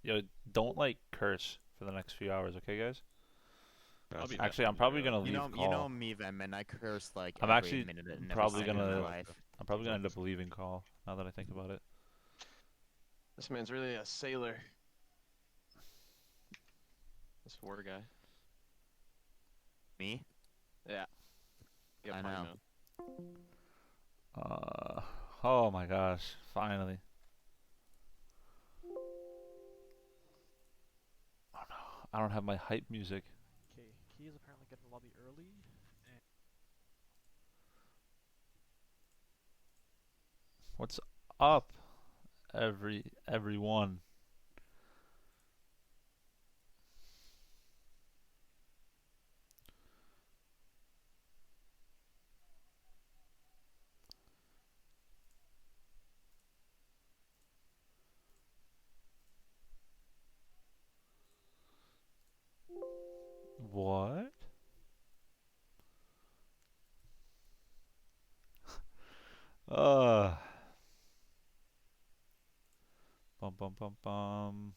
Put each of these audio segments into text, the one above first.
Yo, don't like curse for the next few hours, okay, guys? I'll be Actually, I'm listening probably to gonna You leave know, you call. know me, Venman. I curse like I'm every actually minute and every probably second of my gonna life. I'm probably gonna end up leaving call now that I think about it. This man's really a sailor. This war guy. Me? Yeah, get I pine know. now. Uh, oh my gosh, finally. Oh no, I don't have my hype music. Okay, he is apparently getting the lobby early. And What's up, everyone? What? Uh, bum bum bum bum.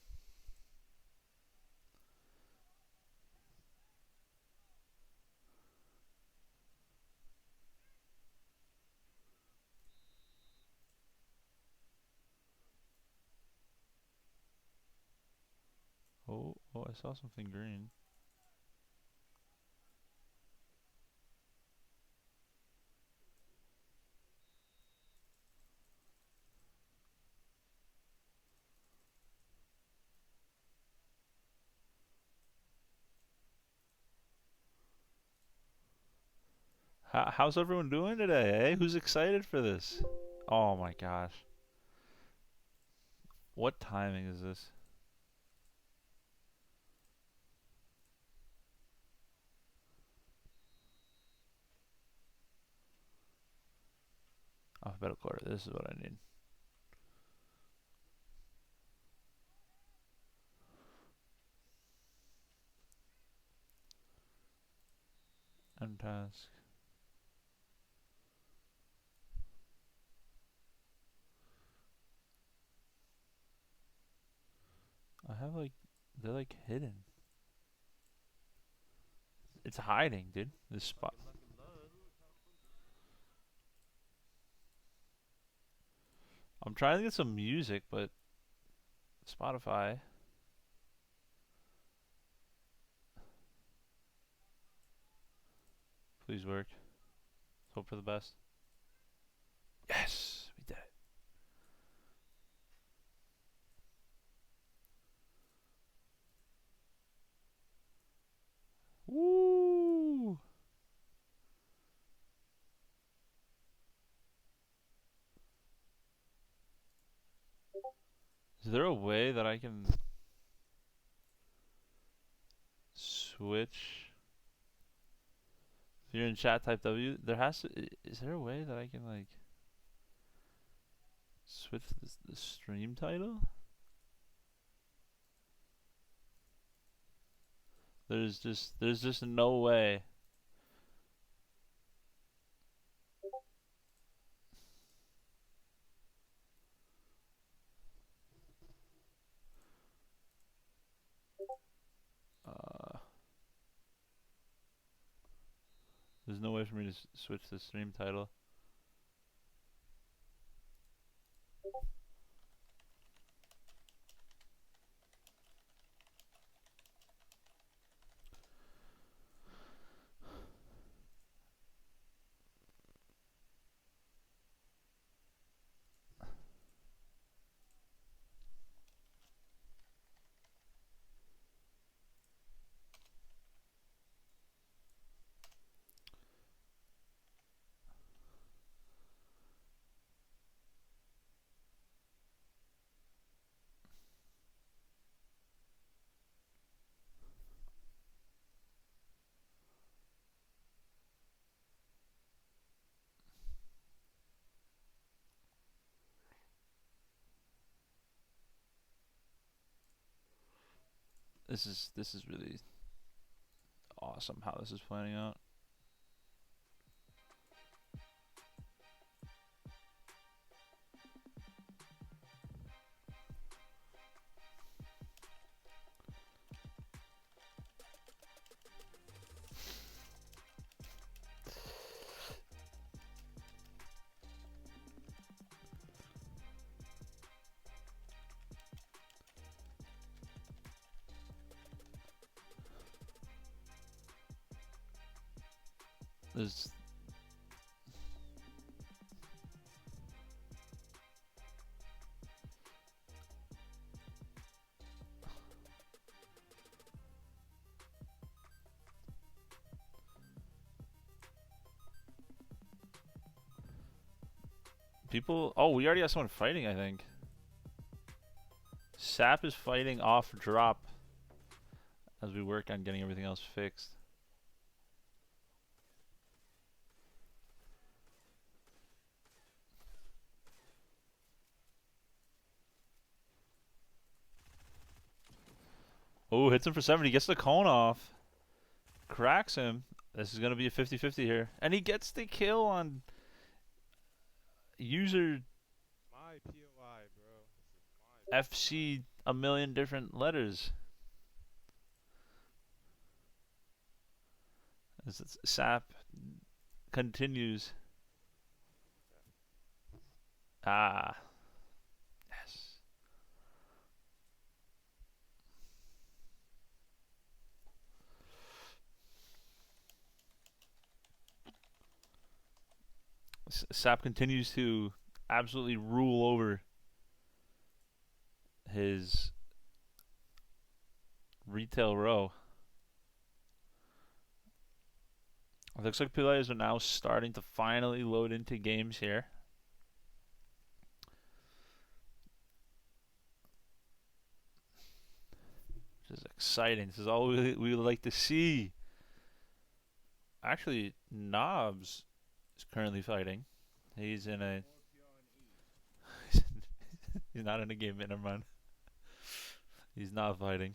Oh, oh, I saw something green. How's everyone doing today, eh? Who's excited for this? Oh my gosh. What timing is this? Alphabetical order. This is what I need. End task. I have like, they're like hidden. It's hiding, dude. This spot. I'm trying to get some music, but Spotify. Please work. Hope for the best. Yes, we did it. Woo! Is there a way that I can switch? If you're in chat, type W. There has to. Is there a way that I can like switch the stream title? There's just no way. Uh, there's no way for me to switch the stream title. This is really awesome how this is planning out. There's people. Oh, we already have someone fighting, I think. Sap is fighting off drop as we work on getting everything else fixed. Oh, hits him for 70. Gets the cone off. Cracks him. This is going to be a 50-50 here. And he gets the kill on user My POI, bro. This is my FC a million different letters. As Sap continues. Ah. Yes. Sap continues to absolutely rule over his retail row. It looks like players are now starting to finally load into games here. This is exciting. This is all we would like to see. Actually, Knobs is currently fighting. He's in a... He's not in a game, never mind. He's not fighting.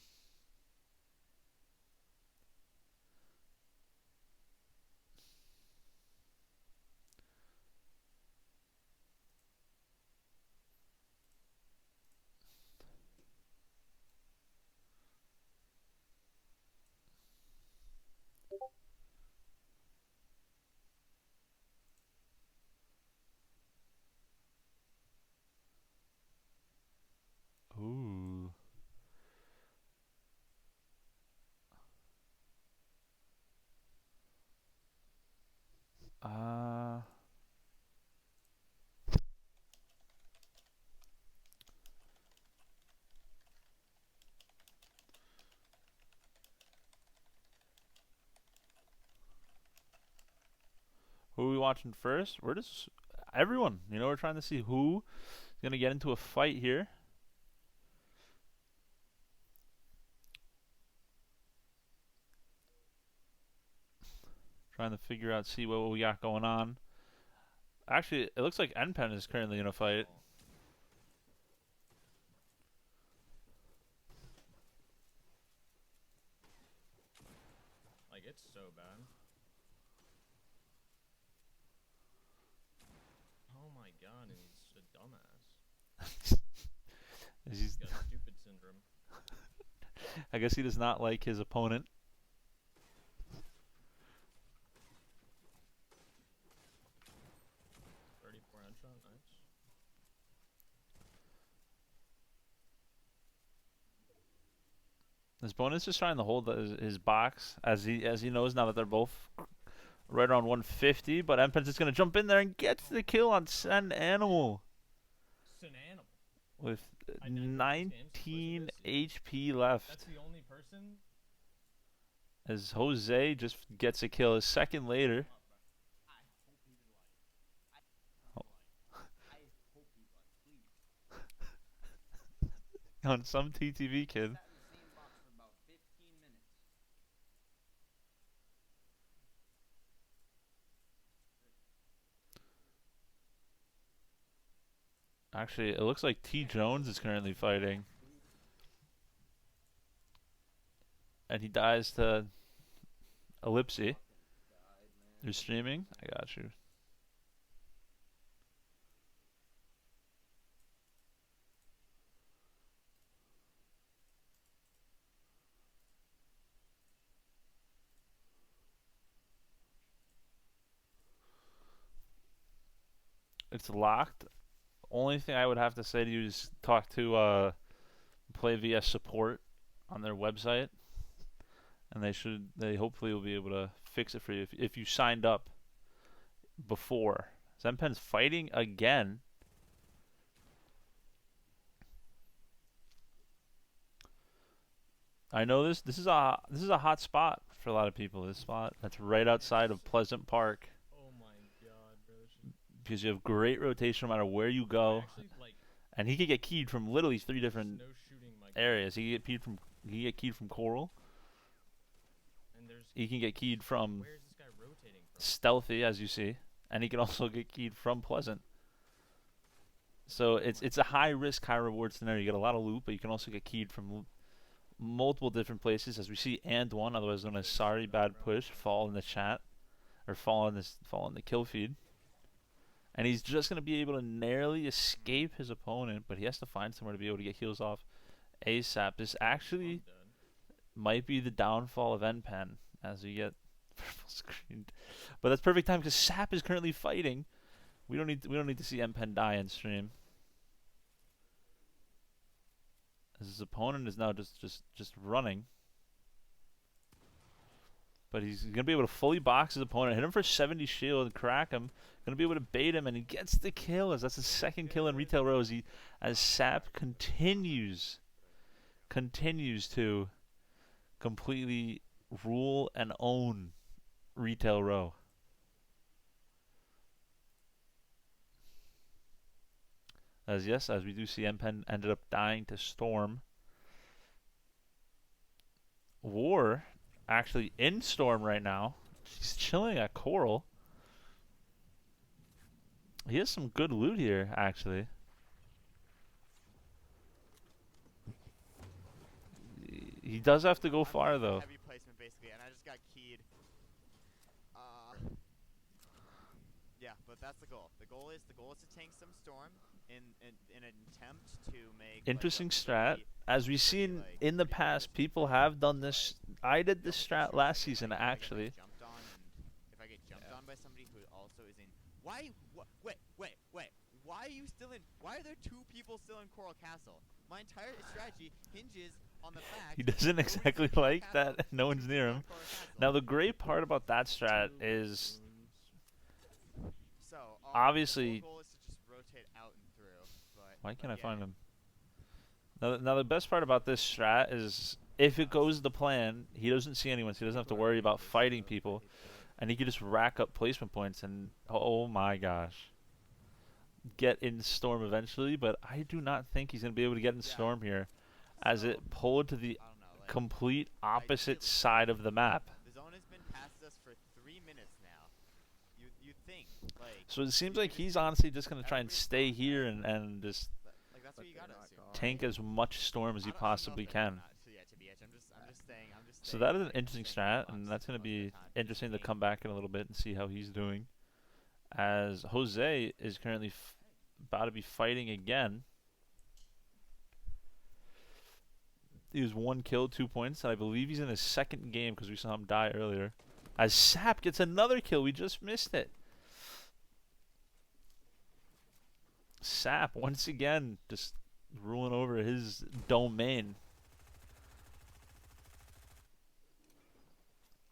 Ooh. Who are we watching first? We're just everyone. You know, we're trying to see who is gonna get into a fight here. Trying to figure out, see what we got going on. Actually, it looks like NPen is currently in a fight. Like, it's so bad. Oh my god, and he's a dumbass. He's got stupid syndrome. I guess he does not like his opponent. Headshot, nice. His opponent's just trying to hold his box as he knows now that they're both right around 150. But NPen's just gonna jump in there and gets the kill on Send Animal It's an animal. with 19 HP left. That's the only person. As Jose just gets a kill a second later. On some TTV kid. Actually, it looks like T Jones is currently fighting. And he dies to Ellipsy. You're streaming? I got you. It's locked. Only thing I would have to say to you is talk to PlayVS support on their website, and they hopefully will be able to fix it for you if you signed up. before. Zenpen's fighting again. I know this is a hot spot for a lot of people. This spot that's right outside of Pleasant Park Oh my god, bro. because you have great rotation no matter where you go, Actually, like, and he could get keyed from literally 3 different no shooting my areas. He can get keyed from Coral. And there's He can get keyed from where is this guy rotating from? Stealthy, as you see, and he can also get keyed from Pleasant. So it's a high risk, high reward scenario. You get a lot of loot, but you can also get keyed from multiple different places, as we see. And one, otherwise known as sorry bad push, fall in the chat, or fall in the kill feed. And he's just gonna be able to narrowly escape his opponent, but he has to find somewhere to be able to get heals off ASAP. This actually I'm dead. might be the downfall of NPen as we get purple screened. But that's perfect time because Sap is currently fighting. We don't need to see NPen die in stream. As his opponent is now just running. But he's gonna be able to fully box his opponent, hit him for 70 shield, crack him. Gonna be able to bait him, and he gets the kill. As that's his second kill in retail row. As Sap continues to completely rule and own retail row. As we do see, NPen ended up dying to Storm. War actually in Storm right now. He's chilling at Coral. He has some good loot here, actually. He does have to go far, though. Heavy placement, basically, and I just got keyed. Yeah, but that's the goal. The goal is to tank some Storm in an attempt to make Interesting like, strat. As we've seen like, in the pretty past, close people to have done like, this. I did this strat double last shooting, season, like, if I get actually. jumped on, and if I get jumped on by somebody who also is in, why? Wait! Why are you still in? Why are there 2 people still in Coral Castle? My entire strategy hinges on the fact He doesn't nobody's in exactly Coral like Castle. that no one's near him. Now the great part about that strat is So obviously. the whole goal is to just rotate out and through. But Why can't I yeah, find him? Now the best part about this strat is if it goes to plan, he doesn't see anyone, so he doesn't have to worry about fighting people, and he can just rack up placement points and oh my gosh, get in Storm eventually. But I do not think he's gonna be able to get in Storm here, as So, it pulled to the I don't know, like, complete opposite ideally, side of the map. the zone has been past us for 3 minutes now. You think like So it seems you like can he's assume honestly just gonna try and everybody's stay gone, here right? and just Like that's what you gotta assume. tank as much Storm as he I don't know possibly if they're can. not. So yeah, TBH, I'm just saying. So that is an like, interesting staying strat, and boxed that's going to most of the be time. interesting to Just come back in a little bit and see how he's doing. As Jose is currently about to be fighting again. He was 1 kill, 2 points, and I believe he's in his second game because we saw him die earlier. As Sap gets another kill, we just missed it. Sap, once again, just ruling over his domain.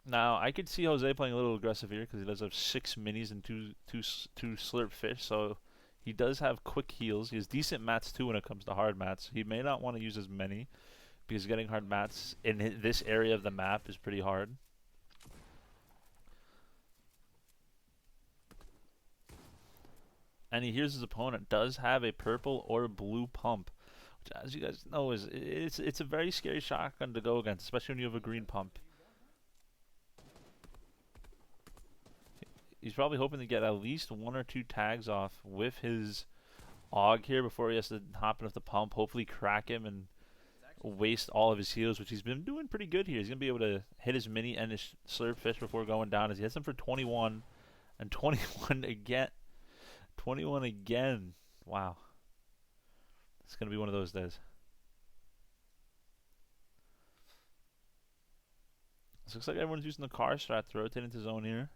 Now, I could see Jose playing a little aggressive here because he does have 6 minis and two slurp fish, so he does have quick heals. He has decent mats too when it comes to hard mats. He may not want to use as many because getting hard mats in this area of the map is pretty hard. And he hears his opponent does have a purple or blue pump, which, as you guys know, it's a very scary shotgun to go against, especially when you have a green pump. He's probably hoping to get at least 1 or 2 tags off with his AUG here before he has to hop in with the pump. Hopefully crack him and waste all of his heals, which he's been doing pretty good here. He's going to be able to hit his mini and his slurp fish before going down, as he hits him for 21 and 21 again. 21 again. Wow. It's going to be one of those days. This looks like everyone's using the car strat to rotate into zone here.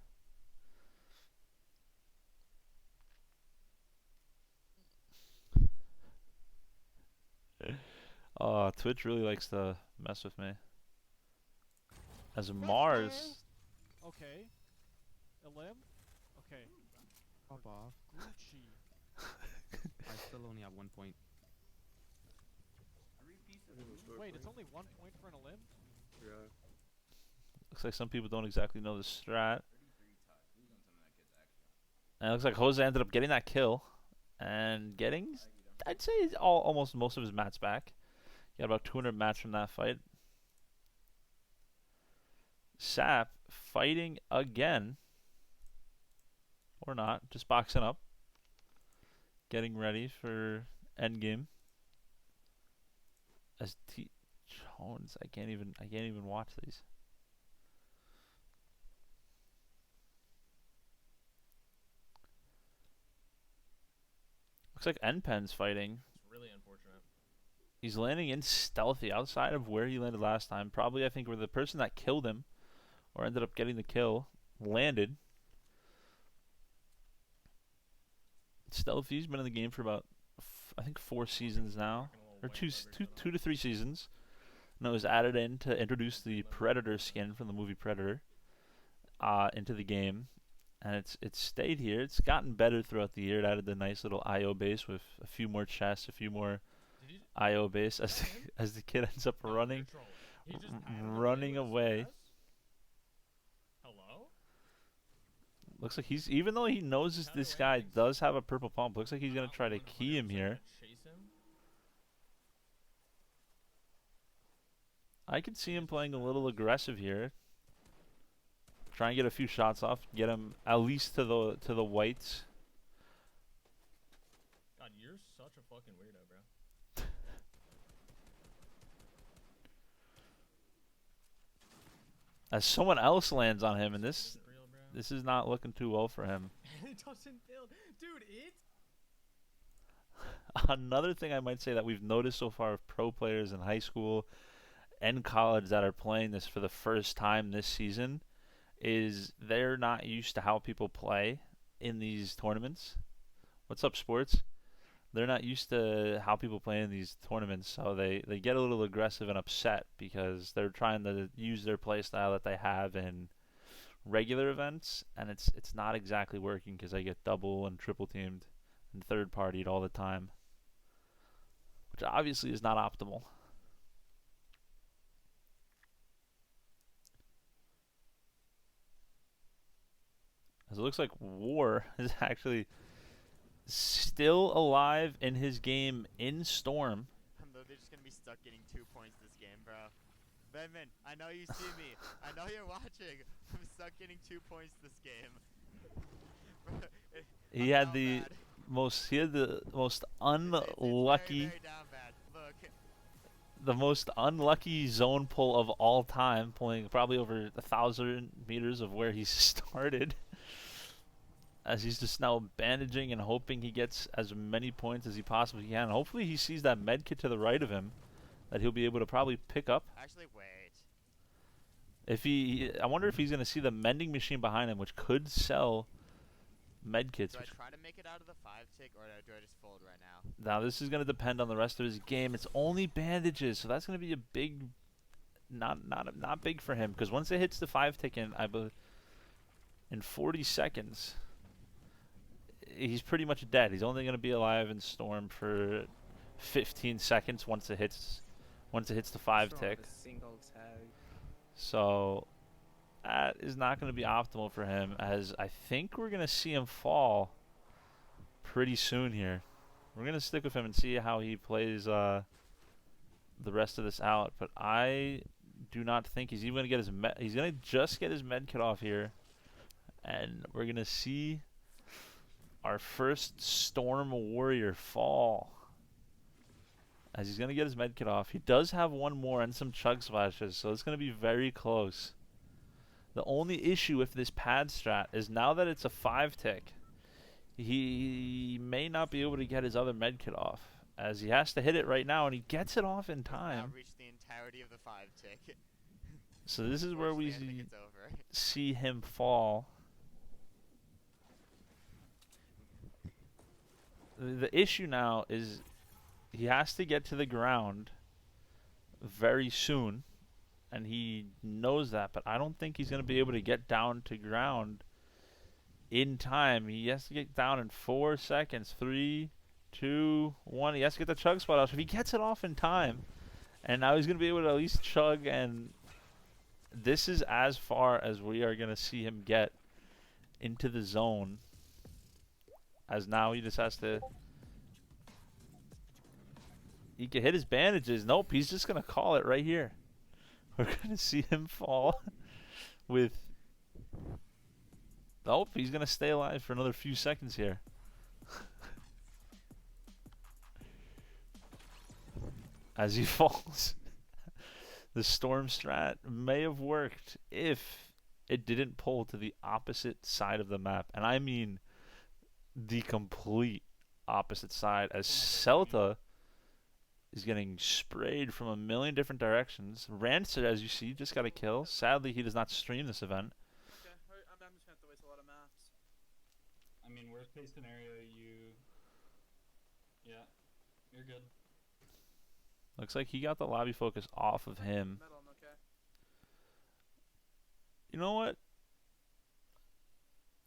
Oh, Twitch really likes to mess with me. As Mars. Okay. A limb? Okay. Pop off. Gucci. I still only have 1 point. Wait, it's only 1 point for an Olymp? Yeah. Looks like some people don't exactly know the strat. And it looks like Jose ended up getting that kill and getting, I'd say, almost most of his mats back. Got about 200 mats from that fight. Sap fighting again. Or not, just boxing up. Getting ready for endgame. As T Jones, I can't even watch these. Looks like Npen's fighting. It's really unfortunate. He's landing in stealthy outside of where he landed last time. Probably, I think, where the person that killed him or ended up getting the kill landed. Stealthy's been in the game for about, I think, 4 seasons now. Or two to 3 seasons. And it was added in to introduce the Predator skin from the movie Predator into the game. And it's stayed here. It's gotten better throughout the year. It added the nice little IO base with a few more chests, a few more IO base as the kid ends up running away. Hello? Looks like he's, even though he knows this guy does have a purple pump, looks like he's gonna try to key him here. I could see him playing a little aggressive here. Try and get a few shots off, get him at least to the whites. God, you're such a fucking weirdo, bro. As someone else lands on him, and this is not looking too well for him. It doesn't build, dude. Another thing I might say that we've noticed so far of pro players in high school and college that are playing this for the first time this season is they're not used to how people play in these tournaments. What's up, sports? They're not used to how people play in these tournaments, so they get a little aggressive and upset because they're trying to use their play style that they have in regular events, and it's not exactly working because they get double and triple teamed and third partied all the time, which obviously is not optimal. As it looks like War is actually still alive in his game in Storm. They're just gonna be stuck getting 2 points this game, bro. Benman, I know you see me. I know you're watching. I'm stuck getting 2 points this game. He had the most unlucky, very down bad. Look. the most unlucky zone pull of all time, pulling probably over 1,000 meters of where he started. As he's just now bandaging and hoping he gets as many points as he possibly can. Hopefully he sees that med kit to the right of him that he'll be able to probably pick up. Actually, wait. I wonder if he's going to see the mending machine behind him, which could sell med kits. Do I try to make it out of the 5-tick, or do I just fold right now? Now this is going to depend on the rest of his game. It's only bandages, so that's going to be a big, not big for him, because once it hits the 5-tick in 40 seconds. He's pretty much dead. He's only going to be alive in Storm for 15 seconds once it hits the 5-tick. So that is not going to be optimal for him, as I think we're going to see him fall pretty soon here. We're going to stick with him and see how he plays the rest of this out, but I do not think he's even going to get his he's going to just get his med kit off here, and we're going to see our first Storm Warrior fall. As he's going to get his med kit off. He does have one more and some chug splashes, so it's going to be very close. The only issue with this pad strat is now that it's a 5-tick, he may not be able to get his other med kit off, as he has to hit it right now, and he gets it off in time. Reach the entirety of the 5-tick. So this is where we see him fall. The issue now is he has to get to the ground very soon, and he knows that, but I don't think he's going to be able to get down to ground in time. He has to get down in 4 seconds. 3, 2, 1. He has to get the chug spot off. If he gets it off in time, and now he's going to be able to at least chug, and this is as far as we are going to see him get into the zone. As now he just has to... He can hit his bandages. Nope, he's just going to call it right here. We're going to see him fall with... Nope, he's going to stay alive for another few seconds here. As he falls. The storm strat may have worked if it didn't pull to the opposite side of the map. And I mean the complete opposite side, as Celta is getting sprayed from a million different directions. Rancid, as you see, just got a kill. Sadly, he does not stream this event. Okay, I'm just gonna have to waste a lot of maps. I mean, worst case scenario, yeah, you're good. Looks like he got the lobby focus off of him. Metal, I'm okay. You know what?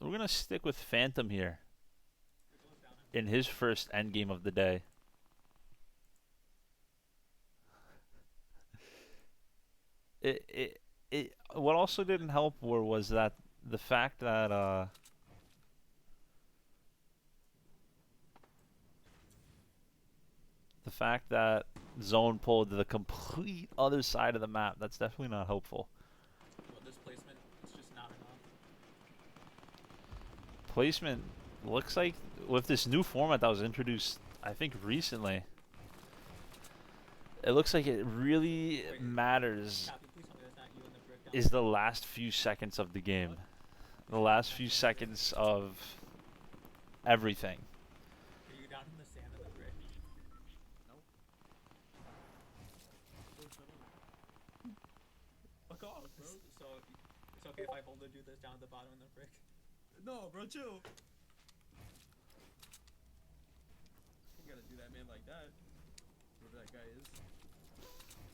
We're going to stick with Phantom here in his first endgame of the day. What also didn't help was that the fact that Zone pulled to the complete other side of the map. That's definitely not helpful. Well, this placement is just not enough. Placement looks like with this new format that was introduced, I think recently, it looks like it really matters Copy, please tell me that's not you in the brick down is the last few seconds of the game. The last few seconds of everything. Are you down in the sand of the brick? Fuck off, bro. So, it's okay if I hold the dude that's down at the bottom in the brick? No, bro, chill. You gotta do that man like that. Whoever that guy is.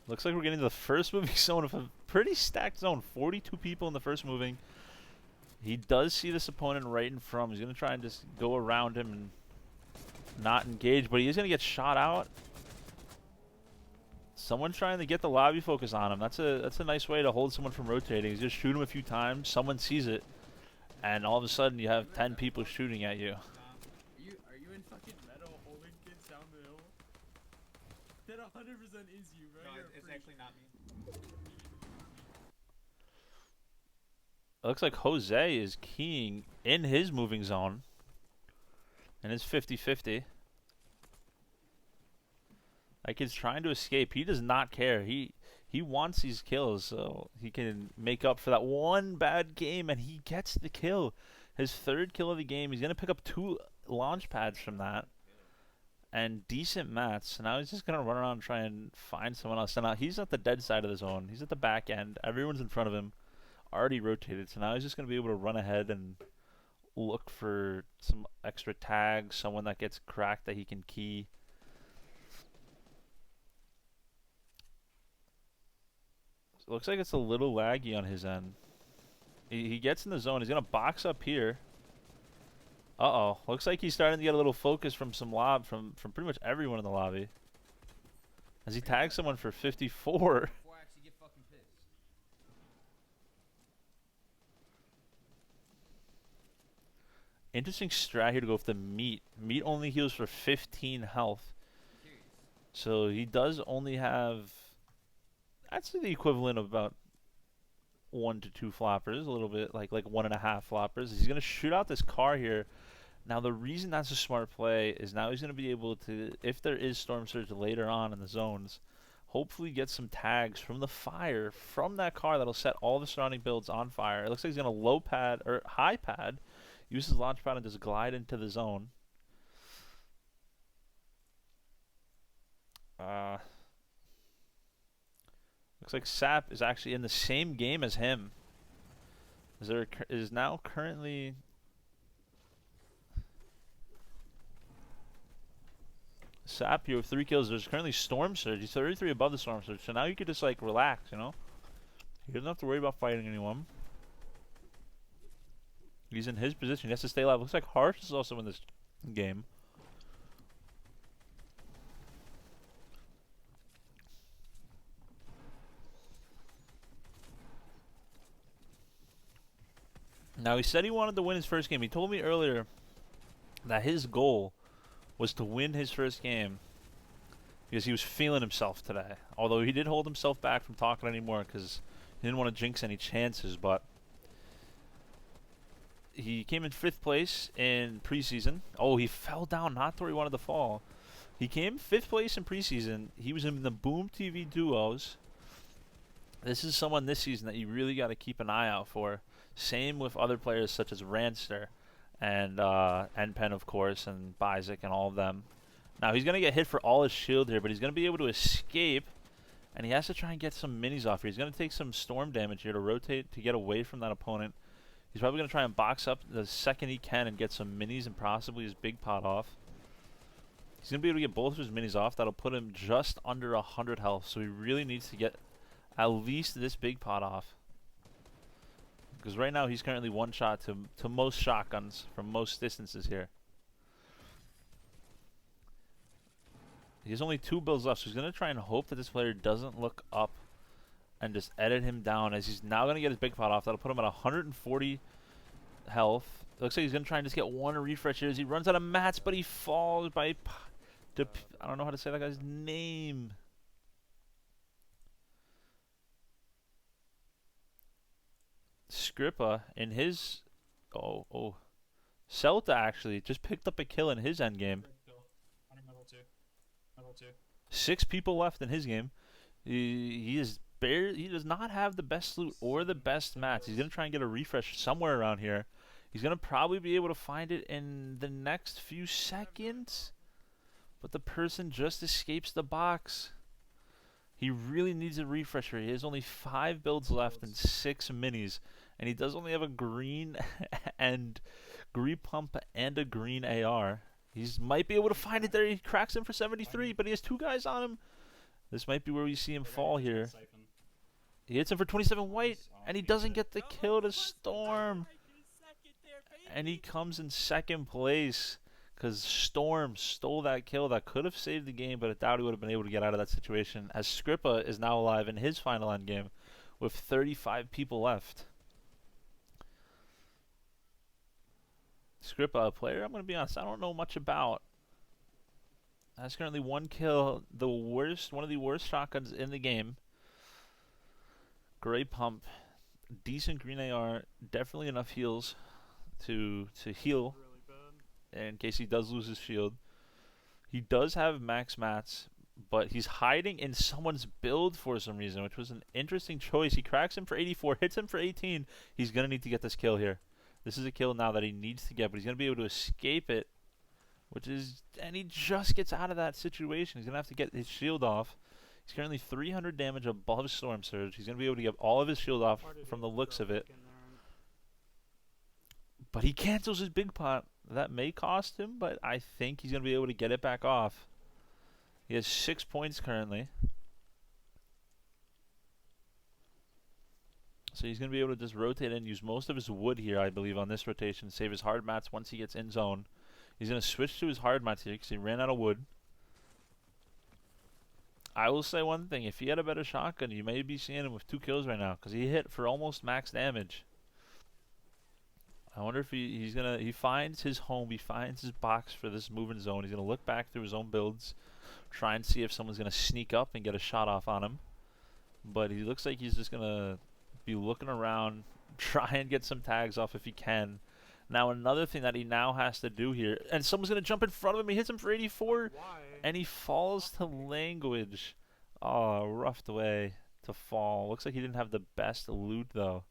Looks like we're getting to the first moving zone of a pretty stacked zone. 42 people in the first moving. He does see this opponent right in front. He's going to try and just go around him and not engage, but he is going to get shot out. Someone trying to get the lobby focus on him. That's a nice way to hold someone from rotating. He's just shoot him a few times. Someone sees it, and all of a sudden you have 10 people shooting at you. Are you in fucking metal holding kids down the hill? That 100% is you, bro. No, You're a it's freak. actually not me. It looks like Jose is keying in his moving zone, and it's 50-50. That kid's trying to escape. He does not care. He wants these kills so he can make up for that one bad game, and he gets the kill. His third kill of the game. He's going to pick up 2 launch pads from that and decent mats. So now he's just going to run around and try and find someone else. So now he's at the dead side of the zone. He's at the back end. Everyone's in front of him, already rotated. So now he's just going to be able to run ahead and look for some extra tags, someone that gets cracked that he can key. So it looks like it's a little laggy on his end. He gets in the zone. He's going to box up here. Uh-oh. Looks like he's starting to get a little focus from some lob from pretty much everyone in the lobby. As he tags someone for 54. Before I actually get fucking pissed. Interesting strat here to go with the meat. Meat only heals for 15 health. So he does only have, I'd say the equivalent of about 1 to 2 floppers, a little bit like 1.5 floppers. He's going to shoot out this car here. Now the reason that's a smart play is now he's going to be able to, if there is Storm Surge later on in the zones, hopefully get some tags from the fire from that car that'll set all the surrounding builds on fire. It looks like he's going to low pad or high pad, use his launch pad and just glide into the zone. Looks like Sap is actually in the same game as him. Is now currently Sap here with 3 kills. There's currently Storm Surge. He's 33 above the Storm Surge. So now you could just like relax, you know? He doesn't have to worry about fighting anyone. He's in his position. He has to stay alive. Looks like Harsh is also in this game. Now, he said he wanted to win his first game. He told me earlier that his goal was to win his first game because he was feeling himself today. Although he did hold himself back from talking anymore because he didn't want to jinx any chances, but he came in 5th place in preseason. Oh, he fell down, not where he wanted to fall. He came 5th place in preseason. He was in the Boom TV duos. This is someone this season that you really got to keep an eye out for. Same with other players such as Ranster and Penn, of course, and Bizek and all of them. Now, he's going to get hit for all his shield here, but he's going to be able to escape, and he has to try and get some minis off here. He's going to take some storm damage here to rotate to get away from that opponent. He's probably going to try and box up the second he can and get some minis and possibly his big pot off. He's going to be able to get both of his minis off. That'll put him just under 100 health, so he really needs to get at least this big pot off. Because right now he's currently one shot to most shotguns from most distances here. He has only 2 builds left, so he's going to try and hope that this player doesn't look up and just edit him down as he's now going to get his big pot off. That'll put him at 140 health. It looks like he's going to try and just get one refresh here as he runs out of mats, but he falls by... I don't know how to say that guy's name. Skrippa in his... Oh. Celta actually just picked up a kill in his endgame. 6 people left in his game. He does not have the best loot or the best mats. He's going to try and get a refresh somewhere around here. He's going to probably be able to find it in the next few seconds. But the person just escapes the box. He really needs a refresher. He has only 5 builds left and 6 minis. And he does only have a green and green pump and a green AR. He might be able to find it there. He cracks him for 73, but he has 2 guys on him. This might be where we see him fall here. He hits him for 27 white, and he doesn't get the kill to Storm. And he comes in 2nd place because Storm stole that kill that could have saved the game, but I doubt he would have been able to get out of that situation, as Skrippa is now alive in his final end game with 35 people left. Skrippa, a player I'm going to be honest, I don't know much about. Has currently 1 kill, one of the worst shotguns in the game. Gray pump, decent green AR, definitely enough heals to heal in case he does lose his shield. He does have max mats, but he's hiding in someone's build for some reason, which was an interesting choice. He cracks him for 84, hits him for 18. He's going to need to get this kill here. This is a kill now that he needs to get, but he's going to be able to escape it, and he just gets out of that situation. He's going to have to get his shield off. He's currently 300 damage above Storm Surge. He's going to be able to get all of his shield off from the looks of it. But he cancels his big pot. That may cost him, but I think he's going to be able to get it back off. He has 6 points currently. So he's going to be able to just rotate and use most of his wood here, I believe, on this rotation. Save his hard mats once he gets in zone. He's going to switch to his hard mats here because he ran out of wood. I will say one thing. If he had a better shotgun, you may be seeing him with 2 kills right now because he hit for almost max damage. I wonder if he finds his home. He finds his box for this moving zone. He's going to look back through his own builds, try and see if someone's going to sneak up and get a shot off on him. But he looks like he's just going to be looking around, try and get some tags off if he can. Now another thing that he now has to do here, and someone's going to jump in front of him. He hits him for 84, and he falls to language. Oh, rough way to fall. Looks like he didn't have the best loot though.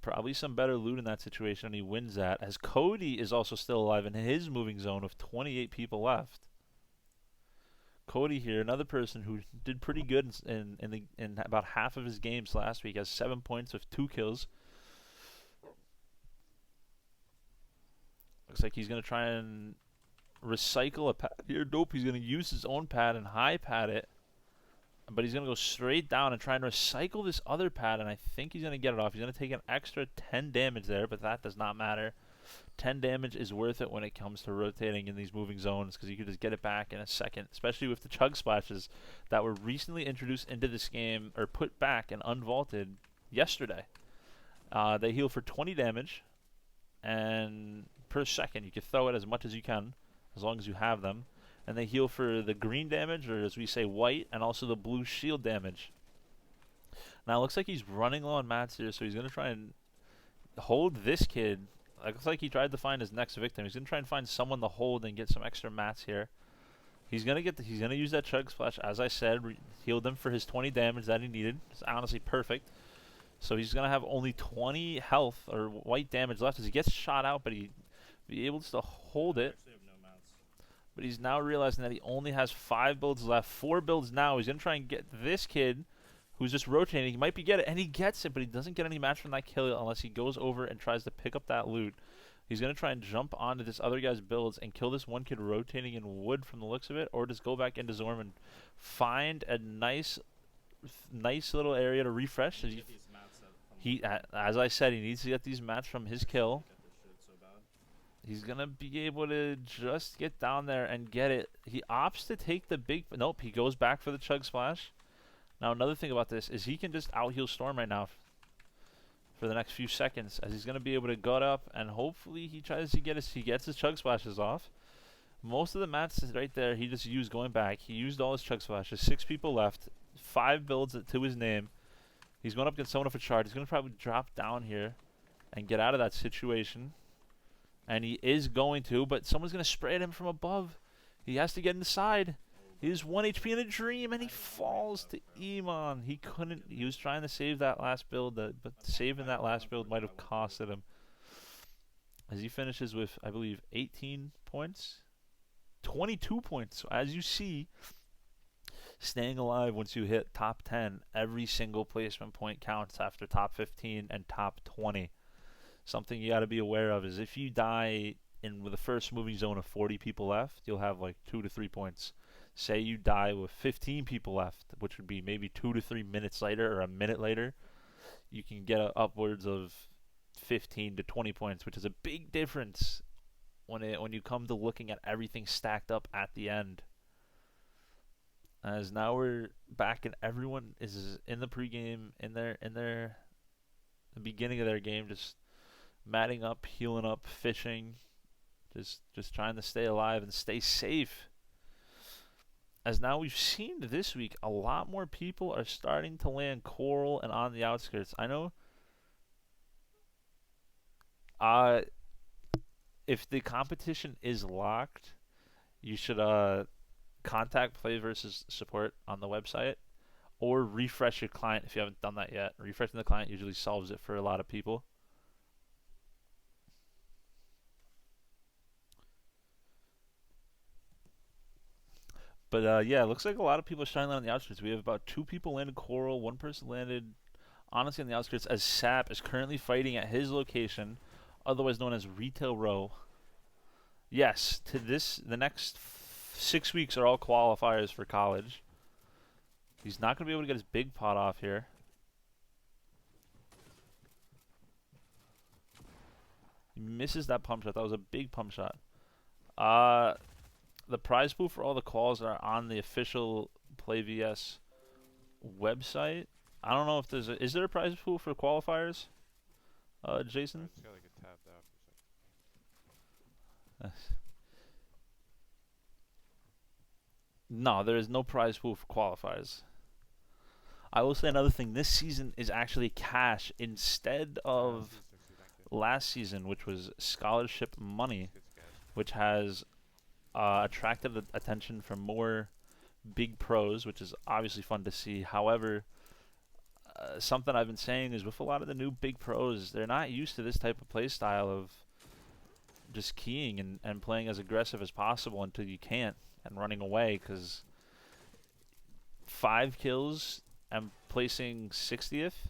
Probably some better loot in that situation, and he wins that. As Cody is also still alive in his moving zone with 28 people left. Cody here, another person who did pretty good in about half of his games last week, has 7 points with 2 kills. Looks like he's going to try and recycle a pad here. Nope, he's going to use his own pad and high pad it. but he's going to go straight down and try and recycle this other pad, and I think he's going to get it off. He's going to take an extra 10 damage there, but that does not matter. 10 damage is worth it when it comes to rotating in these moving zones because you can just get it back in a second, especially with the chug splashes that were recently introduced into this game or put back and unvaulted yesterday. They heal for 20 damage, and per second you can throw it as much as you can as long as you have them. And they heal for the green damage, or as we say, white, and also the blue shield damage. Now it looks like he's running low on mats here, so he's going to try and hold this kid. It looks like he tried to find his next victim. He's going to try and find someone to hold and get some extra mats here. He's going to use that chug splash, as I said, healed him for his 20 damage that he needed. It's honestly perfect. So he's going to have only 20 health or white damage left as he gets shot out, but he be able to hold it. But he's now realizing that he only has 5 builds left, 4 builds now. He's going to try and get this kid who's just rotating. He might get it, and he gets it, but he doesn't get any match from that kill unless he goes over and tries to pick up that loot. He's going to try and jump onto this other guy's builds and kill this one kid rotating in wood from the looks of it, or just go back into Zorm and find a nice little area to refresh. As I said, he needs to get these mats from his kill. He's going to be able to just get down there and get it. He opts to take the big... Nope, he goes back for the chug splash. Now, another thing about this is he can just out-heal Storm right now for the next few seconds, as he's going to be able to gut up, and hopefully he gets his chug splashes off. Most of the mats is right there. He just used going back. He used all his chug splashes. 6 people left. 5 builds to his name. He's going up against someone off a chart. He's going to probably drop down here and get out of that situation. And he is going to, but someone's going to spray at him from above. He has to get inside. He's 1 HP in a dream, and he falls to Iman. He couldn't. He was trying to save that last build, but saving that last build might have costed him. As he finishes with, I believe, 18 points, 22 points. So as you see, staying alive once you hit top 10, every single placement point counts after top 15 and top 20. Something you got to be aware of is if you die in the first moving zone of 40 people left, you'll have like 2 to 3 points. Say you die with 15 people left, which would be maybe 2 to 3 minutes later or a minute later, you can get upwards of 15 to 20 points, which is a big difference when you come to looking at everything stacked up at the end. As now we're back and everyone is in the pregame, in the beginning of their game, just matting up, healing up, fishing, just trying to stay alive and stay safe. As now we've seen this week, a lot more people are starting to land coral and on the outskirts. I know if the competition is locked, you should contact PlayVS support on the website or refresh your client if you haven't done that yet. Refreshing the client usually solves it for a lot of people. But yeah, it looks like a lot of people are starting to land on the outskirts. We have about 2 people landed coral, 1 person landed honestly on the outskirts, as Sap is currently fighting at his location, otherwise known as Retail Row. Yes, the next 6 weeks are all qualifiers for college. He's not going to be able to get his big pot off here. He misses that pump shot. That was a big pump shot. The prize pool for all the calls are on the official PlayVS website. I don't know if is there a prize pool for qualifiers, Jason? It's gotta get tapped out for a second. No, there is no prize pool for qualifiers. I will say another thing. This season is actually cash instead of last season, which was scholarship money, which has attracted the attention from more big pros, which is obviously fun to see. However, something I've been saying is with a lot of the new big pros, they're not used to this type of play style of just keying and playing as aggressive as possible until you can't and running away, because 5 kills and placing 60th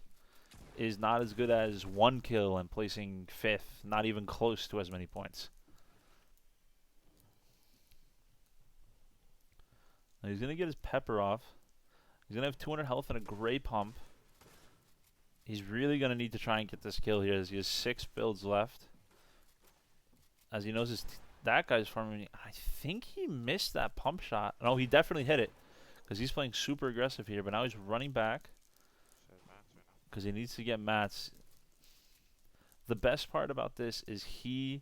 is not as good as 1 kill and placing 5th, not even close to as many points. Now he's going to get his pepper off. He's gonna have 200 health and a gray pump. He's really gonna need to try and get this kill here, as he has 6 builds left. As he knows that guy's farming. I think he missed that pump shot. No, he definitely hit it, because he's playing super aggressive here. But now he's running back because he needs to get mats. The best part about this is he's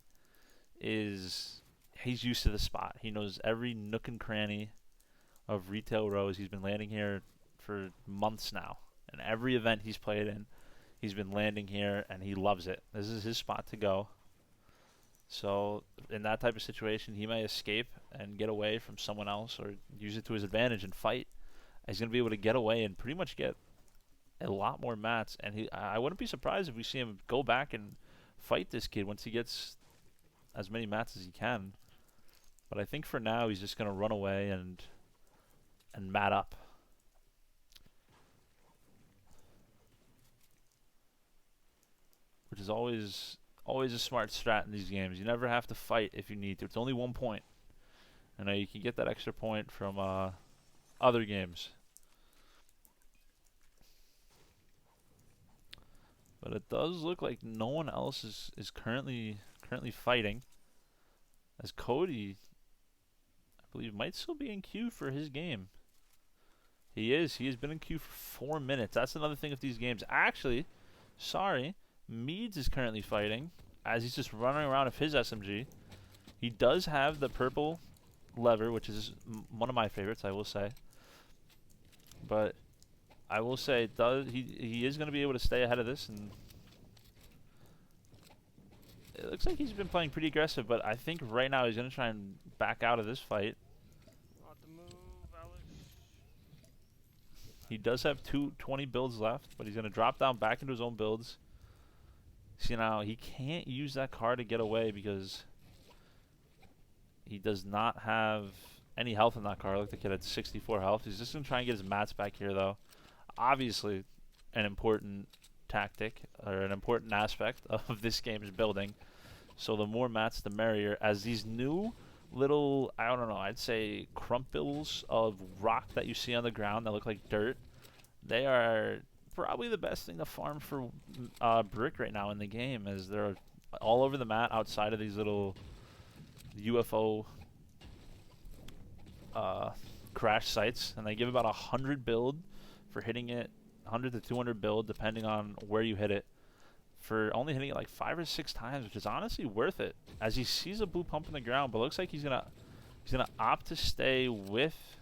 used to the spot. He knows every nook and cranny of Retail Rose. He's been landing here for months now. And every event he's played in, he's been landing here, and he loves it. This is his spot to go. So in that type of situation, he may escape and get away from someone else, or use it to his advantage and fight. He's going to be able to get away and pretty much get a lot more mats. And I wouldn't be surprised if we see him go back and fight this kid once he gets as many mats as he can. But I think for now, he's just going to run away and mat up. Which is always a smart strat in these games. You never have to fight if you need to. It's only 1 point. I know you can get that extra point from other games. But it does look like no one else is currently fighting. As Cody, I believe, might still be in queue for his game. He is. He has been in queue for 4 minutes. That's another thing with these games. Actually, sorry, Meads is currently fighting, as he's just running around with his SMG. He does have the purple lever, which is one of my favorites, I will say. But I will say, he is going to be able to stay ahead of this, and it looks like he's been playing pretty aggressive. But I think right now he's going to try and back out of this fight. On the move, Alex. He does have 20 builds left, but he's going to drop down back into his own builds. See, now he can't use that car to get away because he does not have any health in that car. Look, the kid had 64 health. He's just going to try and get his mats back here, though. Obviously, an important tactic, or an important aspect of this game's building. So the more mats, the merrier. As these new little, I don't know, I'd say crumples of rock that you see on the ground that look like dirt, they are probably the best thing to farm for brick right now in the game, as they're all over the map outside of these little UFO crash sites, and they give about 100 build for hitting it, 100 to 200 build depending on where you hit it, for only hitting it like 5 or 6 times, which is honestly worth it. As he sees a blue pump in the ground, but looks like he's gonna opt to stay with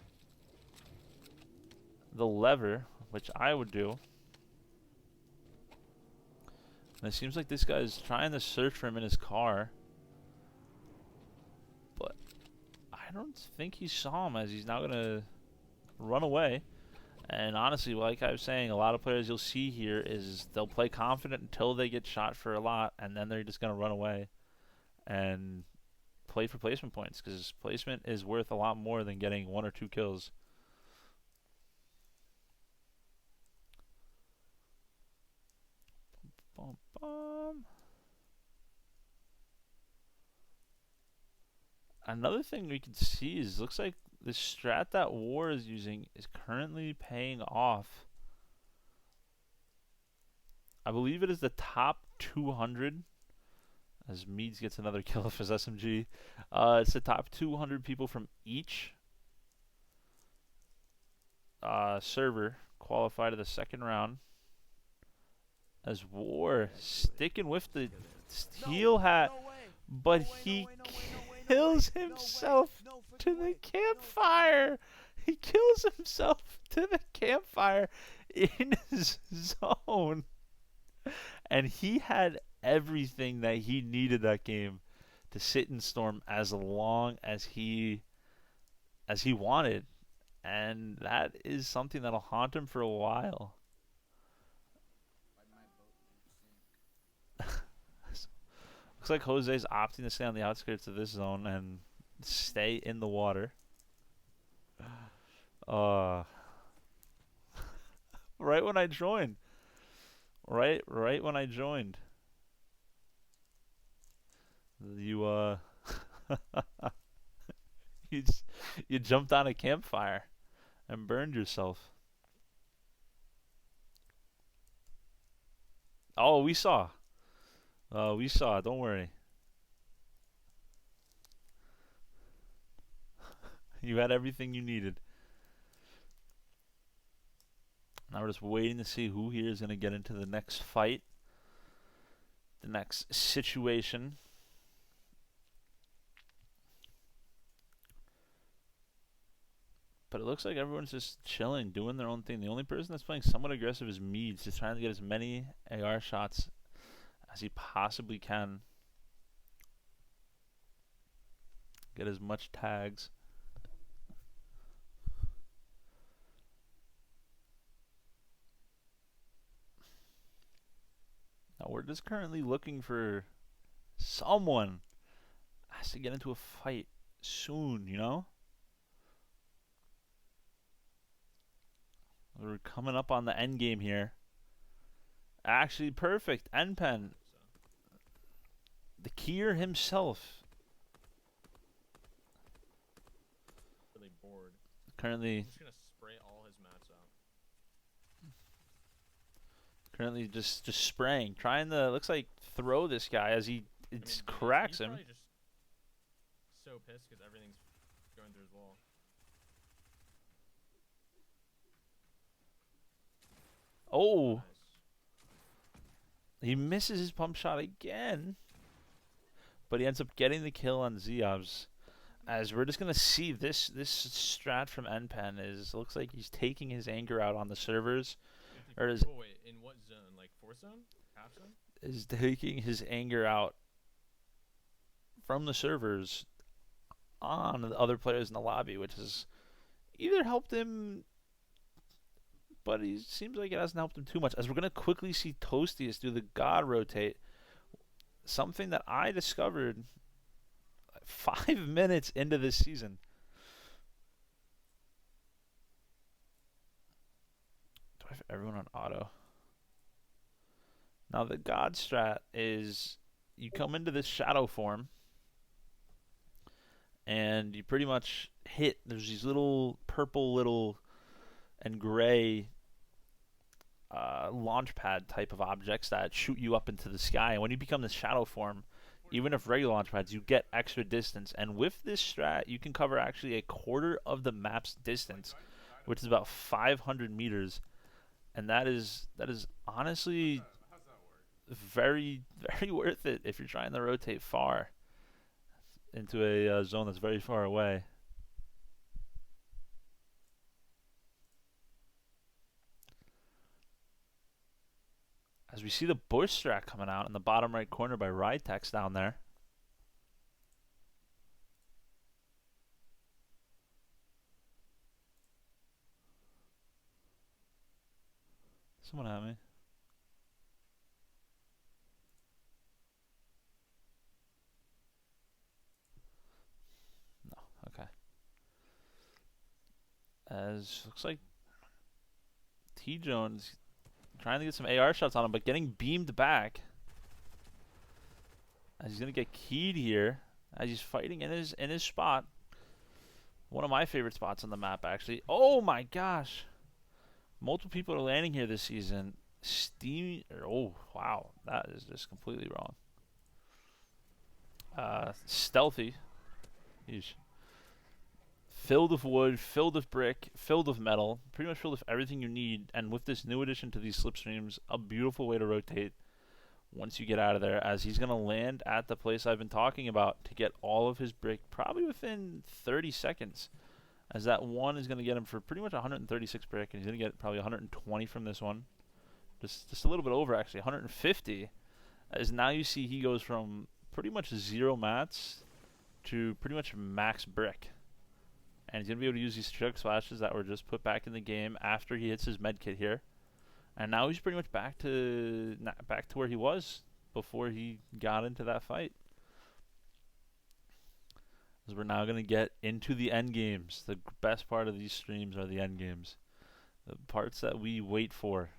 the lever, which I would do. And it seems like this guy's trying to search for him in his car, but I don't think he saw him, as he's now gonna run away. And honestly, like I was saying, a lot of players you'll see here is they'll play confident until they get shot for a lot, and then they're just gonna run away and play for placement points, because placement is worth a lot more than getting 1 or 2 kills. Bum, bum. Another thing we can see is, looks like the strat that War is using is currently paying off. I believe it is the top 200, as Meads gets another kill off his SMG. It's the top 200 people from each server qualify to the second round. As War sticking with the steel hat, but he kills himself to the campfire. He kills himself to the campfire in his zone. And he had everything that he needed that game to sit in Storm as long as he wanted. And that is something that'll haunt him for a while. Looks like Jose's opting to stay on the outskirts of this zone and stay in the water. Right when I joined. Right when I joined. You you jumped on a campfire and burned yourself. Oh, we saw. We saw. Don't worry. You had everything you needed. Now we're just waiting to see who here is going to get into the next fight, the next situation. But it looks like everyone's just chilling, doing their own thing. The only person that's playing somewhat aggressive is Meads, just trying to get as many AR shots as he possibly can. Get as much tags. Now we're just currently looking for someone has to get into a fight soon, you know? We're coming up on the end game here. Actually, perfect. N-Pen. The Kier himself. Really bored. Currently I'm just gonna spray all his mats out. Currently just spraying. Trying to, looks like, throw this guy as he cracks he's him. Probably just so pissed because everything's going through his wall. Oh. Nice. He misses his pump shot again. But he ends up getting the kill on Ziobs. As we're just going to see this strat from N-Pen looks like he's taking his anger out on the servers. Or is wait, in what zone? Like 4th zone? Half zone? Is taking his anger out from the servers on the other players in the lobby, which has either helped him, but he seems like it hasn't helped him too much. As we're going to quickly see Toastius do the God rotate, something that I discovered 5 minutes into this season. Do I have everyone on auto? Now the God strat is you come into this shadow form and you pretty much hit. There's these little purple and gray launch pad type of objects that shoot you up into the sky. And when you become this shadow form, even if regular launch pads, you get extra distance. And with this strat, you can cover actually a quarter of the map's distance, which is about 500 meters. And that is honestly very, very worth it if you're trying to rotate far into a zone that's very far away. As we see the bush strat coming out in the bottom right corner by Rytex down there. Someone at me. No, okay. As looks like T Jones trying to get some AR shots on him, but getting beamed back. As he's gonna get keyed here, as he's fighting in his spot. One of my favorite spots on the map, actually. Oh my gosh! Multiple people are landing here this season. Oh wow, that is just completely wrong. Stealthy. Yeesh. Filled with wood, filled with brick, filled with metal, pretty much filled with everything you need. And with this new addition to these slipstreams, a beautiful way to rotate once you get out of there, as he's going to land at the place I've been talking about to get all of his brick probably within 30 seconds. As that one is going to get him for pretty much 136 brick, and he's going to get probably 120 from this one. Just a little bit over, actually, 150. As now you see he goes from pretty much 0 mats to pretty much max brick. And he's going to be able to use these chug splashes that were just put back in the game after he hits his med kit here. And now he's pretty much back to where he was before he got into that fight. As we're now going to get into the end games. The best part of these streams are the end games. The parts that we wait for.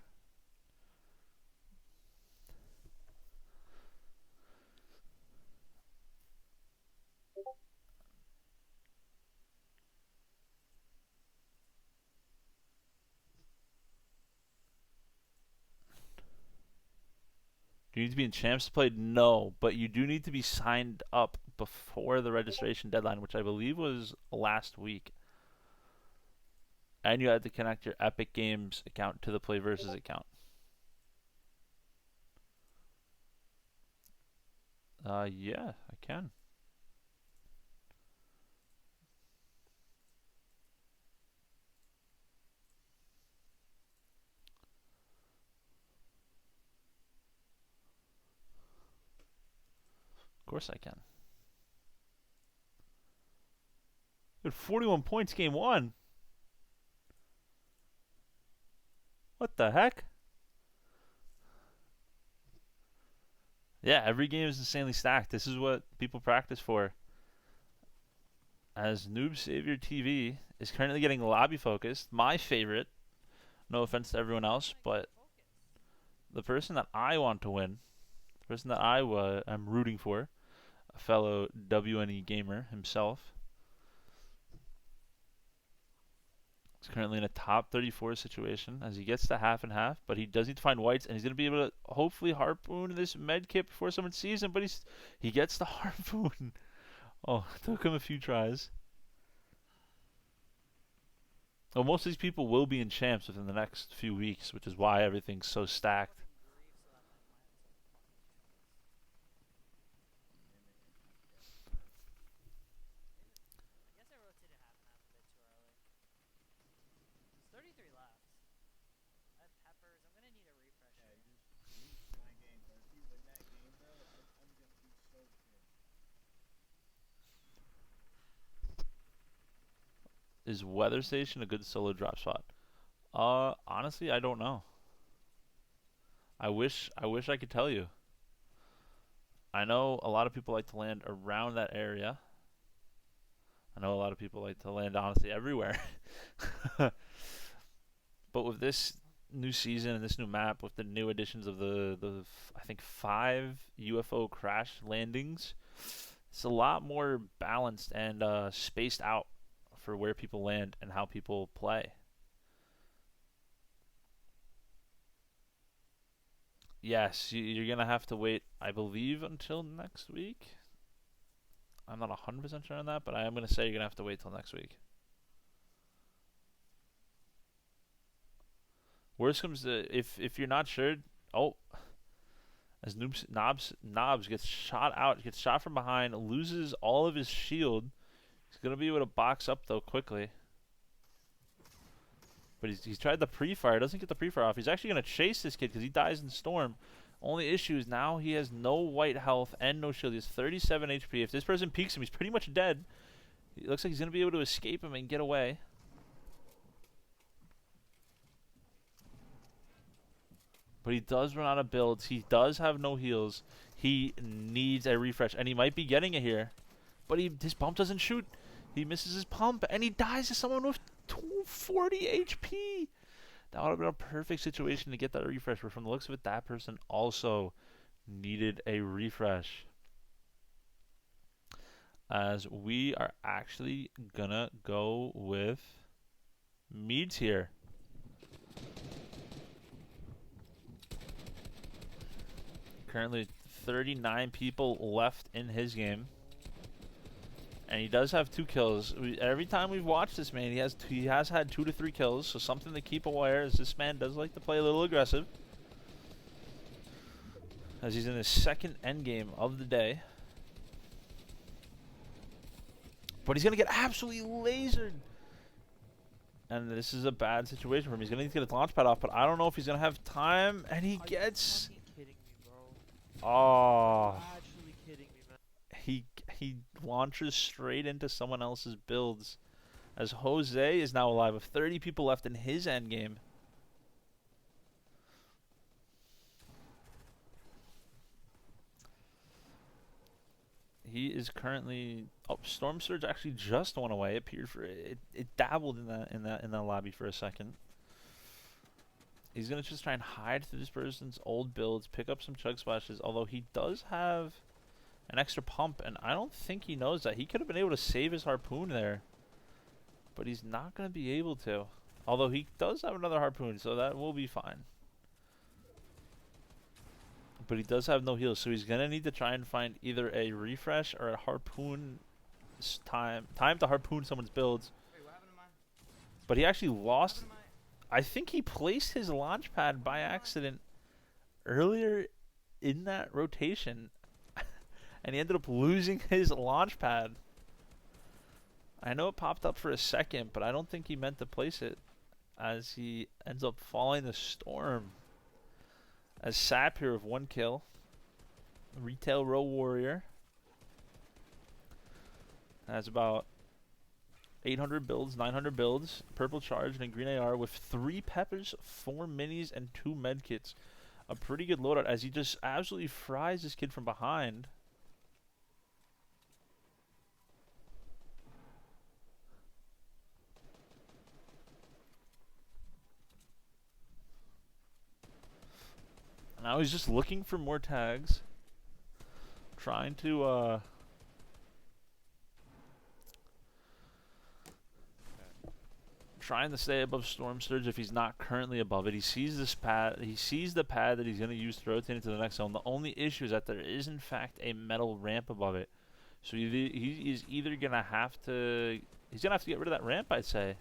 Do you need to be in champs to play? No, but you do need to be signed up before the registration deadline, which I believe was last week. And you had to connect your Epic Games account to the PlayVS account. Yeah, I can. Of course I can. You had 41 points game 1. What the heck? Yeah, every game is insanely stacked. This is what people practice for. As Noob Savior TV is currently getting lobby focused. My favorite. No offense to everyone else, but the person that I want to win, the person that I am rooting for, a fellow WNE gamer himself, is currently in a top 34 situation as he gets to half and half, but he does need to find whites, and he's going to be able to hopefully harpoon this med kit before someone sees him, but he gets the harpoon. Oh, it took him a few tries. Well, most of these people will be in champs within the next few weeks, which is why everything's so stacked. Is Weather Station a good solo drop spot? Honestly, I don't know. I wish I could tell you. I know a lot of people like to land around that area. I know a lot of people like to land honestly everywhere. But with this new season and this new map, with the new additions of the I think 5 UFO crash landings, it's a lot more balanced and spaced out for where people land and how people play. Yes, you're going to have to wait, I believe, until next week. I'm not 100% sure on that, but I am going to say you're going to have to wait till next week. Worst comes to, if you're not sure, as Knobs gets shot out, gets shot from behind, loses all of his shield. He's going to be able to box up, though, quickly. But he's tried the pre-fire. Doesn't get the pre-fire off. He's actually going to chase this kid because he dies in Storm. Only issue is now he has no white health and no shield. He has 37 HP. If this person peeks him, he's pretty much dead. It looks like he's going to be able to escape him and get away. But he does run out of builds. He does have no heals. He needs a refresh. And he might be getting it here. But his pump doesn't shoot. He misses his pump. And he dies to someone with 240 HP. That would have been a perfect situation to get that refresh. But from the looks of it, that person also needed a refresh. As we are actually going to go with Meads here. Currently 39 people left in his game. And he does have 2 kills. Every time we've watched this man, he has had 2 to 3 kills. So something to keep aware, as this man does like to play a little aggressive. As he's in his second endgame of the day. But he's going to get absolutely lasered. And this is a bad situation for him. He's going to need to get his launch pad off, but I don't know if he's going to have time. And he gets... Oh, Actually kidding me, man. he launches straight into someone else's builds. As Jose is now alive with 30 people left in his endgame. He is currently Storm Surge actually just went away. It appeared for it dabbled in that lobby for a second. He's going to just try and hide through this person's old builds, pick up some chug splashes, although he does have an extra pump, and I don't think he knows that. He could have been able to save his harpoon there, but he's not going to be able to. Although he does have another harpoon, so that will be fine. but he does have no heals, so he's gonna need to try and find either a refresh or a harpoon time to harpoon someone's builds. Wait, what happened to mine? But he actually lost. What happened I think he placed his launch pad by accident earlier in that rotation, and he ended up losing his launch pad. I know it popped up for a second, but I don't think he meant to place it, as he ends up falling the storm. As Sap here with 1 kill. Retail Row Warrior has about 800 builds, 900 builds, purple charge, and a green AR with 3 peppers, 4 minis, and 2 medkits. A pretty good loadout as he just absolutely fries this kid from behind. Now he's just looking for more tags. Trying to stay above Storm Surge if he's not currently above it. He sees this pad. He sees the pad that he's going to use to rotate into the next zone. The only issue is that there is in fact a metal ramp above it. So he is either going to have to get rid of that ramp, I'd say,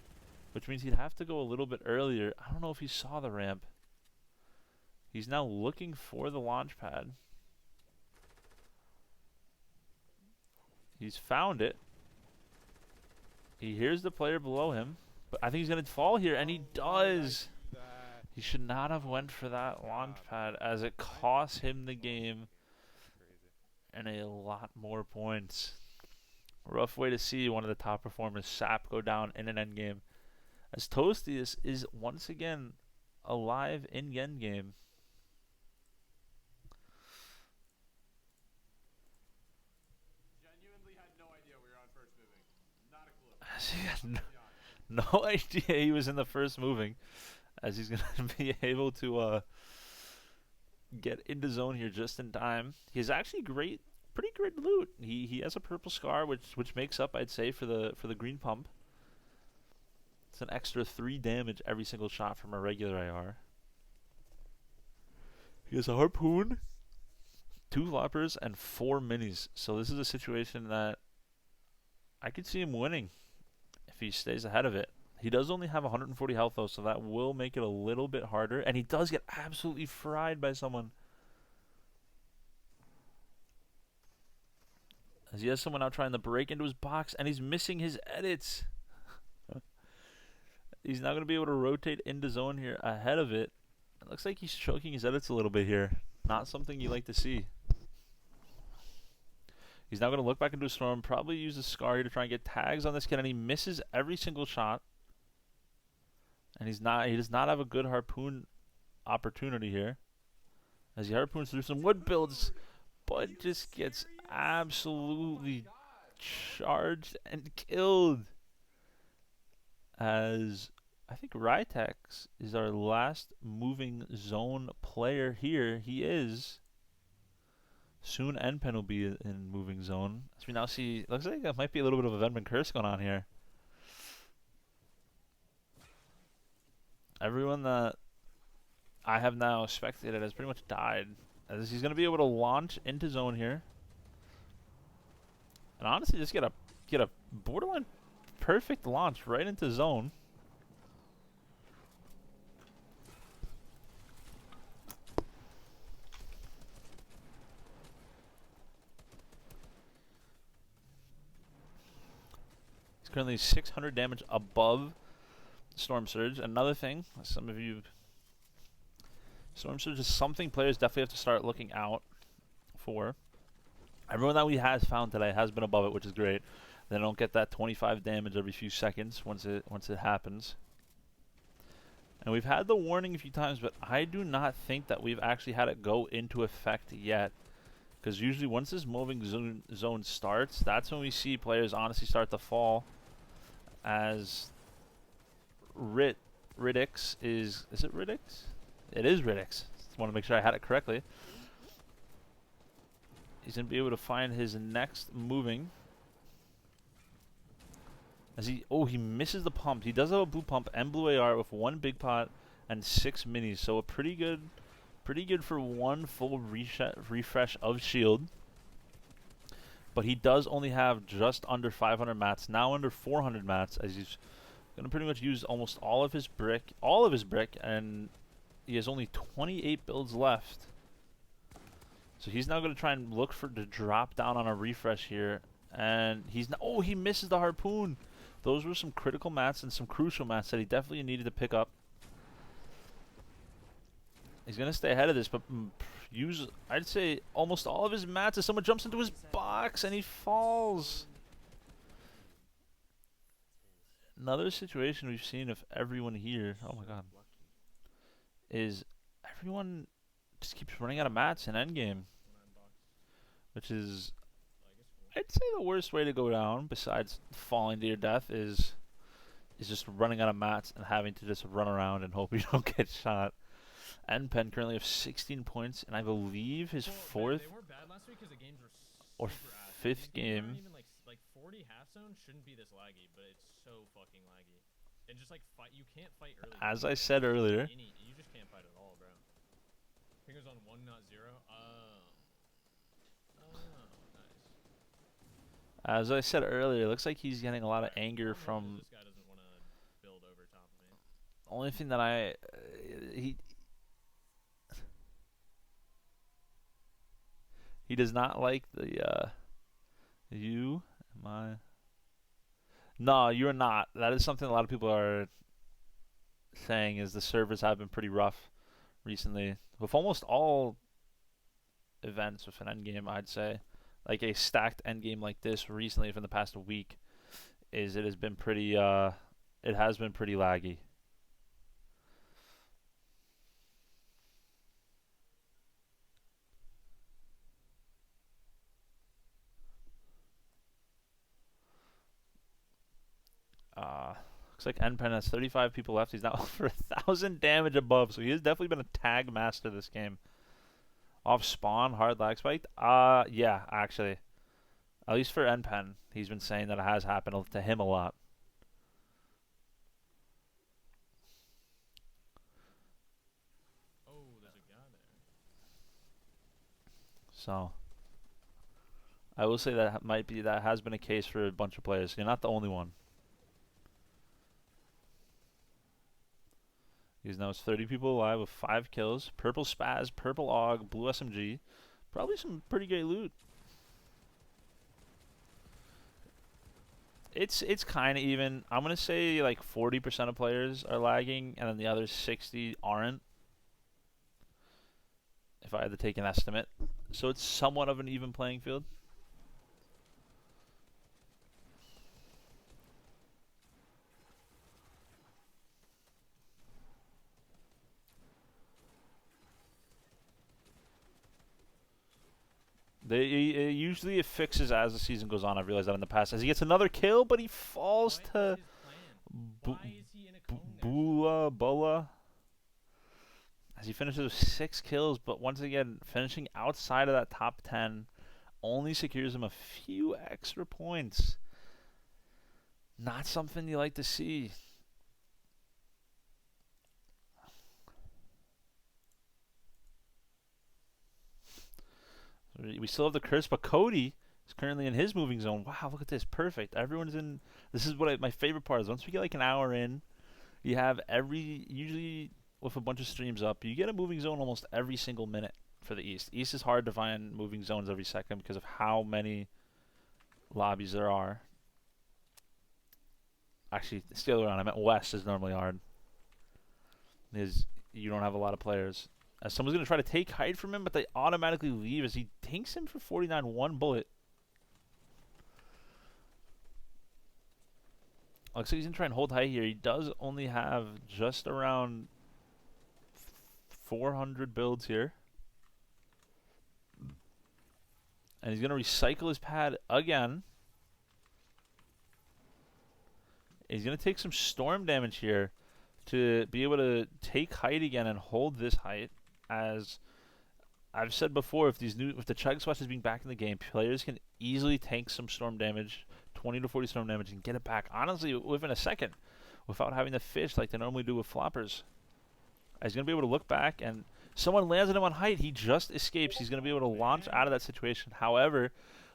which means he'd have to go a little bit earlier. I don't know if he saw the ramp. He's now looking for the launch pad. He's found it. He hears the player below him, but I think he's going to fall here, and he does. He should not have went for that launch pad, as it costs him the game and a lot more points. Rough way to see one of the top performers, Sap, go down in an endgame, as Toastius is once again alive in endgame. He had no idea he was in the first moving, as he's going to be able to get into zone here just in time. He has actually pretty great loot. He has a purple scar, which makes up, I'd say, for the green pump. It's an extra 3 damage every single shot from a regular AR. He has a harpoon, 2 floppers, and 4 minis. So this is a situation that I could see him winning if he stays ahead of it. He does only have 140 health though, so that will make it a little bit harder. And he does get absolutely fried by someone, as he has someone now trying to break into his box, and he's missing his edits. He's now going to be able to rotate into zone here ahead of it. It looks like he's choking his edits a little bit here. Not something you like to see. He's now going to look back into a storm, probably use a scar here to try and get tags on this kid, and he misses every single shot. And he does not have a good harpoon opportunity here, as he harpoons through some wood builds, but just gets absolutely charged and killed. As I think Rytex is our last moving zone player here. He is. Soon Npen will be in moving zone. As we now see, looks like that might be a little bit of a Venman curse going on here. Everyone that I have now spectated has pretty much died, as he's going to be able to launch into zone here, and honestly just get a borderline perfect launch right into zone. Currently 600 damage above Storm Surge. Another thing, some of you, Storm Surge is something players definitely have to start looking out for. Everyone that we has found today has been above it, which is great. They don't get that 25 damage every few seconds once it happens. And we've had the warning a few times, but I do not think that we've actually had it go into effect yet. Because usually once this moving zone starts, that's when we see players honestly start to fall. As Riddix is it Riddix? It is Riddix. Just want to make sure I had it correctly. He's going to be able to find his next moving. As he misses the pump. He does have a blue pump and blue AR with 1 big pot and 6 minis. So a pretty good Pretty good for one full refresh of shield. But he does only have just under 500 mats, now under 400 mats, as he's going to pretty much use almost all of his brick, and he has only 28 builds left. So he's now going to try and look to drop down on a refresh here. And he's oh, he misses the harpoon. Those were some critical mats and some crucial mats that he definitely needed to pick up. He's going to stay ahead of this, but use, I'd say, almost all of his mats as someone jumps into his box and he falls. Another situation we've seen of everyone here, oh my god, is everyone just keeps running out of mats in endgame. Which is, I'd say, the worst way to go down, besides falling to your death, is just running out of mats and having to just run around and hope you don't get shot. NPen currently have 16 points, and I believe his fourth They weren't bad last week because the games were or super ass. fifth These games game. aren't even like 40 half zone shouldn't be this laggy, but it's so fucking laggy. And just like you can't fight early. As I said earlier, You just can't fight at all, bro. Fingers on 1, not 0. Nice. as I said earlier, it looks like he's getting a lot of anger from. This guy doesn't want to build over top of me. Only thing that he does not like the you am I. No, you're not. That is something a lot of people are saying, is the servers have been pretty rough recently. With almost all events with an endgame, I'd say. Like a stacked endgame like this recently within the past week, it has been pretty laggy. Looks like NPen has 35 people left. He's now over 1,000 damage above, so he has definitely been a tag master this game. Off spawn, hard lag spiked. Yeah, actually, at least for NPen, he's been saying that it has happened to him a lot. Oh, there's a guy there. So I will say that has been a case for a bunch of players. You're not the only one. He's now 30 people alive with 5 kills. Purple Spaz, Purple AUG, Blue SMG. Probably some pretty great loot. It's kind of even. I'm going to say like 40% of players are lagging, and then the other 60 aren't. If I had to take an estimate. So it's somewhat of an even playing field. Usually it fixes as the season goes on. I've realized that in the past. As he gets another kill, but he falls to Why is he in a cone there? Bola. As he finishes with 6 kills, but once again, finishing outside of that top 10 only secures him a few extra points. Not something you like to see. We still have the curse, but Cody is currently in his moving zone. Wow, look at this. Perfect. Everyone's in. This is what my favorite part is. Once we get like an hour in, you have usually with a bunch of streams up, you get a moving zone almost every single minute for the East. East is hard to find moving zones every second because of how many lobbies there are. Actually, it's the other way around. I meant West is normally hard. You don't have a lot of players. Someone's going to try to take height from him, but they automatically leave as he tanks him for 49, 1 bullet. Looks like he's going to try and hold height here. He does only have just around 400 builds here. And he's going to recycle his pad again. He's going to take some storm damage here to be able to take height again and hold this height. As I've said before, if the Chug Swash is being back in the game, players can easily tank some storm damage, 20 to 40 storm damage, and get it back, honestly, within a second, without having to fish like they normally do with floppers. He's going to be able to look back and Someone lands on him on height. He just escapes. He's going to be able to launch out of that situation. However,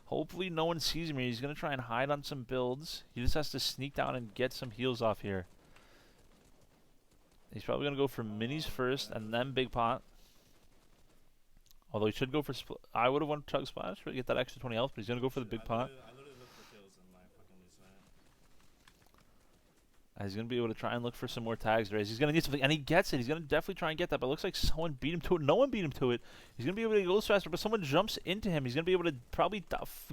hopefully no one sees him here. He's going to try and hide on some builds. He just has to sneak down and get some heals off here. He's probably going to go for minis first and then big pot. Although he should go for I would have won chug splash to get that extra 20 health, but he's going to go for the big pot. I literally look for kills in my fucking loose man. He's going to be able to try and look for some more tags to raise. He's going to need something, and he gets it. He's going to definitely try and get that, but it looks like someone beat him to it. No one beat him to it. He's going to be able to go faster, but someone jumps into him. He's going to be able to probably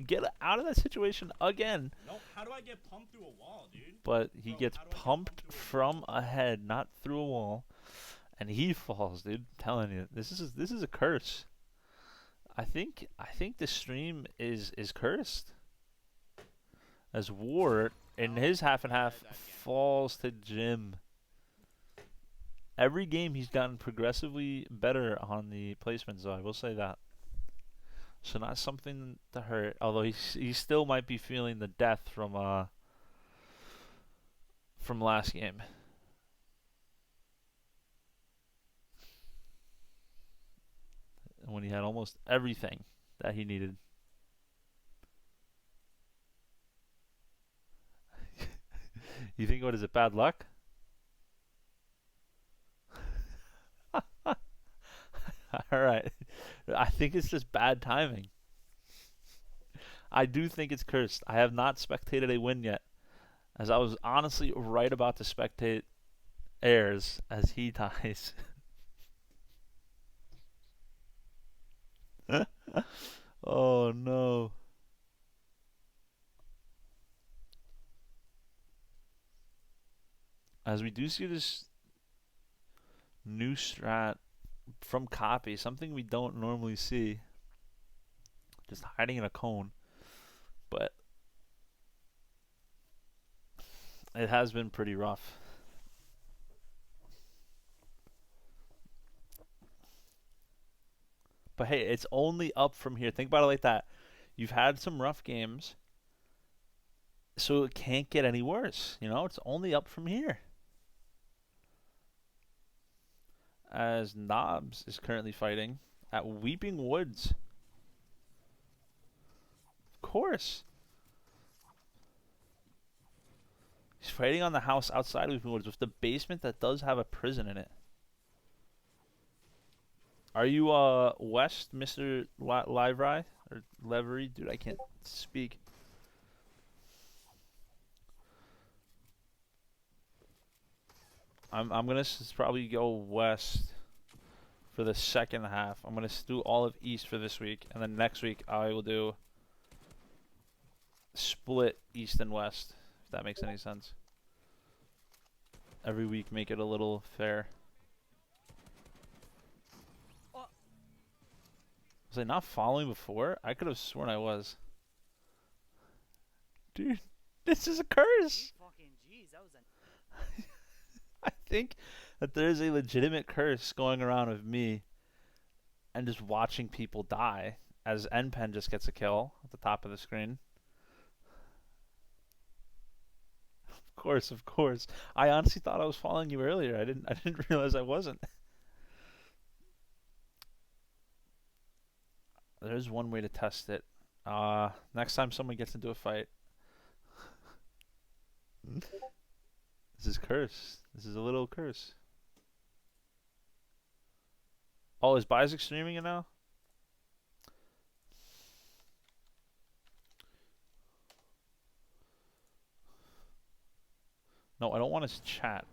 get out of that situation again. No, how do I get pumped through a wall, dude? But he gets pumped from ahead, not through a wall, and he falls, dude. I'm telling you, this is a curse. I think this stream is cursed. As Ward in his half and half falls to Jim. Every game he's gotten progressively better on the placements, though, I will say that. So not something to hurt, although he still might be feeling the death from last game. When he had almost everything that he needed. You think, what is it, bad luck? Alright. I think it's just bad timing. I do think it's cursed. I have not spectated a win yet, as I was honestly right about to spectate Ayers as he dies. Oh no. As we do see this new strat from Copy, something we don't normally see. Just hiding in a cone. But it has been pretty rough. But hey, it's only up from here. Think about it like that. You've had some rough games, so it can't get any worse. You know, it's only up from here. As Knobs is currently fighting at Weeping Woods. Of course. He's fighting on the house outside of Weeping Woods with the basement that does have a prison in it. Are you West, Mr. Livry? Or Levery? Dude, I can't speak. I'm gonna probably go West for the second half. I'm gonna do all of East for this week, and then next week I will do split East and West, if that makes any sense. Every week make it a little fair. Was I not following before? I could have sworn I was. Dude, this is a curse! Fucking jeez, that was a... I think that there's a legitimate curse going around of me and just watching people die as NPen just gets a kill at the top of the screen. Of course. I honestly thought I was following you earlier. I didn't realize I wasn't. There's one way to test it. Next time someone gets into a fight. This is curse. This is a little curse. Oh, is Bizek streaming it now? No, I don't want his chat.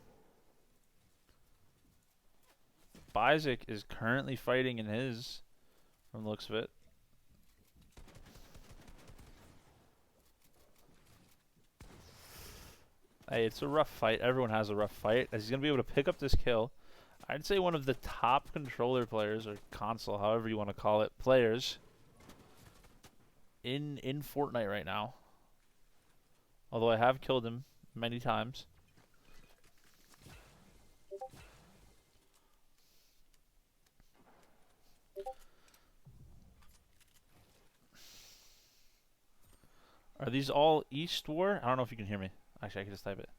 Bizek is currently fighting in his, from the looks of it. Hey, it's a rough fight. Everyone has a rough fight. As he's going to be able to pick up this kill. I'd say one of the top controller players, or console, however you want to call it, players in Fortnite right now. Although I have killed him many times. Are these all East War? I don't know if you can hear me. Actually, I can just type it.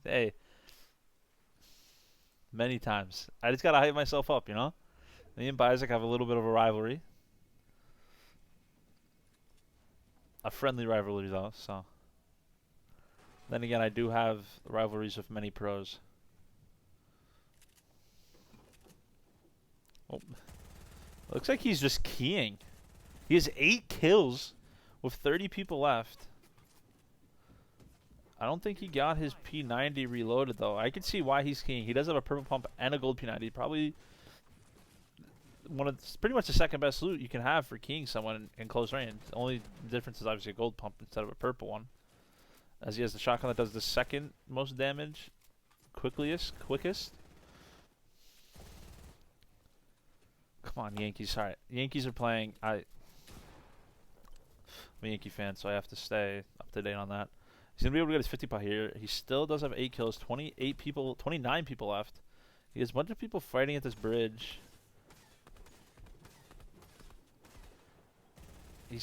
Hey. Many times. I just gotta hype myself up, you know? Me and Bizek have a little bit of a rivalry. A friendly rivalry, though, so. Then again, I do have rivalries with many pros. Oh. Looks like he's just keying. He has 8 kills with 30 people left. I don't think he got his P90 reloaded, though. I can see why he's keying. He does have a purple pump and a gold P90. Probably pretty much the second best loot you can have for keying someone in close range. The only difference is obviously a gold pump instead of a purple one. As he has the shotgun that does the second most damage, quickest. Come on, Yankees. Alright, Yankees are playing. I'm a Yankee fan, so I have to stay up to date on that. He's going to be able to get his 50 pot here. He still does have 8 kills, 29 people left. He has a bunch of people fighting at this bridge.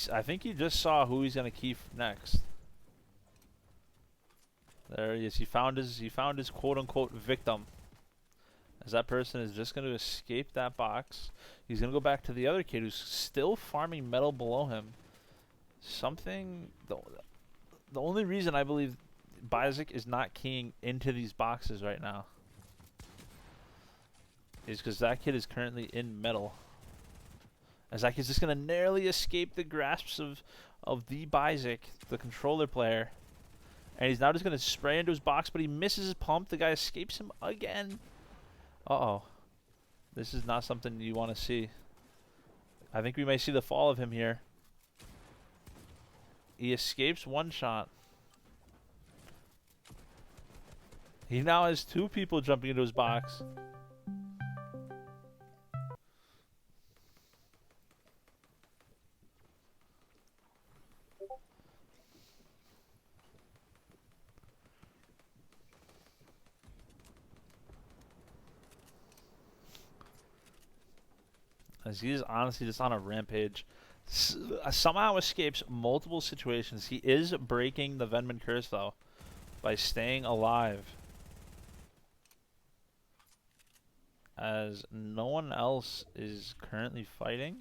I think he just saw who he's going to keep next. There he is. He found his quote-unquote victim. As that person is just going to escape that box. He's going to go back to the other kid who's still farming metal below him. The only reason I believe Bizek is not keying into these boxes right now is because that kid is currently in metal. As that kid's just going to narrowly escape the grasps of the Bizek, the controller player. And he's now just going to spray into his box, but he misses his pump. The guy escapes him again. Uh-oh. This is not something you want to see. I think we may see the fall of him here. He escapes one shot. He now has 2 people jumping into his box. As he is honestly just on a rampage. Somehow escapes multiple situations. He is breaking the Venman curse, though, by staying alive. As no one else is currently fighting.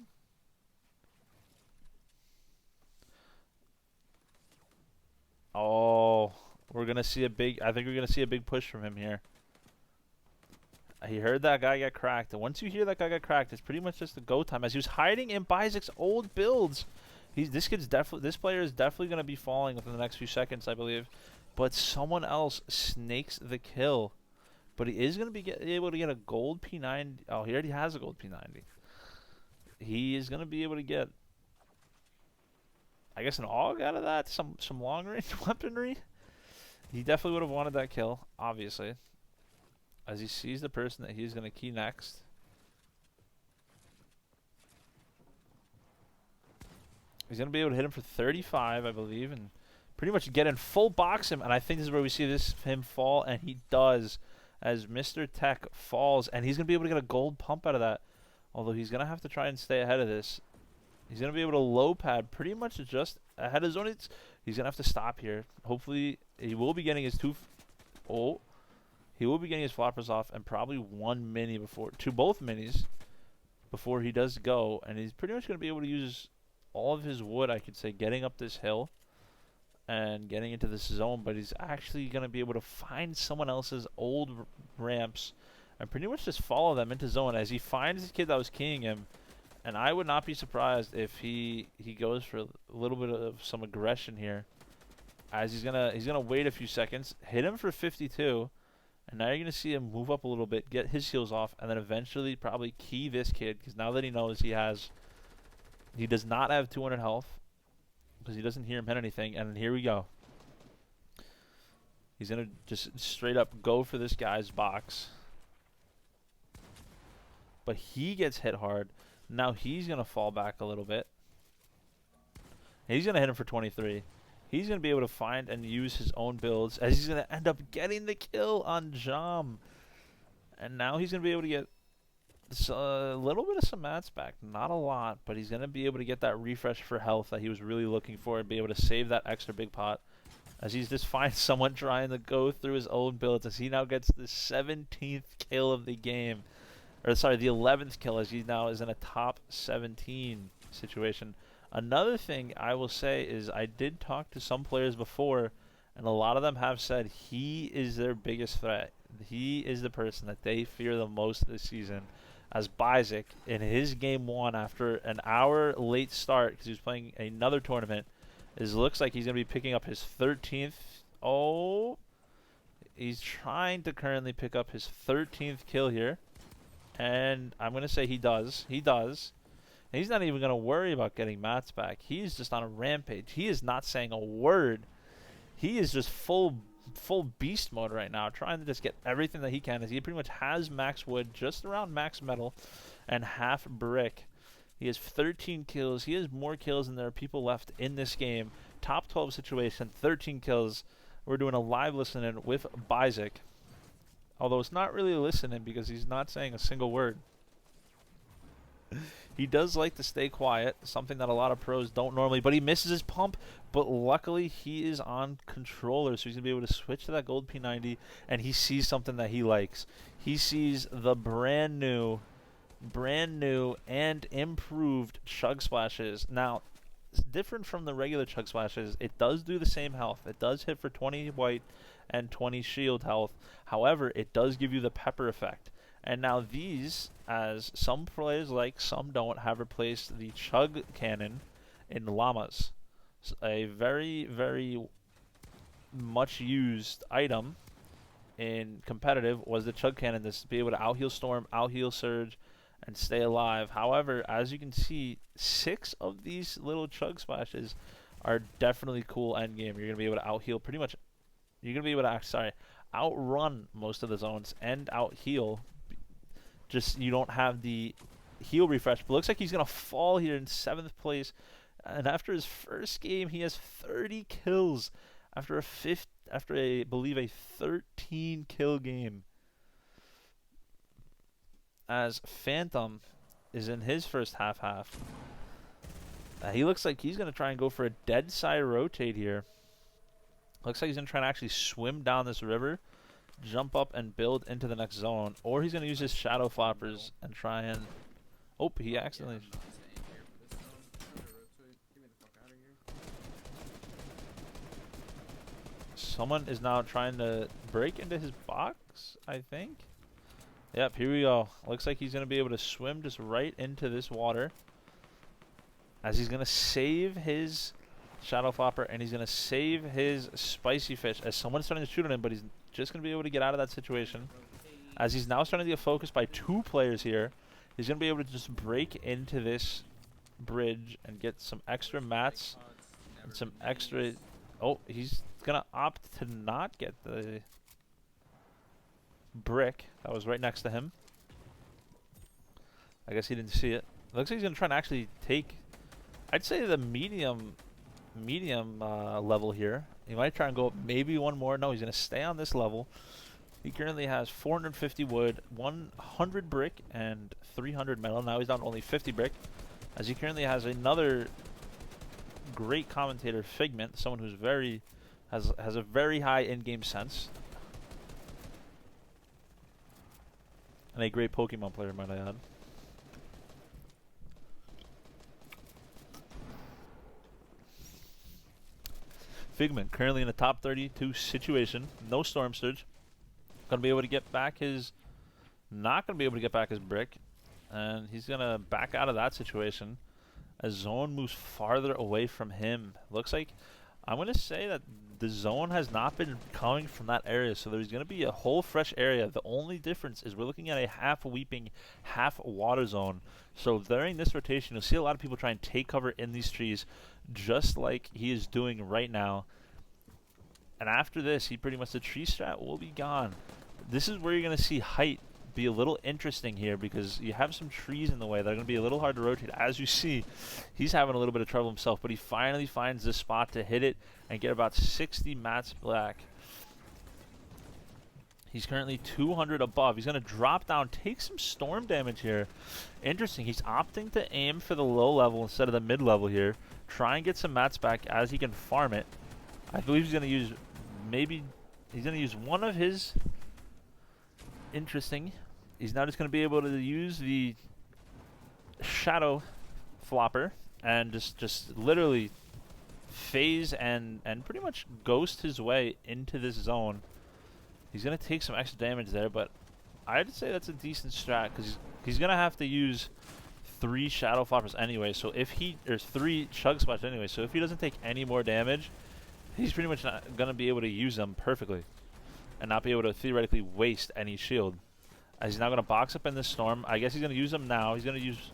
Oh, we're going to see a big... I think we're going to see a big push from him here. He heard that guy get cracked, and once you hear that guy get cracked, it's pretty much just the go time. As he was hiding in Bizek's old builds, this player is definitely going to be falling within the next few seconds, I believe. But someone else snakes the kill, but he is going to be able to get a gold P90. Oh, he already has a gold P90. He is going to be able to get, I guess, an AUG out of that, some long range weaponry. He definitely would have wanted that kill, obviously. As he sees the person that he's going to key next. He's going to be able to hit him for 35, I believe, and pretty much get in full box him. And I think this is where we see him fall, and he does. As Mr. Tech falls, and he's going to be able to get a gold pump out of that. Although he's going to have to try and stay ahead of this. He's going to be able to low pad pretty much just ahead of zone. He's going to have to stop here. Hopefully, he will be getting his he will be getting his floppers off and probably one mini both minis before he does go. And he's pretty much going to be able to use all of his wood, I could say, getting up this hill and getting into this zone. But he's actually going to be able to find someone else's old ramps and pretty much just follow them into zone as he finds the kid that was keying him. And I would not be surprised if he goes for a little bit of some aggression here. As he's gonna wait a few seconds, hit him for 52. And now you're going to see him move up a little bit, get his heals off, and then eventually probably key this kid. Because now that he knows he does not have 200 health. Because he doesn't hear him hit anything. And here we go. He's going to just straight up go for this guy's box. But he gets hit hard. Now he's going to fall back a little bit. And he's going to hit him for 23. He's going to be able to find and use his own builds as he's going to end up getting the kill on Jam. And now he's going to be able to get a little bit of some mats back. Not a lot, but he's going to be able to get that refresh for health that he was really looking for and be able to save that extra big pot. as he's just finds someone trying to go through his own builds as he now gets the 17th kill of the game. Or sorry, the 11th kill as he now is in a top 17 situation. Another thing I will say is I did talk to some players before, and a lot of them have said he is their biggest threat. He is the person that they fear the most this season, as Bizik in his game 1 after an hour late start because he was playing another tournament, looks like he's going to be picking up his 13th. Oh, he's trying to currently pick up his 13th kill here, and I'm going to say he does. He does. And he's not even going to worry about getting mats back. He's just on a rampage. He is not saying a word. He is just full beast mode right now, trying to just get everything that he can, as he pretty much has max wood, just around max metal, and half brick. He has 13 kills. He has more kills than there are people left in this game. Top 12 situation, 13 kills. We're doing a live listening with Bizik. Although it's not really listening because he's not saying a single word. He does like to stay quiet, something that a lot of pros don't normally, but he misses his pump. But luckily, he is on controller, so he's going to be able to switch to that gold P90, and he sees something that he likes. He sees the brand new and improved Chug Splashes. Now, it's different from the regular Chug Splashes. It does do the same health. It does hit for 20 white and 20 shield health. However, it does give you the pepper effect. And now these, as some players like, some don't, have replaced the Chug Cannon in Llamas. So a very, very much used item in competitive was the Chug Cannon, to be able to out-heal Storm, out-heal Surge, and stay alive. However, as you can see, 6 of these little Chug Splashes are definitely cool endgame. You're going to be able to out-heal pretty much, you're going to be able to, outrun most of the zones and out-heal. Just you don't have the heal refresh. But looks like he's going to fall here in 7th place. And after his first game, he has 30 kills after I believe a 13 kill game. As Phantom is in his first half. He looks like he's going to try and go for a dead side rotate here. Looks like he's going to try and actually swim down this river, jump up and build into the next zone, or he's going to use his shadow floppers and try and... Oh, he accidentally... Someone is now trying to break into his box, I think. Yep, here we go. Looks like he's going to be able to swim just right into this water, as he's going to save his shadow flopper and he's going to save his spicy fish, as someone's starting to shoot at him, but he's just going to be able to get out of that situation. As he's now starting to get focused by 2 players here, he's going to be able to just break into this bridge and get some extra mats and some extra... Oh, he's going to opt to not get the brick that was right next to him. I guess he didn't see it. Looks like he's going to try and actually take, I'd say, the medium level here. He might try and go up maybe one more. No, he's going to stay on this level. He currently has 450 wood, 100 brick, and 300 metal. Now he's down to only 50 brick, as he currently has another great commentator, Figment, someone who's has a very high in-game sense, and a great Pokemon player, might I add. Figment currently in the top 32 situation. No Storm Surge. Gonna be able to get back his... Not gonna be able to get back his brick. And he's gonna back out of that situation as zone moves farther away from him. Looks like... I'm gonna say that the zone has not been coming from that area, so there's gonna be a whole fresh area. The only difference is we're looking at a half weeping, half water zone. So during this rotation, you'll see a lot of people try and take cover in these trees, just like he is doing right now. And after this, the tree strat will be gone. This is where you're going to see height be a little interesting here, because you have some trees in the way that are going to be a little hard to rotate. As you see, he's having a little bit of trouble himself, but he finally finds this spot to hit it and get about 60 mats black. He's currently 200 above. He's going to drop down, take some storm damage here. Interesting. He's opting to aim for the low level instead of the mid level here. Try and get some mats back as he can farm it. I believe he's gonna use he's gonna use one of his. Interesting. He's now just gonna be able to use the shadow flopper and just literally phase and pretty much ghost his way into this zone. He's gonna take some extra damage there, but I'd say that's a decent strat because he's gonna have to use 3 shadow floppers anyway. So if there's 3 chug splash anyway, so if he doesn't take any more damage, he's pretty much not gonna be able to use them perfectly and not be able to theoretically waste any shield. As he's now gonna box up in this storm. I guess he's gonna use them now. He's gonna use.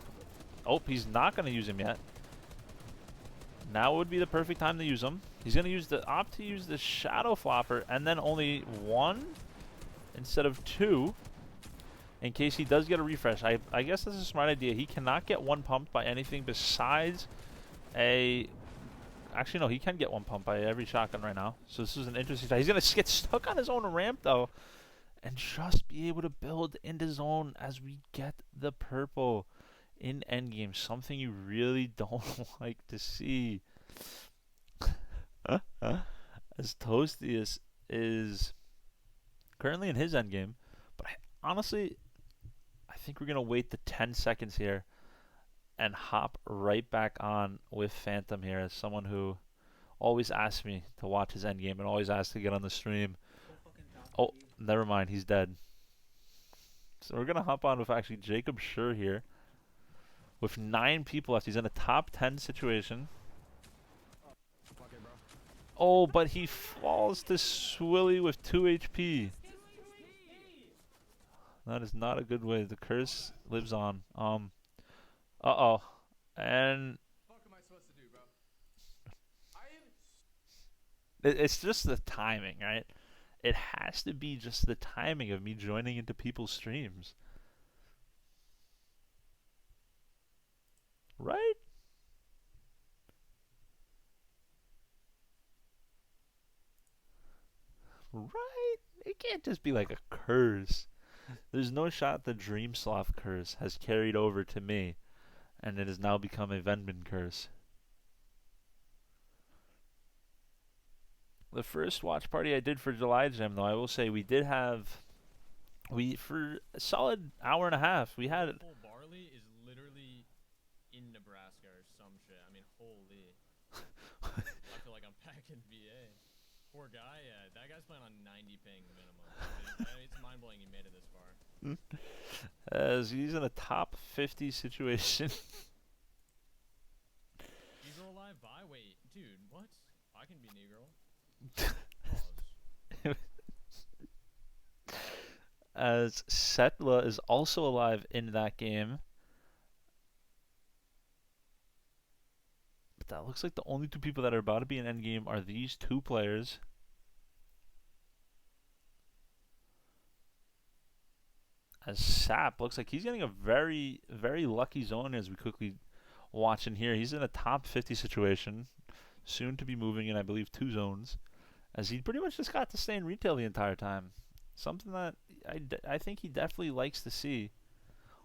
Oh, he's not gonna use him yet. Now would be the perfect time to use them. He's gonna opt to use the shadow flopper and then only 1 instead of 2 in case he does get a refresh. I guess that's a smart idea. He cannot get 1 pumped by anything besides a. Actually, no, he can get 1 pump by every shotgun right now. So this is an interesting. He's gonna get stuck on his own ramp though, and just be able to build into zone as we get the purple in endgame. Something you really don't like to see. As Toasty is currently in his endgame, but honestly, I think we're gonna wait the 10 seconds here and hop right back on with Phantom here as someone who always asks me to watch his endgame and always asks to get on the stream. Oh, never mind, he's dead. So we're gonna hop on with actually Jacob Schur here. With 9 people left, he's in a top 10 situation. Oh, but he falls to Swilly with 2 HP. That is not a good way. The curse lives on. Uh-oh. And What am I supposed to do, bro? it's just the timing, right? It has to be just the timing of me joining into people's streams. Right? Right? It can't just be like a curse. There's no shot the Dream Sloth curse has carried over to me, and it has now become a Venman curse. The first watch party I did for July Gem, though, I will say we did have, for a solid hour and a half, we had. Full Barley is literally in Nebraska or some shit. I mean, holy. I feel like I'm back in VA. Poor guy, yeah. That guy's playing on 90 ping minimum. It's mind blowing he made it this far. As he's in a top 50 situation. Negro alive? Bye? Wait, dude, what? I can be Negro. As Setla is also alive in that game. But that looks like the only 2 people that are about to be in endgame are these 2 players. As Sap looks like he's getting a very, very lucky zone as we quickly watch in here. He's in a top 50 situation. Soon to be moving in, I believe, 2 zones. As he pretty much just got to stay in retail the entire time. Something that I think he definitely likes to see.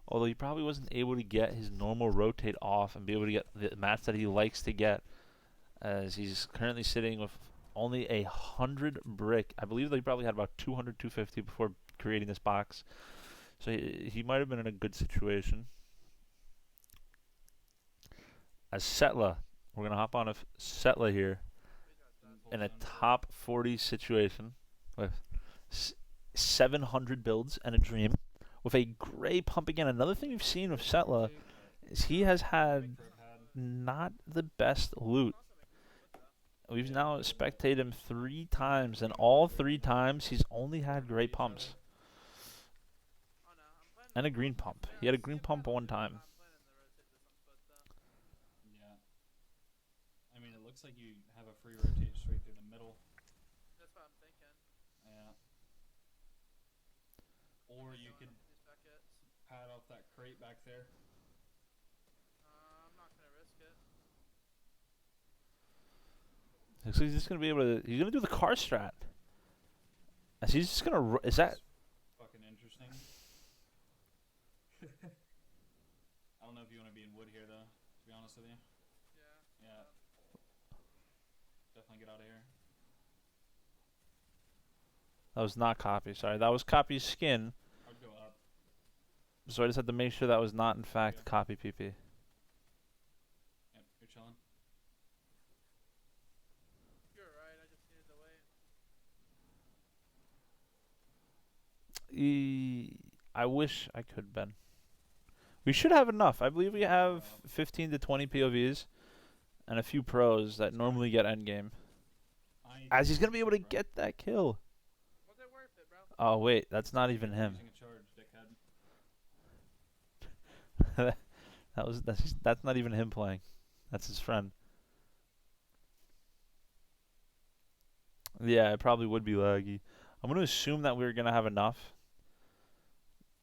Although he probably wasn't able to get his normal rotate off and be able to get the mats that he likes to get. As he's currently sitting with only 100 brick. I believe that he probably had about 200, 250 before creating this box. So he might have been in a good situation. As Setla, we're going to hop on with Setla here. In a top 40 situation with 700 builds and a dream with a gray pump again. Another thing we've seen with Setla is he has had not the best loot. We've now spectated him 3 times, and all 3 times he's only had gray pumps and a green pump. He had a green pump 1 time. Yeah. I mean, it looks like you have a free rotate straight through the middle. That's what I'm thinking. Yeah. Or you could These buckets. pad off that crate back there. I'm not gonna risk it. So he's just gonna be able to. He's gonna do the car strat. As he's just gonna. Is that? Fucking interesting. I don't know if you want to be in wood here, though, to be honest with you. Yeah. Yeah. Definitely get out of here. That was not copy. Sorry, that was copy skin. I'd go up. So I just had to make sure that was not in fact Yeah. copy PP. Yep, you're chilling. You're right. I just needed to wait. I wish I could, Ben. We should have enough. I believe we have 15 to 20 POVs and a few pros that normally get endgame. As he's going to be able to get that kill. Was it worth it, bro? Oh, wait. That's not even him. Using a charge, dickhead. That's not even him playing. That's his friend. Yeah, it probably would be laggy. I'm going to assume that we're going to have enough.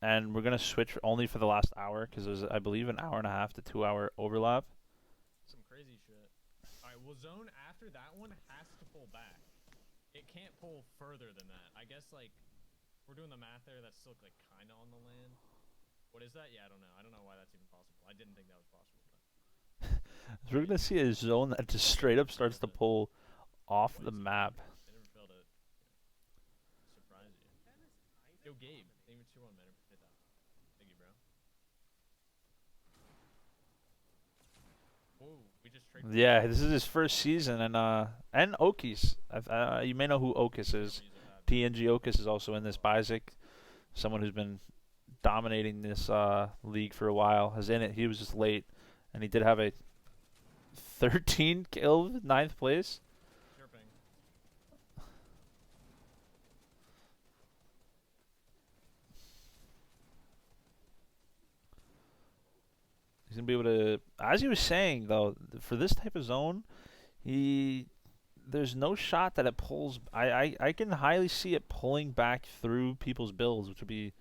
And we're going to switch only for the last hour because there's, I believe, an hour and a half to 2 hour overlap. Some crazy shit. Alright, well, zone after that one has to pull back. It can't pull further than that. I guess, like, we're doing the math there. That's still, like, kind of on the land. What is that? Yeah, I don't know. I don't know why that's even possible. I didn't think that was possible. But So we're going to see a zone that just straight up starts to pull off the map. they never failed to surprise you. Yo, Gabe. Thank you for 2-1, man. I appreciate that. Thank you, bro. Whoa, we just traded. Yeah, this is his first season, and Okis. You may know who Okis is. TNG Okis is also in this. Bizik, someone who's been dominating this league for a while, is in it. He was just late, and he did have a 13 kill, 9th place. Chirping. He's gonna be able to, as he was saying though, for this type of zone, there's no shot that it pulls. I can highly see it pulling back through people's builds, which would be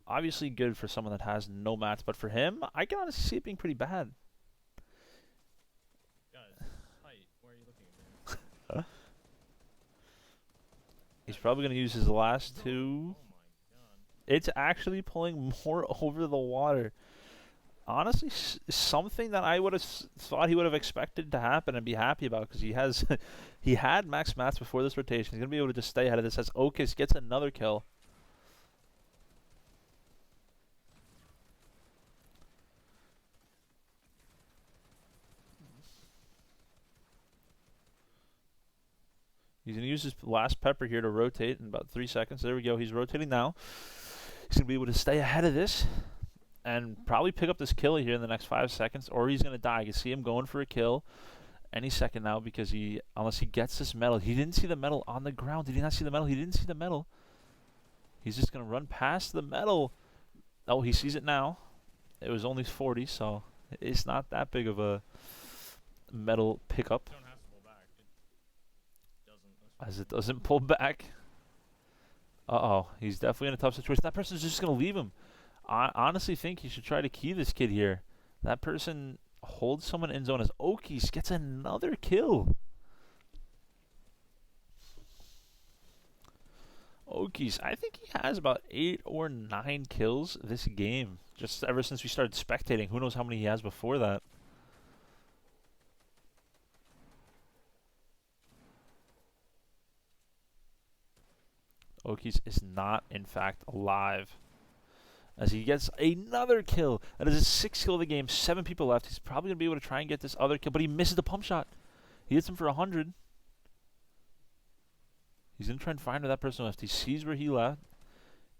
obviously good for someone that has no mats. But for him, I can honestly see it being pretty bad. Guys, height. Where are you looking at, man? He's probably gonna use his last two. Oh my god. It's actually pulling more over the water. Honestly, something that I would have thought he would have expected to happen and be happy about, because he had max mats before this rotation. He's gonna be able to just stay ahead of this as Okis gets another kill. He's gonna use his last pepper here to rotate in about 3 seconds. There we go. He's rotating now. He's gonna be able to stay ahead of this and probably pick up this kill here in the next 5 seconds, or he's gonna die. You can see him going for a kill any second now, because unless he gets this medal. He didn't see the medal on the ground. Did he not see the medal? He didn't see the medal. He's just gonna run past the medal. Oh, he sees it now. It was only 40, so it's not that big of a medal pickup, Don't have to pull back. It doesn't. as it doesn't pull back. Uh-oh, he's definitely in a tough situation. That person's just gonna leave him. I honestly think he should try to key this kid here. That person holds someone in zone as Okis gets another kill. Okis, I think he has about 8 or 9 kills this game, just ever since we started spectating. Who knows how many he has before that. Okis is not, in fact, alive, as he gets another kill. That is his 6th kill of the game. 7 people left. He's probably going to be able to try and get this other kill, but he misses the pump shot. He hits him for 100. He's going to try and find where that person left. He sees where he left.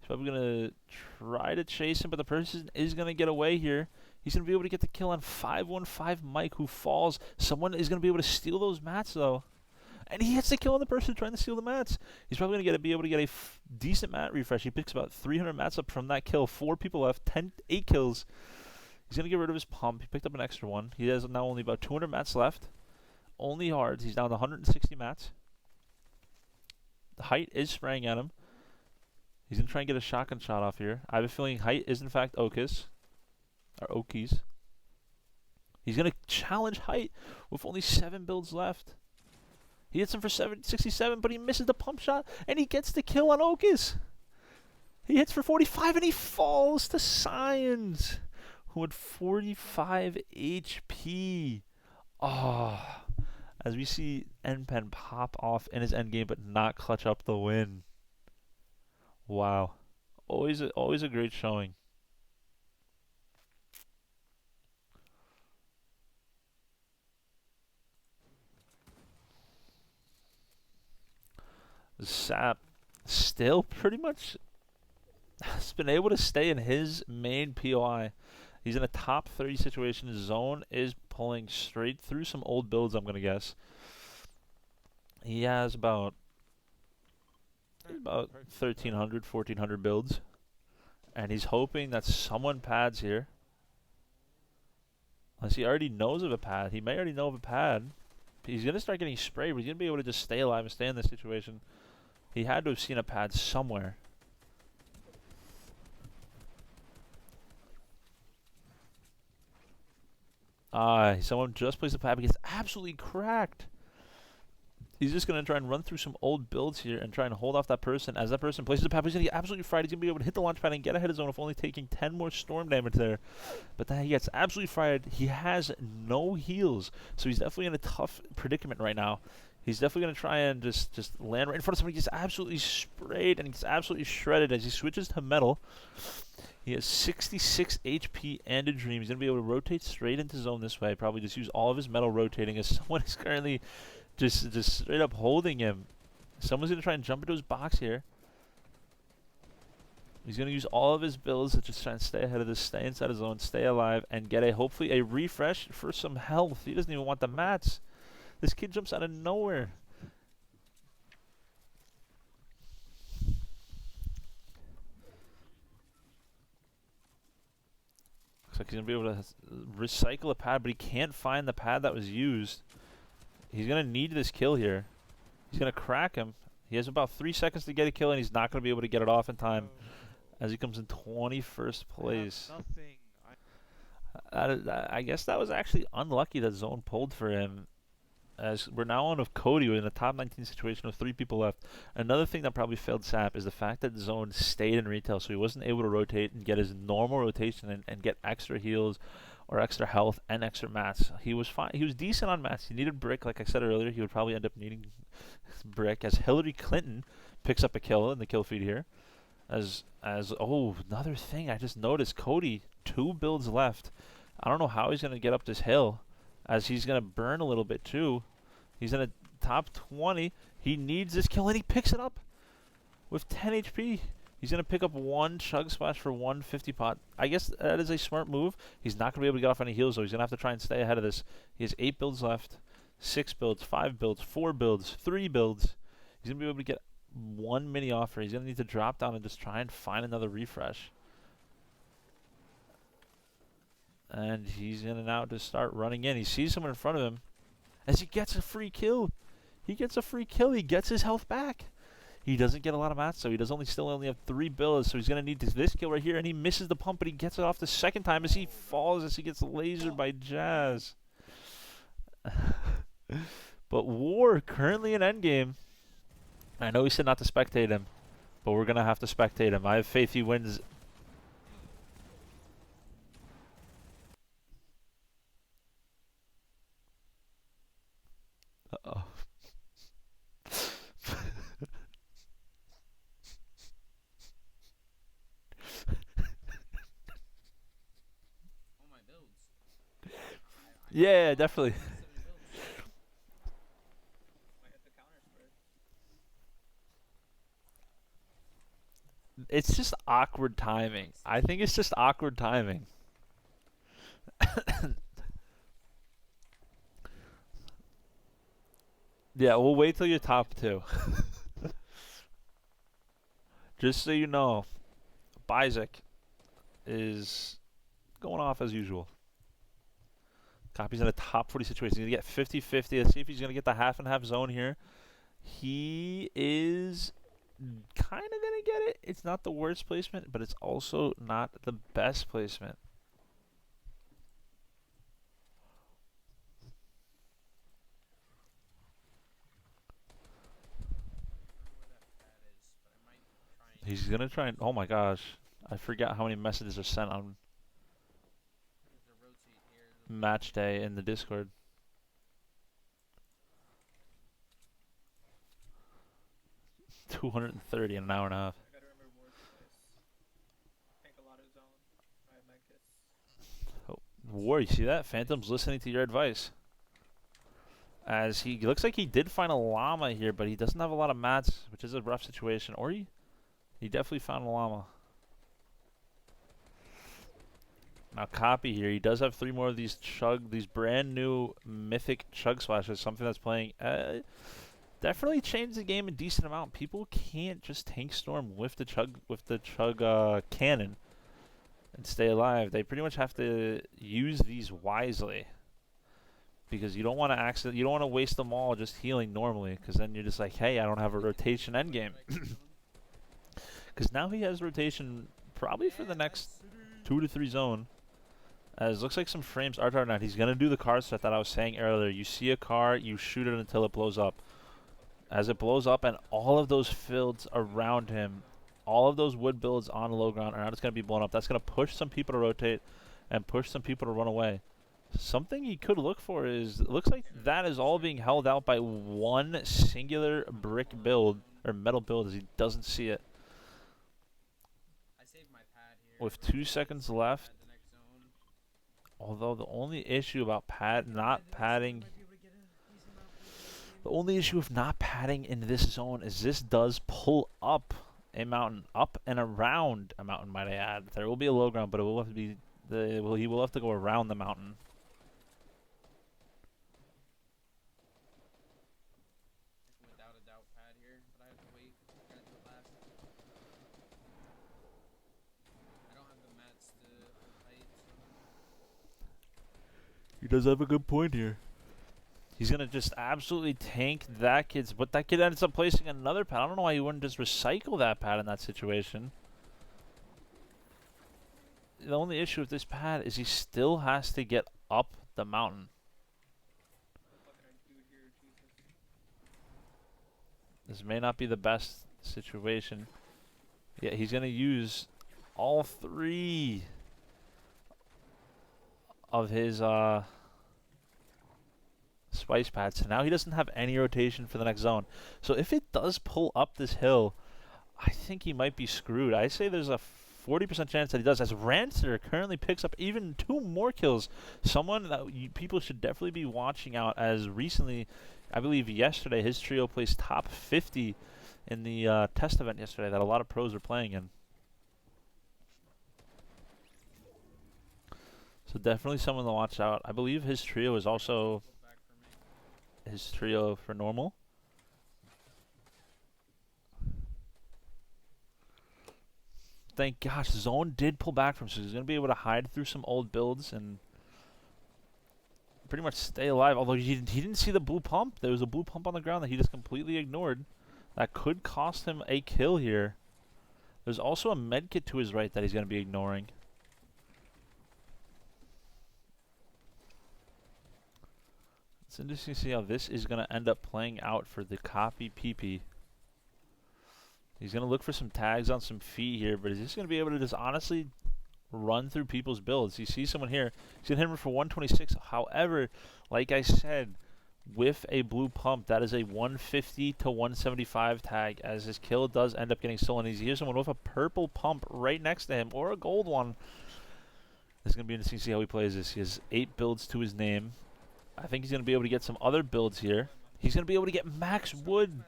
He's probably going to try to chase him, but the person is going to get away here. He's going to be able to get the kill on 515 Mike, who falls. Someone is going to be able to steal those mats, though. And he hits the kill on the person trying to steal the mats. He's probably going to be able to get a decent mat refresh. He picks about 300 mats up from that kill. 4 people left, 8 kills. He's going to get rid of his pump. He picked up an extra one. He has now only about 200 mats left. Only hards. He's down to 160 mats. The height is spraying at him. He's going to try and get a shotgun shot off here. I have a feeling height is, in fact, Okis. Or Okis. He's going to challenge height with only 7 builds left. He hits him for 67, but he misses the pump shot, and he gets the kill on Okis. He hits for 45, and he falls to Science, who had 45 HP. Ah, as we see NPen pop off in his endgame, but not clutch up the win. Wow. Always a great showing. Sap still pretty much has been able to stay in his main POI. He's in a top 30 situation. Zone is pulling straight through some old builds, I'm going to guess. He has about 1,300, 1,400 builds. And he's hoping that someone pads here. Unless he already knows of a pad. He may already know of a pad. He's going to start getting sprayed, but he's going to be able to just stay alive and stay in this situation. He had to have seen a pad somewhere. Someone just placed a pad, but gets absolutely cracked. He's just going to try and run through some old builds here and try and hold off that person. As that person places a pad, he's going to get absolutely fried. He's going to be able to hit the launch pad and get ahead of zone if only taking 10 more storm damage there. But then he gets absolutely fried. He has no heals, so he's definitely in a tough predicament right now. He's definitely going to try and just land right in front of somebody. He gets absolutely sprayed and he gets absolutely shredded as he switches to metal. He has 66 HP and a dream. He's going to be able to rotate straight into zone this way. Probably just use all of his metal rotating as someone is currently just straight up holding him. Someone's going to try and jump into his box here. He's going to use all of his builds to just try and stay ahead of this, stay inside his zone, stay alive, and get hopefully a refresh for some health. He doesn't even want the mats. This kid jumps out of nowhere. Looks like he's going to be able to recycle a pad, but he can't find the pad that was used. He's going to need this kill here. He's going to crack him. He has about 3 seconds to get a kill, and he's not going to be able to get it off in time as he comes in 21st place. I guess that was actually unlucky that zone pulled for him, as we're now on with Cody in a top 19 situation with 3 people left. Another thing that probably failed Sap is the fact that zone stayed in retail, so he wasn't able to rotate and get his normal rotation and get extra heals or extra health and extra mats. He was fine. He was decent on mats. He needed brick, like I said earlier. He would probably end up needing brick as Hillary Clinton picks up a kill in the kill feed here. Another thing I just noticed, Cody, 2 builds left. I don't know how he's going to get up this hill, as he's going to burn a little bit too. He's in a top 20. He needs this kill, and he picks it up with 10 HP. He's going to pick up 1 chug splash for 150 pot. I guess that is a smart move. He's not going to be able to get off any heals, though. He's going to have to try and stay ahead of this. He has 8 builds left, 6 builds, 5 builds, 4 builds, 3 builds. He's going to be able to get 1 mini offer. He's going to need to drop down and just try and find another refresh. And he's going to now just start running in. He sees someone in front of him as he gets a free kill. He gets a free kill. He gets his health back. He doesn't get a lot of mats, so he still only have 3 builds, so he's going to need this kill right here, and he misses the pump, but he gets it off the second time as he falls, as he gets lasered by Jazz. But War currently in endgame. I know he said not to spectate him, but we're going to have to spectate him. I have faith he wins. Uh-oh. Yeah, definitely. It's just awkward timing. I think it's just awkward timing. Yeah, we'll wait till you're top 2. Just so you know, Bizek is going off as usual. Copy's in a top 40 situation. He's going to get 50-50. Let's see if he's going to get the half and half zone here. He is kind of going to get it. It's not the worst placement, but it's also not the best placement. He's going to try and... Oh my gosh. I forgot how many messages are sent on match day in the Discord. $230 in an hour and a half. War, you see that? Phantom's listening to your advice. As he looks like he did find a llama here, but he doesn't have a lot of mats, which is a rough situation. Or he definitely found a llama. Now copy here. He does have 3 more of these these brand new mythic chug splashes. Something that's playing. Definitely changed the game a decent amount. People can't just tank storm with the chug cannon and stay alive. They pretty much have to use these wisely, because you don't want to waste them all just healing normally, because then you're just like, hey, I don't have a rotation endgame. Because now he has rotation probably for the next 2 to 3 zone. As looks like some frames are turning out. He's gonna do the car set that I was saying earlier. You see a car, you shoot it until it blows up. As it blows up, and all of those fields around him, all of those wood builds on low ground are now just gonna be blown up. That's gonna push some people to rotate and push some people to run away. Something he could look for is, it looks like that is all being held out by one singular brick build, or metal build, as he doesn't see it. With 2 seconds left, although the only issue about not padding in this zone is this does pull up a mountain, up and around a mountain, might I add. There will be a low ground, but it will have to be he will have to go around the mountain. Without a doubt pad here, but I have to wait. I gotta do it last. I don't have the mats to fight, so. He does have a good point here. He's going to just absolutely tank that kid's, but that kid ends up placing another pad. I don't know why you wouldn't just recycle that pad in that situation. The only issue with this pad is he still has to get up the mountain. This may not be the best situation. Yeah, he's going to use all 3 of his spice pads. So now he doesn't have any rotation for the next zone. So if it does pull up this hill, I think he might be screwed. I say there's a 40% chance that he does, as Rancer currently picks up even 2 more kills. Someone that people should definitely be watching out, as recently, I believe yesterday, his trio placed top 50 in the test event yesterday that a lot of pros are playing in. So definitely someone to watch out. I believe his trio is also his trio for normal. Thank gosh, Zone did pull back from him, so he's going to be able to hide through some old builds and pretty much stay alive. Although he didn't see the blue pump. There was a blue pump on the ground that he just completely ignored. That could cost him a kill here. There's also a med kit to his right that he's going to be ignoring. It's interesting to see how this is going to end up playing out for the copy PP. He's going to look for some tags on some feet here, but is he going to be able to just honestly run through people's builds? You see someone here, he's going to hit him for 126. However, like I said, with a blue pump, that is a 150 to 175 tag, as his kill does end up getting stolen. He's here someone with a purple pump right next to him, or a gold one. It's going to be interesting to see how he plays this. He has 8 builds to his name. I think he's going to be able to get some other builds here. He's going to be able to get max wood,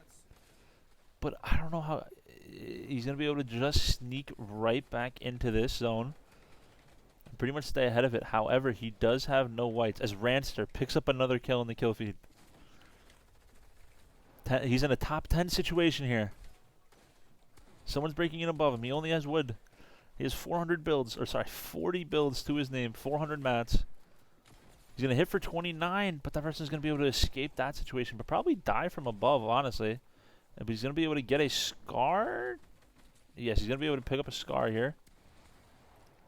but I don't know how. He's going to be able to just sneak right back into this zone and pretty much stay ahead of it. However, he does have no whites, as Ranster picks up another kill in the kill feed. He's in a top 10 situation here. Someone's breaking in above him. He only has wood. He has 400 builds, or sorry, 40 builds to his name, 400 mats. He's going to hit for 29, but that person's going to be able to escape that situation, but probably die from above, honestly. But he's going to be able to get a scar. Yes, he's going to be able to pick up a scar here.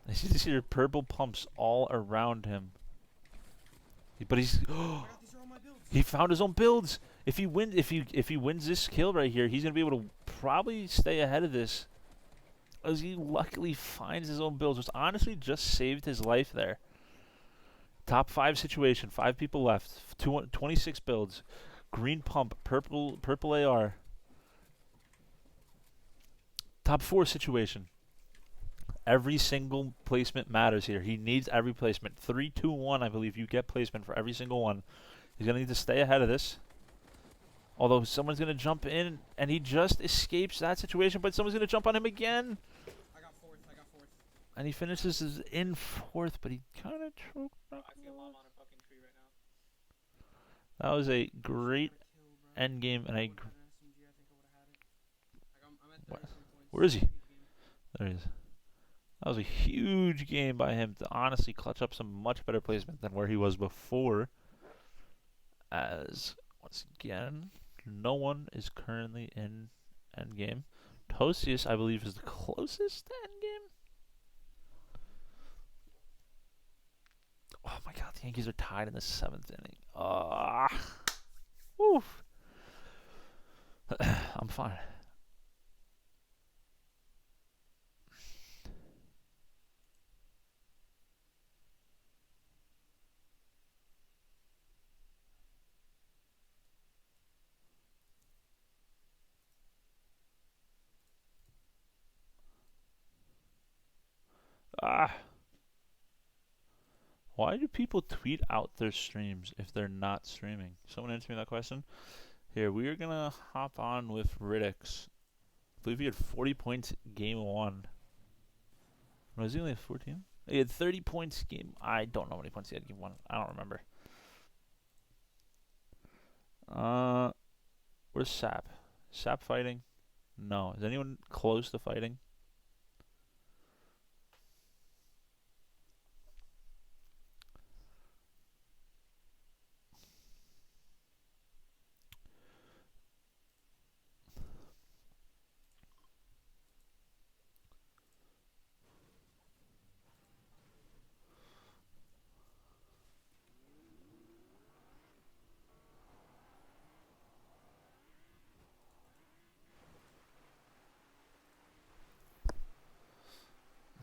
I see these here purple pumps all around him. But he's he found his own builds. If he wins this kill right here, he's going to be able to probably stay ahead of this, as he luckily finds his own builds, which honestly just saved his life there. Top 5 situation, 5 people left, 26 builds, green pump, purple AR. Top 4 situation. Every single placement matters here. He needs every placement. 3, 2, 1, I believe you get placement for every single one. He's going to need to stay ahead of this. Although someone's going to jump in, and he just escapes that situation, but someone's going to jump on him again. I got fourth. And he finishes in 4th, but he kind of choked. I feel I'm on a fucking tree right now. That was a great end game, and I'm at 33 points. Where is he? Good game. There he is. That was a huge game by him to honestly clutch up some much better placement than where he was before. As, once again, no one is currently in endgame. Tosius, I believe, is the closest to endgame. Oh my god, the Yankees are tied in the 7th inning. Woof. I'm fine. Why do people tweet out their streams if they're not streaming? Someone answer me that question. Here, we are going to hop on with Riddix. I believe he had 40 points game 1. Was he only at 14? He had 30 points game. I don't know how many points he had game 1. I don't remember. Where's Sap? Sap fighting? No. Is anyone close to fighting?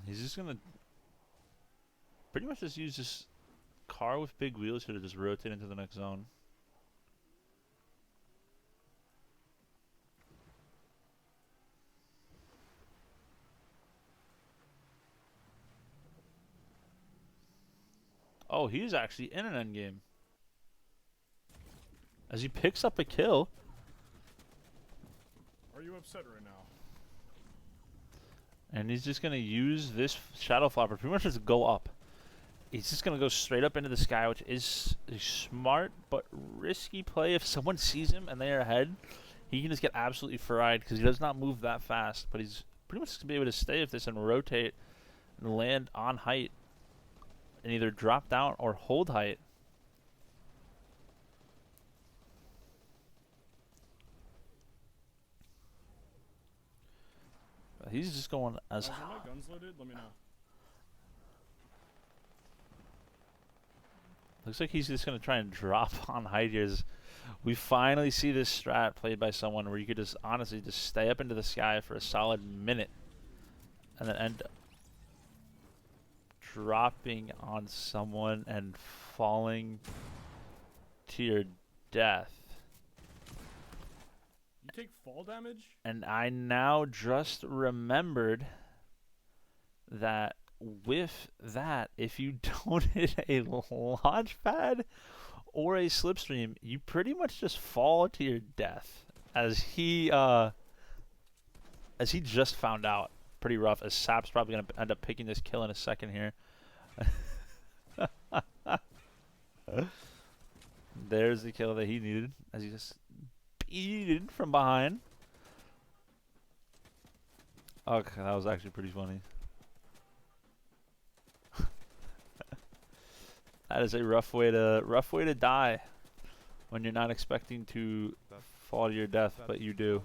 He's just going to pretty much just use this car with big wheels here to just rotate into the next zone. Oh, he's actually in an endgame. As he picks up a kill. Are you upset right now? And he's just going to use this shadow flopper pretty much just go up. He's just going to go straight up into the sky, which is a smart but risky play. If someone sees him and they are ahead, he can just get absolutely fried because he does not move that fast. But he's pretty much going to be able to stay with this and rotate and land on height and either drop down or hold height. He's just going as high. Are my guns loaded? Let me know. Looks like he's just going to try and drop on height here. We finally see this strat played by someone where you could just honestly just stay up into the sky for a solid minute and then end up dropping on someone and falling to your death. You take fall damage? And I now just remembered that with that, if you don't hit a launch pad or a slipstream, you pretty much just fall to your death. As he just found out. Pretty rough, as Sap's probably going to end up picking this kill in a second here. There's the kill that he needed, as he just beated from behind. Okay, that was actually pretty funny. That is a rough way to die when you're not expecting to fall to your death, but you do.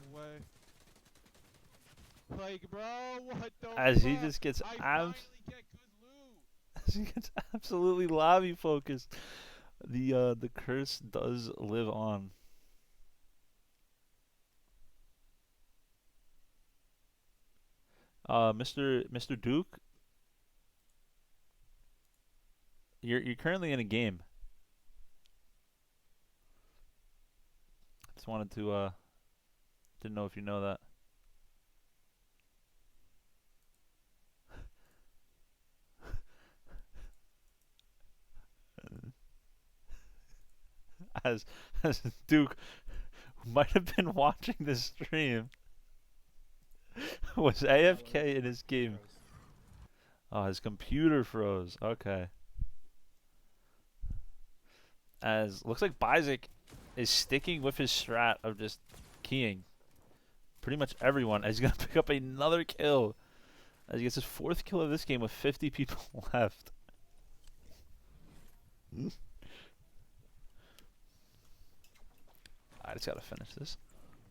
Like, bro, what the As he fuck? just gets I finally get good loot. as he gets absolutely lobby focused. The curse does live on. Mr. Duke, you're currently in a game. Just wanted to didn't know if you know that. as Duke, who might have been watching this stream, was AFK in his game. Oh, his computer froze. Okay. As looks like Bizek is sticking with his strat of just keying pretty much everyone. As he's gonna pick up another kill. As he gets his 4th kill of this game with 50 people left. I just gotta finish this.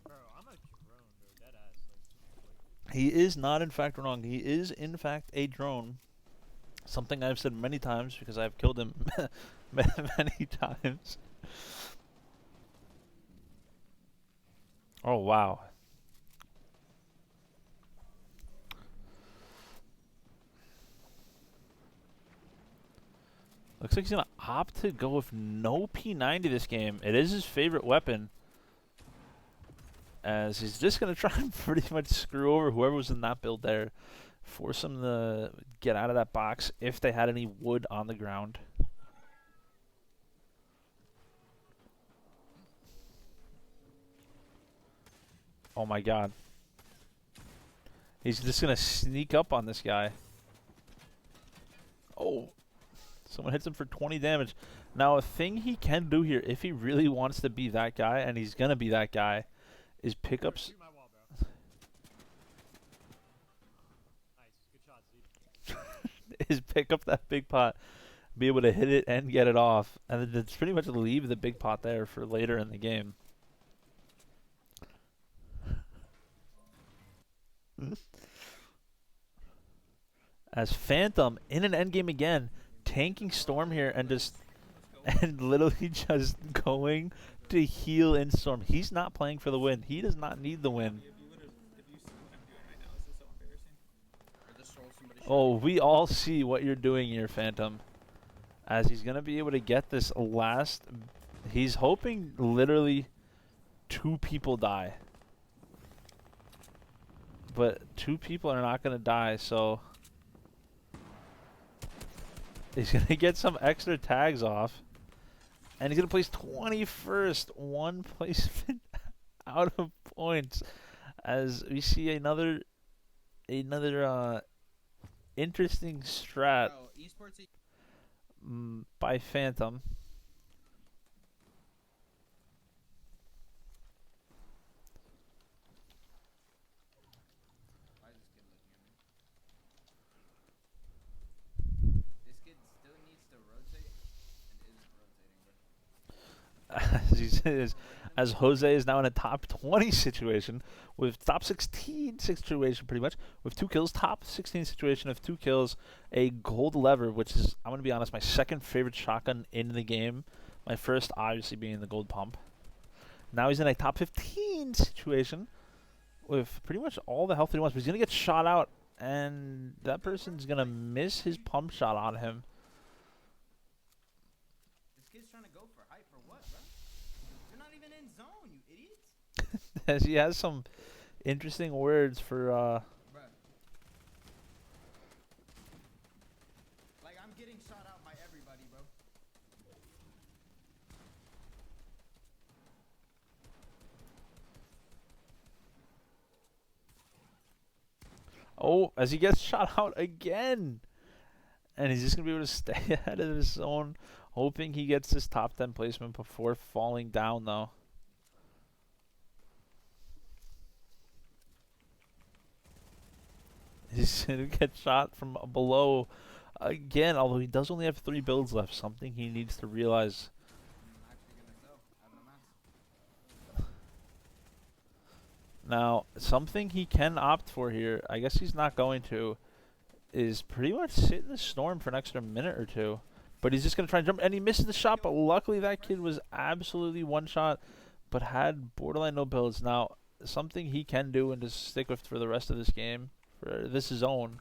Bro, I'm a drone, bro. Dead ass. He is not in fact wrong. He is in fact a drone. Something I've said many times because I've killed him many times. Oh, wow. Looks like he's going to opt to go with no P90 this game. It is his favorite weapon. As he's just going to try and pretty much screw over whoever was in that build there. Force them to get out of that box if they had any wood on the ground. Oh my god. He's just going to sneak up on this guy. Oh. Someone hits him for 20 damage. Now, a thing he can do here, if he really wants to be that guy, and he's going to be that guy, is pick up... Shoot my wall, bro. Nice. Good shot, dude. is pick up that big pot, be able to hit it and get it off, and then it's pretty much leave the big pot there for later in the game. As Phantom in an endgame again, tanking Storm here and just and literally just going to heal in Storm. He's not playing for the win. He does not need the win. Oh, we all see what you're doing here, Phantom. As he's going to be able to get this last... He's hoping literally 2 people die. But 2 people are not going to die, so... He's going to get some extra tags off. And he's going to place 21st. 1 placement out of points. As we see another interesting strat by Phantom. As Jose is now in a top 20 situation with top 16 situation pretty much with 2 kills, top 16 situation of 2 kills, a gold lever, which is, I'm going to be honest, my second favorite shotgun in the game. My first obviously being the gold pump. Now he's in a top 15 situation with pretty much all the health that he wants, but he's going to get shot out and that person's going to miss his pump shot on him. As he has some interesting words for like, I'm getting shot out by everybody, bro. Oh, as he gets shot out again. And he's just going to be able to stay ahead of his zone, hoping he gets his top 10 placement before falling down, though. He's going to get shot from below again, although he does only have 3 builds left. Something he needs to realize. Now, something he can opt for here, I guess he's not going to, is pretty much sit in the Storm for an extra minute or 2. But he's just going to try and jump, and he misses the shot, but luckily that kid was absolutely one shot, but had borderline no builds. Now, something he can do and just stick with for the rest of this game, for this zone,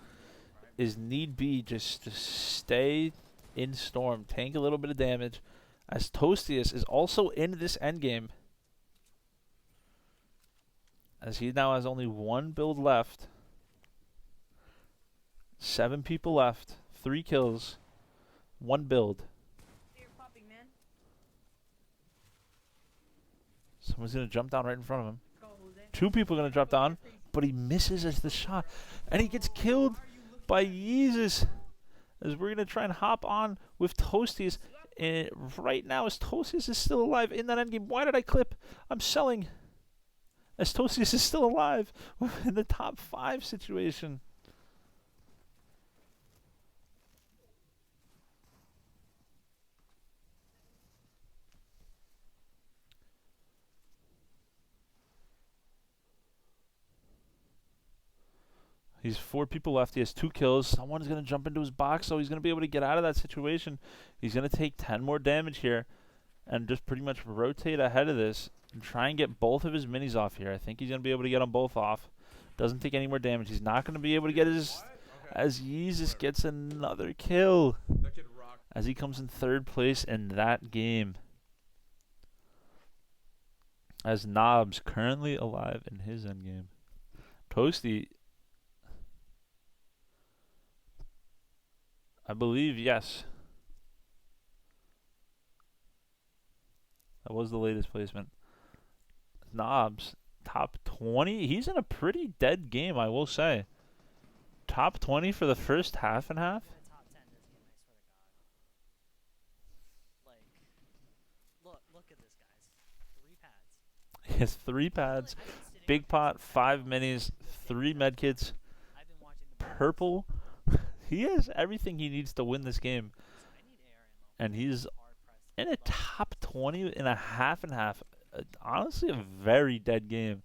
is need be just to stay in Storm, tank a little bit of damage, as Toastius is also in this endgame, as he now has only 1 build left, 7 people left, 3 kills, 1 build. You're popping, man. Someone's gonna jump down right in front of him. 2 people are gonna drop down, but he misses as the shot, and he gets killed by Yeezus. As we're gonna try and hop on with Toasties, and right now as Toasties is still alive in that endgame. Why did I clip? I'm selling. As Toasties is still alive in the top 5 situation. He's 4 people left. He has 2 kills. Someone's going to jump into his box, so he's going to be able to get out of that situation. He's going to take 10 more damage here and just pretty much rotate ahead of this and try and get both of his minis off here. I think he's going to be able to get them both off. Doesn't take any more damage. He's not going to be able to get his... As Yeezus gets another kill. As he comes in 3rd place in that game. As Knob's currently alive in his endgame. Toasty... I believe, yes. That was the latest placement. Knobs, top 20. He's in a pretty dead game, I will say. Top 20 for the first half and half. Top 10 this game, I swear to God. Like, look at this, guys. 3 pads. He has 3 pads, big pot, 5 minis, 3 medkits, I've been watching the purple. He has everything he needs to win this game. I need AR ammo. And he's Hard pressed. in a top 20 in a half and half. Honestly, a very dead game.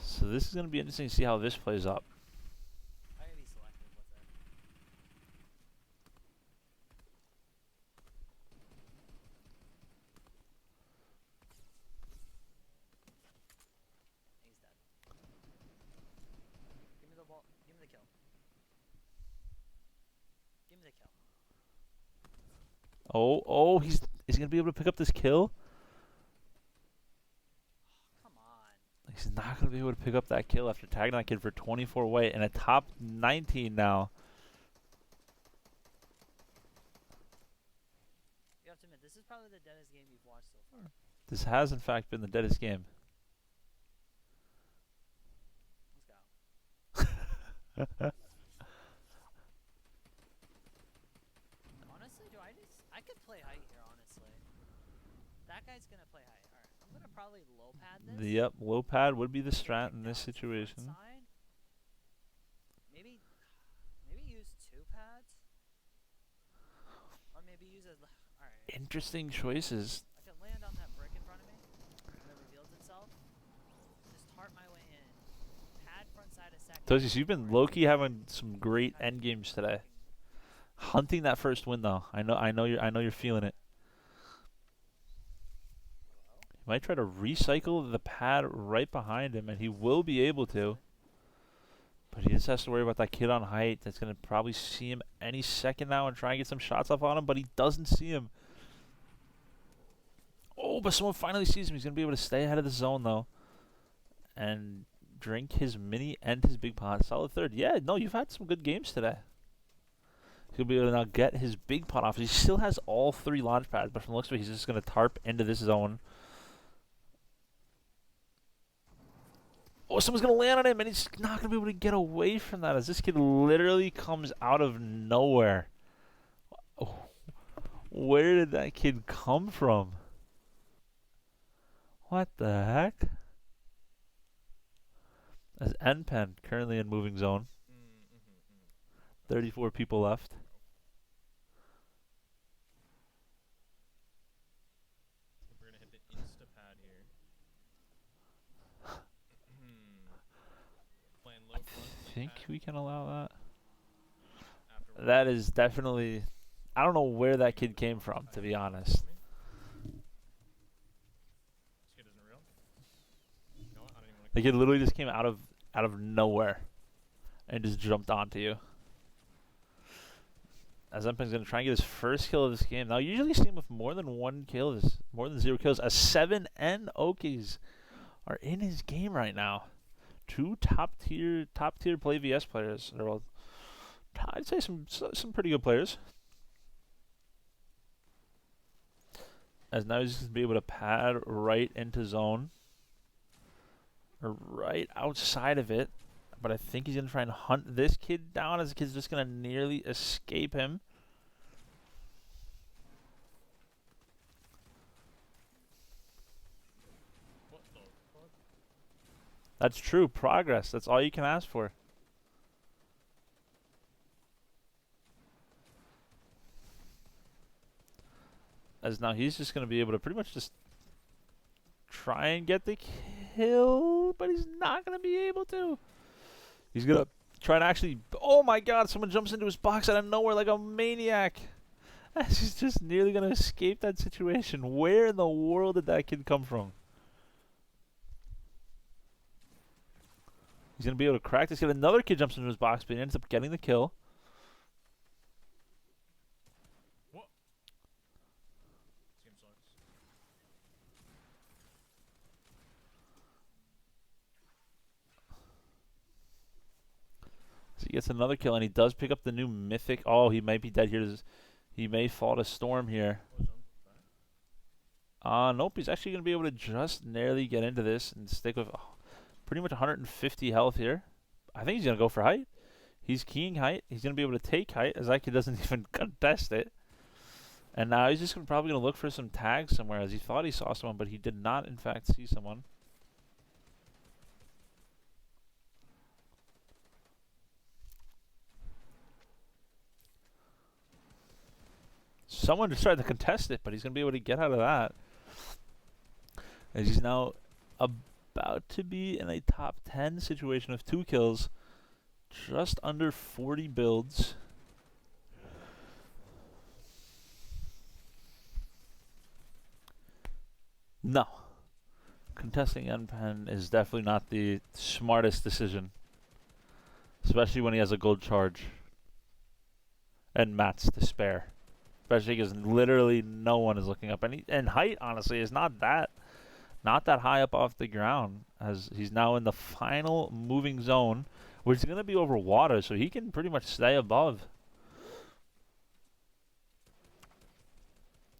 So this is going to be interesting to see how this plays up. I gotta be selective with it. He's dead. Give me the ball. Give me the kill. Give me the kill. Oh, is he going to be able to pick up this kill? Come on. He's not going to be able to pick up that kill after tagging that kid for 24 weight and a top 19 now. You have to admit, this is probably the deadest game you've watched so far. This has, in fact, been the deadest game. Let's go. Honestly, I could play height here, honestly. That guy's gonna play height. Alright, I'm gonna probably low pad this. Yep, low pad would be the strat in this situation. Side. Maybe use 2 pads. Or maybe use a... Alright. Interesting choices. I can land on that brick in front of me. When it reveals itself. Just tart my way in. Pad front side a second. Tosis, you've been low-key having some great end games today. Hunting that first win though. I know you're feeling it. He might try to recycle the pad right behind him, and he will be able to. But he just has to worry about that kid on height that's gonna probably see him any second now and try and get some shots off on him, but he doesn't see him. Oh, but someone finally sees him. He's gonna be able to stay ahead of the zone though. And drink his mini and his big pot. Solid 3rd. Yeah, no, you've had some good games today. He'll be able to now get his big pot off. He still has all 3 launch pads, but from the looks of it, he's just going to tarp into this zone. Oh, someone's going to land on him, and he's not going to be able to get away from that as this kid literally comes out of nowhere. Oh, where did that kid come from? What the heck? As NPen currently in moving zone. 34 people left. We're gonna hit the insta-pad here. Playing low front, I late think pad. we can allow that. After That is definitely... I don't know where that kid came from, to be honest. This kid isn't real. You know what? I don't even want The kid literally just came out of nowhere and just jumped onto you. As Empen's going to try and get his first kill of this game. Now, usually see him with more than 1 kill, more than 0 kills. As 7 and Okies are in his game right now. 2 top tier PlayVS players. Or, well, I'd say some pretty good players. As now he's going to be able to pad right into zone. Or right outside of it. But I think he's going to try and hunt this kid down as the kid's just going to nearly escape him. What the fuck? That's true. Progress. That's all you can ask for. As now he's just going to be able to pretty much just try and get the kill, but he's not going to be able to. He's going to try and actually... Oh my god, someone jumps into his box out of nowhere like a maniac. He's just nearly going to escape that situation. Where in the world did that kid come from? He's going to be able to crack this kid. Another kid jumps into his box, but he ends up getting the kill. This game sucks. So he gets another kill, and he does pick up the new mythic. Oh, he might be dead here. He may fall to Storm here. Nope, he's actually going to be able to just narrowly get into this and stick with pretty much 150 health here. I think he's going to go for height. He's keying height. He's going to be able to take height, as that kid doesn't even contest it. And now he's just probably going to look for some tags somewhere, as he thought he saw someone, but he did not, in fact, see someone. Someone just tried to contest it, but he's going to be able to get out of that. As he's now about to be in a top 10 situation of 2 kills. Just under 40 builds. No. Contesting NPen is definitely not the smartest decision. Especially when he has a gold charge. And mats to spare. Especially because literally no one is looking up. And height, honestly, is not that high up off the ground. As he's now in the final moving zone, which is going to be over water, so he can pretty much stay above.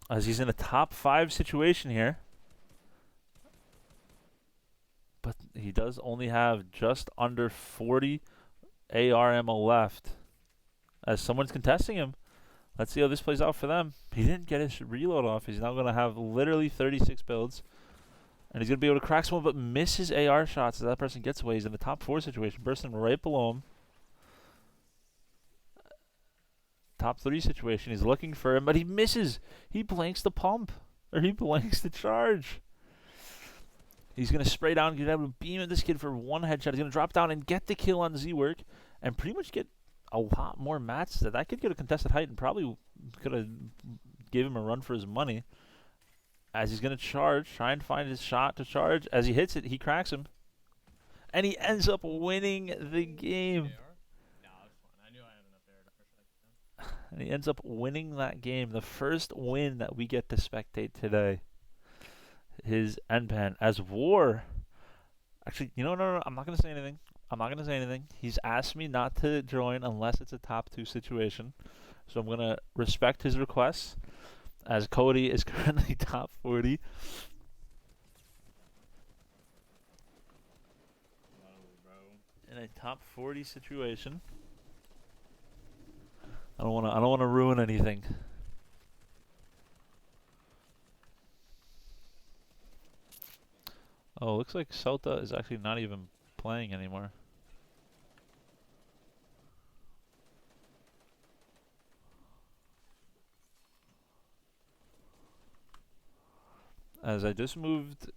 As he's in a top 5 situation here. But he does only have just under 40 AR ammo left. As someone's contesting him. Let's see how this plays out for them. He didn't get his reload off. He's now going to have literally 36 builds. And he's going to be able to crack someone, but miss his AR shots as that person gets away. He's in the top 4 situation. Person right below him. Top 3 situation. He's looking for him, but he misses. He blanks the pump. Or he blanks the charge. He's going to spray down, get able to beam at this kid for 1 headshot. He's going to drop down and get the kill on Z-Work. And pretty much get a lot more mats. That kid could have contested height and probably could have gave him a run for his money. As he's going to charge, try and find his shot to charge. As he hits it, he cracks him. And he ends up winning the game. No, it's fine. I knew I had enough air to push that. And he ends up winning that game. The first win that we get to spectate today. His NPen. As War. Actually, no, I'm not going to say anything. He's asked me not to join unless it's a top 2 situation. So I'm going to respect his requests. As Cody is currently top 40. In a top 40 situation. I don't want to ruin anything. Oh, looks like Celta is actually not even playing anymore. As I just moved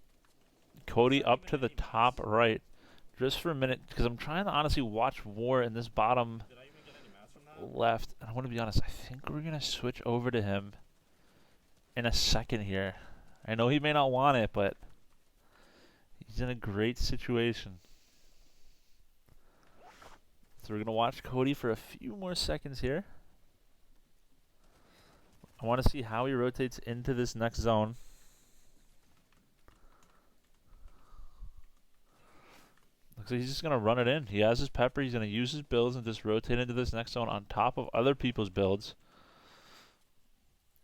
Cody up to the top right just for a minute because I'm trying to honestly watch War in this bottom left. And I want to be honest, I think we're going to switch over to him in a second here. I know he may not want it, but he's in a great situation. So we're going to watch Cody for a few more seconds here. I want to see how he rotates into this next zone. Looks like he's just going to run it in. He has his pepper. He's going to use his builds and just rotate into this next zone on top of other people's builds.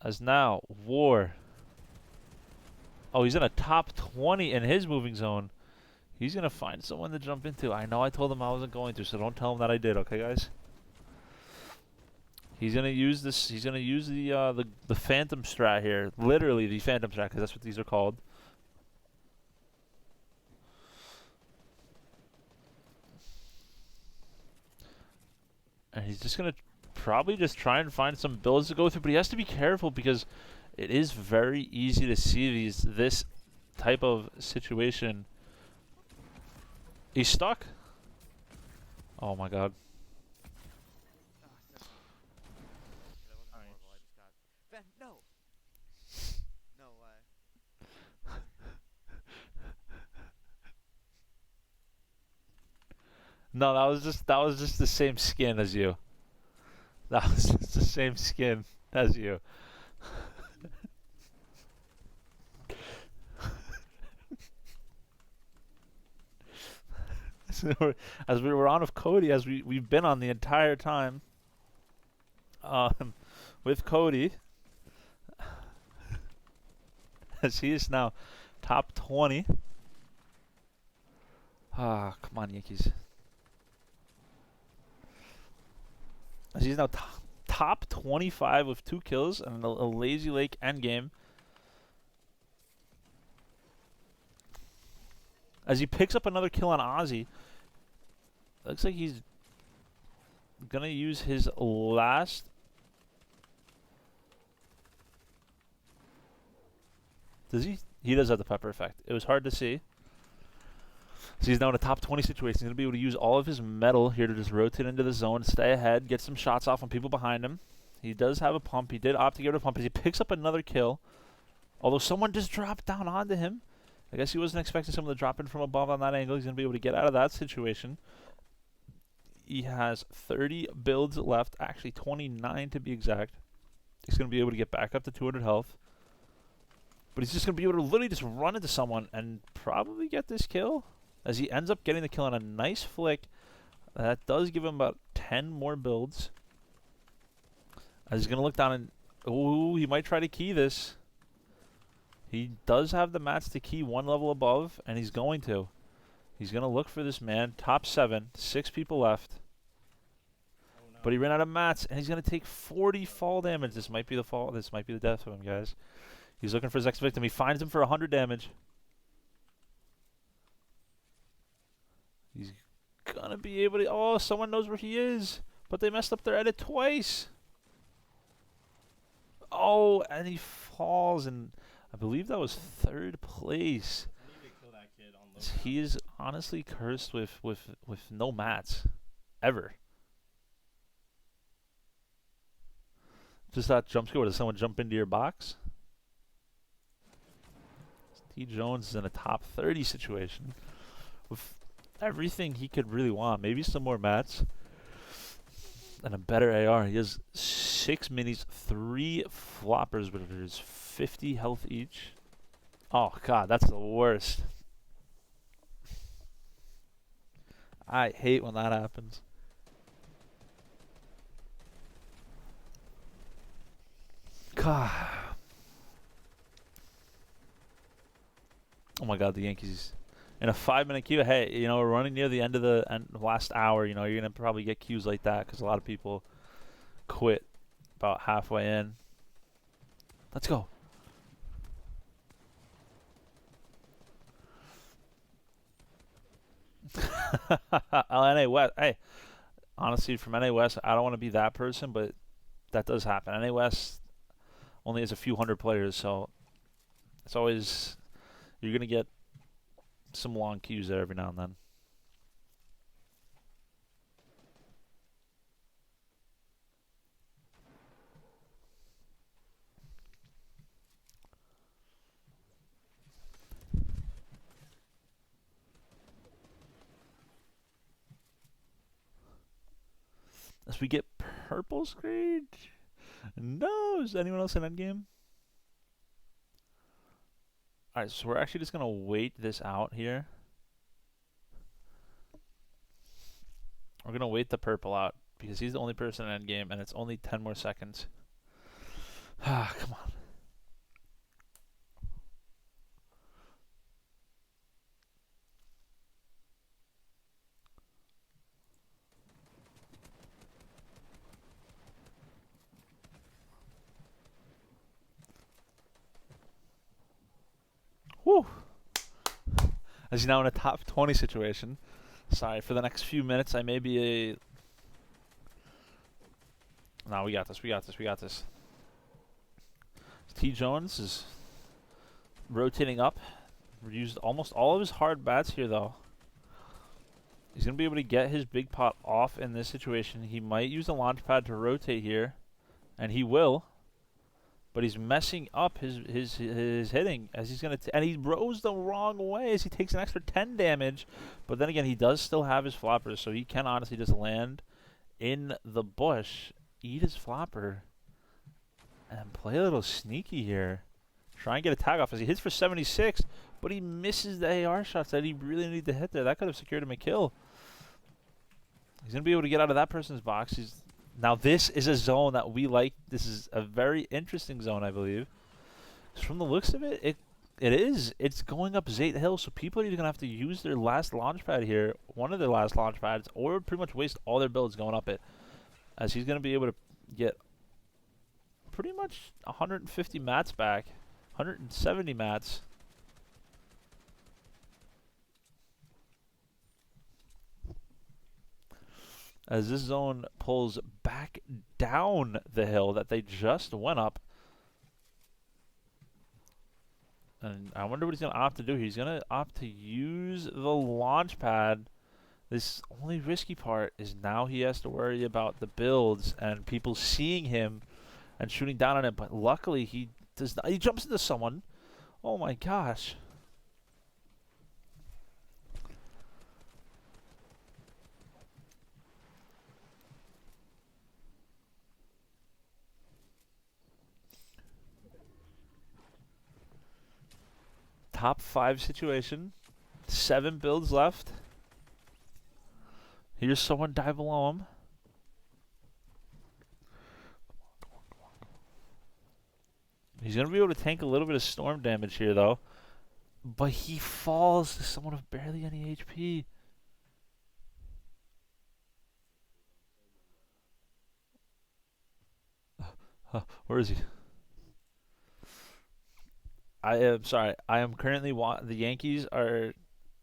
As now, War Oh, he's in a top 20 in his moving zone. He's gonna find someone to jump into. I know I told him I wasn't going to, so don't tell him that I did, okay, guys? He's gonna use this. He's gonna use the phantom strat here. Literally the phantom strat, because that's what these are called. And he's just gonna probably just try and find some builds to go through, but he has to be careful because it is very easy to see this type of situation. He's stuck. Oh my god. Ben, no. No way. No, that was just the same skin as you. That was just the same skin as you. So as we were on with Cody, as we've been on the entire time, with Cody, as he is now top 20. Ah, come on, Yankees. As he's now top 25 with 2 kills and a Lazy Lake endgame. As he picks up another kill on Ozzy, looks like he's gonna use his last. Does he? He does have the pepper effect. It was hard to see. So he's now in a top 20 situation. He's going to be able to use all of his metal here to just rotate into the zone, stay ahead, get some shots off on people behind him. He does have a pump. He did opt to get rid of a pump as he picks up another kill. Although someone just dropped down onto him. I guess he wasn't expecting someone to drop in from above on that angle. He's going to be able to get out of that situation. He has 30 builds left, actually 29 to be exact. He's going to be able to get back up to 200 health. But he's just going to be able to literally just run into someone and probably get this kill. As he ends up getting the kill on a nice flick. That does give him about 10 more builds. As he's going to look down and... Ooh, he might try to key this. He does have the mats to key one level above, and he's going to. He's going to look for this man. Top 7. 6 people left. Oh, no. But he ran out of mats, and he's going to take 40 fall damage. This might be the fall. This might be the death of him, guys. He's looking for his next victim. He finds him for 100 damage. He's going to be able to... Oh, someone knows where he is. But they messed up their edit twice. Oh, and he falls, and I believe that was 3rd place. I need to kill that kid on low ground. He is honestly cursed with no mats. Ever. Just that jump scare. Does someone jump into your box? T. Jones is in a top 30 situation. With everything he could really want. Maybe some more mats. And a better AR. He has 6 minis, 3 floppers, but there's 50 health each. Oh, God, that's the worst. I hate when that happens. God. Oh, my God, the Yankees. In a 5-minute queue, hey, you know, we're running near the end of the last hour. You know, you're going to probably get queues like that because a lot of people quit about halfway in. Let's go. NA West. Hey, honestly, from NA West, I don't want to be that person, but that does happen. NA West only has a few hundred players, so it's always, you're going to get some long queues there every now and then. As we get purple screen. No, is anyone else in endgame? Alright, so we're actually just going to wait this out here. We're going to wait the purple out because he's the only person in endgame and it's only 10 more seconds. Ah, come on. as he's now in a top 20 situation. Sorry, for the next few minutes, I may be a... No, we got this, we got this, we got this. T. Jones is rotating up. Used almost all of his hard bats here, though. He's going to be able to get his big pot off in this situation. He might use the launch pad to rotate here, and he will. But he's messing up his hitting as he's going to... And he rose the wrong way as he takes an extra 10 damage. But then again, he does still have his floppers, so he can honestly just land in the bush, eat his flopper, and play a little sneaky here. Try and get a tag off as he hits for 76, but he misses the AR shots that he really needed to hit there. That could have secured him a kill. He's going to be able to get out of that person's box. Now this is a zone that we like. This is a very interesting zone, I believe. From the looks of it, it's going up Zayt Hill, so people are either going to have to use their last launch pad here, one of their last launch pads, or pretty much waste all their builds going up it. As he's going to be able to get pretty much 150 mats back, 170 mats. As this zone pulls back down the hill that they just went up. And I wonder what he's going to opt to do. He's going to opt to use the launch pad. This only risky part is now he has to worry about the builds and people seeing him and shooting down on it. But luckily he does not. He jumps into someone. Oh my gosh. Top 5 situation. 7 builds left. Here's someone dive below him. He's going to be able to tank a little bit of storm damage here, though. But he falls to someone with barely any HP. Where is he? I am sorry. I am currently the Yankees are,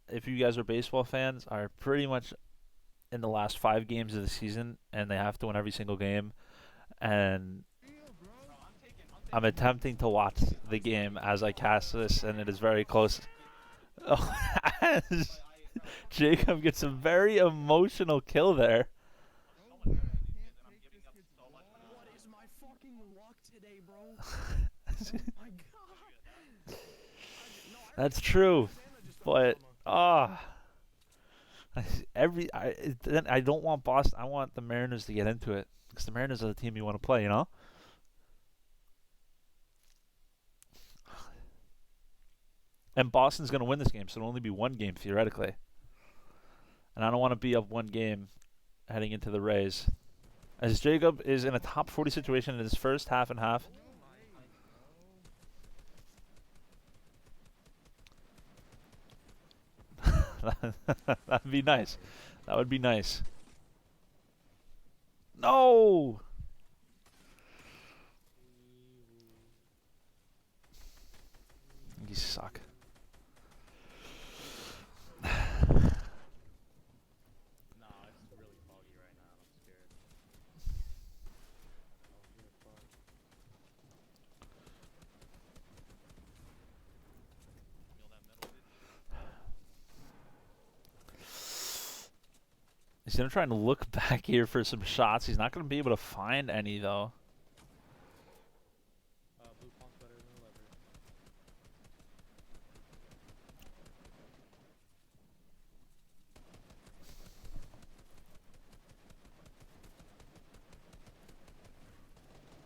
if you guys are baseball fans, are pretty much in the last 5 games of the season, and they have to win every single game. And I'm attempting to watch the game as I cast this, and it is very close. Oh, Jacob gets a very emotional kill there. What is my fucking luck today, bro? Oh my god. That's true, but I don't want Boston. I want the Mariners to get into it because the Mariners are the team you want to play, you know. And Boston's going to win this game, so it'll only be 1 game theoretically. And I don't want to be up 1 game heading into the Rays. As Jacob is in a top 40 situation in his first half and half. That'd be nice. That would be nice. No! You suck. No, it's really foggy right now. I'm scared. He's going to try and look back here for some shots. He's not going to be able to find any, though. Blue pawns better than leather.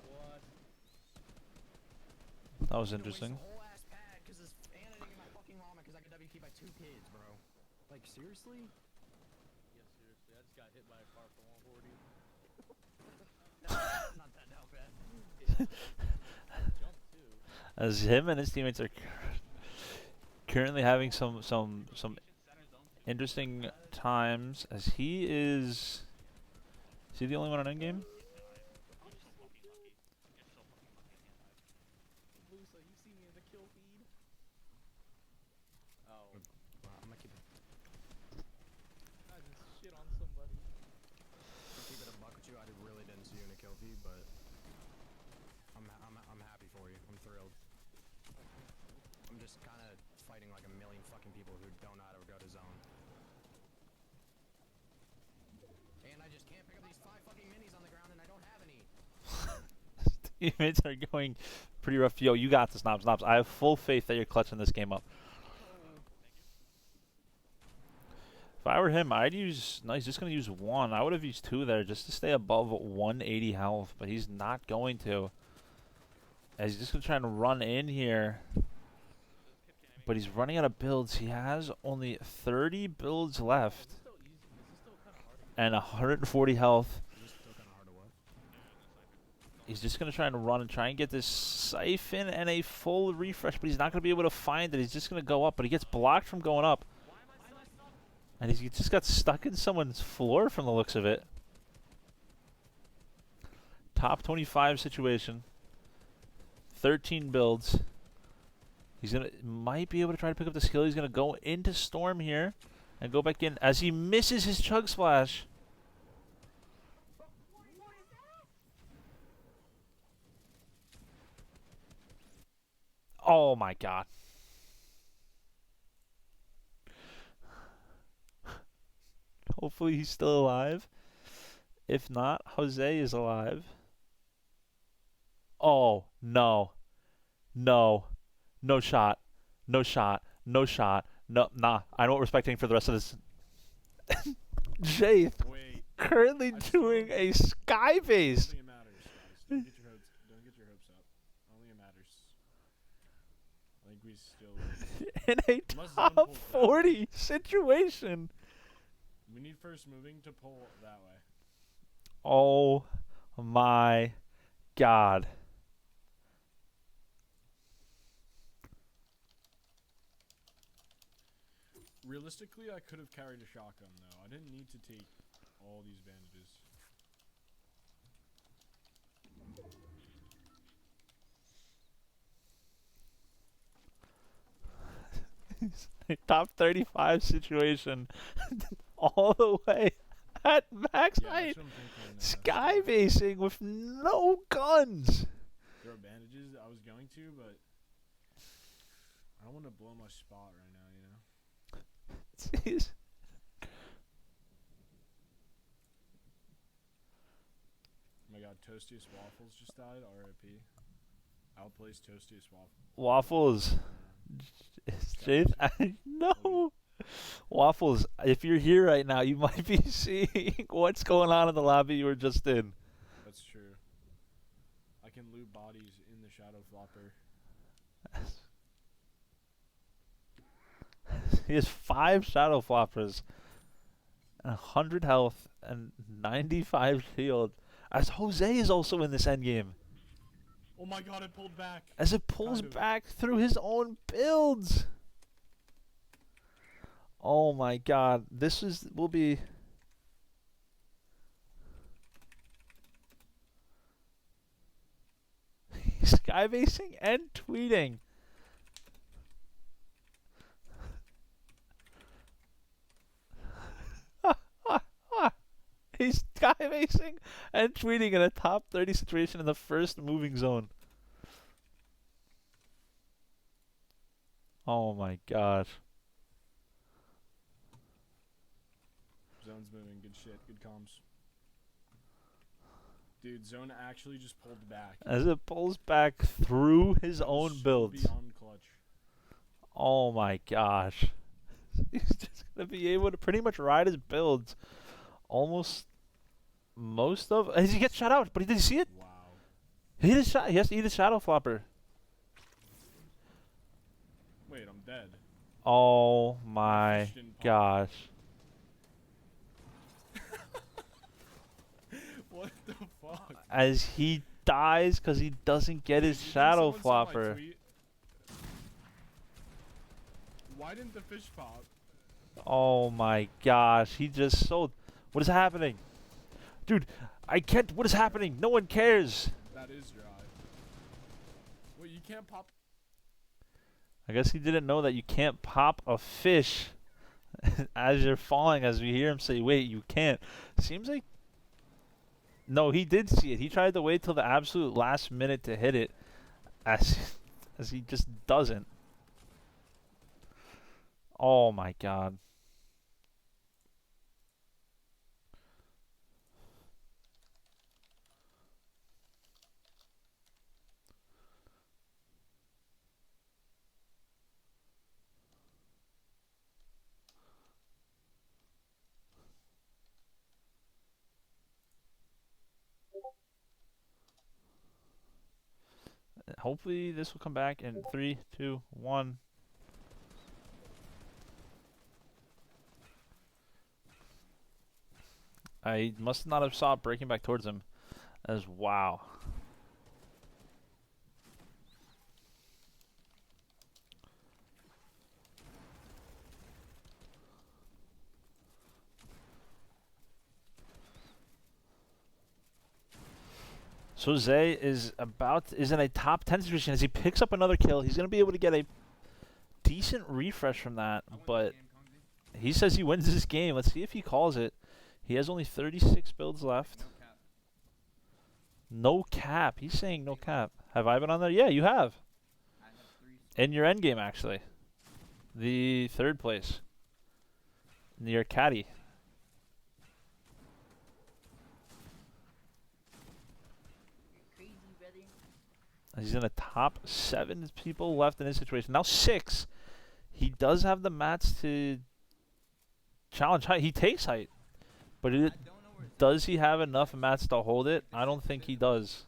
What? That was interesting. Whole ass pad because this Anna didn't get my fucking llama because I could WK by 2 kids, bro. Like seriously? Yeah, seriously. I just got hit by a car for 140. Not that bad. Jump too. As him and his teammates are currently having some interesting times. As he is he the only one on endgame? Lusa, you see me in the kill feed? Oh. Well, I'm trophy, but I'm happy for you. I'm thrilled. I'm just kind of fighting like a million fucking people who don't know how to go to zone. And I just can't pick up these 5 fucking minis on the ground, and I don't have any. Teammates are going pretty rough. Yo, you got this, Knobs. Knobs, I have full faith that you're clutching this game up. If I were him, I'd use... No, he's just going to use 1. I would have used 2 there just to stay above 180 health, but he's not going to. As he's just going to try and run in here. But he's running out of builds. He has only 30 builds left. And 140 health. He's just going to try and run and try and get this siphon and a full refresh, but he's not going to be able to find it. He's just going to go up, but he gets blocked from going up. And he just got stuck in someone's floor from the looks of it. Top 25 situation. 13 builds. He's might be able to try to pick up the skill. He's going to go into Storm here and go back in as he misses his Chug Splash. Oh my god. Hopefully he's still alive. If not, Jose is alive. Oh, no. No. No shot. No shot. No shot. No, nah. I don't respect him for the rest of this. Jay currently doing a sky base. It matters, guys. Don't get your hopes up. Only it matters. I think we still In a top 40 situation. We need first moving to pull that way. Oh my god. Realistically, I could have carried a shotgun, though. I didn't need to take all these bandages. Top 35 situation. All the way at max height. Sky basing with no guns. There are bandages I was going to, but I don't want to blow my spot right now, you know? Jeez. Oh my god, Toastiest Waffles just died. R.I.P. Outplays Toastiest Waffles. Waffles. Jade, no. Waffles, if you're here right now, you might be seeing what's going on in the lobby you were just in. That's true. I can loot bodies in the Shadow Flopper. He has 5 Shadow Floppers, and 100 health, and 95 shield. As Jose is also in this endgame. Oh my god, it pulled back. As it pulls back through his own builds. Oh my god. This will be... Skybasing and tweeting. He's skybasing and tweeting in a top 30 situation in the first moving zone. Oh my gosh. Zone's moving. Good shit. Good comms. Dude, Zone actually just pulled back. As it pulls back through his own builds. Beyond clutch. Oh my gosh. He's just going to be able to pretty much ride his builds. Almost most of... He gets shot out, but did you see it? Wow. He hit his shot. He has to eat a Shadow Flopper. Wait, I'm dead. Oh my gosh. What the fuck? As he dies because he doesn't get his Shadow Flopper. Why didn't the fish pop? Oh my gosh. He just sold... What is happening? Dude, I can't... What is happening? No one cares. That is dry. Wait, you can't pop... I guess he didn't know that you can't pop a fish as you're falling, as we hear him say, wait, you can't. Seems like No, he did see it. He tried to wait till the absolute last minute to hit it, as he just doesn't. Oh my god. Hopefully this will come back in 3, 2, 1. I must not have saw it breaking back towards him. As wow. So Zay is in a top 10 situation. As he picks up another kill, he's gonna be able to get a decent refresh from that. But he says he wins this game. Let's see if he calls it. He has only 36 builds left. No cap. He's saying no cap. Have I been on there? Yeah, you have. In your end game, actually. The 3rd place. Near Caddy. Crazy, brother. He's in the top 7 people left in this situation. Now 6. He does have the mats to challenge height. He takes height. But does he have enough mats to hold it? I don't think he does.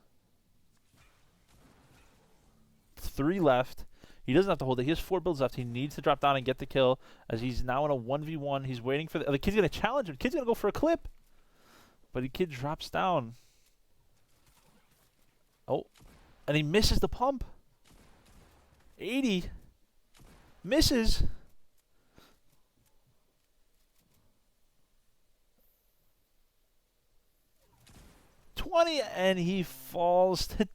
3 left. He doesn't have to hold it. He has 4 builds left. He needs to drop down and get the kill, as he's now in a 1v1. He's waiting for the kid's going to challenge him. The kid's going to go for a clip. But the kid drops down. Oh. And he misses the pump. 80. Misses. $20, and he falls to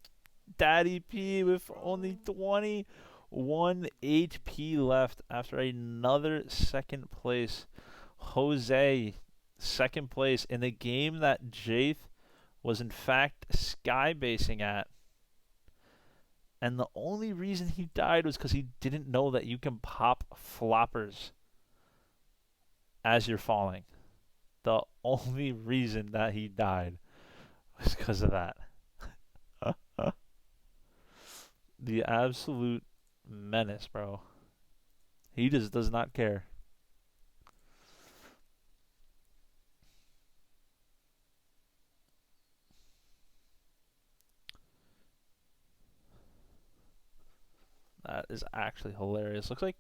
Daddy P with only 21 HP left after another 2nd place. Jose, 2nd place in the game that Jaith was in fact skybasing at. And the only reason he died was because he didn't know that you can pop floppers as you're falling. The only reason that he died was because of that. The absolute menace, bro. He just does not care. That is actually hilarious. Looks like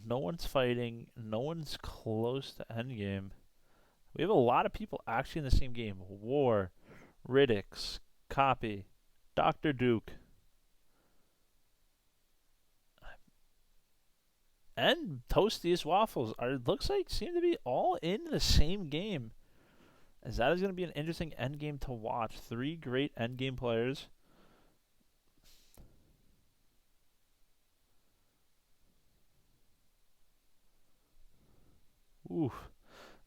no one's fighting. No one's close to endgame. We have a lot of people actually in the same game. War, Riddix, Copy, Dr. Duke, and Toastiest Waffles looks like seem to be all in the same game. As that is going to be an interesting endgame to watch. 3 great endgame players. Ooh,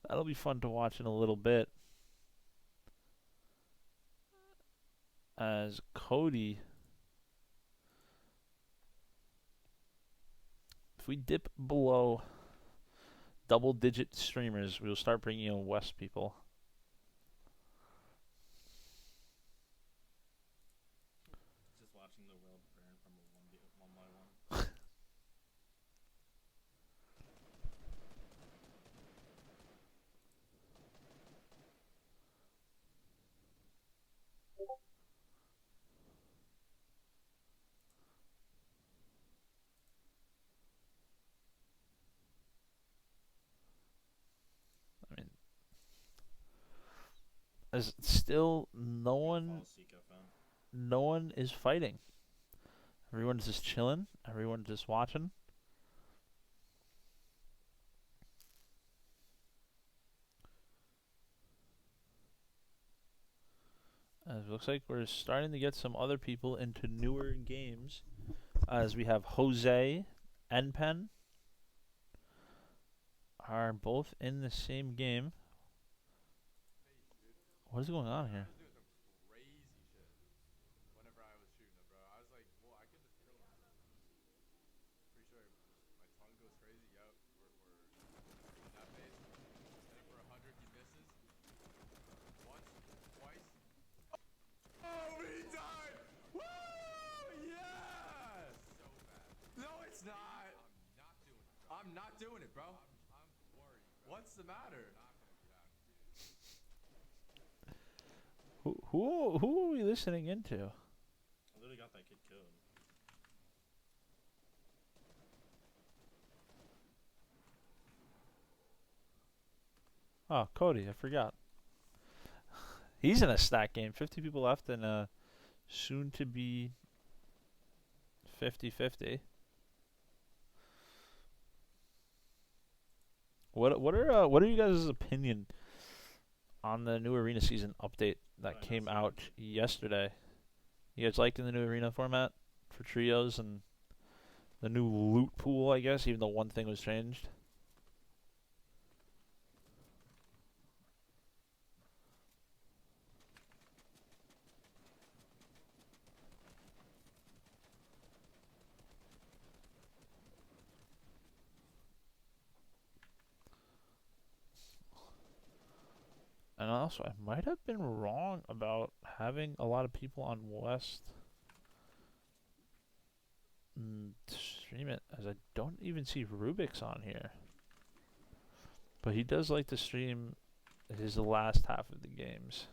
that'll be fun to watch in a little bit. As Cody, if we dip below double-digit streamers, we'll start bringing in West people. Just watching the world burn from one by one. I mean, there's still no one is fighting. Everyone's just chilling. Everyone's just watching. It looks like we're starting to get some other people into newer games. As we have Jose and Pen are both in the same game. is going on here? I was doing some crazy shit whenever I was shooting him, bro. I was like, well, I could just kill him. Pretty sure my tongue goes crazy. Yep, we're in that phase. Hit him for 100. He misses. Once, twice. Oh, he died! Woo! Yes! So bad. No, it's not. I'm not doing it, bro. I'm worried, bro. What's the matter? I'm not gonna be happy. Who are we listening into? I literally got that kid killed. Oh, Cody, I forgot. He's in a stack game. 50 people left and soon to be 50-50. What are you guys' opinion on the new arena season update that came out yesterday? You guys liking the new arena format for trios and the new loot pool, I guess, even though one thing was changed? And also, I might have been wrong about having a lot of people on West stream it, as I don't even see Rubik's on here. But he does like to stream his last half of the games.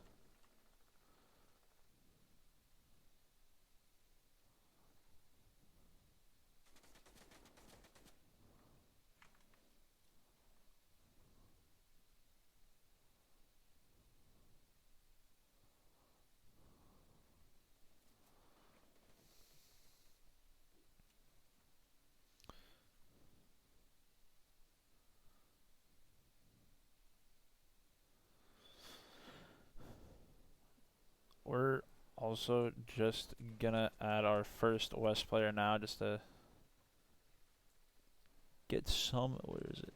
We're also just gonna add our first West player now, just to get some. Where is it?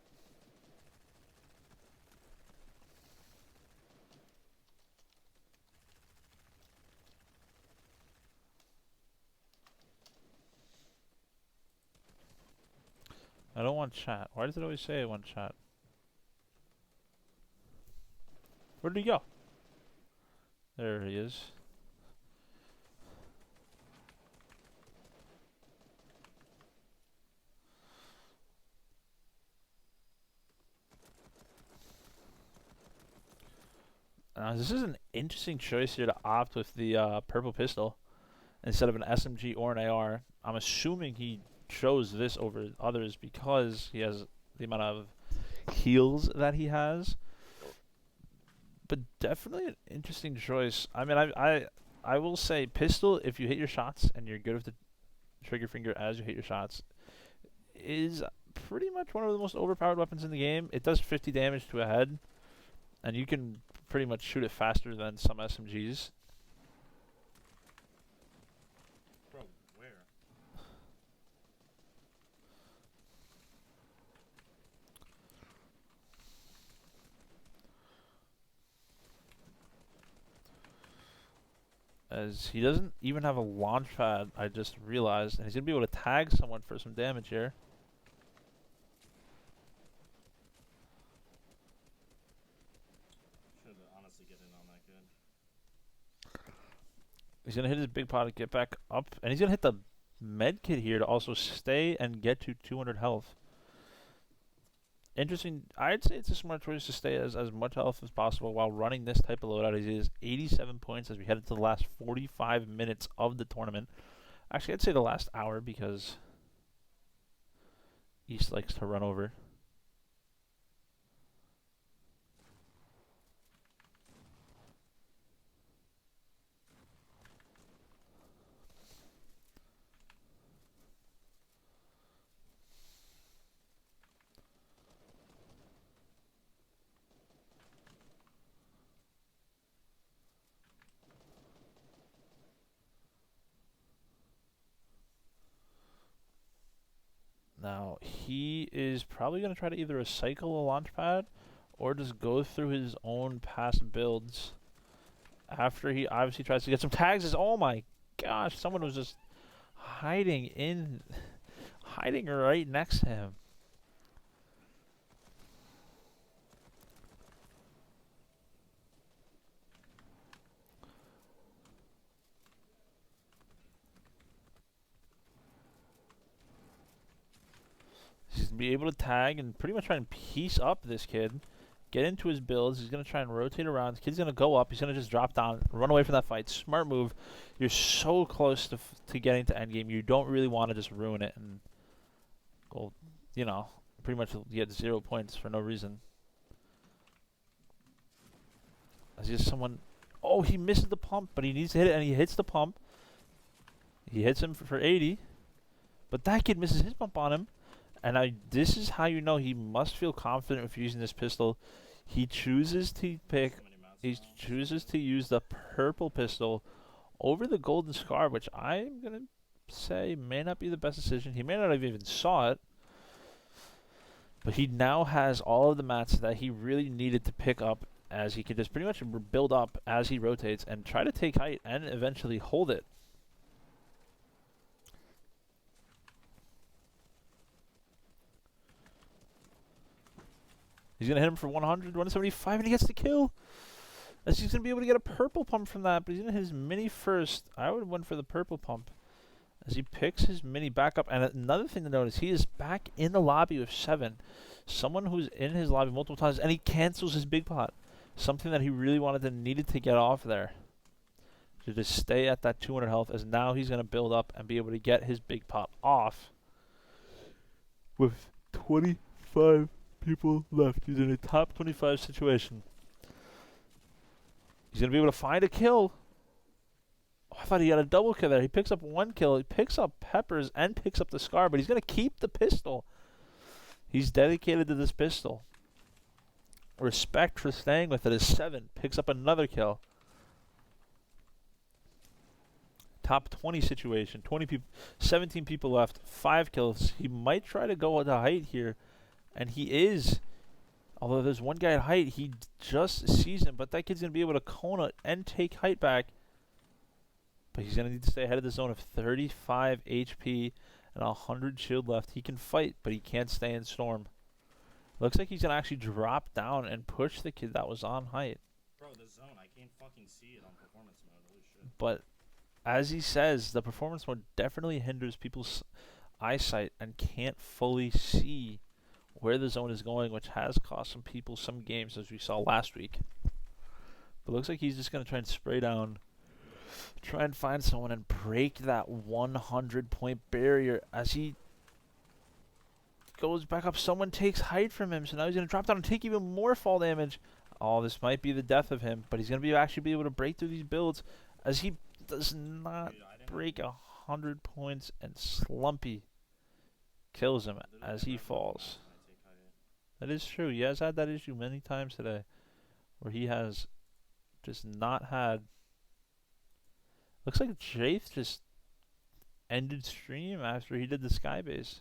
I don't want chat. Why does it always say I want chat? Where did he go? There he is. This is an interesting choice here to opt with the purple pistol instead of an SMG or an AR. I'm assuming he chose this over others because he has the amount of heals that he has. But definitely an interesting choice. I mean, I will say pistol, if you hit your shots and you're good with the trigger finger as you hit your shots, is pretty much one of the most overpowered weapons in the game. It does 50 damage to a head, and you can pretty much shoot it faster than some SMGs. Bro, where? As he doesn't even have a launch pad, I just realized, and he's going to be able to tag someone for some damage here. Should honestly get in on that kid. He's going to hit his big pot to get back up, and he's going to hit the med kit here to also stay and get to 200 health. Interesting. I'd say it's a smart choice to stay as much health as possible while running this type of loadout. He is 87 points as we head into the last 45 minutes of the tournament. Actually, I'd say the last hour because East likes to run over. Now, he is probably going to try to either recycle a launch pad or just go through his own past builds after he obviously tries to get some tags is, oh my gosh, someone was just hiding right next to him. He's going to be able to tag and pretty much try and piece up this kid. Get into his builds. He's going to try and rotate around. The kid's going to go up. He's going to just drop down, run away from that fight. Smart move. You're so close to getting to endgame. You don't really want to just ruin it and go, you know, pretty much get 0 points for no reason. As just someone... Oh, he misses the pump, but he needs to hit it, and he hits the pump. He hits him for 80. But that kid misses his pump on him. And this is how you know he must feel confident with using this pistol. He chooses to use the purple pistol over the golden scar, which I'm going to say may not be the best decision. He may not have even saw it. But he now has all of the mats that he really needed to pick up, as he can just pretty much build up as he rotates and try to take height and eventually hold it. He's going to hit him for 100, 175, and he gets the kill. As he's going to be able to get a purple pump from that, but he's going to hit his mini first. I would have went for the purple pump. As he picks his mini back up. And another thing to notice, he is back in the lobby with 7. Someone who's in his lobby multiple times, and he cancels his big pot. Something that he really needed to get off there. To just stay at that 200 health, as now he's going to build up and be able to get his big pot off. With 25 people left. He's in a top 25 situation. He's going to be able to find a kill. Oh, I thought he had a double kill there. He picks up 1 kill. He picks up Peppers and picks up the scar, but he's going to keep the pistol. He's dedicated to this pistol. Respect for staying with it is 7. Picks up another kill. Top 20 situation. 20 people, 17 people left. 5 kills. He might try to go to height here. And he is. Although there's one guy at height, he just sees him. But that kid's going to be able to Kona and take height back. But he's going to need to stay ahead of the zone of 35 HP and 100 shield left. He can fight, but he can't stay in storm. Looks like he's going to actually drop down and push the kid that was on height. Bro, the zone, I can't fucking see it on performance mode. Holy shit. But as he says, the performance mode definitely hinders people's eyesight and can't fully see where the zone is going, which has cost some people some games, as we saw last week. But looks like he's just going to try and spray down, try and find someone and break that 100-point barrier as he goes back up. Someone takes height from him, so now he's going to drop down and take even more fall damage. Oh, this might be the death of him, but he's going to actually be able to break through these builds as he does not break 100 points, and Slumpy kills him as he falls. That is true. He has had that issue many times today, where he has just not had... Looks like Jaith just ended stream after he did the Skybase.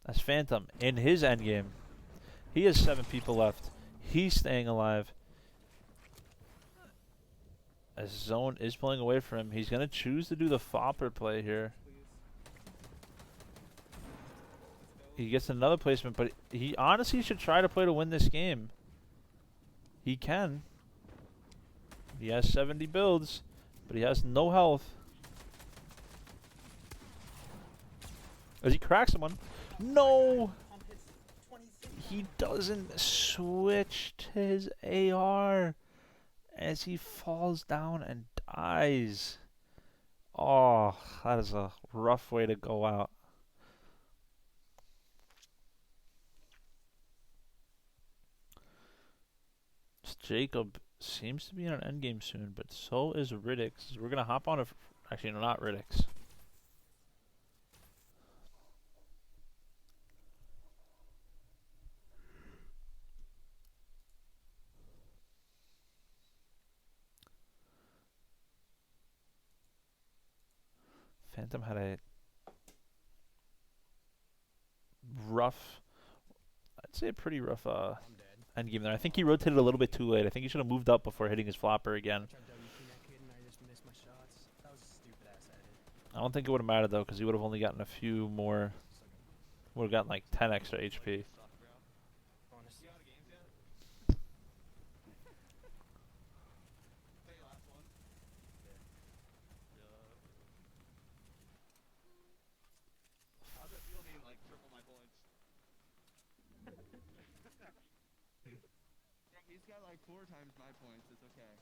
That's Phantom in his endgame. He has 7 people left. He's staying alive. As Zone is pulling away from him, he's going to choose to do the Fopper play here. He gets another placement, but he honestly should try to play to win this game. He can. He has 70 builds, but he has no health. As he cracks someone. No! He doesn't switch to his AR as he falls down and dies. Oh, that is a rough way to go out. Jacob seems to be in an endgame soon, but so is Riddix. We're going to hop on a... Actually, no, not Riddix. Phantom had a rough... I'd say a pretty rough... I'm dead. end game there. I think he rotated a little bit too late. I think he should have moved up before hitting his flopper again. I tried WP that kid and I just missed my shots. That was a stupid ass edit. I don't think it would have mattered though, because he would have only gotten a few more. Would have gotten like 10 extra HP. Honestly. How's it feel being like triple my points? Yeah, he's got like 4 times my points. It's okay.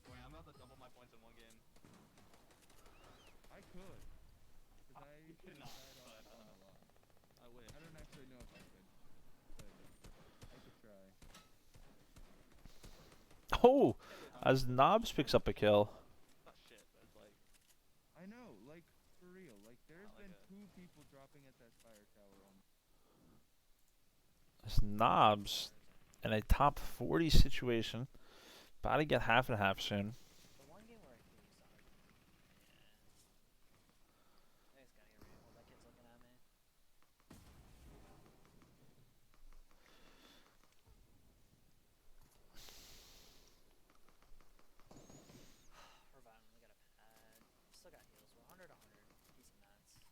Wait, I'm about to double my points in one game. I could. Cause I You could not, but a lot. I wish. I don't actually know if I could. But I could try. Oh! As Knobs picks up a kill. Not shit, but it's like. I know, like for real. Like there's Not like been 2 people dropping at that fire tower on. As Knobs in a top 40 situation. About to get half and half soon. The one game where he was on. Yeah. I just gotta get ready. Well, that kid's looking at me. We're bottom. We got a pad. Still got heals. We're 100 to 100. Decent mats.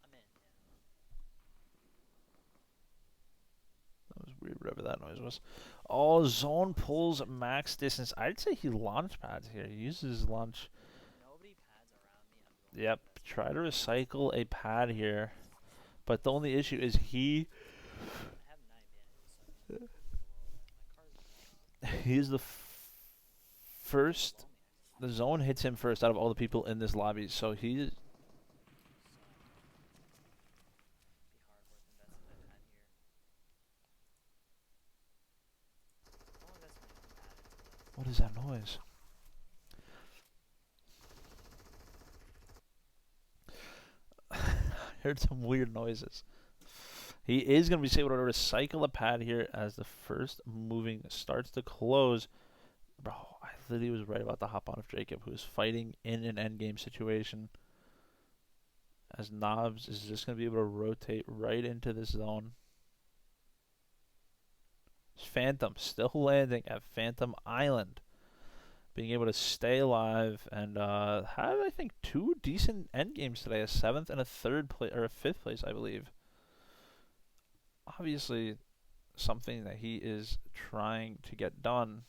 I'm in, yeah. That was weird, whatever that noise was. Oh, Zone pulls max distance. I'd say he launch pads here. He uses launch. Nobody pads around me. I'm going. Yep. Try to recycle a pad here. But the only issue is he I have 9 bandages, so I can my car's he's the first. The zone hits him first out of all the people in this lobby. So he be hard worth investing my pad here. I'll invest my pad into this. What is that noise? I heard some weird noises. He is going to be able to recycle a pad here as the first moving starts to close. Bro, I literally was right about to hop on of Jacob, who is fighting in an endgame situation. As Knobs is just going to be able to rotate right into this zone. Phantom still landing at Phantom Island. Being able to stay alive and had, I think, 2 decent endgames today. A 7th and a 3rd place, or a 5th place, I believe. Obviously, something that he is trying to get done.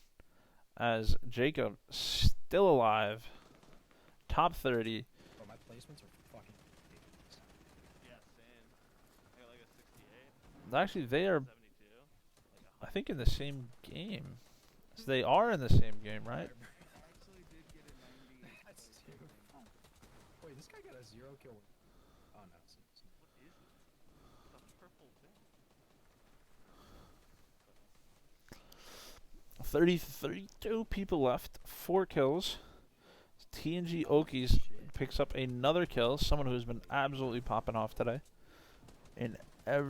As Jacob still alive, top 30. Bro, my placements are fucking ridiculous. Yeah, same. I got like a 68. Actually, they are, 72. I think, in the same game. So they are in the same game, right? I actually did get a 90. That's too fun. Wait, this guy got a 0 kill. Oh no, it's What is it? It's a purple thing. 32 people left, 4 kills. TNG Okies picks up another kill, someone who's been absolutely popping off today. And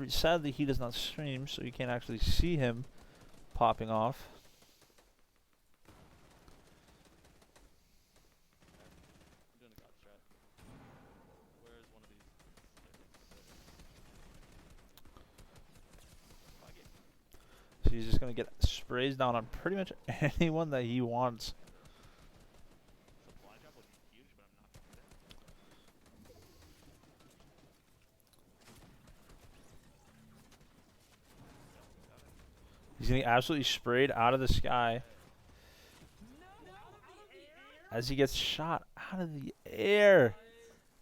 sadly, he does not stream, so you can't actually see him popping off. I'm doing a god strat. Where's one of these? Fuck it. So he's just going to get sprays down on pretty much anyone that he wants. Supply drop would be huge, but I'm not gonna do that. He's getting absolutely sprayed out of the sky. As he gets shot out of the air.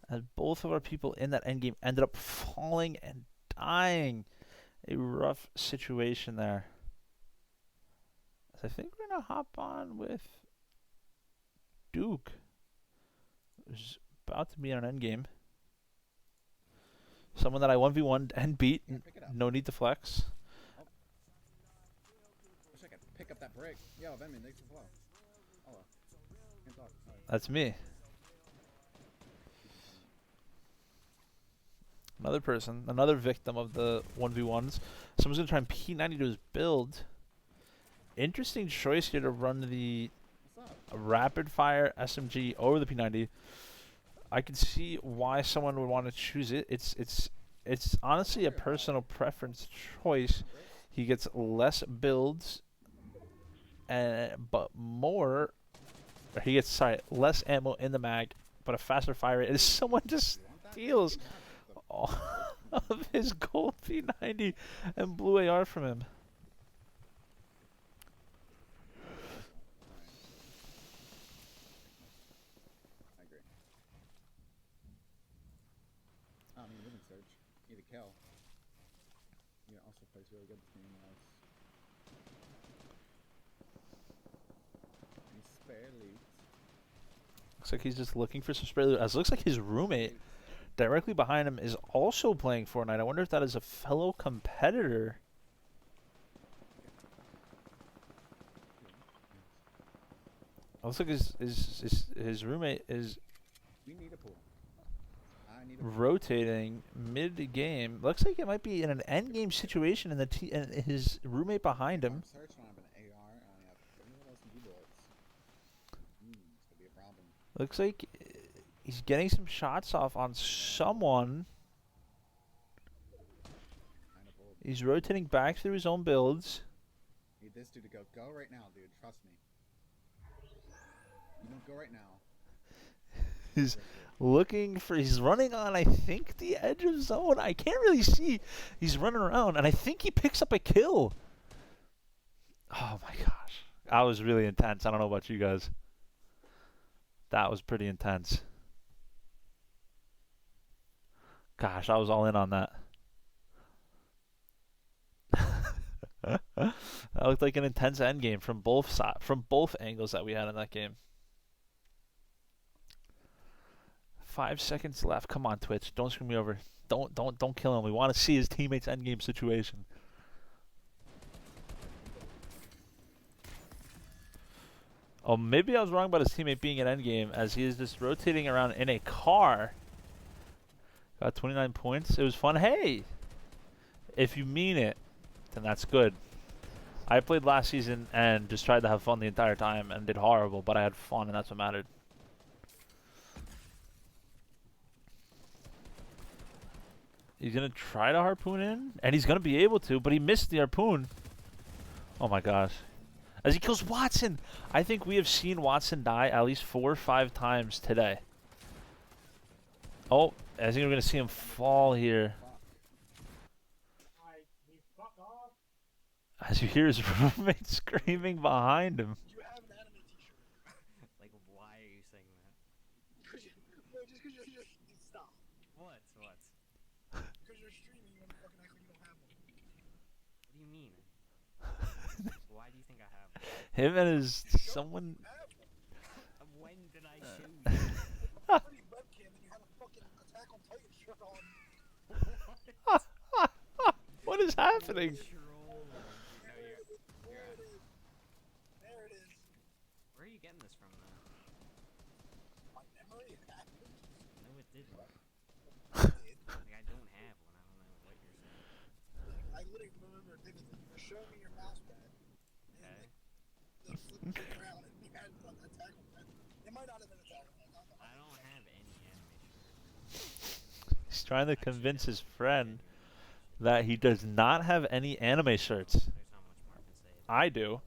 As both of our people in that endgame ended up falling and dying. A rough situation there. I think we're going to hop on with Duke, who's about to be on an endgame. Someone that I 1v1 and beat. No need to flex. Wish I could pick up that brick. Yo, Benjamin, thanks for the flow. Hello. Can't talk. That's me. Another person, another victim of the 1v1s. Someone's going to try and P90 to his build. Interesting choice here to run the rapid fire SMG over the P90. I can see why someone would want to choose it. It's honestly a personal preference choice. He gets less builds, but more. Or he gets less ammo in the mag, but a faster fire rate. And someone just steals all of his gold P90 and blue AR from him. I agree. I mean, we can search. Need a kill. Yeah, also plays really good between us. Any spare loot? Looks like he's just looking for some spare loot. As it looks like his roommate directly behind him is also playing Fortnite. I wonder if that is a fellow competitor. It looks like his roommate is We need a pool. I need a pool. rotating mid-game. Looks like it might be in an end-game situation, and his roommate behind him. I'm searching. I have an AR. I only have 30 SMG bullets. This could be a problem. Looks like he's getting some shots off on someone. He's rotating back through his own builds. Need this dude to go. Go right now, dude. Trust me. You don't go right now. He's looking for. He's running on, I think, the edge of zone. I can't really see. He's running around, and I think he picks up a kill. Oh my gosh, that was really intense. I don't know about you guys. That was pretty intense. Gosh, I was all in on that. That looked like an intense endgame from both angles that we had in that game. 5 seconds left. Come on, Twitch. Don't screw me over. Don't kill him. We want to see his teammates' endgame situation. Oh, maybe I was wrong about his teammate being an endgame, as he is just rotating around in a car. Got 29 points. It was fun. Hey, if you mean it, then that's good. I played last season and just tried to have fun the entire time and did horrible, but I had fun, and that's what mattered. He's going to try to harpoon in, and he's going to be able to, but he missed the harpoon. Oh my gosh. As he kills Watson. I think we have seen Watson die at least 4 or 5 times today. Oh, I think we're going to see him fall here. As you hear his roommate screaming behind him. You have an anime t-shirt. Like, why are you saying that? No, just because you're stop. What? Because you're streaming, you want to fucking act like you don't have one. What do you mean? Why do you think I have one? Him and his someone. When did I show you? Pretty webcam and you had a fucking Attack on Titan shirt on. What is happening? There it is. Where are you getting this from, though? My memory happened. No, it didn't. Like, I don't have one. I don't know what you're saying. I literally remember vividly. You were showing me your mouse pad. Okay. And flipped it around and you had Attack on Titan. It might not have been Attack on Titan. I don't have any anime shirts. He's trying to convince his friend that he does not have any anime shirts. There's not much more to say. I do.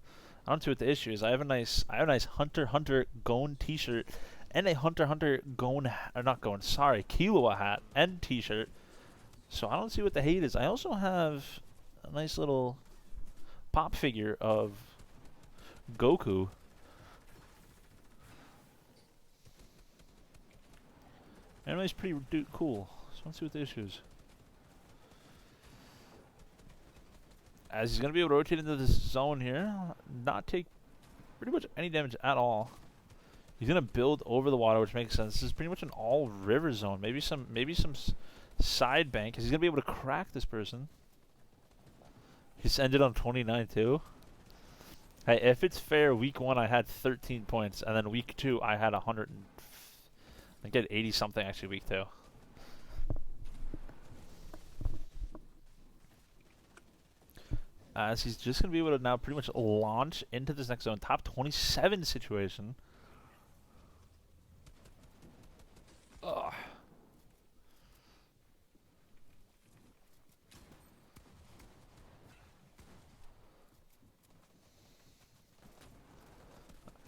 I don't see what the issue is. I have a nice Hunter x Hunter Gon t-shirt and a Hunter x Hunter Killua hat and t-shirt. So I don't see what the hate is. I also have a nice little pop figure of Goku. Anime's pretty cool. So let's see what the issue is. As he's going to be able to rotate into this zone here, not take pretty much any damage at all. He's going to build over the water, which makes sense. This is pretty much an all river zone. Maybe some side bank. He's going to be able to crack this person. He's ended on 29 too. Hey, if it's fair, week 1 I had 13 points, and then week 2 I had 100. I get 80 something actually week 2. As he's just going to be able to now pretty much launch into this next zone. Top 27 situation.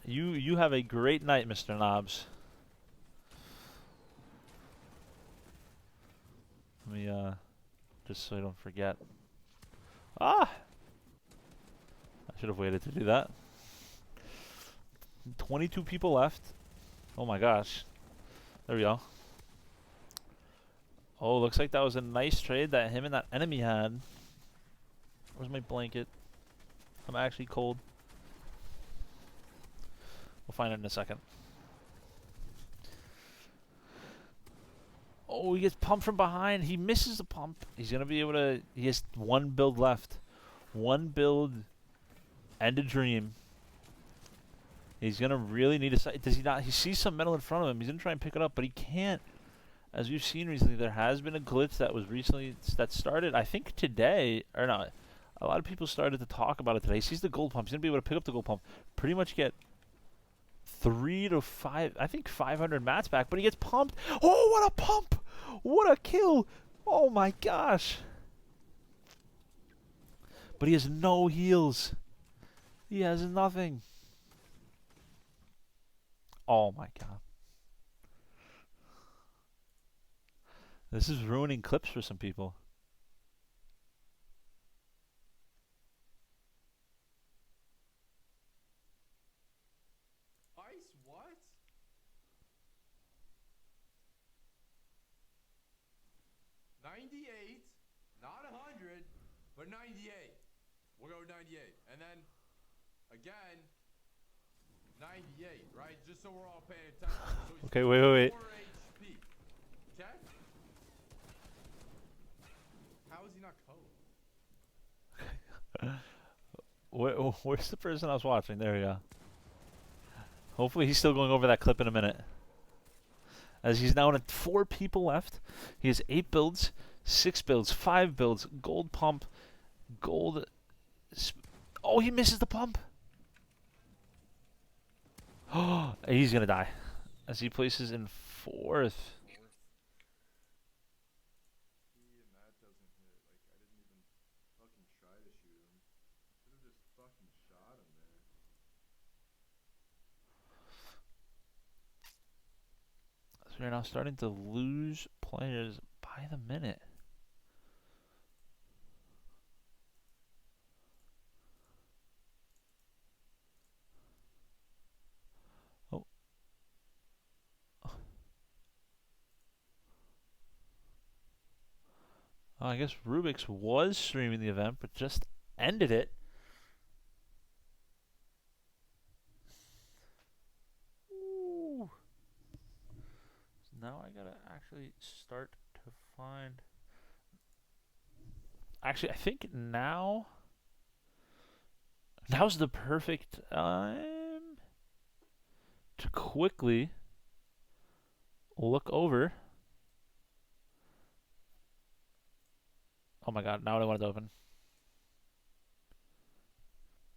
You have a great night, Mr. Knobs. Let me just so I don't forget. Ah! I should have waited to do that. 22 people left. Oh my gosh. There we go. Oh, looks like that was a nice trade that him and that enemy had. Where's my blanket? I'm actually cold. We'll find it in a second. Oh, he gets pumped from behind. He misses the pump. He's going to be able to... He has one build left. One build and a dream. He's going to really need a... Does he not? He sees some metal in front of him. He's going to try and pick it up, but he can't. As we've seen recently, there has been a glitch that was recently... That started, I think, today. Or not. A lot of people started to talk about it today. He sees the gold pump. He's going to be able to pick up the gold pump. Pretty much get 3 to 5... I think 500 mats back, but he gets pumped. Oh, what a pump! What a kill! Oh my gosh! But he has no heals. He has nothing. Oh my god. This is ruining clips for some people. Ice what? $98, not 100, but 98. We'll go with 98. And then, again, 98, right? Just so we're all paying attention. So he's Okay, wait. 4 HP. Okay? How is he not cold? Where's the person I was watching? There we go. Hopefully he's still going over that clip in a minute. As he's now at 4 people left. He has 8 builds, 6 builds, 5 builds, gold pump, gold... Oh, he misses the pump! Oh, he's gonna die. As he places in 4th. And that doesn't hit. Like, I didn't even fucking try to shoot him. Should have just fucking shot him there. So we're now starting to lose players by the minute. Oh. I guess Rubik's was streaming the event, but just ended it. Ooh. So now I gotta actually start to find... Actually, I think now's the perfect time to quickly look over. Oh my god, now I want it to open.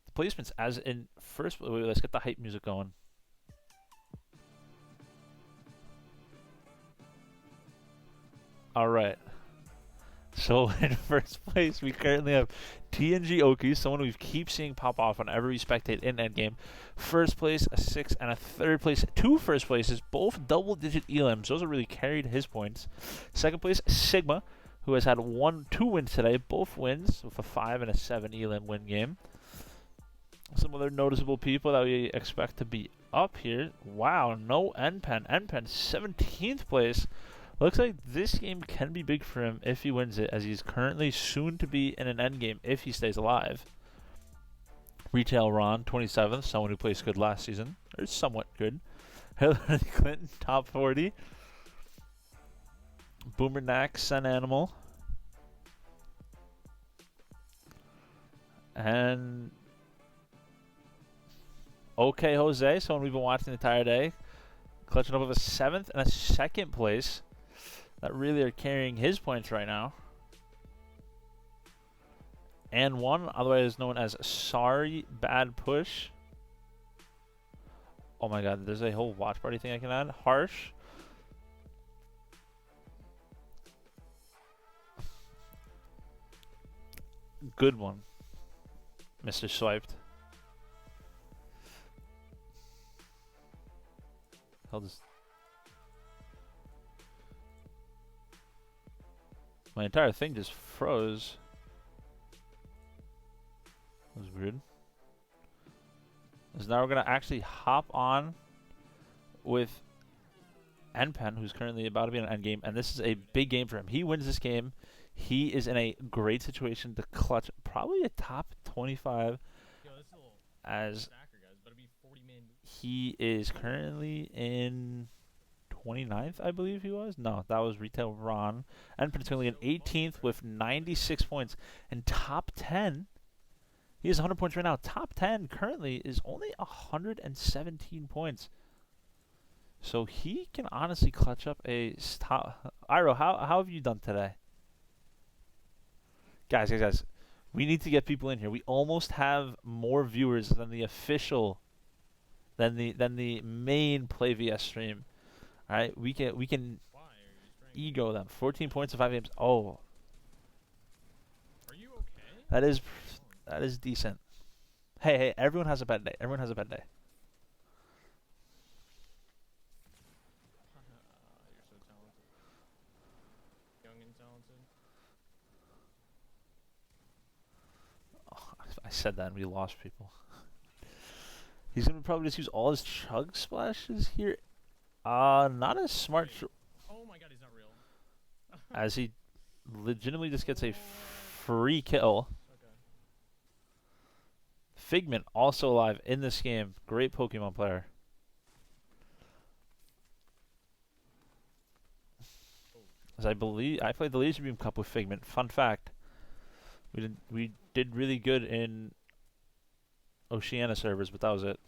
The placements as in first... Wait, let's get the hype music going. Alright. So in first place, we currently have TNG Oki, someone we keep seeing pop off whenever we spectate in endgame. First place, a 6, and a 3rd place. 2 first places, both double-digit elims. Those have really carried his points. Second place, Sigma, who has had 2 wins today. Both wins with a 5 and a 7 elim win game. Some other noticeable people that we expect to be up here. Wow, no NPen. NPen, 17th place. Looks like this game can be big for him if he wins it, as he's currently soon to be in an endgame if he stays alive. Retail Ron, 27th, someone who plays good last season, or somewhat good. Hillary Clinton, top 40. Boomernack, Sun Animal. And OK Jose, someone we've been watching the entire day. Clutching up with a 7th and a 2nd place. That really are carrying his points right now. And 1, otherwise known as Sorry Bad Push. Oh my god, there's a whole watch party thing I can add. Harsh. Good one, Mr. Swiped. hell just... My entire thing just froze. That was weird. So now we're gonna actually hop on with NPen, who's currently about to be in an endgame, and this is a big game for him. He wins this game. He is in a great situation to clutch probably a top 25 as he is currently in 29th, I believe he was. No, that was Retail Ron. And particularly in 18th with 96 points. And top 10, he has 100 points right now. Top 10 currently is only 117 points. So he can honestly clutch up a stop. Iro, how have you done today? Guys, we need to get people in here. We almost have more viewers than the official, than the main PlayVS stream. All right, we can ego them. 14 points in 5 games. Oh, Are you okay? that is decent. Hey, everyone has a bad day. Everyone has a bad day. You're so talented. Young and talented. Oh, I said that and we lost people. He's gonna probably just use all his chug splashes here. Not as smart. Oh my god, he's not real. As he legitimately just gets a free kill. Okay. Figment also alive in this game. Great Pokemon player. As I believe I played the Laser Beam Cup with Figment. Fun fact. We did really good in Oceania servers, but that was it.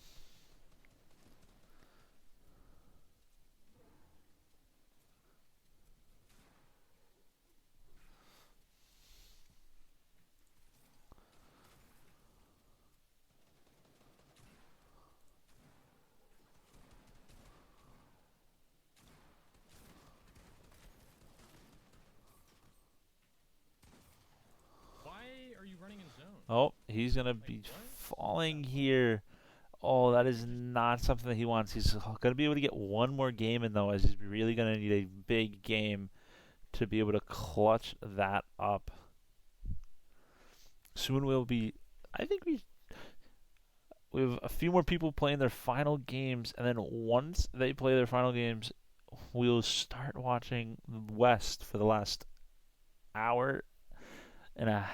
Are you running in zone? Oh, he's going to be falling here. Oh, that is not something that he wants. He's going to be able to get one more game in, though, as he's really going to need a big game to be able to clutch that up. Soon we'll be... I think we have a few more people playing their final games, and then once they play their final games, we'll start watching West for the last hour and a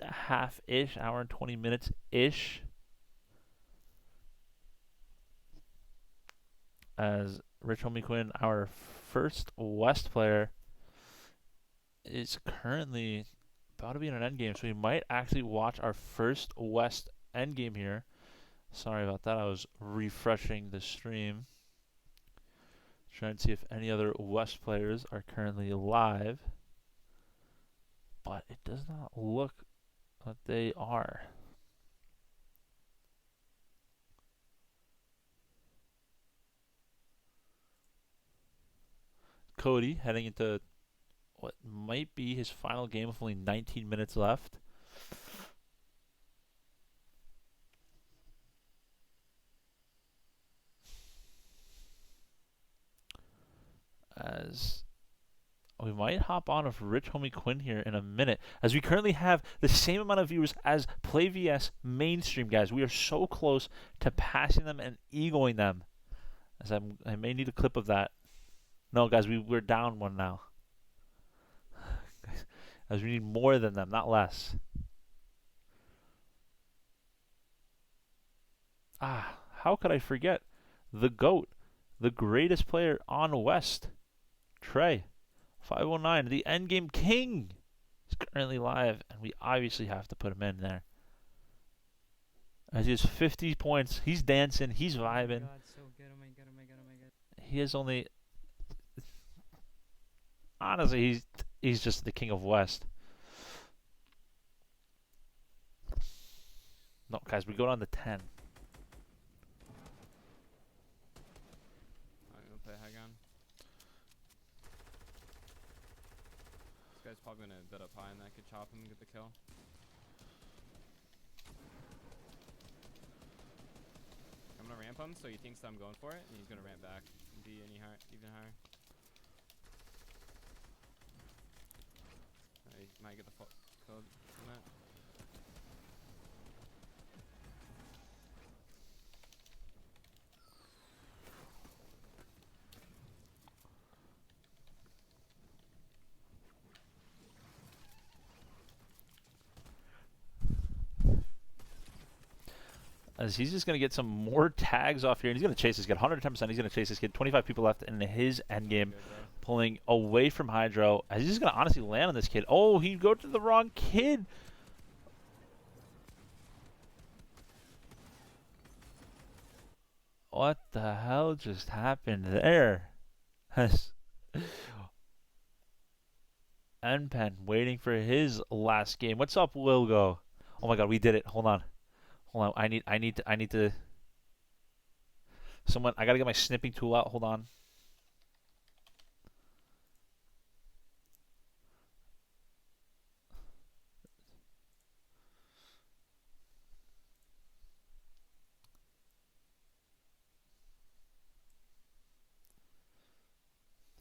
half-ish, hour and 20 minutes-ish, as Rich Homie Quinn, our first West player, is currently about to be in an endgame, so we might actually watch our first West endgame here. Sorry about that, I was refreshing the stream, trying to see if any other West players are currently live. But it does not look that they are. Cody heading into what might be his final game with only 19 minutes left. As we might hop on with Rich Homie Quinn here in a minute, as we currently have the same amount of viewers as PlayVS mainstream, guys. We are so close to passing them and egoing them. As I may need a clip of that. No, guys, we're down one now. As we need more than them, not less. How could I forget the GOAT, the greatest player on West, Trey. 509, the endgame king, is currently live, and we obviously have to put him in there. As he has 50 points, he's dancing, he's vibing. Oh my god, so good, oh my god, oh my god, oh my god. He is only... Honestly, he's just the king of West. No, guys, we go down to 10. Alright, we'll play Hagon. This guy's probably gonna bed up high and I could chop him and get the kill. I'm gonna to ramp him, so he thinks that I'm going for it, and he's gonna ramp back and be even higher. He might get the code from that. As he's just going to get some more tags off here, and he's going to chase this kid 110%. He's going to chase this kid. 25 people left in his endgame, pulling away from Hydro. As he's just going to honestly land on this kid. Oh, he go to the wrong kid. What the hell just happened there? NPen waiting for his last game. What's up, Wilgo? Oh my God, we did it. Hold on. Hold on. I need to. Someone, I gotta get my snipping tool out. Hold on.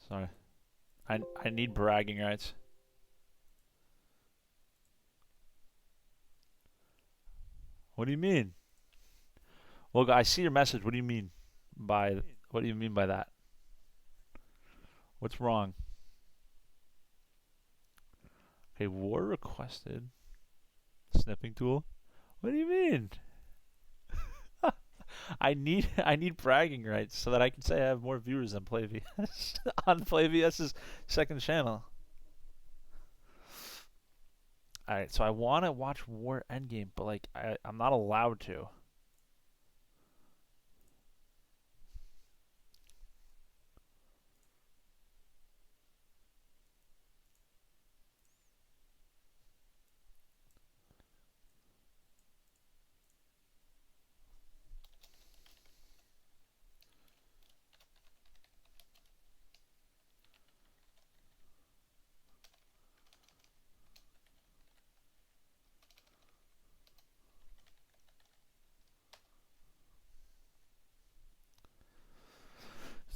Sorry. I need bragging rights. What do you mean? Well, I see your message. What do you mean by that? What's wrong? Okay, war requested. Snipping tool. What do you mean? I need bragging rights so that I can say I have more viewers than PlayVS on PlayVS's second channel. Alright, so I want to watch War Endgame, but like I'm not allowed to.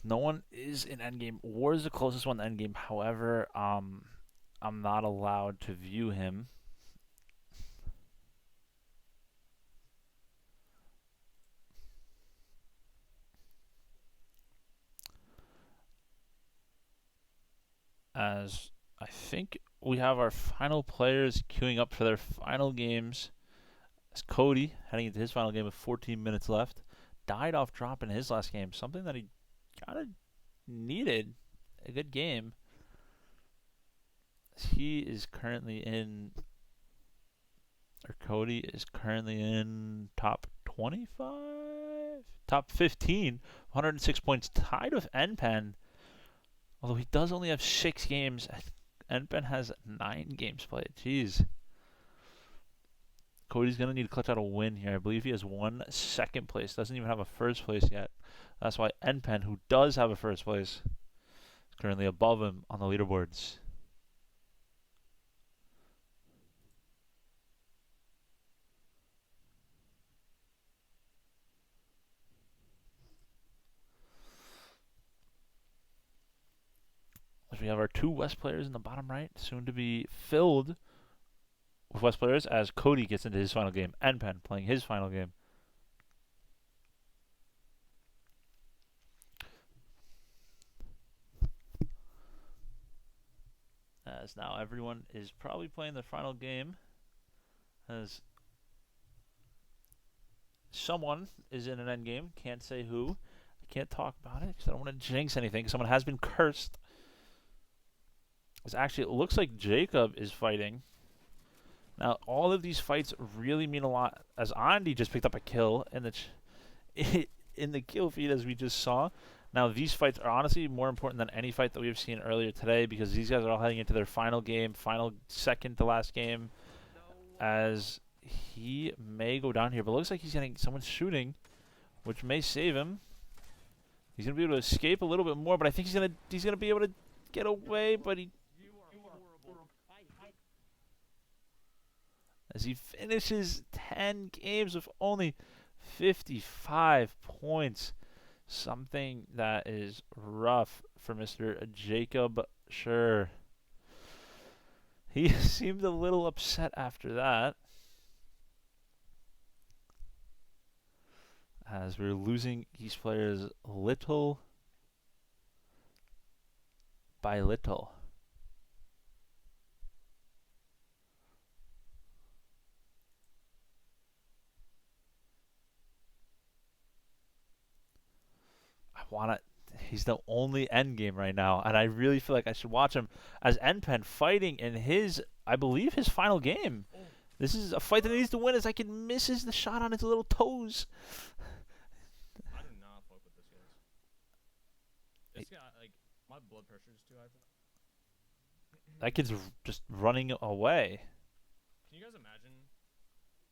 No one is in endgame. War is the closest one to endgame. However, I'm not allowed to view him. As I think we have our final players queuing up for their final games. As Cody heading into his final game with 14 minutes left, died off drop in his last game. Something that he kind of needed. A good game. He is currently in, or Cody is currently in top 25, top 15, 106 points, tied with NPen. Although he does only have 6 games, NPen has 9 games played. Jeez. Cody's going to need to clutch out a win here. I believe he has 1 second place. Doesn't even have a first place yet. That's why NPen, who does have a first place, is currently above him on the leaderboards. As we have our 2 West players in the bottom right, soon to be filled with West players as Cody gets into his final game. NPen playing his final game. As now everyone is probably playing their final game. As someone is in an end game. Can't say who. I can't talk about it because I don't want to jinx anything. Someone has been cursed. As actually, it looks like Jacob is fighting. Now, all of these fights really mean a lot. As Andy just picked up a kill in the in the kill feed, as we just saw. Now, these fights are honestly more important than any fight that we have seen earlier today because these guys are all heading into their final game, final second to last game. As he may go down here, but it looks like he's getting someone shooting, which may save him. He's gonna be able to escape a little bit more, but I think he's gonna be able to get away. But as he finishes 10 games with only 55 points. Something that is rough for Mr. Jacob Schur. He seemed a little upset after that, as we're losing these players little by little. He's the only end game right now, and I really feel like I should watch him as NPen fighting in his, I believe, his final game. This is a fight that he needs to win, as I can misses the shot on his little toes. I do not fuck with this guy. This guy, like, my blood pressure is too high for that. That kid's just running away. Can you guys imagine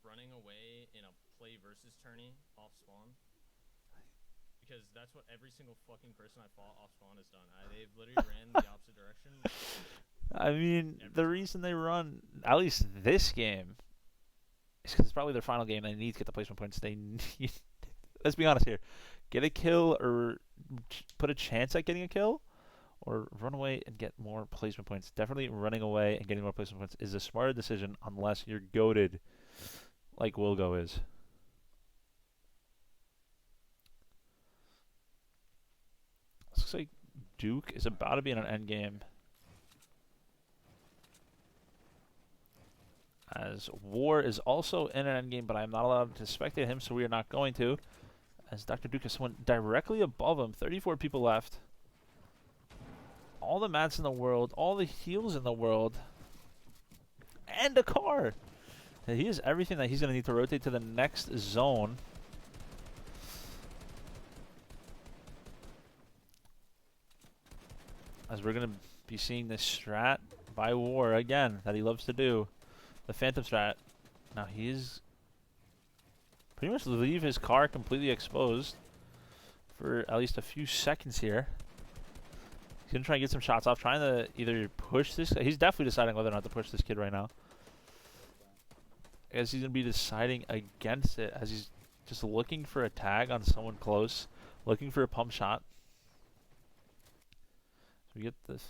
running away in a play versus tourney off spawn? Because that's what every single fucking person I fought off spawn has done. They've literally ran the opposite direction. I mean, the reason they run, at least this game, is because it's probably their final game. They need to get the placement points. They need, let's be honest here, get a kill or put a chance at getting a kill, or run away and get more placement points. Definitely running away and getting more placement points is a smarter decision unless you're goated like Wilgo is. Looks like Duke is about to be in an end game, as War is also in an end game, but I am not allowed to spectate him, so we are not going to. As Dr. Duke has someone directly above him, 34 people left. All the mats in the world, all the heals in the world, and a car. And he has everything that he's going to need to rotate to the next zone. As we're going to be seeing this strat by War again that he loves to do. The Phantom strat. Now he's pretty much leave his car completely exposed for at least a few seconds here. He's going to try and get some shots off, trying to either push this. He's definitely deciding whether or not to push this kid right now. I guess he's going to be deciding against it, as he's just looking for a tag on someone close, looking for a pump shot. We get this,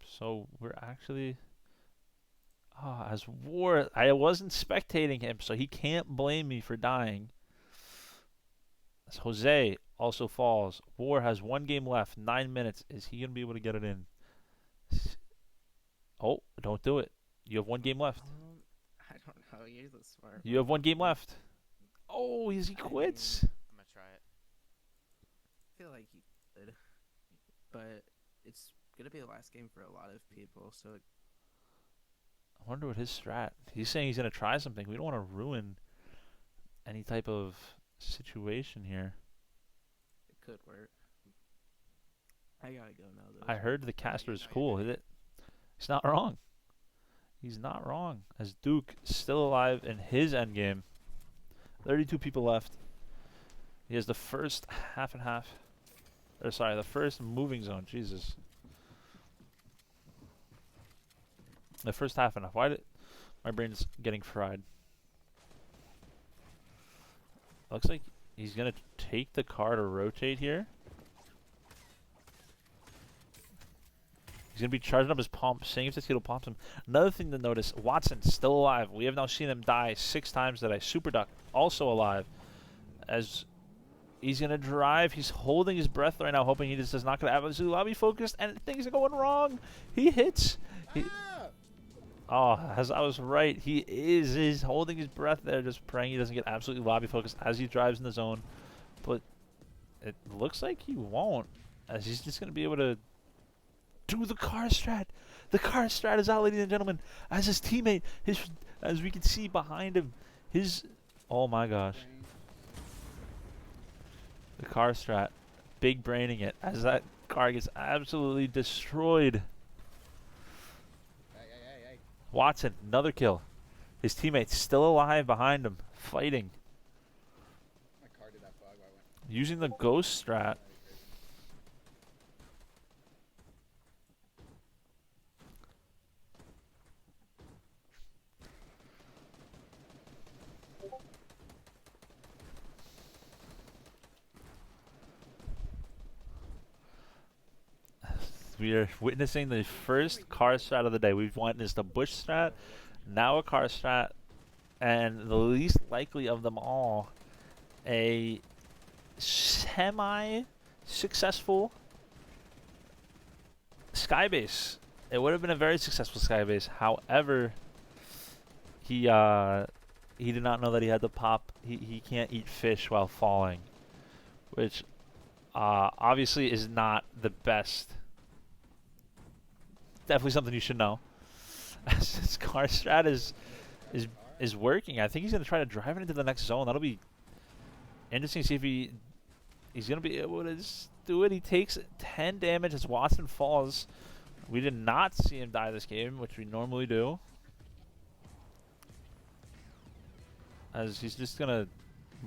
so we're actually, as War, I wasn't spectating him, so he can't blame me for dying. As Jose also falls. War has 1 game left, 9 minutes. Is he gonna be able to get it in? Oh, don't do it. You have 1 game left. I don't know. You're the smart. You have 1 game left. Oh, he quits. I'm gonna try it. I feel like he could, but it's gonna be the last game for a lot of people, so I wonder what his strat. He's saying he's gonna try something. We don't want to ruin any type of situation here. it could work. I gotta go now, though. I heard the caster is cool. He's not wrong. He's not wrong. As Duke still alive in his endgame. 32 people left. He has the first half and half. Or sorry, the first moving zone. Jesus. The first half and half. Why did my brain's getting fried? Looks like he's gonna take the car to rotate here. He's going to be charging up his pump, seeing if this kid will pump him. Another thing to notice, Watson still alive. We have now seen him die 6 times today. Super Duck also alive. As he's going to drive, he's holding his breath right now, hoping he just does not get absolutely lobby focused, and things are going wrong. He hits. Oh, as I was right, he is holding his breath there, just praying he doesn't get absolutely lobby focused as he drives in the zone. But it looks like he won't, as he's just going to be able to do the car strat. The car strat is out, ladies and gentlemen. As his teammate, as we can see behind him, oh my gosh. The car strat, big braining it as that car gets absolutely destroyed. Watson, another kill. His teammate's still alive behind him, fighting. My car did that fog while I went. Using the ghost strat. we are witnessing the first car strat of the day. We've witnessed a bush strat, now a car strat, and the least likely of them all, a semi-successful skybase. It would have been a very successful skybase. However, he did not know that he had to pop. He can't eat fish while falling, which obviously is not the best. Definitely something you should know. This car strat is working. I think he's gonna try to drive it into the next zone. That'll be interesting to see if he's gonna be able to do it. He takes 10 damage as Watson falls. We did not see him die this game, which we normally do. As he's just gonna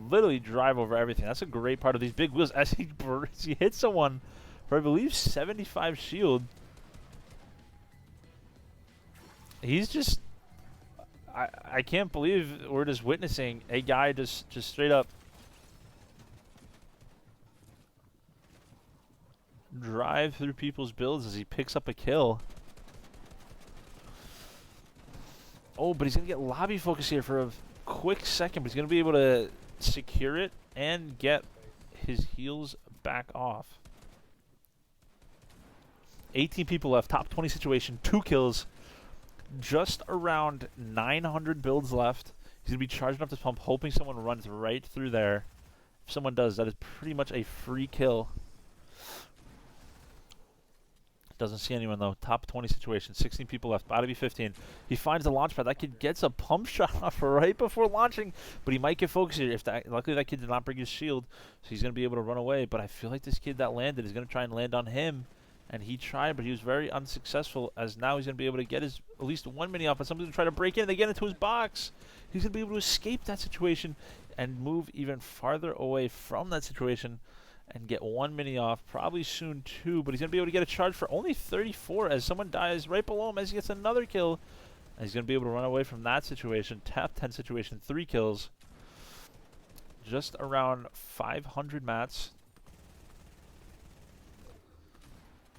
literally drive over everything. That's a great part of these big wheels. As he hits someone for, I believe, 75 shield. He's just, I can't believe we're just witnessing a guy just straight up drive through people's builds as he picks up a kill. Oh, but he's gonna get lobby focus here for a quick second, but he's gonna be able to secure it and get his heals back off. 18 people left, top 20 situation, 2 kills. Just around 900 builds left. He's going to be charging up this pump, hoping someone runs right through there. If someone does, that is pretty much a free kill. Doesn't see anyone, though. Top 20 situation. 16 people left. About to be 15. He finds the launch pad. That kid gets a pump shot off right before launching, but he might get focused here. Luckily, that kid did not bring his shield, so he's going to be able to run away. But I feel like this kid that landed is going to try and land on him. And he tried, but he was very unsuccessful, as now he's going to be able to get his at least one mini off, and someone's going to try to break in. They get into his box. He's going to be able to escape that situation and move even farther away from that situation and get one mini off, probably soon two, but he's going to be able to get a charge for only 34 as someone dies right below him as he gets another kill. And he's going to be able to run away from that situation. Top 10 situation, 3 kills. Just around 500 mats.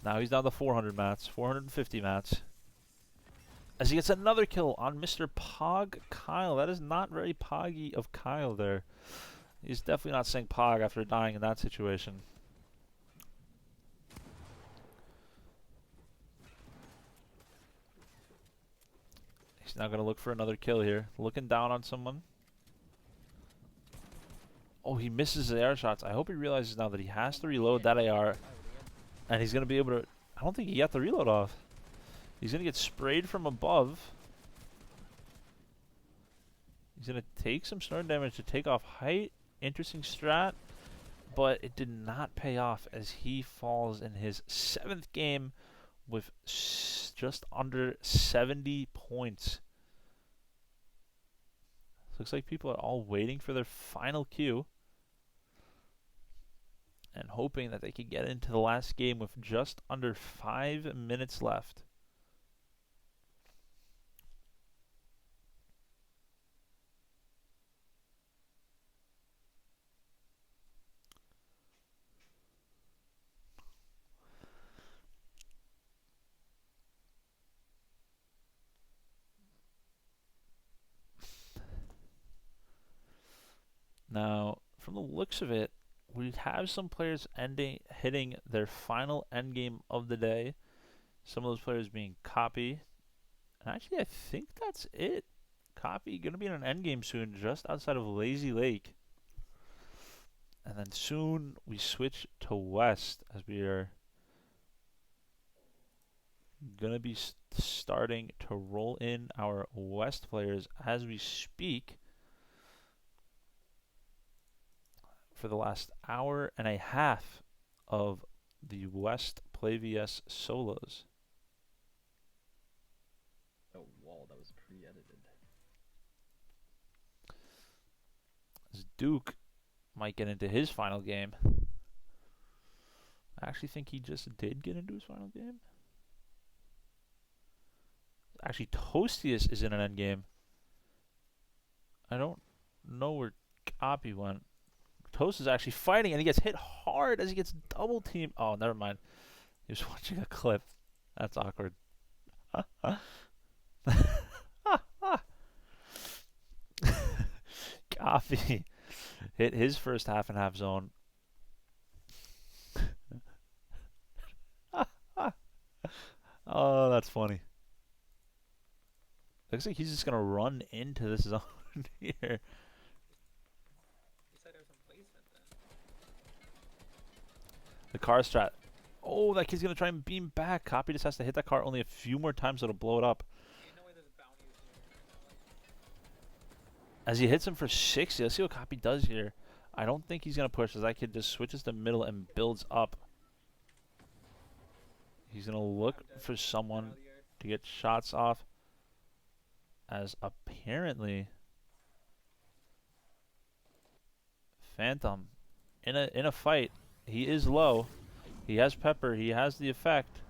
Now he's down to 400 mats, 450 mats. As he gets another kill on Mr. Pog Kyle. That is not very poggy of Kyle there. He's definitely not saying Pog after dying in that situation. He's now going to look for another kill here. Looking down on someone. Oh, he misses the air shots. I hope he realizes now that he has to reload that AR. And he's going to be able to... I don't think he got the reload off. He's going to get sprayed from above. He's going to take some stun damage to take off height. Interesting strat. But it did not pay off as he falls in his 7th game with just under 70 points. Looks like people are all waiting for their final queue. And hoping that they can get into the last game with just under 5 minutes left. Now, from the looks of it, we have some players hitting their final endgame of the day. Some of those players being Copy. And actually, I think that's it. Copy going to be in an endgame soon, just outside of Lazy Lake. And then soon we switch to West, as we are going to be starting to roll in our West players as we speak. For the last hour and a half of the West PlayVS solos. Oh, wall, that was pre-edited. As Duke might get into his final game. I actually think he just did get into his final game. Actually, Toastius is in an endgame. I don't know where Copy went. Toast is actually fighting, and he gets hit hard as he gets double teamed. Oh, never mind. He was watching a clip. That's awkward. Coffee hit his first half and half zone. Oh, that's funny. Looks like he's just gonna run into this zone here. He said there was some placement then. The car strat. Oh, that kid's gonna try and beam back. Copy just has to hit that car only a few more times so it'll blow it up. Ain't no way there's bounties here. As he hits him for 60, let's see what Copy does here. I don't think he's gonna push as that kid just switches to middle and builds up. He's gonna look for someone to get shots off. As apparently Phantom in a fight, he is low. He has pepper. He has the effect.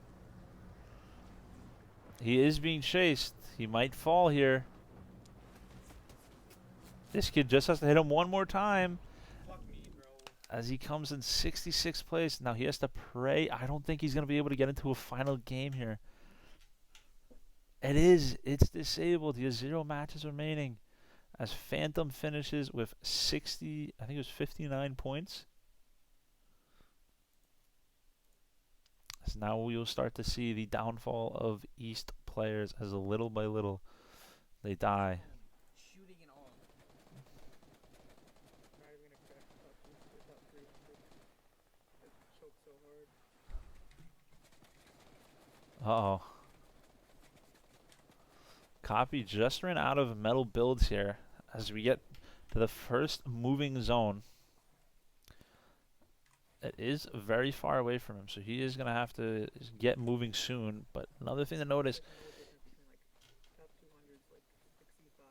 He is being chased. He might fall here. This kid just has to hit him one more time. Fuck me, bro. As he comes in 66th place. Now he has to pray. I don't think he's going to be able to get into a final game here. It is. It's disabled. He has 0 matches remaining. As Phantom finishes with 60, I think it was 59 points. So now we will start to see the downfall of East players as little by little they die. Shooting and all. Not even gonna crack the top 2 to the top 300. It choked so hard. Uh-oh. Copy just ran out of metal builds here as we get to the first moving zone. It is very far away from him, so he is going to have to get moving soon. But another thing to notice, Top 200 is like 65.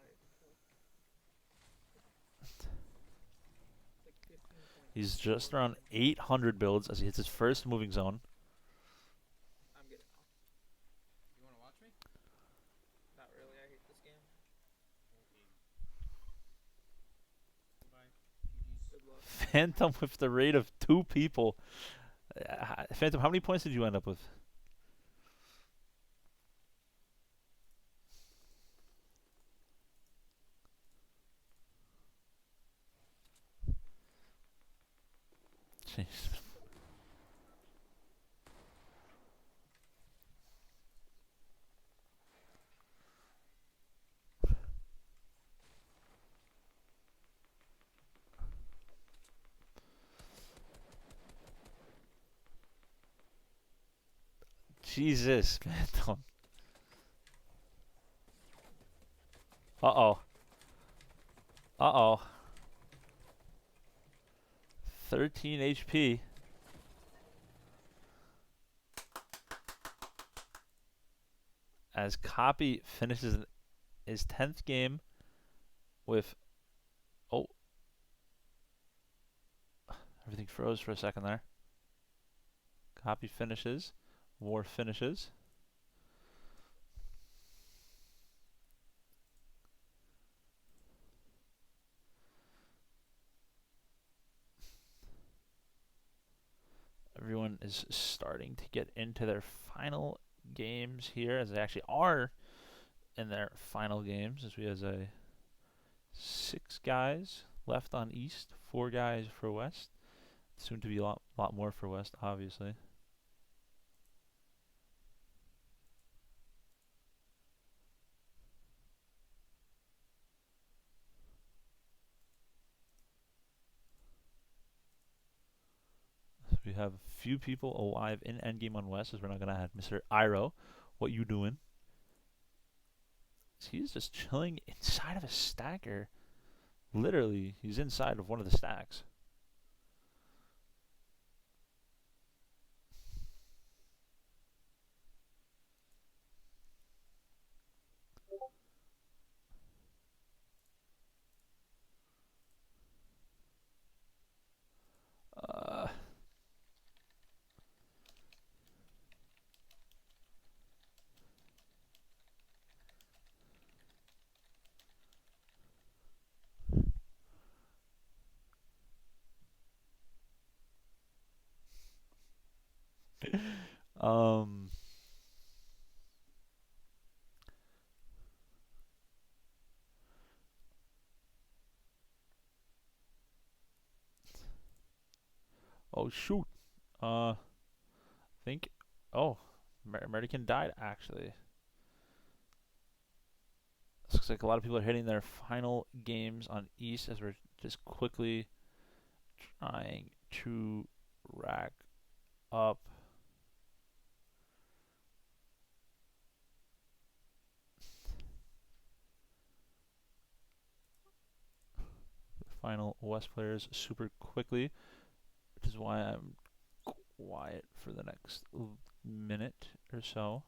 Like 15 points. he's just around 800 builds as he hits his first moving zone. I'm getting off. You wanna watch me? Not really. I hate this game. Goodbye. GG's. Good luck. Phantom with the rate of 2 people. Phantom, how many points did you end up with? Jeez. Jesus, Phantom. Uh-oh. Uh-oh. 13 HP. As Copy finishes his 10th game with... Oh. Everything froze for a second there. Copy finishes. War finishes. Everyone is starting to get into their final games here, as they actually are in their final games, as we have 6 guys left on East, 4 guys for West. Soon to be a lot more for West, obviously. We have a few people alive in endgame on West, as we're not going to have Mr. Iro. What you doing? He's just chilling inside of a stacker. Literally, he's inside of one of the stacks. Um. Oh shoot. Think. Oh, American died actually. Looks like a lot of people are hitting their final games on East as we're just quickly trying to rack up. The final West players super quickly, which is why I'm quiet for the next minute or so.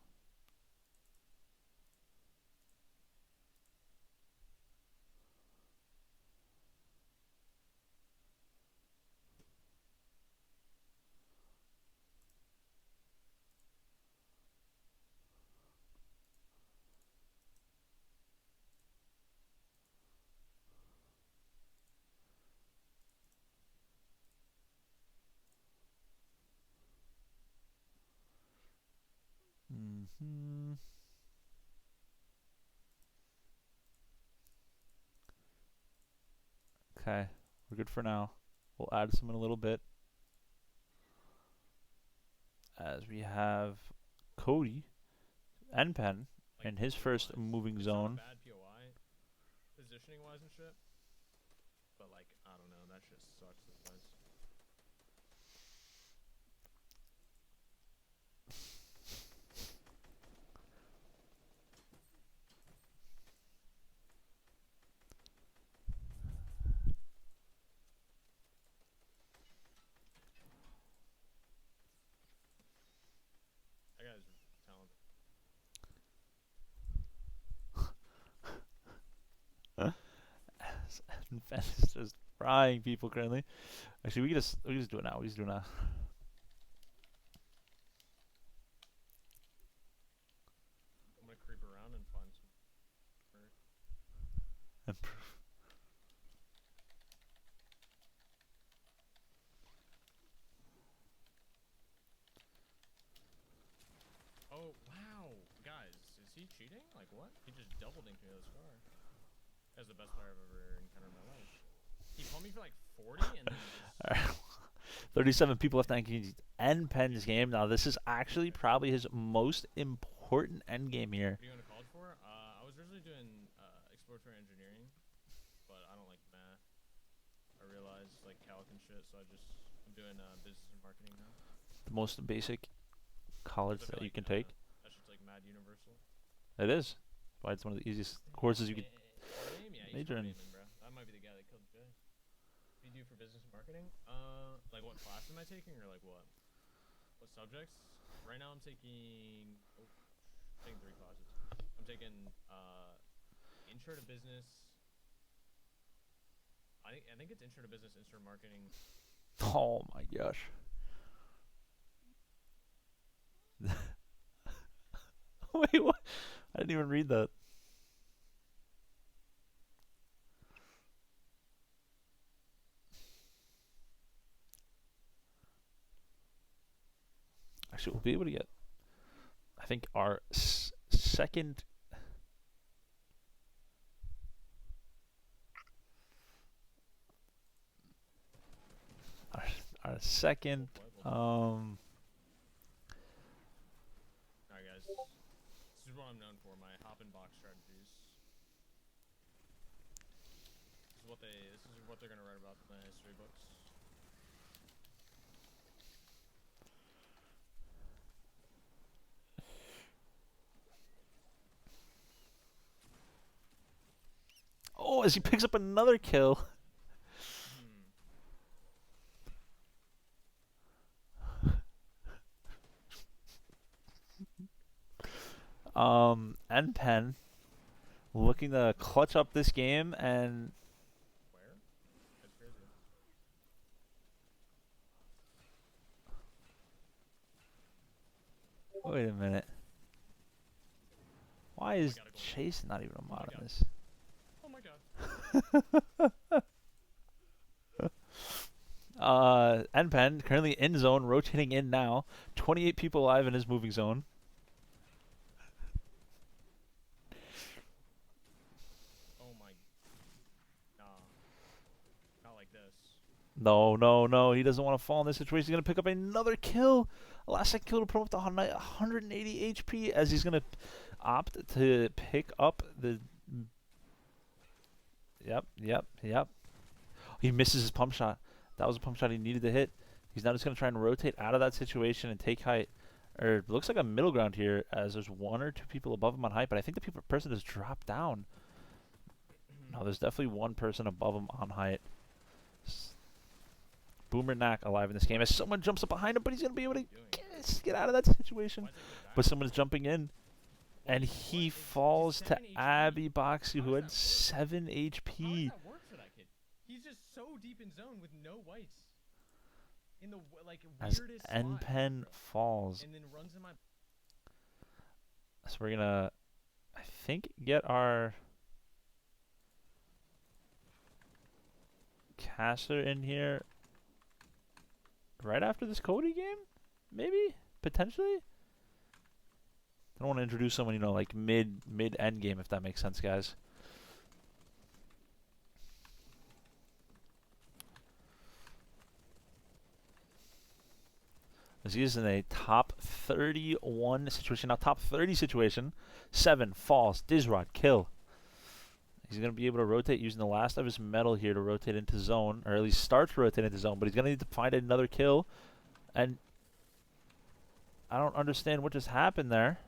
Okay, we're good for now. We'll add some in a little bit. As we have Cody and Penn in his first moving zone. Bad POI, positioning wise and shit. But like, I don't know, that shit sucks the place. That guy's talented. Penn is just frying people currently. Actually, we can just do it now. We just do it now. I'm gonna creep around and find some. Oh wow, guys, is he cheating? Like what? He just double dinked me with a scar. That's the best player I've ever encountered in my life. He pulled me for like 40 and then just 37 people left to end Penn's game. Now this is actually probably his most important end game here. What are you gonna call it for? I was originally doing exploratory engineering, but I don't like math. I realized like calc and shit, so I'm doing business and marketing now. The most basic college that you can take. That shit's like mad universal. It is. Why it's one of the easiest courses you could major in. Bro. That might be the guy that killed Jay. What do you do for business and marketing? Like what class am I taking, or like what? What subjects? Right now I'm taking 3 classes. I'm taking intro to business. I think it's intro to business, intro to marketing. Oh my gosh. Wait, what? I didn't even read that. Actually, we'll be able to get, I think, our second. Our second. Alright, guys. This is what I'm known for, my hop and box strategies. This is what they're gonna write about in the history books. Oh, as he picks up another kill. And Penn looking to clutch up this game and. Where? That's crazy. Wait a minute. Why is Chase not even a mod on this? Oh my god. NPen currently in zone, rotating in now. 28 people alive in his moving zone. Oh my. Nah. Not like this. No, no, no. He doesn't want to fall in this situation. He's going to pick up another kill. Last second kill to put him up to 180 HP as he's going to opt to pick up the... Yep. He misses his pump shot. That was a pump shot he needed to hit. He's now just going to try and rotate out of that situation and take height. Or it looks like a middle ground here as there's one or two people above him on height, but I think the person has dropped down. No, there's definitely one person above him on height. Boomer Knack alive in this game as someone jumps up behind him, but he's going to be able to get out of that situation. But someone's jumping in, and he falls to Abby Boxy, who had 7 HP. He's just so deep in zone with no whites. In the As weirdest NPen falls. And then runs in my... So we're going to, I think, get our caster in here right after this Cody game? Maybe? Potentially? I don't want to introduce someone, you know, like mid-end game, if that makes sense, guys. As he is in a top 31 situation. Now, top 30 situation. 7 falls. Dizrod, kill. He's going to be able to rotate using the last of his metal here to rotate into zone. Or at least start to rotate into zone. But he's going to need to find another kill. And I don't understand what just happened there.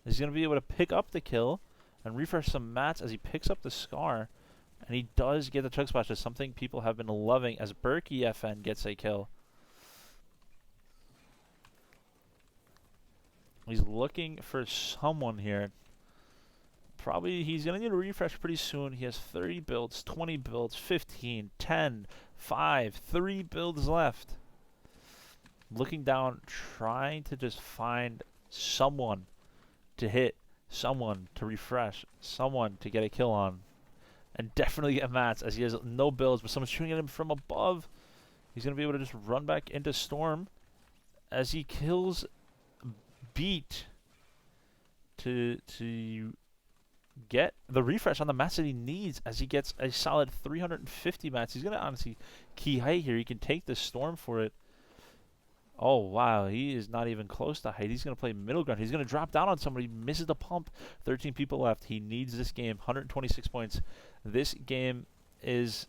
He's going to be able to pick up the kill and refresh some mats as he picks up the scar. And he does get the chug splash. It's something people have been loving as Berkey FN gets a kill. He's looking for someone here. Probably he's going to need a refresh pretty soon. He has 30 builds, 20 builds, 15, 10, 5, 3 builds left. Looking down, trying to just find someone to hit, someone to refresh, someone to get a kill on. And definitely get mats as he has no builds, but someone's shooting at him from above. He's going to be able to just run back into Storm as he kills Beat to get the refresh on the mats that he needs as he gets a solid 350 mats. He's going to honestly key height here. He can take the Storm for it. Oh, wow. He is not even close to height. He's going to play middle ground. He's going to drop down on somebody. Misses the pump. 13 people left. He needs this game. 126 points. This game is...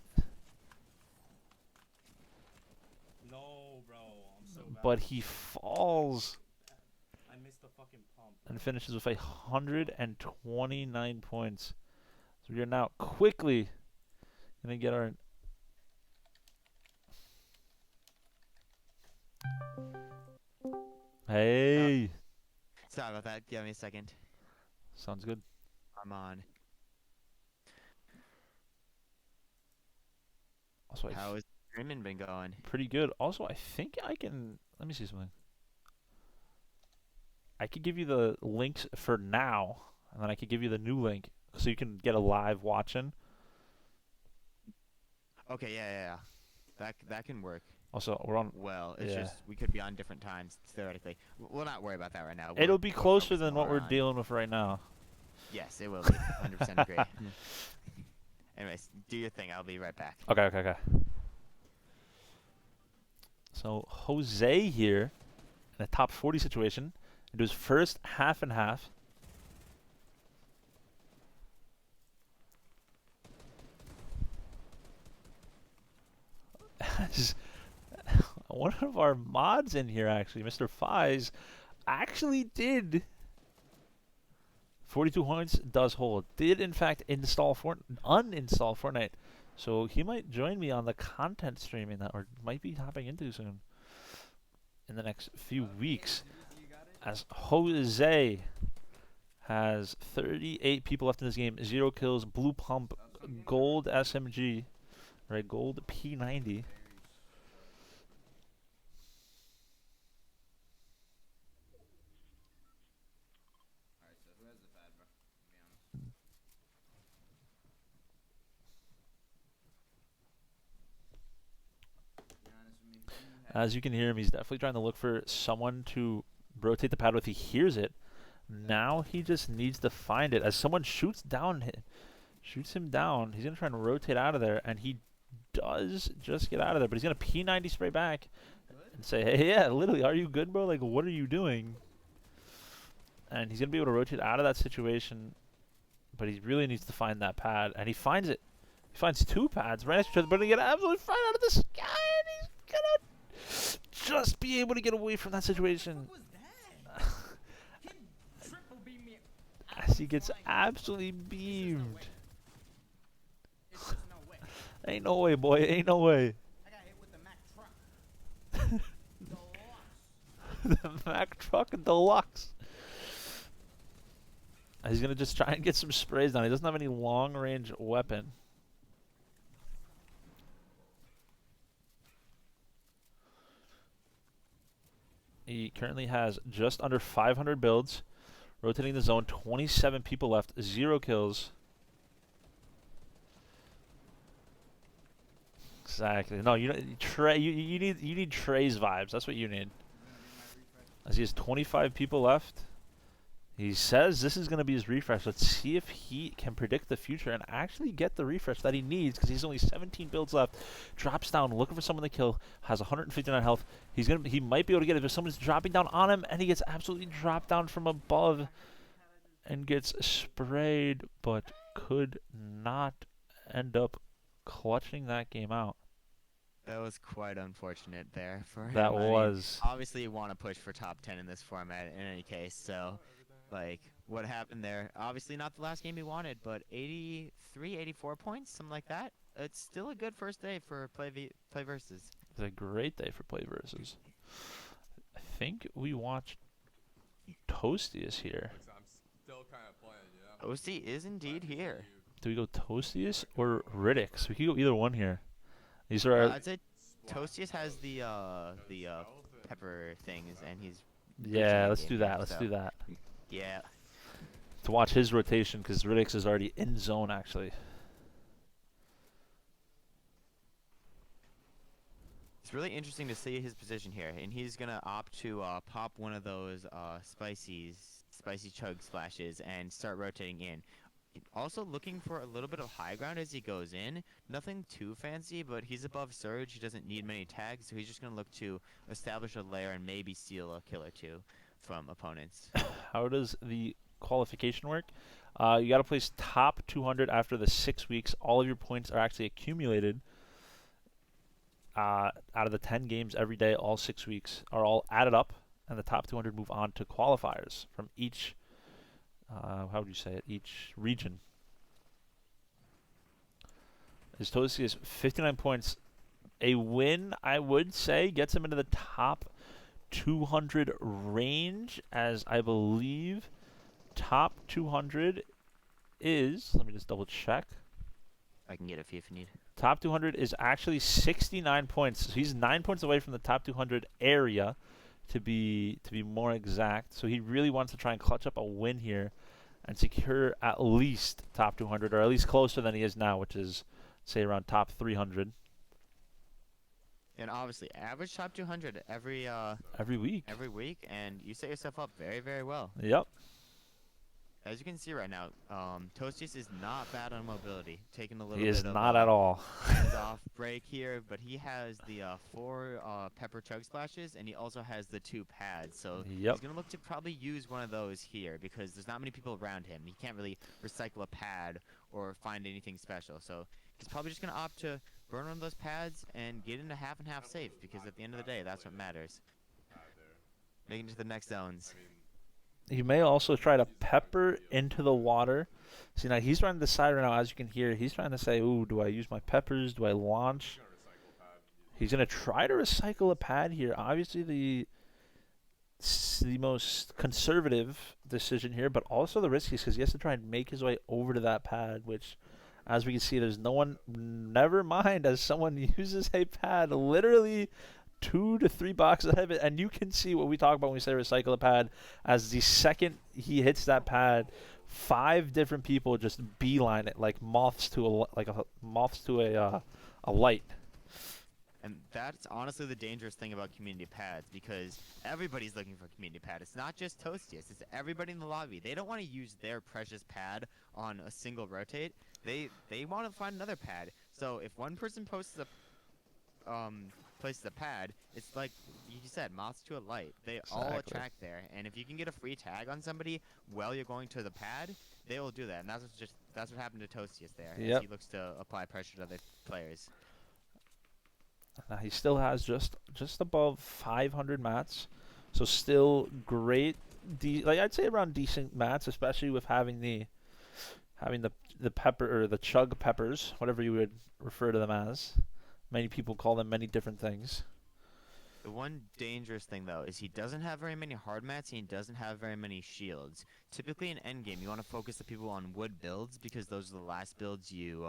No, bro. I'm so bad. But he falls... I missed the fucking pump. And finishes with 129 points. So we are now quickly going to get our... Hey! Sorry about that. Give me a second. Sounds good. I'm on. Also, How has streaming been going? Pretty good. Also, I think I can... Let me see something. I could give you the links for now, and then I could give you the new link so you can get a live watching. Okay, yeah. That can work. Also, we're on... Well, it's yeah. just we could be on different times, theoretically. We'll not worry about that right now. It'll be we'll closer focus than what more we're on- dealing with right now. Yes, it will be. 100% agree. Anyways, do your thing. I'll be right back. Okay. So, Jose here in a top 40 situation. Into his first half and half. One of our mods in here, actually, Mr. Fies, actually did 42 points, does hold. Did, in fact, uninstall Fortnite. So he might join me on the content streaming that we might be hopping into soon in the next few weeks. As Jose has 38 people left in this game, 0 kills, blue pump, gold SMG, right? Gold P90. As you can hear him, he's definitely trying to look for someone to rotate the pad with. He hears it. Now he just needs to find it. As someone shoots him down, he's going to try and rotate out of there, and he does just get out of there. But he's going to P90 spray back and say, hey, yeah, literally, are you good, bro? Like, what are you doing? And he's going to be able to rotate out of that situation, but he really needs to find that pad, and he finds it. He finds 2 pads right next to each other, but he get absolutely fine out of the sky, and he's going to just be able to get away from that situation. As he gets absolutely beamed. Ain't no way, boy. Ain't no way. I got hit with the Mack truck. The Mack Truck Deluxe. He's going to just try and get some sprays down. He doesn't have any long-range weapon. He currently has just under 500 builds. Rotating the zone, 27 people left, 0 kills. Exactly. No, you don't, Trey. You need Trey's vibes. That's what you need. As he has 25 people left, he says this is going to be his refresh. Let's see if he can predict the future and actually get the refresh that he needs, because he's only 17 builds left. Drops down, looking for someone to kill. Has 159 health. He might be able to get it, but someone's dropping down on him, and he gets absolutely dropped down from above and gets sprayed, but could not end up clutching that game out. That was quite unfortunate there for him. That was. Obviously, you want to push for top 10 in this format in any case, so, like, what happened there? Obviously not the last game he wanted, but 83, 84 points, something like that. It's still a good first day for PlayVS. It's a great day for PlayVS. I think we watched Toastius here. I'm still kind of playing, yeah. Toasty is indeed here. Do we go Toastius or Riddick? We could go either one here. These are. I'd say Toastius has the pepper things, and he's. Yeah, let's do that. Let's do that. Yeah. To watch his rotation, because Riddick is already in zone actually. It's really interesting to see his position here, and he's gonna opt to pop one of those spicy chug splashes and start rotating in. Also looking for a little bit of high ground as he goes in. Nothing too fancy, but he's above Surge. He doesn't need many tags, so he's just gonna look to establish a lair and maybe steal a kill or 2 from opponents. How does the qualification work? You got to place top 200 after the 6 weeks. All of your points are actually accumulated out of the 10 games every day. All 6 weeks are all added up, and the top 200 move on to qualifiers from each. How would you say it? Each region. His Toasty is 59 points. A win, I would say, gets him into the top 200 range, as I believe top 200 is, let me just double check. I can get a few if you need. Top 200 is actually 69 points. So he's 9 points away from the top 200 area, to be more exact. So he really wants to try and clutch up a win here and secure at least top 200, or at least closer than he is now, which is, say, around top 300. And obviously, average top 200 every week. Every week, and you set yourself up very, very well. Yep. As you can see right now, Toastius is not bad on mobility. Taking a little He bit is of not at all. off break here, but he has the 4 pepper chug splashes, and he also has the 2 pads. So Yep. he's gonna look to probably use one of those here because there's not many people around him. He can't really recycle a pad or find anything special. So he's probably just gonna opt to burn one of those pads and get into half and half safe, because at the end of the day, that's what matters. Making it to the next zones. He may also try to pepper into the water. See, now he's trying to decide right now, as you can hear, he's trying to say, ooh, do I use my peppers? Do I launch? He's going to try to recycle a pad here. Obviously, the most conservative decision here, but also the riskiest, because he has to try and make his way over to that pad, which, as we can see, there's no one, never mind, as someone uses a pad literally 2 to 3 boxes ahead of it, and you can see what we talk about when we say recycle a pad. As the second he hits that pad, 5 different people just beeline it like moths to a light. And that's honestly the dangerous thing about community pads, because everybody's looking for community pad. It's not just Toastius, it's everybody in the lobby. They don't want to use their precious pad on a single rotate. They want to find another pad. So if one person posts a places a pad, it's like you said, moths to a light. They all Exactly. attract there, and if you can get a free tag on somebody while you're going to the pad, they will do that. And that's what happened to Toastius there. As Yep. he looks to apply pressure to other players. Now he still has just above 500 mats, so still great. Like I'd say around decent mats, especially with having the pepper or the chug peppers, whatever you would refer to them as. Many people call them many different things. The one dangerous thing, though, is he doesn't have very many hard mats and he doesn't have very many shields. Typically in endgame, you want to focus the people on wood builds because those are the last builds you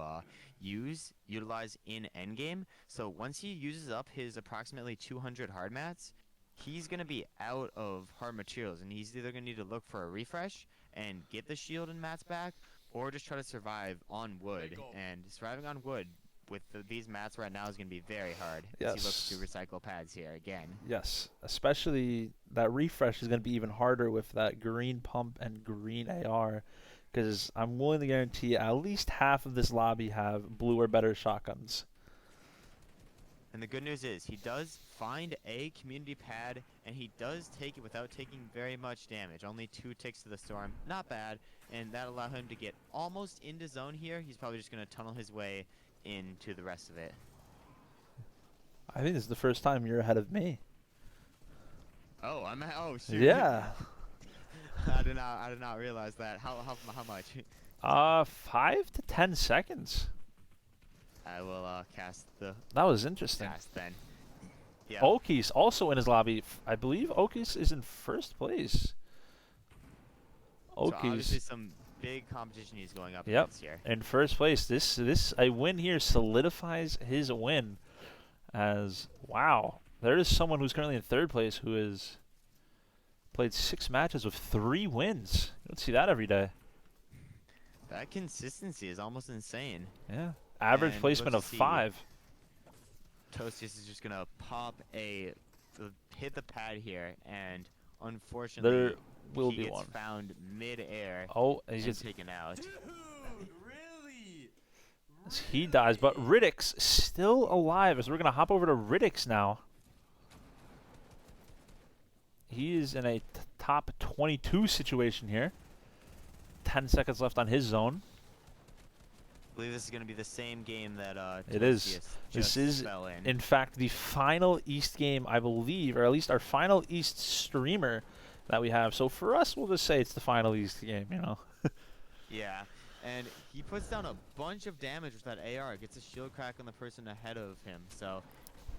utilize in endgame. So once he uses up his approximately 200 hard mats, he's going to be out of hard materials, and he's either going to need to look for a refresh and get the shield and mats back, or just try to survive on wood. And surviving on wood with these mats right now is going to be very hard. As he looks to recycle pads here again. Yes, especially that refresh is going to be even harder with that green pump and green AR, because I'm willing to guarantee at least half of this lobby have blue or better shotguns. And the good news is he does find a community pad, and he does take it without taking very much damage. Only 2 ticks to the storm. Not bad. And that allowed him to get almost into zone here. He's probably just going to tunnel his way into the rest of it. I think this is the first time you're ahead of me. Oh, oh shoot. Yeah. I did not realize that. How much? 5 to 10 seconds. I will cast the. That was interesting. Cast then. Yeah. Oki's also in his lobby. I believe Oki's is in first place. So obviously Oki's. some big competition he's going up Yep. against here. In first place. This a win here solidifies his win. As wow, there is someone who's currently in third place who has played 6 matches with 3 wins. You don't see that every day. That consistency is almost insane. Yeah. Average And placement let's of see. 5. Toastius is just gonna hit the pad here, and unfortunately, There will he be gets one. found mid-air. Oh, and he's taken out. He dies, but Riddick's still alive. As we're gonna hop over to Riddick's now. He is in a top 22 situation here. 10 seconds left on his zone. I believe this is gonna be the same game that It is. Toastius This just is, fell in. in fact, the final East game, I believe, or at least our final East streamer that we have. So for us, we'll just say it's the final East game, you know. Yeah, and he puts down a bunch of damage with that AR. Gets a shield crack on the person ahead of him. So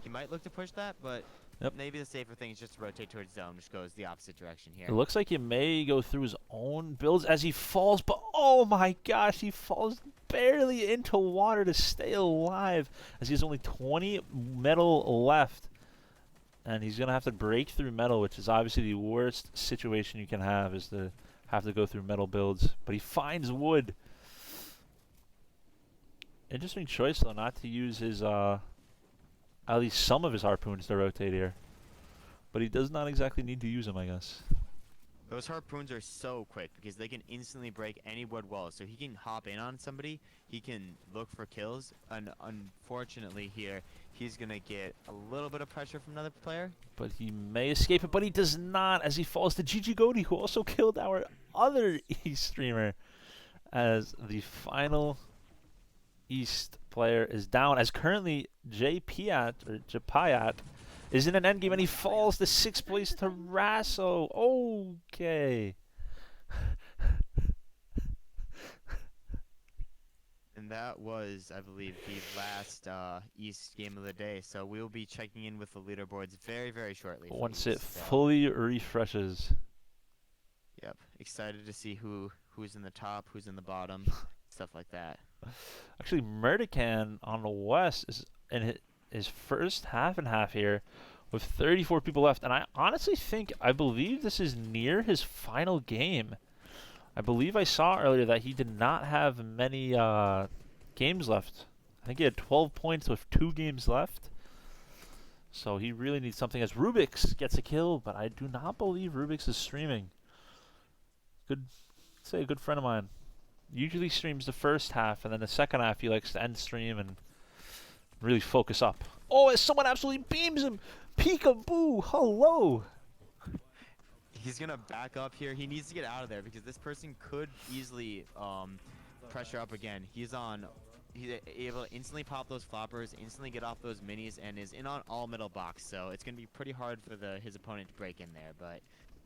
he might look to push that, but maybe the safer thing is just to rotate towards zone, which goes the opposite direction here. It looks like he may go through his own builds as he falls, but oh my gosh, he falls barely into water to stay alive as he has only 20 metal left. And he's going to have to break through metal, which is obviously the worst situation you can have, is to have to go through metal builds. But he finds wood. Interesting choice, though, not to use his, at least some of his harpoons to rotate here. But he does not exactly need to use them, I guess. Those harpoons are so quick because they can instantly break any wood wall. So he can hop in on somebody, he can look for kills, and unfortunately here, he's going to get a little bit of pressure from another player. But he may escape it, but he does not as he falls to GG Goaty, who also killed our other East streamer. As the final East player is down, as currently Japayat is in an endgame, and he falls to 6th place to Rasso. Okay. And that was, I believe, the last East game of the day. So we'll be checking in with the leaderboards very, very shortly. Once it East, so. fully refreshes. Yep. Excited to see who's in the top, who's in the bottom, stuff like that. Actually, Murdican on the West is in his first half and half here with 34 people left. And I believe this is near his final game. I believe I saw earlier that he did not have many games left. I think he had 12 points with 2 games left. So he really needs something as Rubix gets a kill, but I do not believe Rubix is streaming. Say a good friend of mine. Usually streams the first half, and then the second half he likes to end stream and really focus up. Oh, as someone absolutely beams him! Peekaboo! Hello! He's gonna back up here. He needs to get out of there because this person could easily pressure up again. He's able to instantly pop those floppers, instantly get off those minis, and is in on all middle box. So it's gonna be pretty hard for his opponent to break in there. But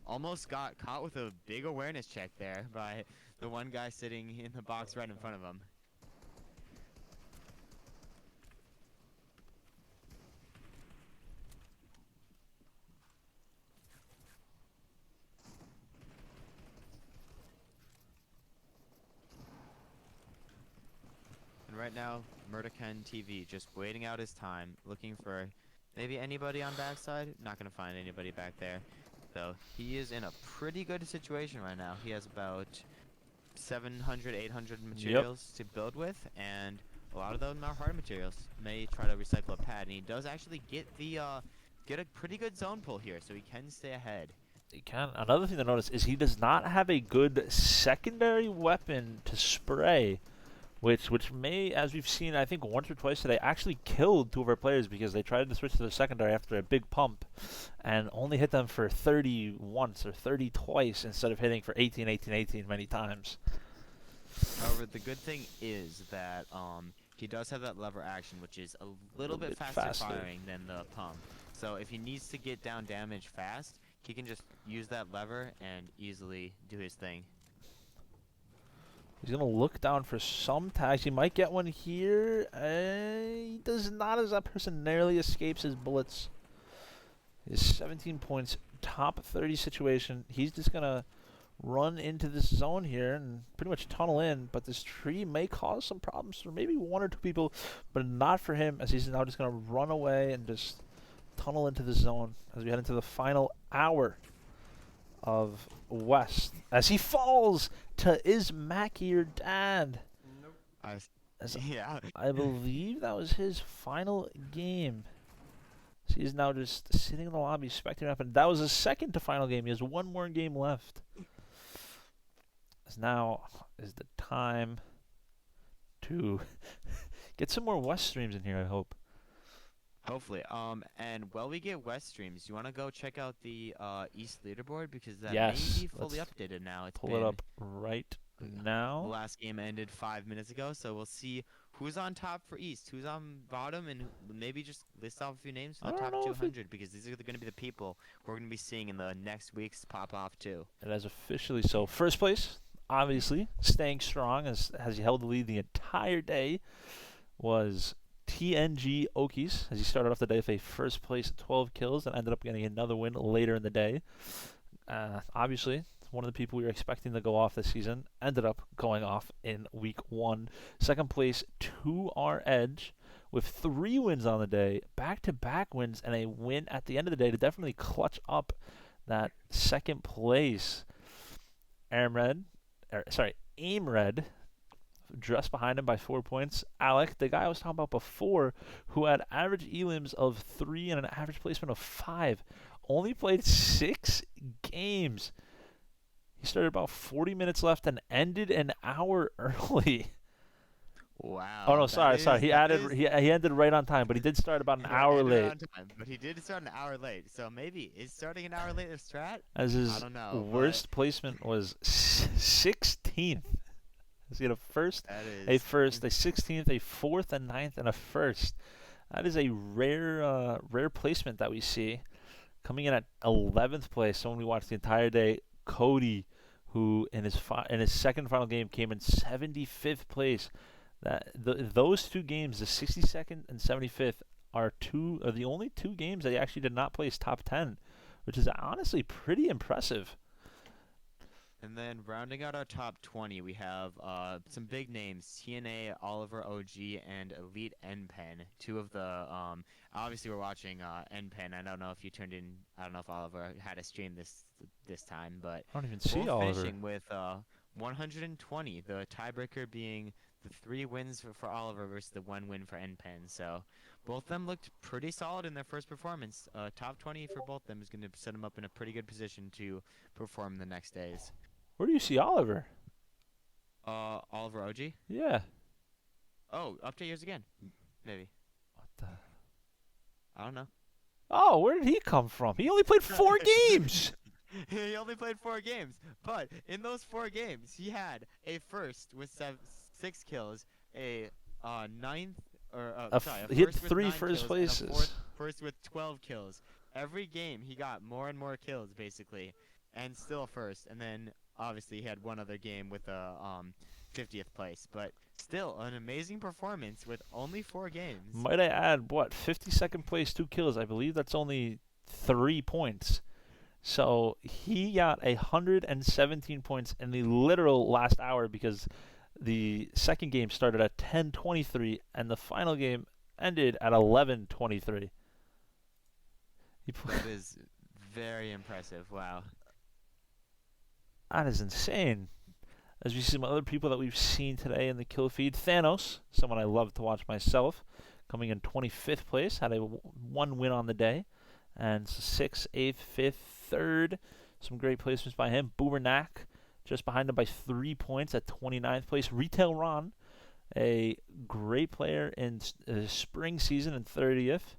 almost got caught with a big awareness check there by the one guy sitting in the box right in front of him. And right now, Murderken TV just waiting out his time, looking for maybe anybody on backside. Not gonna find anybody back there. So he is in a pretty good situation right now. He has about 700, 800 materials to build with, and a lot of them are hard materials. May try to recycle a pad, and he does actually get a pretty good zone pull here, so he can stay ahead. He can. Another thing to notice is he does not have a good secondary weapon to spray, which may, as we've seen, I think once or twice today, actually killed two of our players because they tried to switch to their secondary after a big pump and only hit them for 30 once or 30 twice instead of hitting for 18, 18, 18 many times. However, the good thing is that he does have that lever action, which is a little bit faster firing than the pump. So if he needs to get down damage fast, he can just use that lever and easily do his thing. He's going to look down for some tags. He might get one here. He does not, as that person narrowly escapes his bullets. His 17 points, top 30 situation. He's just going to run into this zone here and pretty much tunnel in, but this tree may cause some problems for maybe one or two people, but not for him, as he's now just going to run away and just tunnel into the zone as we head into the final hour of West, as he falls to Is Mac your dad? Nope. Yeah. I believe that was his final game. So he's now just sitting in the lobby, spectating up, and that was his second to final game. He has one more game left. As now is the time to get some more West streams in here, I hope. Hopefully. And while we get West streams, you want to go check out the East leaderboard because that may be fully updated now. It's pull it up right now. The last game ended 5 minutes ago, so we'll see who's on top for East, who's on bottom, and maybe just list off a few names for the top 200 because these are going to be the people we're going to be seeing in the next weeks pop off too. It is officially so. First place, obviously, staying strong as he held the lead the entire day, was TNG Okies, as he started off the day with a first place 12 kills and ended up getting another win later in the day. Obviously, one of the people we were expecting to go off this season ended up going off in week 1. Second place, 2R Edge, with 3 wins on the day, back-to-back wins, and a win at the end of the day to definitely clutch up that second place. Aimred, just behind him by 4 points. Alec, the guy I was talking about before, who had average elims of 3 and an average placement of 5, only played 6 games. He started about 40 minutes left and ended an hour early. Wow. Oh no, sorry. He ended right on time, but he did start about an hour late. But he did start an hour late, so maybe is starting an hour late a strat? As his I don't know, worst placement was 16th. He had a first, a 16th, a 4th, a 9th, and a 1st. That is a rare placement that we see. Coming in at 11th place, someone we watched the entire day, Cody, who in his second final game came in 75th place. Those 2 games, the 62nd and 75th, are the only 2 games that he actually did not place top 10, which is honestly pretty impressive. And then rounding out our top 20, we have some big names: TNA, Oliver OG, and Elite NPen. 2 of the obviously we're watching NPen. I don't know if you tuned in. I don't know if Oliver had a stream this time, but I don't even see Oliver. Finishing with 120. The tiebreaker being the 3 wins for Oliver versus the 1 win for NPen. So both of them looked pretty solid in their first performance. Top 20 for both of them is going to set them up in a pretty good position to perform the next days. Where do you see Oliver? Oliver OG? Yeah. Oh, up to yours again. Maybe. What the? I don't know. Oh, where did he come from? He only played 4 games. He only played 4 games, but in those 4 games, he had a first with 6 kills, a ninth, or sorry, a he had first with 3 9 first kills, and a places. first with 12 kills. Every game, he got more and more kills, basically, and still first. And then, obviously, he had one other game with a 50th place, but still an amazing performance with only 4 games. Might I add, what, 52nd place, 2 kills? I believe that's only 3 points. So he got 117 points in the literal last hour because the second game started at 10:23 and the final game ended at 11:23. That is very impressive. Wow. That is insane. As we see some other people that we've seen today in the kill feed, Thanos, someone I love to watch myself, coming in 25th place, had a 1 win on the day, and 6th, 8th, 5th, 3rd. Some great placements by him. Boomer Knack, just behind him by 3 points at 29th place. Retail Ron, a great player in spring season in 30th.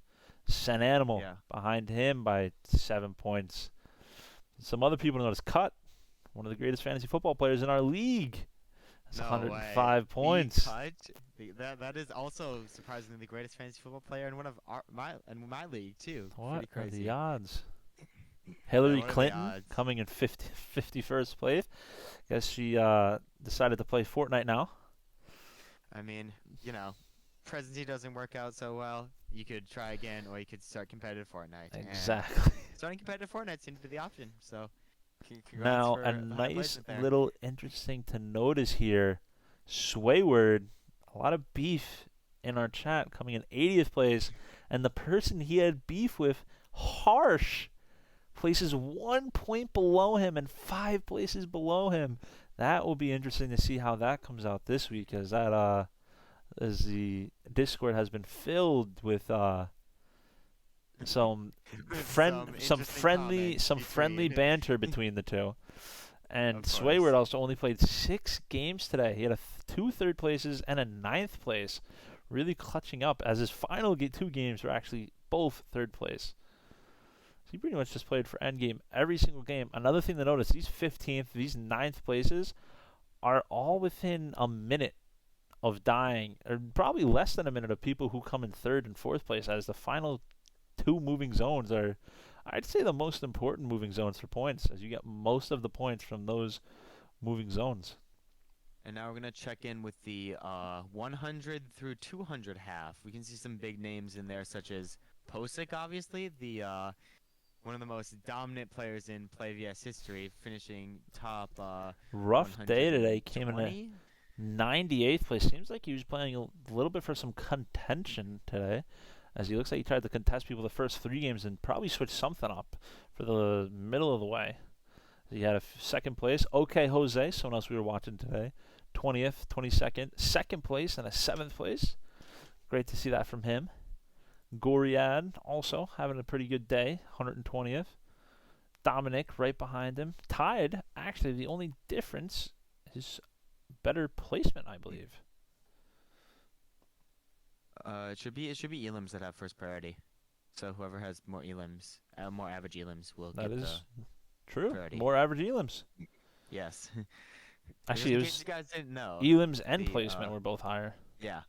Sen Animal behind him by 7 points. Some other people to notice. Cut, one of the greatest fantasy football players in our league. That's 105 points. That is also surprisingly the greatest fantasy football player in one of my league too. What Pretty are crazy. the odds? Hillary what are the Clinton odds? coming in 51st place. Guess she decided to play Fortnite now. I mean, you know, presidency doesn't work out so well. You could try again, or you could start competitive Fortnite. Exactly. And starting competitive Fortnite seems to be the option. So, congrats Now, for a the high nice placement there. little interesting to notice here. Swayward, a lot of beef in our chat, coming in 80th place. And the person he had beef with, Harsh, places 1 point below him and 5 places below him. That will be interesting to see how that comes out this week, as that as the Discord has been filled with some friendly banter between the two. And Swayward also only played 6 games today. He had 2 third places and a 9th place, really clutching up, as his final 2 games were actually both third place. So he pretty much just played for endgame every single game. Another thing to notice, these 15th, these 9th places are all within a minute of dying, or probably less than a minute of people who come in 3rd and 4th place, as the final 2 moving zones are, I'd say, the most important moving zones for points, as you get most of the points from those moving zones. And now we're going to check in with the 100 through 200 half. We can see some big names in there, such as Posick, obviously, the one of the most dominant players in PlayVS history, finishing top Rough day today, came in at 98th place. Seems like he was playing a little bit for some contention today, as he looks like he tried to contest people the first 3 games and probably switched something up for the middle of the way. He had a 2nd place. OK Jose, someone else we were watching today, 20th, 22nd, 2nd place, and a 7th place. Great to see that from him. Goriad also having a pretty good day, 120th. Dominic right behind him. Tied, actually, the only difference is better placement, I believe. It should be Elims that have first priority. So whoever has more Elims, more average Elims will get the true. priority. More average Elims. Yes. Actually, it in was case you guys didn't know, Elims and placement were both higher. Yeah.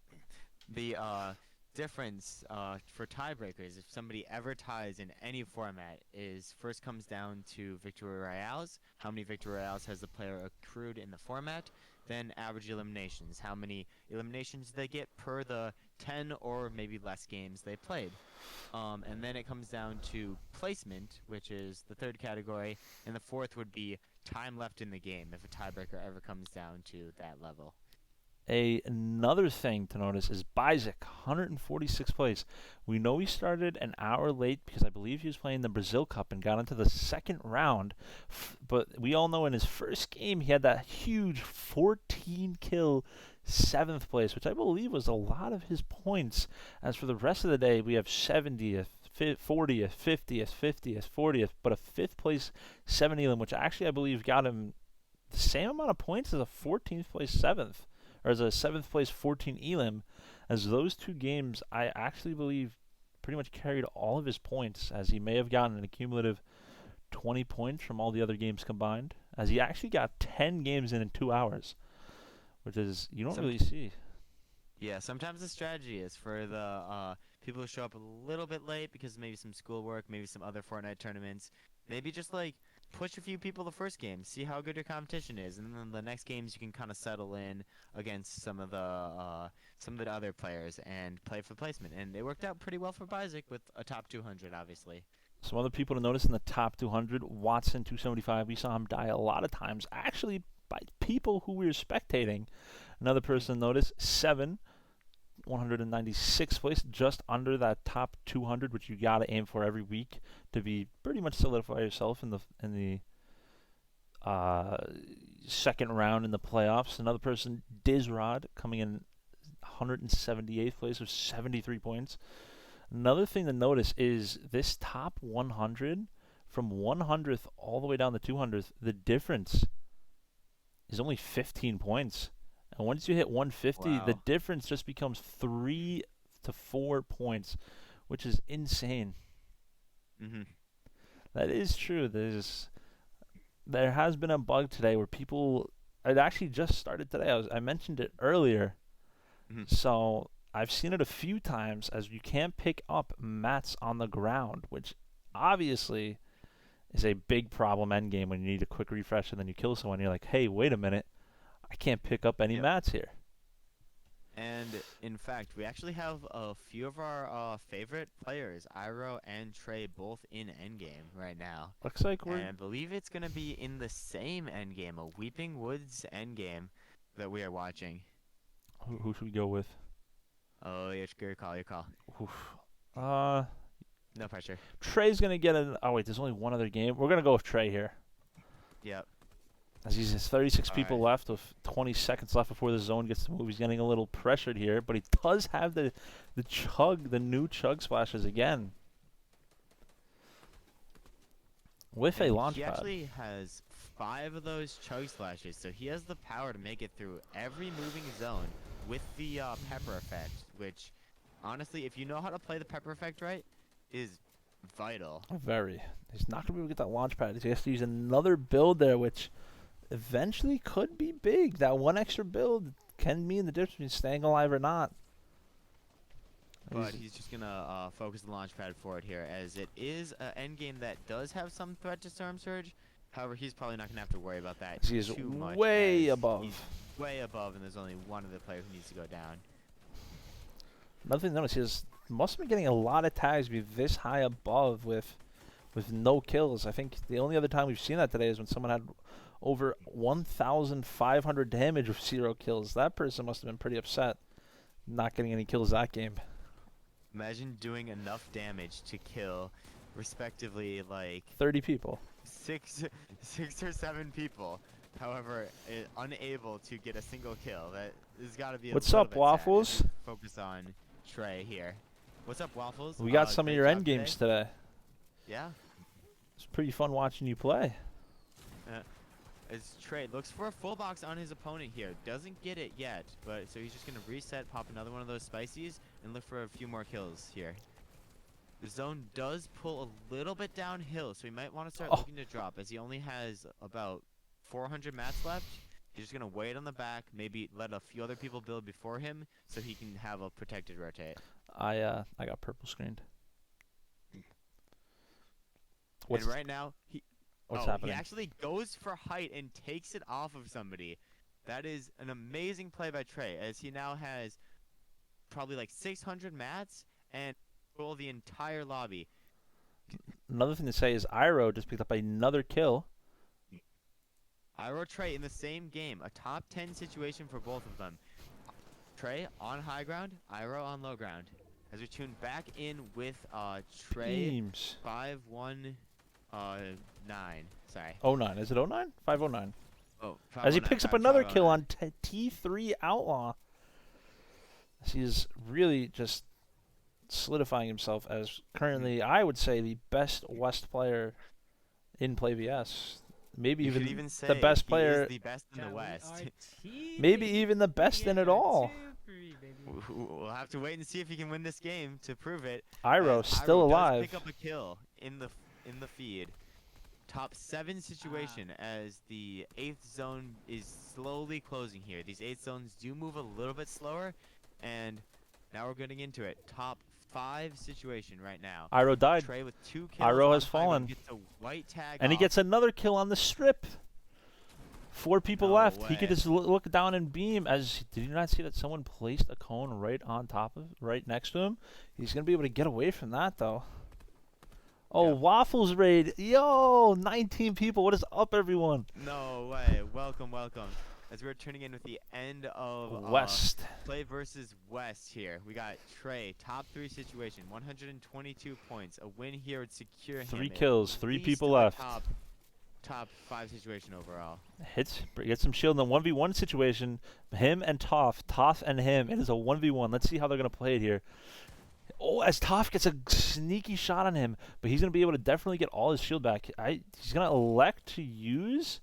The difference for tiebreakers, if somebody ever ties in any format, is first comes down to victory royales. How many victory royales has the player accrued in the format? Then average eliminations. How many eliminations they get per the 10 or maybe less games they played. And then it comes down to placement, which is the 3rd category, and the 4th would be time left in the game, if a tiebreaker ever comes down to that level. Another thing to notice is Bizek, 146th place. We know he started an hour late because I believe he was playing the Brazil Cup and got into the 2nd round. But we all know in his first game he had that huge 14-kill 7th place, which I believe was a lot of his points. As for the rest of the day, we have 70th, 40th, 50th, 50th, 40th, but a 5th place 7 Elam, which actually I believe got him the same amount of points as a 14th place 7th, or as a 7th place 14 Elam, as those two games I actually believe pretty much carried all of his points, as he may have gotten an accumulative 20 points from all the other games combined, as he actually got 10 games in 2 hours, which is, you don't really see. Yeah, sometimes the strategy is for the people who show up a little bit late because maybe some schoolwork, maybe some other Fortnite tournaments, maybe just like push a few people the first game, see how good your competition is, and then the next games you can kind of settle in against some of the other players and play for placement. And it worked out pretty well for Isaac with a top 200, obviously. Some other people to notice in the top 200, Watson 275. We saw him die a lot of times, actually by people who we were spectating. Another person to notice, 7, 196th place, just under that top 200, which you gotta aim for every week to be pretty much solidify yourself in the second round in the playoffs. Another person, Dizrod, coming in 178th place with 73 points. Another thing to notice is this top 100, from 100th all the way down to 200th, the difference is only 15 points. And once you hit 150, the difference just becomes 3 to 4 points, which is insane. That is true. There has been a bug today where people, it actually just started today. I mentioned it earlier. So I've seen it a few times, as you can't pick up mats on the ground, which obviously is a big problem endgame when you need a quick refresh and then you kill someone. You're like, hey, wait a minute. I can't pick up any mats here. And in fact, we actually have a few of our favorite players, Iro and Trey, both in endgame right now. Looks like we're... And I believe it's going to be in the same endgame, a Weeping Woods endgame that we are watching. Who should we go with? Oh, your call, your call. Oof. No pressure. Trey's going to get an... Oh, wait, there's only one other game. We're going to go with Trey here. Yep. As he's 36 people left with 20 seconds left before the zone gets to move. He's getting a little pressured here, but he does have the new chug splashes again. With a launch He pad. actually has 5 of those chug splashes, so he has the power to make it through every moving zone with the pepper effect, which, honestly, if you know how to play the pepper effect right, is vital. Very. He's not going to be able to get that launch pad. He has to use another build there, which eventually could be big. That one extra build can mean the difference between staying alive or not. But he's just going to focus the launch pad for it here, as it is an endgame that does have some threat to Storm Surge. However, he's probably not going to have to worry about that he is too much. Way above. He's way above, and there's only one other player who needs to go down. Another thing to notice is must have been getting a lot of tags to be this high above with no kills. I think the only other time we've seen that today is when someone had over 1,500 damage with 0 kills. That person must have been pretty upset not getting any kills that game. Imagine doing enough damage to kill, respectively, like 30 people. 6 or 7 people. However, unable to get a single kill. That has got to be. What's up, Waffles? Focus on Trey here. What's up, Waffles? We got some of your end games today. Yeah. It's pretty fun watching you play. As Trey looks for a full box on his opponent here. Doesn't get it yet, but so he's just going to reset, pop another one of those spices, and look for a few more kills here. The zone does pull a little bit downhill, so he might want to start looking to drop, as he only has about 400 mats left. He's just going to wait on the back, maybe let a few other people build before him, so he can have a protected rotate. I got purple screened. And right now, what's happening? He actually goes for height and takes it off of somebody. That is an amazing play by Trey, as he now has probably like 600 mats and control the entire lobby. Another thing to say is Iro just picked up another kill. Iro Trey in the same game, a top 10 situation for both of them. Trey on high ground, Iro on low ground. As we tune back in with Trey Teams. 519. Sorry. 09. Is it 09? 509. Oh, as he picks up another kill on T3 Outlaw. He is really just solidifying himself as currently, I would say, the best West player in PlayVS. Maybe You could even even say the best he player. is the best in the West. Maybe even the best in it all. We'll have to wait and see if he can win this game to prove it. Iroh as still Iroh alive. Does pick up a kill in the feed. Top 7 situation as the 8th zone is slowly closing here. These 8 zones do move a little bit slower, and now we're getting into it. Top 5 situation right now. Iroh died. Trey with 2 kills. Iroh has on fallen. Gets a white tag And he off. gets another kill on the strip. 4 people No left. He could way. just look down and beam. As did you not see that someone placed a cone right on top of, right next to him? He's gonna be able to get away from that though. Oh, Waffles raid. Yo, 19 people. What is up, everyone? No way. Welcome, welcome. As we're turning in with the end of West. Play versus West here. We got Trey, top 3 situation, 122 points. A win here would secure him 3 at kills, 3 least people a left. Top 5 situation overall. Hits, get some shield in the 1v1 situation. Him and Toph. Toph and him. It is a 1v1. Let's see how they're going to play it here. Oh, as Toph gets a sneaky shot on him, but he's going to be able to definitely get all his shield back. He's going to elect to use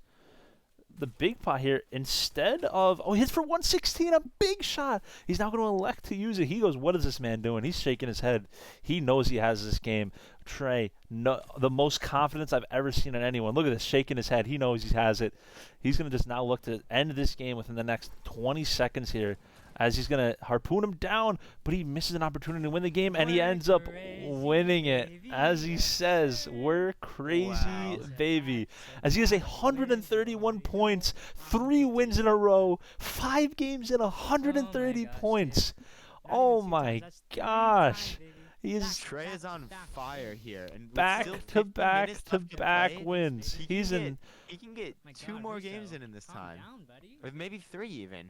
the big pot here instead of... Oh, he hits for 116, a big shot. He's now going to elect to use it. He goes, what is this man doing? He's shaking his head. He knows he has this game. Trey, the most confidence I've ever seen in anyone. Look at this, shaking his head. He knows he has it. He's going to just now look to end this game within the next 20 seconds here, as he's going to harpoon him down, but he misses an opportunity to win the game, and he ends up winning it. As he says, we're crazy, baby. As he has 131 points, 3 wins in a row, 5 games in 130 points. Oh my gosh. Trey is on fire here, and back-to-back wins. He can get 2 more games in this time, or maybe 3 even.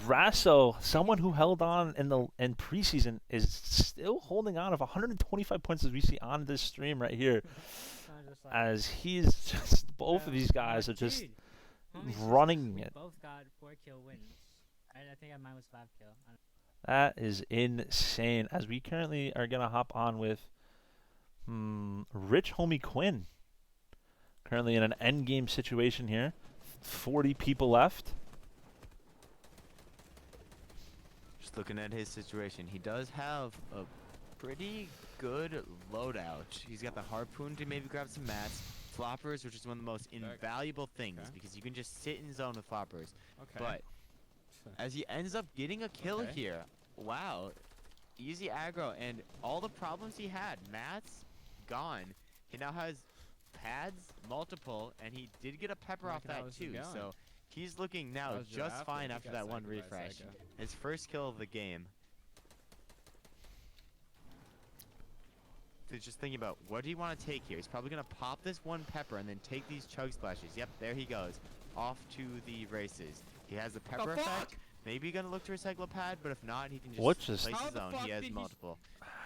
Rasso, someone who held on in preseason, is still holding on of 125 points as we see on this stream right here. As he's just, both of these guys are just running it. Both got 4 kill wins. I think mine was 5 kill. That is insane. As we currently are going to hop on with Rich Homie Quinn. Currently in an endgame situation here. 40 people left. Just looking at his situation, he does have a pretty good loadout. He's got the harpoon to maybe grab some mats. Floppers, which is one of the most invaluable things because you can just sit in zone with floppers. But as he ends up getting a kill here, wow, easy aggro, and all the problems he had, mats, gone. He now has pads, multiple, and he did get a pepper off that too, so he's looking now just fine after that one refresh. His first kill of the game. So just thinking about, what do you want to take here? He's probably going to pop this one pepper and then take these chug splashes. Yep, there he goes. Off to the races. He has the pepper effect. Maybe gonna look to recycle a pad, but if not, he can just place his own. He has multiple.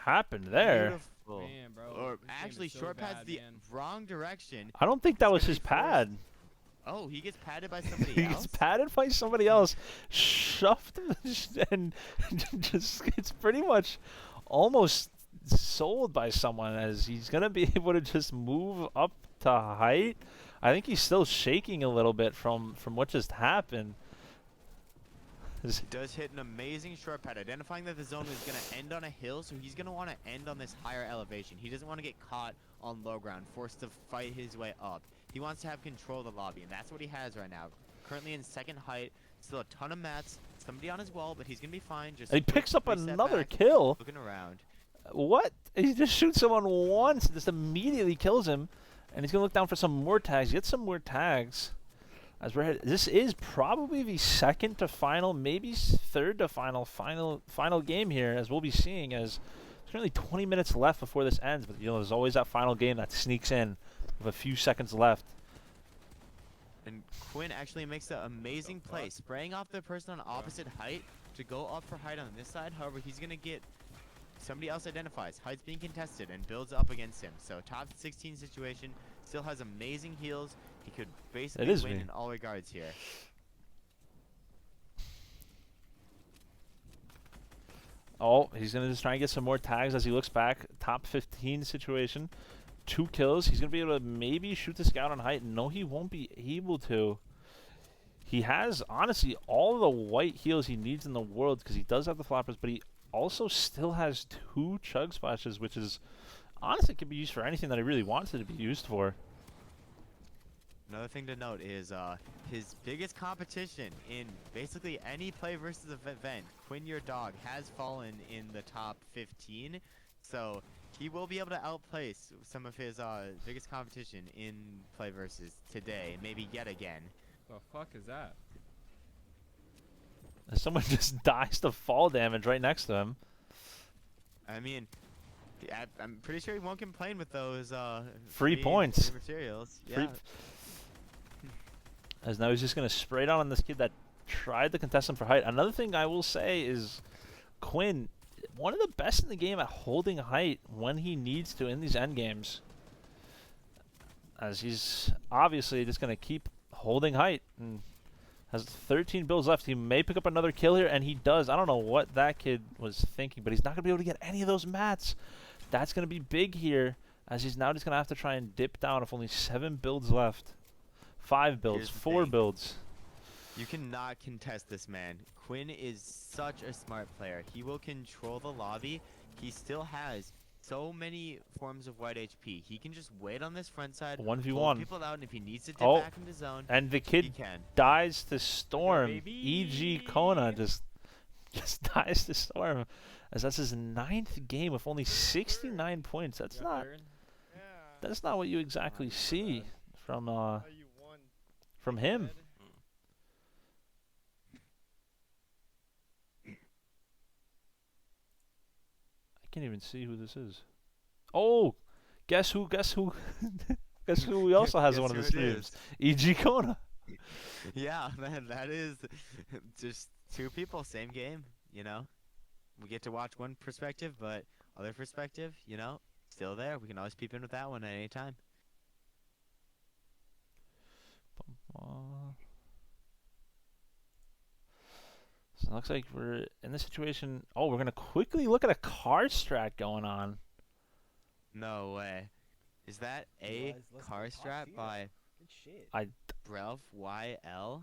Happened there? Beautiful. Man, bro, or actually, short pad's the wrong direction. I don't think that was his pad. Oh, he gets padded by somebody He else? gets padded by somebody else, shoved and just gets pretty much almost sold by someone, as he's going to be able to just move up to height. I think he's still shaking a little bit from what just happened. He does hit an amazing short pad, identifying that the zone is going to end on a hill, so he's going to want to end on this higher elevation. He doesn't want to get caught on low ground, forced to fight his way up. He wants to have control of the lobby, and that's what he has right now. Currently in second height, still a ton of mats, somebody on his wall, but he's going to be fine. Just he picks up another kill. Looking around. What? He just shoots someone once and just immediately kills him. And he's going to look down for some more tags. Get some more tags. As we're headed, this is probably the second to final, maybe third to final game here, as we'll be seeing, as there's only 20 minutes left before this ends. But, you know, there's always that final game that sneaks in with a few seconds left. And Quinn actually makes an amazing play, spraying off the person on opposite height to go up for height on this side. However, he's going to get... Somebody else identifies. Height's being contested and builds up against him. So top 16 situation, still has amazing heals. He could basically is win me. in all regards here. Oh, he's going to just try and get some more tags as he looks back. Top 15 situation. 2 kills. He's going to be able to maybe shoot the scout on height. No, he won't be able to. He has, honestly, all the white heals he needs in the world because he does have the floppers, but he also still has 2 chug splashes, which is, honestly, can be used for anything that he really wants it to be used for. Another thing to note is his biggest competition in basically any play versus event, Quinn Your Dog, has fallen in the top 15. So he will be able to outplace some of his biggest competition in play versus today, maybe yet again. The fuck is that? Someone just dies to fall damage right next to him. I mean, I'm pretty sure he won't complain with those free points. Free materials. Free Yeah. As now he's just going to spray down on this kid that tried to contest him for height. Another thing I will say is Quinn, one of the best in the game at holding height when he needs to in these end games. As he's obviously just going to keep holding height and has 13 builds left. He may pick up another kill here, and he does. I don't know what that kid was thinking, but he's not going to be able to get any of those mats. That's going to be big here, as he's now just going to have to try and dip down with only 7 builds left. 5 builds, 4 builds. You cannot contest this man. Quinn is such a smart player. He will control the lobby. He still has so many forms of white HP. He can just wait on this front side, 1v1. pull people out, and if he needs to dip back into zone, and the he kid can. dies to Storm. E.G. Kona just dies to Storm, as that's his 9th game with only 69 points. That's not what you exactly see from him. I can't even see who this is. Oh, guess who? Guess who? Guess who? He also has one of the streams. E.G. Kona. Yeah, man, that is just 2 people, same game. You know, we get to watch one perspective, but other perspective, you know, still there. We can always peep in with that one at any time. So it looks like we're in this situation. Oh, we're gonna quickly look at a car strat going on. No way. Is that a car strat by Brev YL?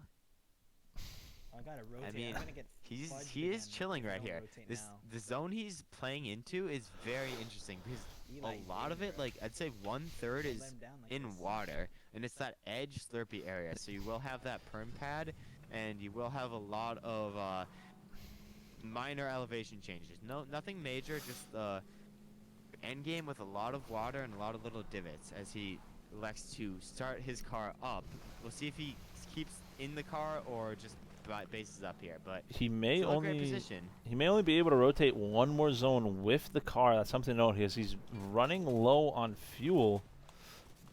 I gotta rotate. I mean, I'm gonna get he is chilling right here. The zone he's playing into is very interesting because a lot of it, like I'd say 1/3 is in water, and it's that edge slurpy area. So you will have that perm pad, and you will have a lot of minor elevation changes. Nothing major, just the end game with a lot of water and a lot of little divots as he elects to start his car up. We'll see if he keeps in the car or just bases up here, but he may still a great only position. he may only be able to rotate one more zone with the car. That's something to note. He's running low on fuel,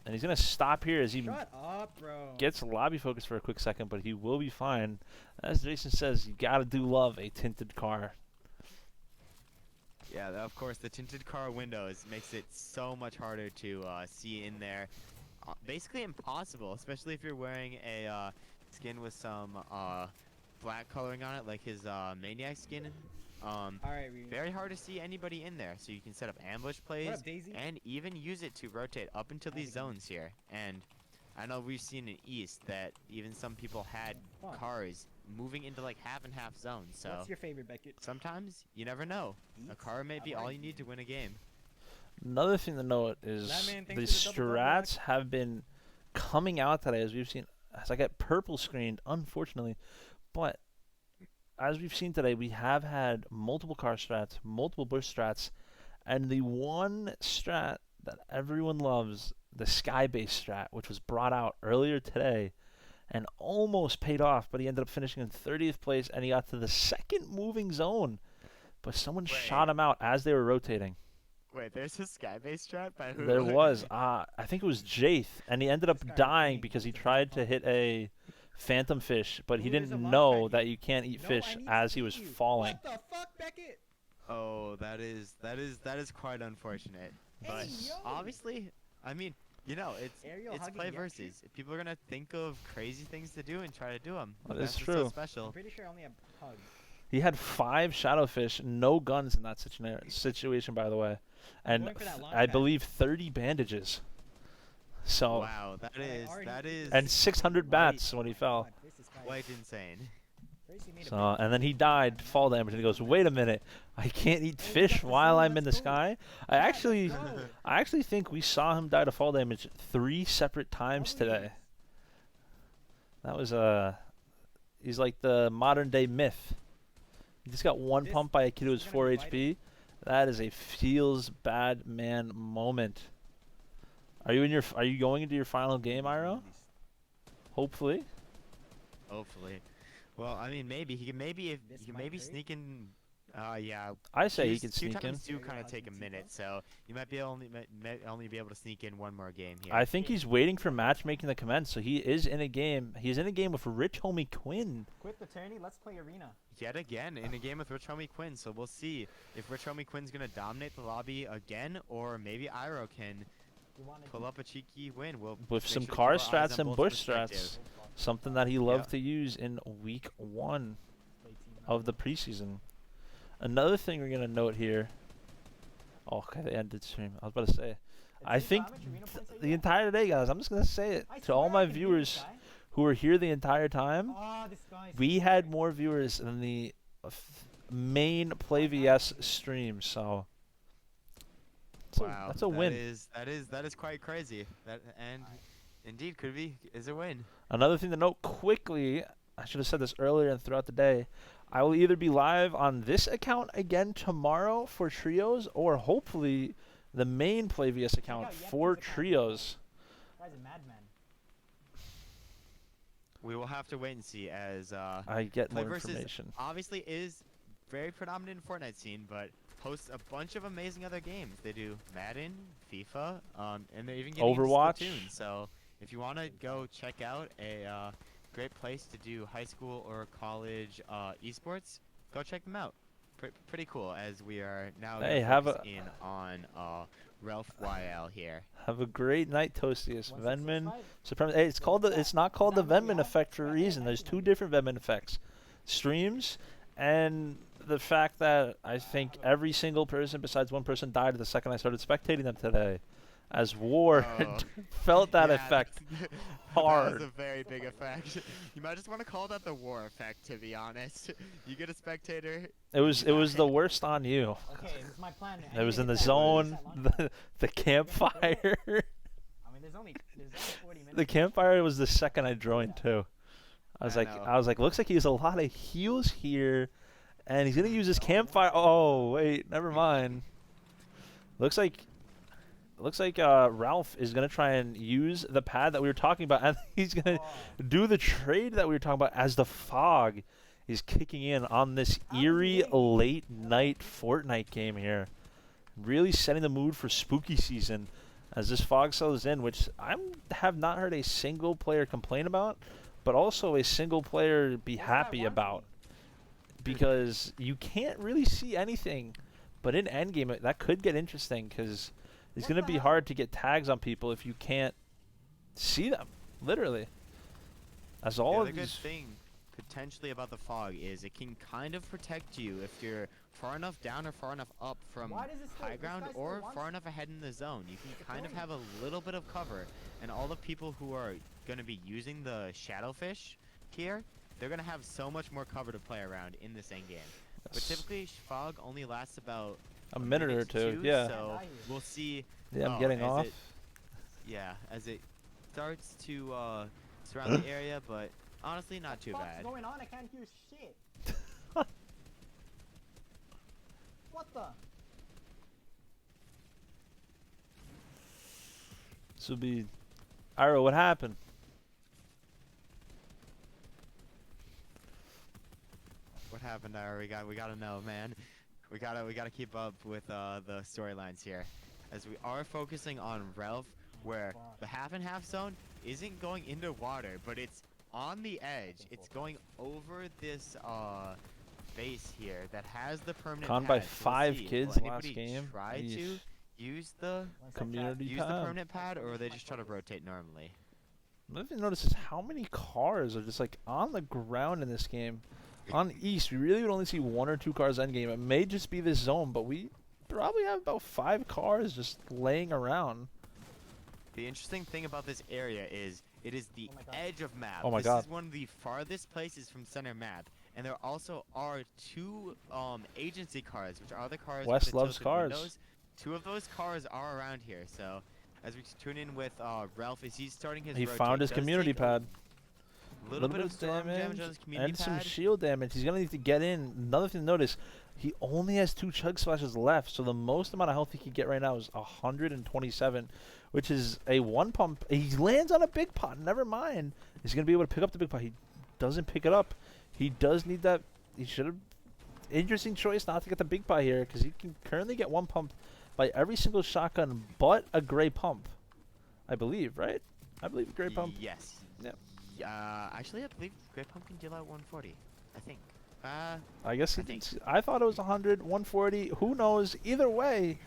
and he's gonna stop here as he gets lobby focus for a quick second, but he will be fine. As Jason says, you gotta do love a tinted car. Yeah, of course, the tinted car windows makes it so much harder to see in there. Basically impossible, especially if you're wearing a skin with some black coloring on it, like his Maniac skin. Very hard to see anybody in there, so you can set up ambush plays and even use it to rotate up into these zones here. And I know we've seen in East that even some people had cars moving into like half and half zones. So what's your favorite, Beckett? Sometimes you never know. A car may be all you need to win a game. Another thing to note is the strats have been coming out today, as we've seen. As I get purple screened, unfortunately, but as we've seen today, we have had multiple car strats, multiple bush strats, and the one strat that everyone loves, the sky-based strat, which was brought out earlier today and almost paid off, but he ended up finishing in 30th place, and he got to the second moving zone, but someone shot him out as they were rotating. Wait, there's a sky-based strat by who? There was. I think it was Jaith, and he ended up dying because he tried to hit a phantom fish, but he didn't know that you can't eat fish as he was falling. What the fuck, Beckett? Oh, that is quite unfortunate. But obviously, I mean, You know, it's Ariel hugging play Yoshi? versus. People are gonna think of crazy things to do and try to do them. That That's is what's so true. I'm special. pretty sure I only have hugs. He had 5 shadowfish, no guns in that situation, by the way, I'm and going for that launch I pad. believe 30 bandages. So Wow, that is and 600 bats when he fell. quite insane. So and then he died fall damage, and he goes, "Wait a minute, I can't eat fish while I'm in the sky." I actually think we saw him die to fall damage 3 separate times today. That was he's like the modern day Myth. He just got one pump by a kid who was 4 HP. That is a feels bad man moment. Are you going into your final game, Iro? Hopefully. Hopefully. Well, I mean, maybe he can maybe sneak in. Yeah. I say he Queues- can queue sneak in. times do kind of take a minute, so you might be only be able to sneak in one more game here. I think he's waiting for matchmaking to commence, so he is in a game. He's in a game with Rich Homie Quinn. Quit the tourney. Let's play arena. Yet again in a game with Rich Homie Quinn, so we'll see if Rich Homie Quinn's gonna dominate the lobby again, or maybe Iro can pull up a cheeky win. We'll With make some sure to car keep our eyes strats on and both bush strats. perspectives. Something that he loved to use in week 1 of the preseason. Another thing we're going to note here. Oh, okay, they ended stream. I was about to say. I think the entire day, guys, I'm just going to say it to all my viewers who were here the entire time. We had more viewers than the main PlayVS stream, so Wow, that's a win. That is quite crazy. And indeed is a win. Another thing to note quickly, I should have said this earlier and throughout the day, I will either be live on this account again tomorrow for trios, or hopefully the main PlayVS account for trios. Guy's a madman. We will have to wait and see as I get more PlayVS information. obviously is very predominant in Fortnite scene, but hosts a bunch of amazing other games. They do Madden, FIFA, and they're even getting into Overwatch. Splatoon. So if you want to go check out a great place to do high school or college esports, go check them out. Pretty cool, as we are now Hey, gonna have focus a- in on Ralph YL here. Have a great night, Toastius. Venman, Supremacy. Hey, it's not called the Venman effect for a reason. There's 2 different Venman effects: streams and the fact that I think every single person besides one person died the second I started spectating them today. As Ward felt that Yeah, effect That hard. was a very big effect. You might just want to call that the war effect, to be honest. You get a spectator. It was the worst on you. Okay, this is my plan. It was in the zone, the campfire. I mean, there's only 40 minutes. The campfire was the second I joined too. I was like, looks like he has a lot of heals here, and he's gonna use his campfire. Oh wait, never mind. Looks like Ralph is gonna try and use the pad that we were talking about, and he's gonna do the trade that we were talking about as the fog is kicking in on this eerie late night Fortnite game here. Really setting the mood for spooky season as this fog settles in, which I have not heard a single player complain about, but also a single player be happy about, because you can't really see anything. But in endgame, that could get interesting, because it's going to be hard to get tags on people if you can't see them, literally. As all the of good these... thing potentially about the fog is it can kind of protect you if you're far enough down or far enough up from high ground, or far enough ahead in the zone. You can kind of have a little bit of cover, and all the people who are going to be using the shadowfish here, they're going to have so much more cover to play around in this end game. But typically fog only lasts about a minute or two, yeah. So we'll see. Yeah, I'm getting off. As it starts to surround the area, but honestly, not too bad. What's going on? I can't hear shit. What the? This will be... Ira, what happened? What happened, Ira? We gotta know, man. We gotta keep up with the storylines here, as we are focusing on Ralph, where the half and half zone isn't going into water, but it's on the edge. It's going over this base here that has the permanent Gone by pad. So we'll 5 see. kids Will last anybody game. try to use the Community use the pad. permanent pad, or they just try to rotate normally? Another thing to notice is how many cars are just like on the ground in this game. On East, we really would only see 1 or 2 cars endgame. It may just be this zone, but we probably have about 5 cars just laying around. The interesting thing about this area is it is the edge of map. Oh my this God. is one of the farthest places from center map, and there also are 2 agency cars, which are the cars. Wes with the loves tilted cars. windows. 2 of those cars are around here. So as we tune in with Ralph, as he's starting his He rotate, found his does community take pad. a little bit of storm damage on his community and pad. some shield damage. He's gonna need to get in. Another thing to notice, he only has 2 chug splashes left, so the most amount of health he can get right now is 127, which is a 1 pump. He lands on a big pot. Never mind. He's gonna be able to pick up the big pot. He doesn't pick it up. He does need that. He should have. Interesting choice not to get the big pot here, because he can currently get 1 pump by every single shotgun but a gray pump, I believe, right? I believe a gray pump. Yes. Yep. Actually, I believe Great Pump can deal out 140. I think. I guess I thought it was 100, 140. Who knows? Either way,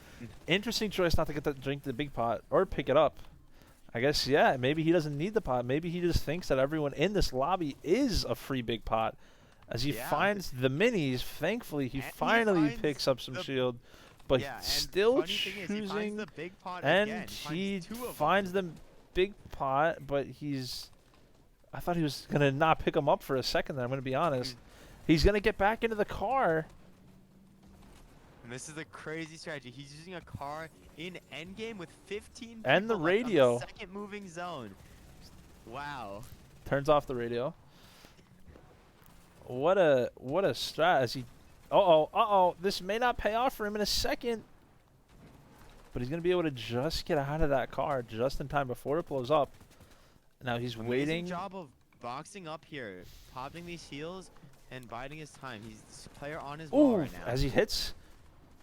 interesting choice not to get that drink the big pot or pick it up. I guess, yeah, maybe he doesn't need the pot. Maybe he just thinks that everyone in this lobby is a free big pot. As he finds the minis, thankfully he finally picks up some shield, but he's still choosing, the big pot and again. he Finds 2 of finds the big pot, but I thought he was going to not pick him up for a second there, I'm going to be honest. He's going to get back into the car. And this is a crazy strategy. He's using a car in endgame with 15 and the people left on radio. the second moving zone. Wow. Turns off the radio. What a strat as he uh-oh. This may not pay off for him in a second. But he's going to be able to just get out of that car just in time before it blows up. Now he's waiting. Job of boxing up here, popping these heals and biding his time. He's the player on his wall right now. As he hits,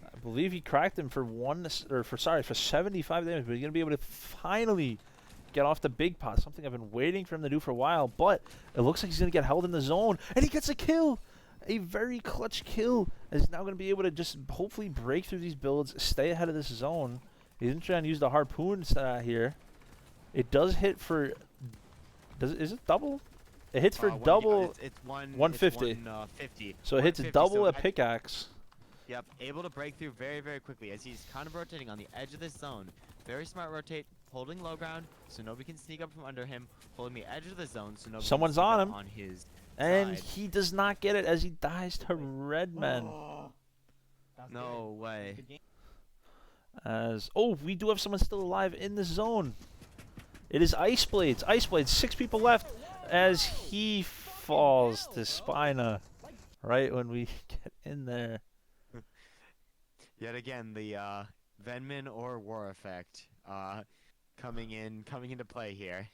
I believe he cracked him for 75 damage, but he's going to be able to finally get off the big pot, something I've been waiting for him to do for a while, but it looks like he's going to get held in the zone, and he gets a kill! A very clutch kill, and he's now going to be able to just hopefully break through these builds, stay ahead of this zone. He's going to try and use the harpoon here. It does hit for... Is it double? It hits for double. It's 150. 150. So it hits double a pickaxe. Yep, able to break through very, very quickly as he's kind of rotating on the edge of this zone. Very smart rotate, holding low ground so nobody can sneak up from under him, holding the edge of the zone so nobody Someone's can sneak on up him. on his And side. he does not get it as he dies to Redmen. No way. We do have someone still alive in the zone. It is Ice Blades. Ice Blades, 6 people left as he falls to Spina right when we get in there. Yet again, the Venman or War effect coming into play here.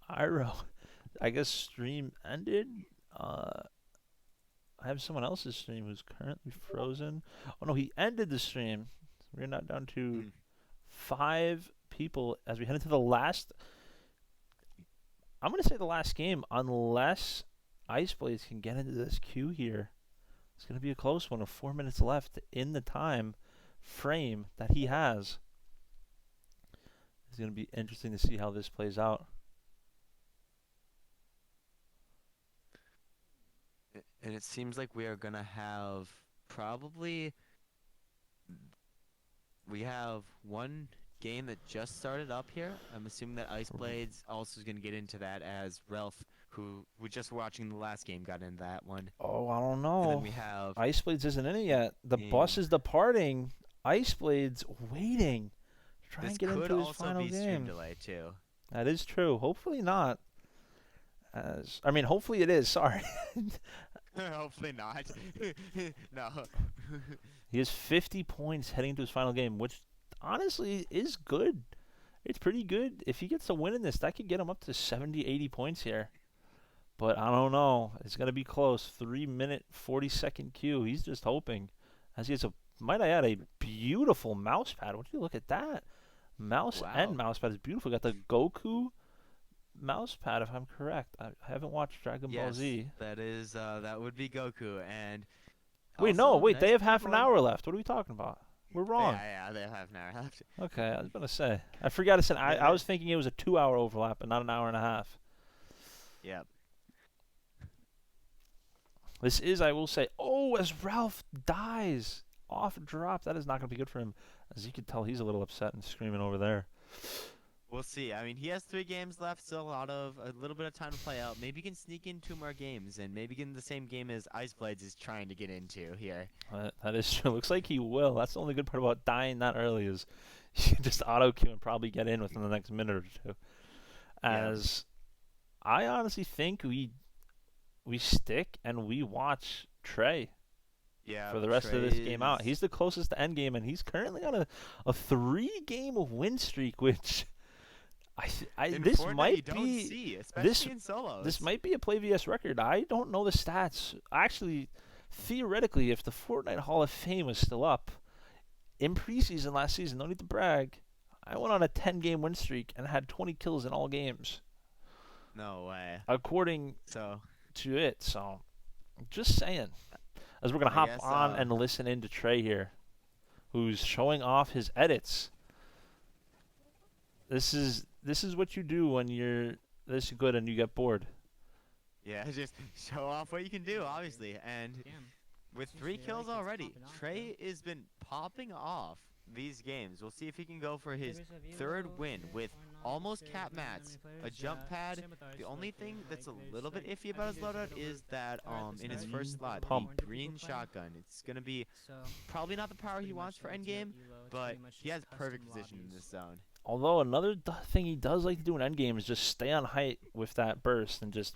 Iro, I guess stream ended. I have someone else's stream who's currently frozen. Oh no, he ended the stream. We're now down to 5 people as we head into the last. I'm gonna say the last game, unless Ice Blades can get into this queue here. It's gonna be a close one. With 4 minutes left in the time frame that he has. It's gonna be interesting to see how this plays out. And it seems like we are gonna have we have one game that just started up here. I'm assuming that Ice Blades also is gonna get into that, as Ralph, who we just watching the last game, got into that one. Oh, I don't know. And then we have Ice Blades isn't in it yet. The bus is departing. Ice Blades waiting to try and get into his final This could also be stream game. delay too. That is true. Hopefully not. Hopefully it is. Sorry. Hopefully not. No. He has 50 points heading into his final game, which honestly is good. It's pretty good. If he gets a win in this, that could get him up to 70, 80 points here. But I don't know. It's going to be close. 3-minute, 40-second queue. He's just hoping. As he has might I add, a beautiful mouse pad. Would you look at that? Mouse and mouse pad is beautiful. Got the Goku mouse pad, if I'm correct. I haven't watched Dragon Ball Z. That is that would be Goku. And Wait, also, they nice have half an control. hour left. What are we talking about? We're wrong. Yeah, they have half an hour left. Okay, I was gonna say. I forgot to say. I was thinking it was a 2-hour overlap and not an hour and a half. Yep. This is, I will say, as Ralph dies off drop. That is not gonna be good for him. As you can tell, he's a little upset and screaming over there. We'll see. I mean, he has 3 games left, still a little bit of time to play out. Maybe he can sneak in 2 more games, and maybe get in the same game as Ice Blades is trying to get into here. That is true. Looks like he will. That's the only good part about dying that early is you can just auto queue and probably get in within the next minute or two. As I honestly think we stick and we watch Trey. Yeah, for the rest of this game out. He's the closest to endgame, and he's currently on a 3-game win streak, which this Fortnite, might you don't be see, especially in solos. This might be a PlayVS record. I don't know the stats. Actually, theoretically, if the Fortnite Hall of Fame was still up in preseason last season, no need to brag, I went on a 10-game win streak and had 20 kills in all games. No way. According to it, so just saying. As we're gonna hop on and listen into Trey here, who's showing off his edits. This is what you do when you're this good and you get bored. Yeah, just show off what you can do, obviously. And with 3 kills already, Trey has been popping off these games. We'll see if he can go for his 3rd win with almost cap mats, a jump pad. The only thing that's a little bit iffy about his loadout is that in his first slot, the green shotgun. It's gonna be probably not the power he wants for endgame, but he has perfect position in this zone. Although another thing he does like to do in endgame is just stay on height with that burst and just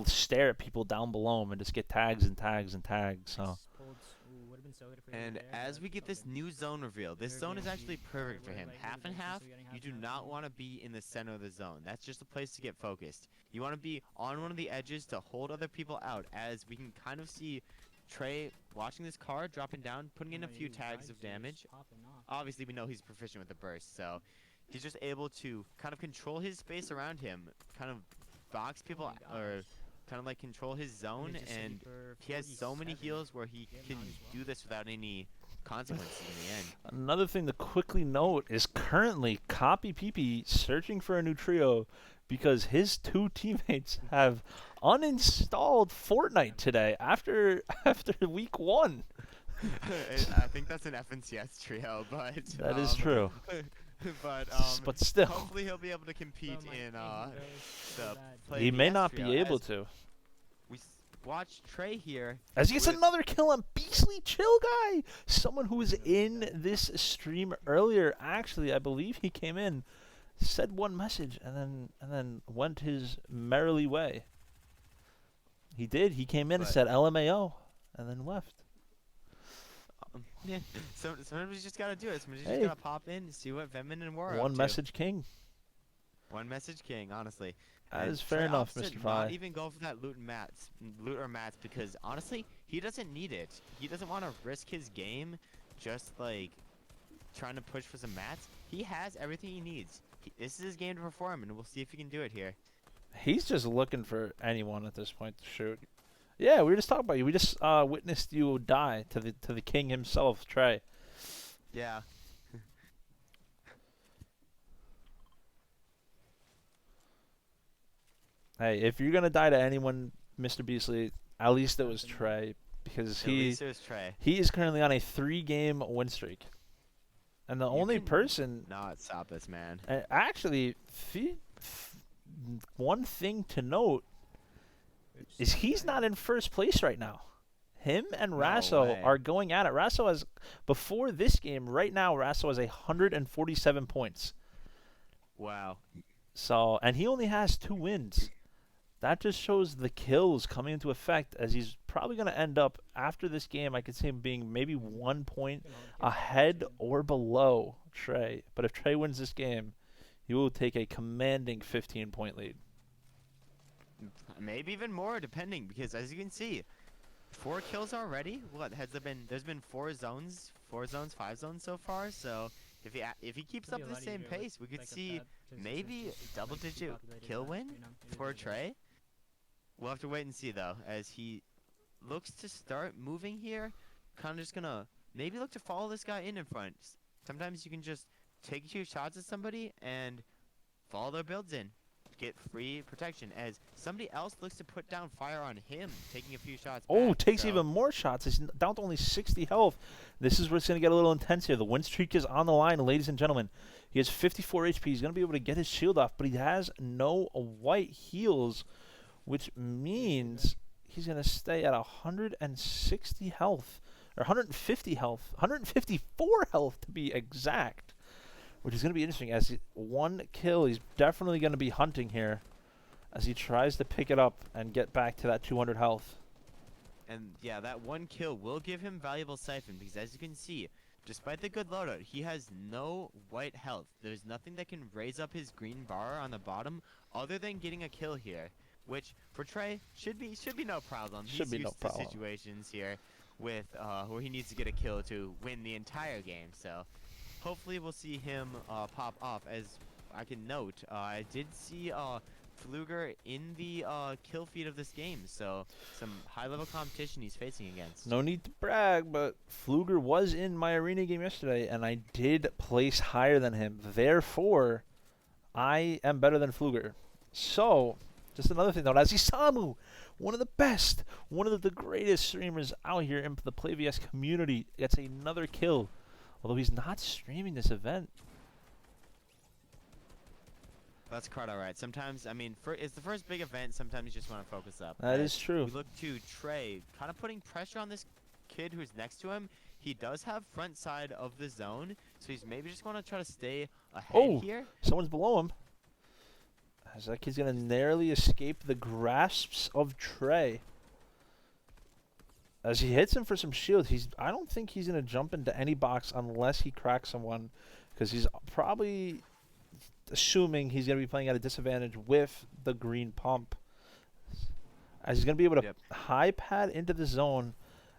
stare at people down below him and just get tags and tags and tags. So. And as we get this new zone reveal, this zone is actually perfect for him. Half and half, you do not want to be in the center of the zone. That's just a place to get focused. You want to be on one of the edges to hold other people out, as we can kind of see Trey watching this car, dropping down, putting in a few tags of damage. Obviously, we know he's proficient with the burst, so he's just able to kind of control his space around him, kind of box people, or kind of like control his zone, and he has so many heals where he can do this without any consequences in the end. Another thing to quickly note is currently Copy PP searching for a new trio because his 2 teammates have uninstalled Fortnite today after week 1. I think that's an FNCS trio, but that is true. but still, hopefully he'll be able to compete in the PlayVS he may not trio, be able to. We watch Trey here as he gets another kill on Beastly Chill Guy, someone who was in this stream earlier. Actually, I believe he came in, said one message, and then went his merrily way. He did. He came in and said LMAO, and then left. Yeah, somebody's just gotta do it. Somebody's just gotta pop in and see what Vemin and War are One up message to. king. One message king, honestly. That is fair enough, Mr. Not even go for that loot or mats, because honestly, he doesn't need it. He doesn't want to risk his game, just like trying to push for some mats. He has everything he needs. This is his game to perform, and we'll see if he can do it here. He's just looking for anyone at this point to shoot. Yeah, we were just talking about you. We just witnessed you die to the king himself, Trey. Yeah. Hey, if you're gonna die to anyone, Mr. Beastly, at least it was Trey, because he is currently on a 3-game win streak, and the only person not stop this man. Actually, one thing to note is he's not in first place right now. Him and Rasso are going at it. Rasso has, before this game, right now, Rasso has 147 points. Wow. So, and he only has 2 wins. That just shows the kills coming into effect, as he's probably going to end up, after this game, I could see him being maybe 1 point ahead or below Trey. But if Trey wins this game, he will take a commanding 15-point lead. Maybe even more, depending, because as you can see, 4 kills already. What has there been? There's been 4 zones, 5 zones so far. So if he keeps up the same pace, we could see maybe double-digit kill win for Trey. We'll have to wait and see though, as he looks to start moving here. Kind of just gonna maybe look to follow this guy in front. Sometimes you can just take a few shots at somebody and follow their builds in. Get free protection as somebody else looks to put down fire on him, taking a few shots Oh, back, takes so- even more shots. He's down to only 60 health. This is where it's going to get a little intense here. The win streak is on the line, ladies and gentlemen. He has 54 HP. He's going to be able to get his shield off, but he has no white heals, which means he's going to stay at 160 health, or 150 health, 154 health to be exact, which is going to be interesting. As one kill, he's definitely going to be hunting here as he tries to pick it up and get back to that 200 health. And yeah, that one kill will give him valuable siphon because as you can see, despite the good loadout, he has no white health. There's nothing that can raise up his green bar on the bottom other than getting a kill here, which for Trey should be no problem. Should He's be used no to problem. situations here with where he needs to get a kill to win the entire game. So hopefully we'll see him pop off. As I can note, I did see Fluger in the kill feed of this game, so some high-level competition he's facing against. No need to brag, but Fluger was in my arena game yesterday, and I did place higher than him. Therefore, I am better than Fluger. So, just another thing though, Samu, one of the best, one of the greatest streamers out here in the PlayVS community, gets another kill. Although he's not streaming this event. That's quite alright. Sometimes, I mean, it's the first big event, sometimes you just want to focus up. That is true. We look to Trey, kind of putting pressure on this kid who's next to him. He does have front side of the zone, so he's maybe just going to try to stay ahead here. Someone's below him. As that kid's going to narrowly escape the grasps of Trey. As he hits him for some shield, I don't think he's going to jump into any box unless he cracks someone, because he's probably assuming he's going to be playing at a disadvantage with the green pump. As he's going to be able to high pad into the zone.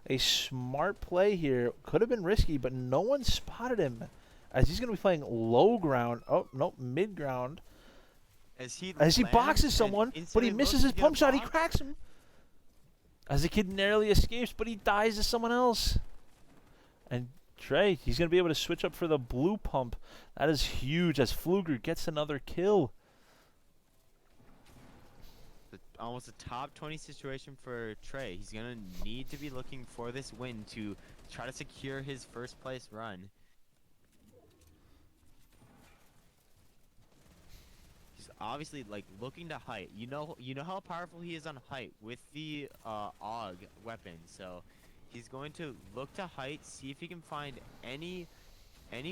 A smart play here. Could have been risky, but no one spotted him. As he's going to be playing low ground. Oh, no, mid ground. As he boxes someone, but he misses his pump shot. He cracks him. As the kid narrowly escapes, but he dies to someone else. And Trey, he's going to be able to switch up for the blue pump. That is huge as Fluger gets another kill. Almost a top 20 situation for Trey. He's going to need to be looking for this win to try to secure his first place run. He's obviously like looking to height. You know how powerful he is on height with the AUG weapon. So he's going to look to height, see if he can find any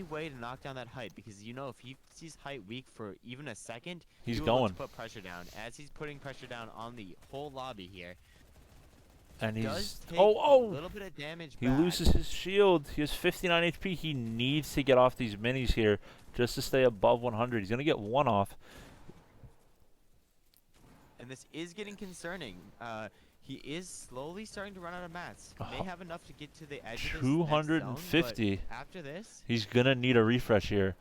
way to knock down that height, because if he sees height weak for even a second, he's he will going look to put pressure down. As he's putting pressure down on the whole lobby here. And he's does take a little bit of damage he back. loses his shield. He has 59 HP. He needs to get off these minis here just to stay above 100. He's going to get one off. And this is getting concerning. He is slowly starting to run out of mats. He may have enough to get to the edge of this next 250. zone, but after this, he's going to need a refresh here.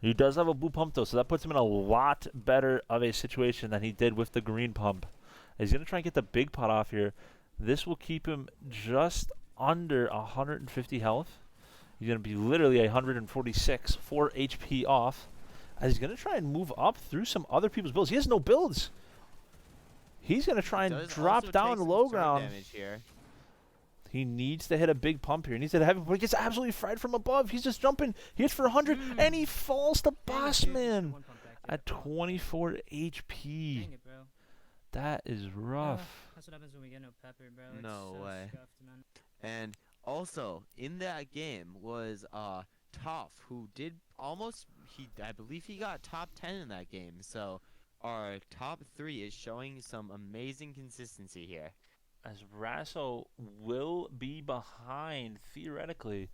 He does have a blue pump, though, so that puts him in a lot better of a situation than he did with the green pump. He's going to try and get the big pot off here. This will keep him just under 150 health. He's going to be literally 146, 4 HP off. As he's going to try and move up through some other people's builds. He has no builds. He's going to try and drop down low ground. He needs to hit a big pump here. He needs to have it, but he gets absolutely fried from above. He's just jumping. He hits for 100, and he falls to Boss Man at 24 HP. Dang it, bro. That is rough. That's what happens when we get no pepper, bro. It's no so way. scuffed, man. And also in that game was Toph, who did almost. I believe he got top 10 in that game. So our top 3 is showing some amazing consistency here. As Rasso will be behind, theoretically,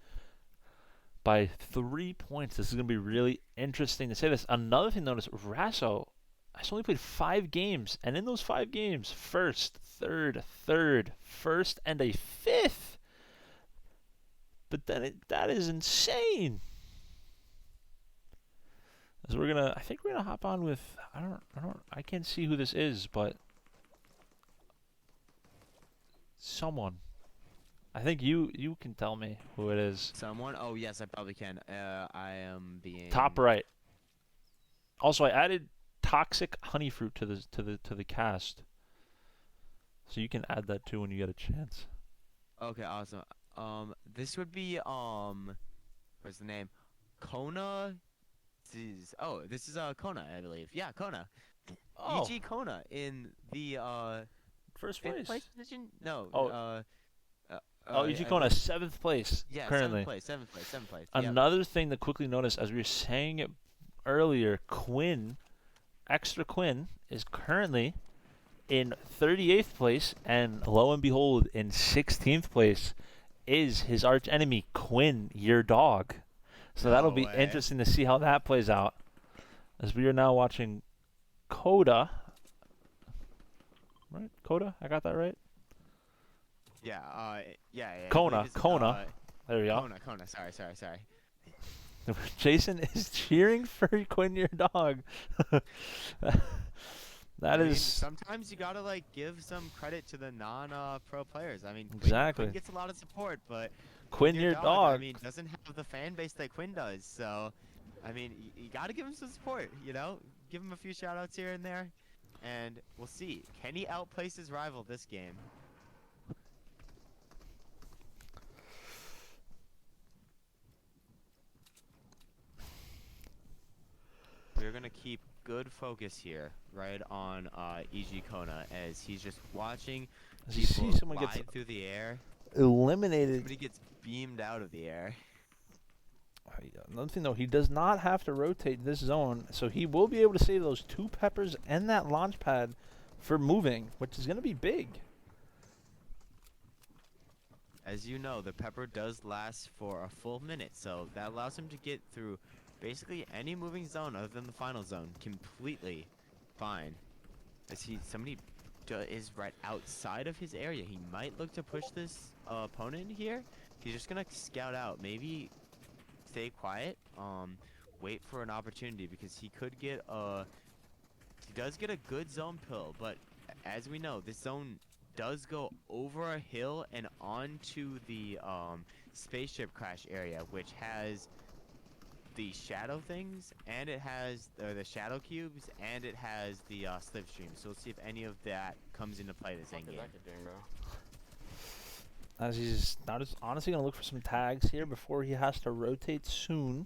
by 3 points. This is going to be really interesting to say this. Another thing, notice, Rasso has only played 5 games. And in those 5 games, first, third, first, and a 5th. But then that is insane. As I think we're gonna hop on with, I can't see who this is, but someone. I think you can tell me who it is. Someone? Oh yes, I probably can. I am being Top right. Also, I added toxic honey fruit to the cast, so you can add that too when you get a chance. Okay, awesome. This would be what's the name? Kona. This is Kona, I believe. Yeah, Kona. Oh. EG Kona in the first fifth place. position? No. Oh. EG I Kona, believe- 7th place Yeah, currently. 7th place. Yep. Another thing to quickly notice, as we were saying it earlier, Extra Quinn, is currently in 38th place, and lo and behold, in 16th place is his arch enemy, Quinn, your dog. So that'll be interesting to see how that plays out, as we are now watching Coda. Right? Coda? I got that right? Yeah, yeah. Kona. There we go. Kona. Sorry. Jason is cheering for Quinn, your dog. I mean, sometimes you gotta like give some credit to the non-pro players. I mean, Exactly. Quinn gets a lot of support, but Quinn, your dog. I mean, doesn't have the fan base that Quinn does. So, I mean, you gotta give him some support. You know, give him a few shout-outs here and there, and we'll see. Can he outplace his rival this game? We're gonna keep good focus here, right on EG Kona, as he's just watching As you see someone fly gets through the air. eliminated. Somebody gets beamed out of the air. Another thing, though, he does not have to rotate this zone, so he will be able to save those 2 peppers and that launch pad for moving, which is going to be big. As you know, the pepper does last for a full minute, so that allows him to get through basically any moving zone other than the final zone completely fine. As somebody is right outside of his area. He might look to push this opponent here. He's just gonna scout out, maybe stay quiet, wait for an opportunity, because he does get a good zone pill, but as we know, this zone does go over a hill and onto the spaceship crash area, which has the shadow things, and it has the shadow cubes, and it has the slipstream. So we'll see if any of that comes into play this end game. As he's honestly going to look for some tags here before he has to rotate soon.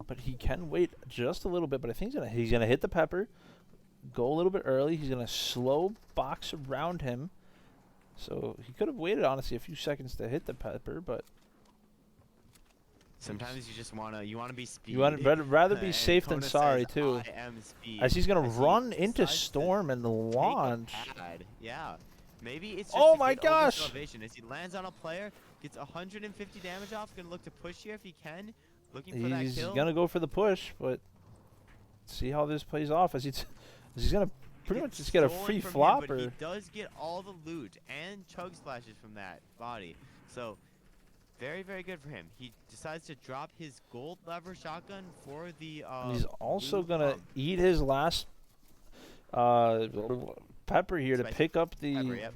But he can wait just a little bit. But I think he's gonna hit the pepper, go a little bit early. He's going to slow box around him. So he could have waited, honestly, a few seconds to hit the pepper, but sometimes you just wanna be speed. You want rather be safe than sorry too. As he's gonna run into Storm and launch. Yeah, maybe it's just oh to my get over gosh! salvation. As he lands on a player, gets 150 damage off. Gonna look to push here if he can. Looking for that kill. He's gonna go for the push, but see how this plays off. As he's gonna pretty much just get a free flopper. But he does get all the loot and chug splashes from that body. So very, very good for him. He decides to drop his gold lever shotgun for the he's also gonna eat his last pepper here to pick up the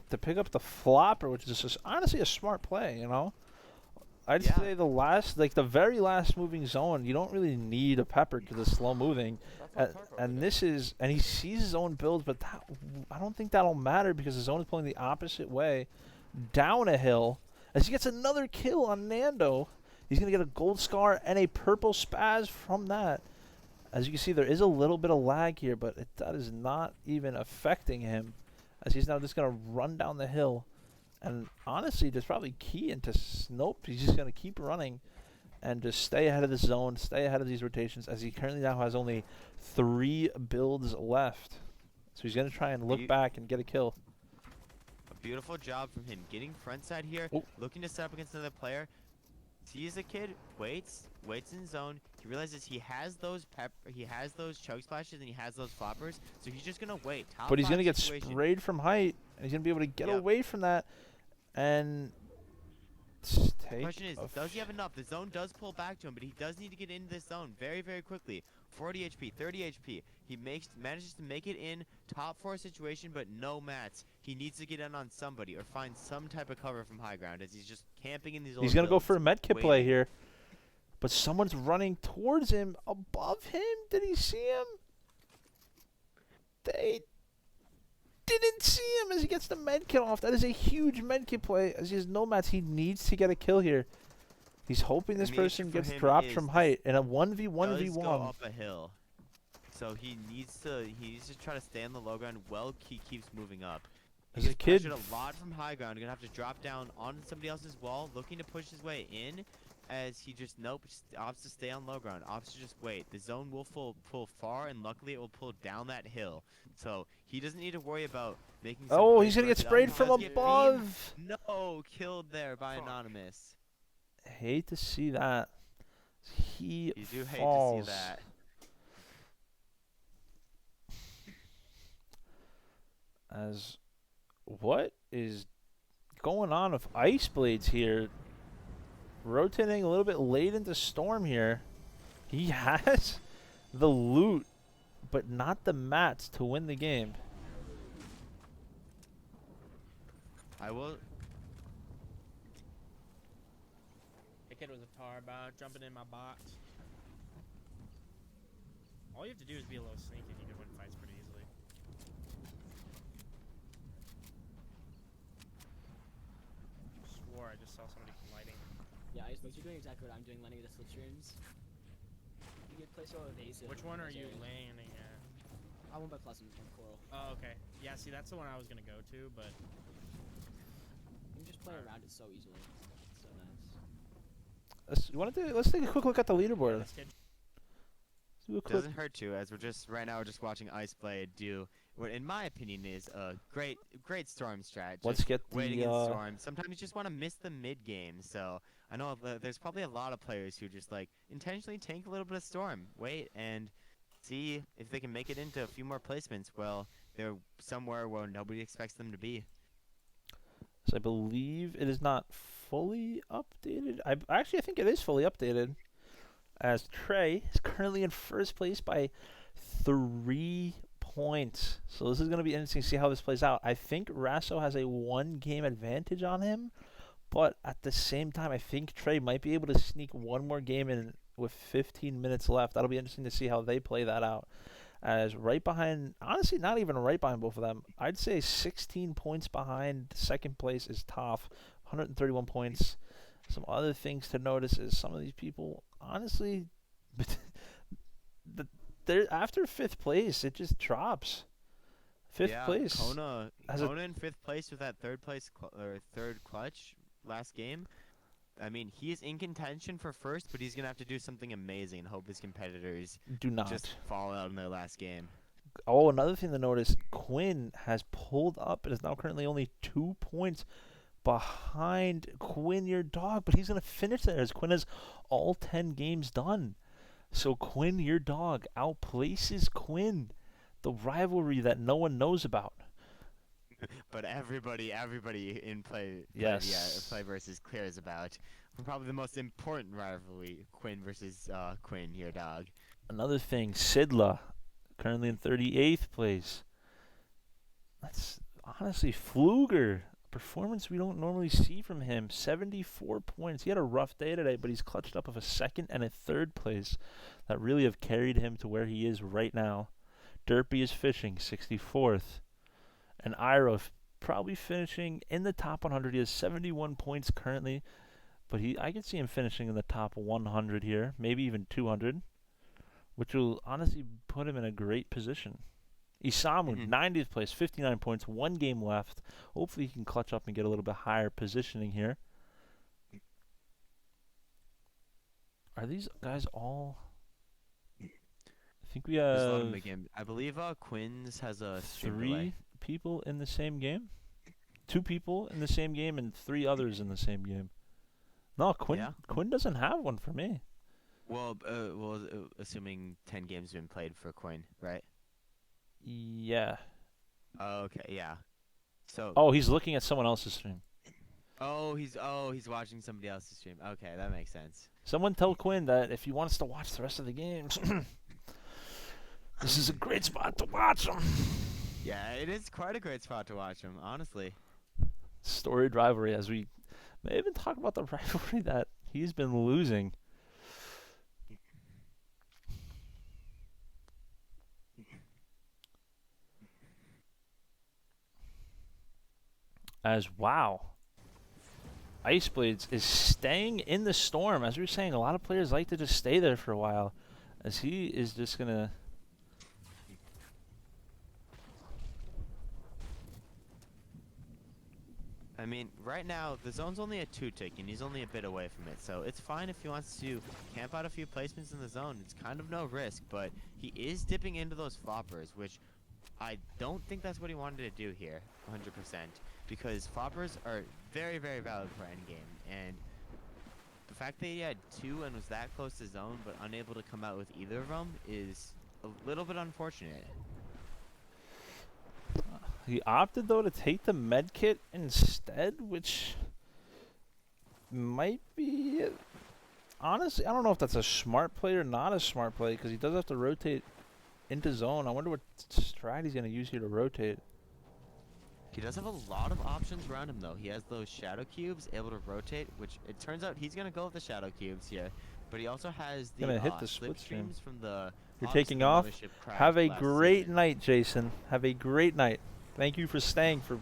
the flopper, which is just honestly a smart play, you know. I'd say the very last moving zone, you don't really need a pepper because it's slow moving, and he sees his own build, but I don't think that'll matter because his zone is pulling the opposite way down a hill. As he gets another kill on Nando, he's going to get a gold scar and a purple spaz from that. As you can see, there is a little bit of lag here, but that is not even affecting him, as he's now just going to run down the hill. And honestly, there's probably key into Nope. He's just going to keep running and just stay ahead of the zone, stay ahead of these rotations, as he currently now has only 3 builds left. So he's going to try and look back and get a kill. Beautiful job from him getting front side here, looking to set up against another player. Sees a kid, waits in zone. He realizes he has those chug splashes and he has those floppers, so he's just gonna wait. But he's gonna get sprayed from height, and he's gonna be able to get away from that. And The question is, does he have enough? The zone does pull back to him, but he does need to get into this zone very, very quickly. 40 HP, 30 HP. He manages to make it in top 4 situation, but no mats. He needs to get in on somebody or find some type of cover from high ground as he's just camping in these old He's going to go builds, for a medkit play waiting. here. But someone's running towards him above him. Did he see him? They didn't see him as he gets the medkit off. That is a huge medkit play. As he has no mats, he needs to get a kill here. He's hoping this person gets dropped from height in a 1v1v1. Does go up a hill. So he needs to try to stay on the low ground while he keeps moving up. As a kid, a lot from high ground. You're gonna have to drop down on somebody else's wall, looking to push his way in. As he just opts to stay on low ground, opts to just wait. The zone will pull far, and luckily it will pull down that hill. So he doesn't need to worry about making. Oh, he's gonna get sprayed from above. No, killed there by Anonymous. Hate to see that. He You do hate falls. to see that. As what is going on with Ice Blades here? Rotating a little bit late into Storm here. He has the loot, but not the mats to win the game. I will. The kid was a tar about jumping in my box. All you have to do is be a little sneaky and you can win fights pretty easily. Swore I just saw somebody lighting. Yeah, you're doing exactly what I'm doing, landing the slip streams. You get play so evasive. Which one are you landing at? I went by Pleasant and Coral. Oh, okay. Yeah, see, that's the one I was gonna go to, but you can just play around it so easily. It's so nice. Let's take a quick look at the leaderboard. Doesn't hurt to, as we're just right now we're just watching Iceblade do what in my opinion is a great storm strat. Let's get the waiting in storm. Sometimes you just want to miss the mid game. So I know there's probably a lot of players who just like intentionally tank a little bit of storm, wait and see if they can make it into a few more placements. Well, they're somewhere where nobody expects them to be. So I believe it is not fully updated. I think it is fully updated. As Trey is currently in first place by 3 points. So this is going to be interesting to see how this plays out. I think Rasso has a 1-game advantage on him, but at the same time, I think Trey might be able to sneak one more game in with 15 minutes left. That'll be interesting to see how they play that out. As right behind, honestly, not even right behind both of them. I'd say 16 points behind second place is Toph, 131 points. Some other things to notice is some of these people, honestly, after 5th place, it just drops. 5th place. Kona in 5th place with that third clutch last game. I mean, he is in contention for first, but he's gonna have to do something amazing and hope his competitors do not just fall out in their last game. Oh, another thing to notice: Quinn has pulled up and is now currently only 2 points behind Quinn, your dog, but he's gonna finish there as Quinn has all 10 games done. So Quinn, your dog, outplaces Quinn, the rivalry that no one knows about. But everybody in play versus clears about. Probably the most important rivalry, Quinn versus Quinn, your dog. Another thing, Sidla, currently in 38th place. That's honestly Fluger. Performance we don't normally see from him. 74 points. He had a rough day today, but he's clutched up of a 2nd and a 3rd place that really have carried him to where he is right now. Derpy is fishing, 64th. And Iro probably finishing in the top 100. He has 71 points currently, but I could see him finishing in the top 100 here, maybe even 200, which will honestly put him in a great position. Isamu, 90th place, 59 points, 1 game left. Hopefully he can clutch up and get a little bit higher positioning here. Are these guys all... I think we have... I believe Quinn's has a 3 people in the same game? 2 people in the same game and 3 others in the same game. No, Quinn doesn't have one for me. Well, assuming 10 games have been played for Quinn, right? Yeah. Okay, yeah. So. Oh, he's looking at someone else's stream. Oh, he's watching somebody else's stream. Okay, that makes sense. Someone tell Quinn that if he wants to watch the rest of the games, this is a great spot to watch them. Yeah, it is quite a great spot to watch him, honestly. Storied rivalry, as we may even talk about the rivalry that he's been losing. As wow, Ice Blades is staying in the storm. As we were saying, a lot of players like to just stay there for a while, as he is just gonna. I mean, right now, the zone's only a 2-tick, and he's only a bit away from it, so it's fine if he wants to camp out a few placements in the zone. It's kind of no risk, but he is dipping into those floppers, which I don't think that's what he wanted to do here, 100%, because floppers are very, very valid for endgame, and the fact that he had 2 and was that close to zone, but unable to come out with either of them is a little bit unfortunate. He opted, though, to take the med kit instead, which might be... Honestly, I don't know if that's a smart play or not a smart play, because he does have to rotate into zone. I wonder what strat he's going to use here to rotate. He does have a lot of options around him, though. He has those shadow cubes able to rotate, which it turns out he's going to go with the shadow cubes here. But he also has the, gonna hit the split stream. Slipstreams from the... You're taking off? Have a great night, Jason. Have a great night. Thank you for staying for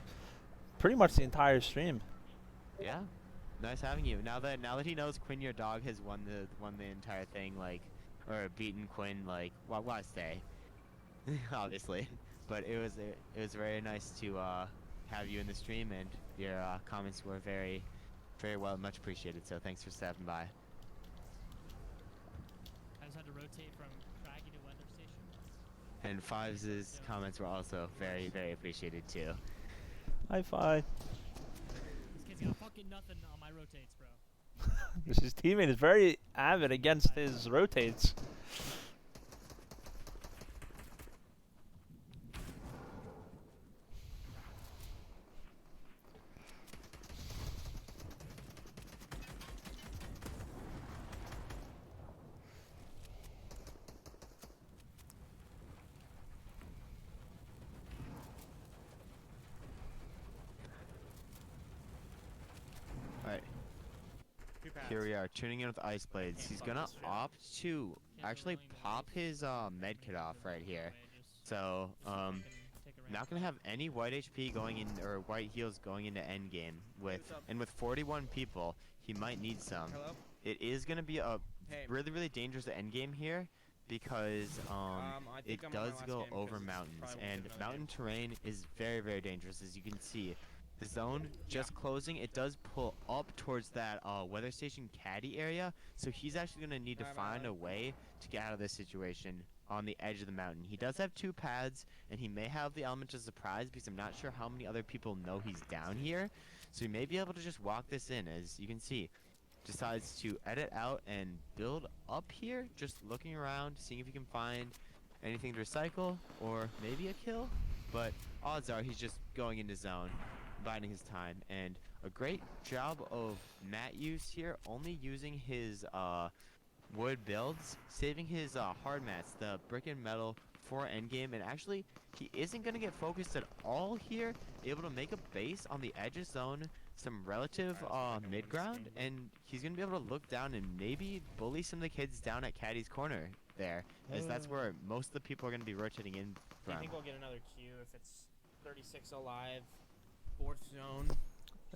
pretty much the entire stream. Yeah, nice having you. Now that he knows Quinn, your dog, has won the entire thing, like, or beaten Quinn, like, why stay? Obviously, but it was very nice to have you in the stream, and your comments were very, very well, much appreciated. So thanks for stopping by. I just had to rotate from Craggy to Weather Station. And Fives' comments were also very, very appreciated too. High five. This kid's got fucking nothing on my rotates, bro. His teammate is very avid against his rotates. Here we are, tuning in with Ice Blades. He's gonna opt to actually pop his med kit off right here. So, not gonna have any white HP going in, or white heals going into endgame. With 41 people, he might need some. It is gonna be a really, really dangerous endgame here, because it does go over mountains, and mountain terrain is very, very dangerous, as you can see. The zone just closing, it does pull up towards that weather station caddy area, so he's actually going to need to find a way to get out of this situation on the edge of the mountain. He does have 2 pads, and he may have the element of surprise, because I'm not sure how many other people know he's down here, so he may be able to just walk this in. As you can see, decides to edit out and build up here, just looking around, seeing if he can find anything to recycle, or maybe a kill, but odds are he's just going into zone, biding his time. And a great job of mat use here, only using his wood builds, saving his hard mats, the brick and metal, for endgame. And actually, he isn't going to get focused at all here, able to make a base on the edge of zone, some relative mid ground, and he's going to be able to look down and maybe bully some of the kids down at Caddy's corner there, as that's where most of the people are going to be rotating in from. I think we'll get another Q if it's 36 alive. 4th zone.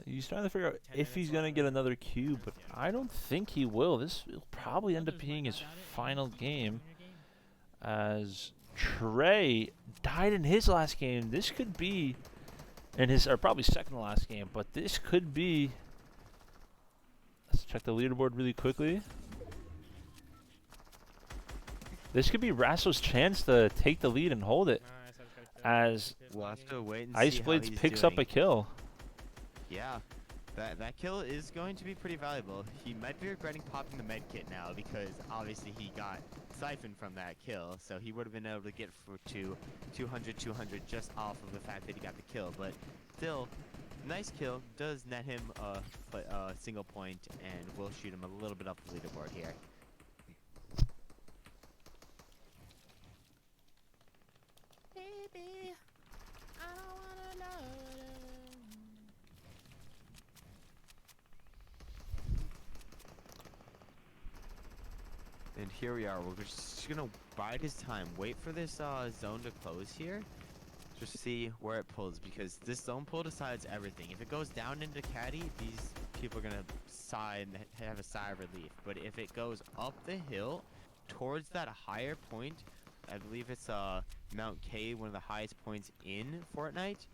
He's trying to figure out if he's going to get another Q, but I don't think he will. This will probably end up being his final game, as Trey died in his last game. This could be in his, or probably second to last game, but this could be. Let's check the leaderboard really quickly. This could be Rasso's chance to take the lead and hold it, as we'll have to wait and Ice see Blades how he's picks doing. up a kill. Yeah, that kill is going to be pretty valuable. He might be regretting popping the med kit now, because obviously he got siphoned from that kill, so he would have been able to get for 200 just off of the fact that he got the kill. But still, Nice kill. Does net him a single point, and will shoot him a little bit up the leaderboard here. Baby, I don't wanna know. And here we are. We're just gonna bide his time. Wait for this zone to close here. Just see where it pulls, because this zone pull decides everything. If it goes down into Caddy, these people are gonna sigh and have a sigh of relief. But if it goes up the hill towards that higher point, I believe it's Mount K, one of the highest points in Fortnite,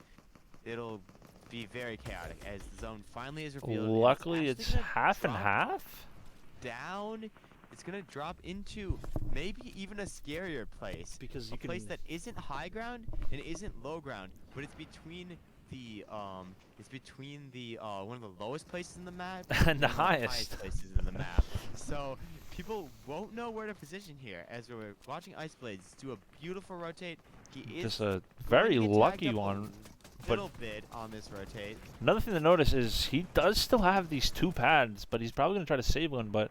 it'll be very chaotic as the zone finally is revealed. Luckily, it's half and half. Down. It's gonna drop into maybe even a scarier place, because a place that isn't high ground and isn't low ground, but it's between the one of the lowest places in the map and the one of highest places in the map. So people won't know where to position here as we're watching Ice Blades do a beautiful rotate. He is just a very going to get lucky tagged up one. a little bit on this rotate. Another thing to notice is he does still have these 2 pads, but he's probably going to try to save one, but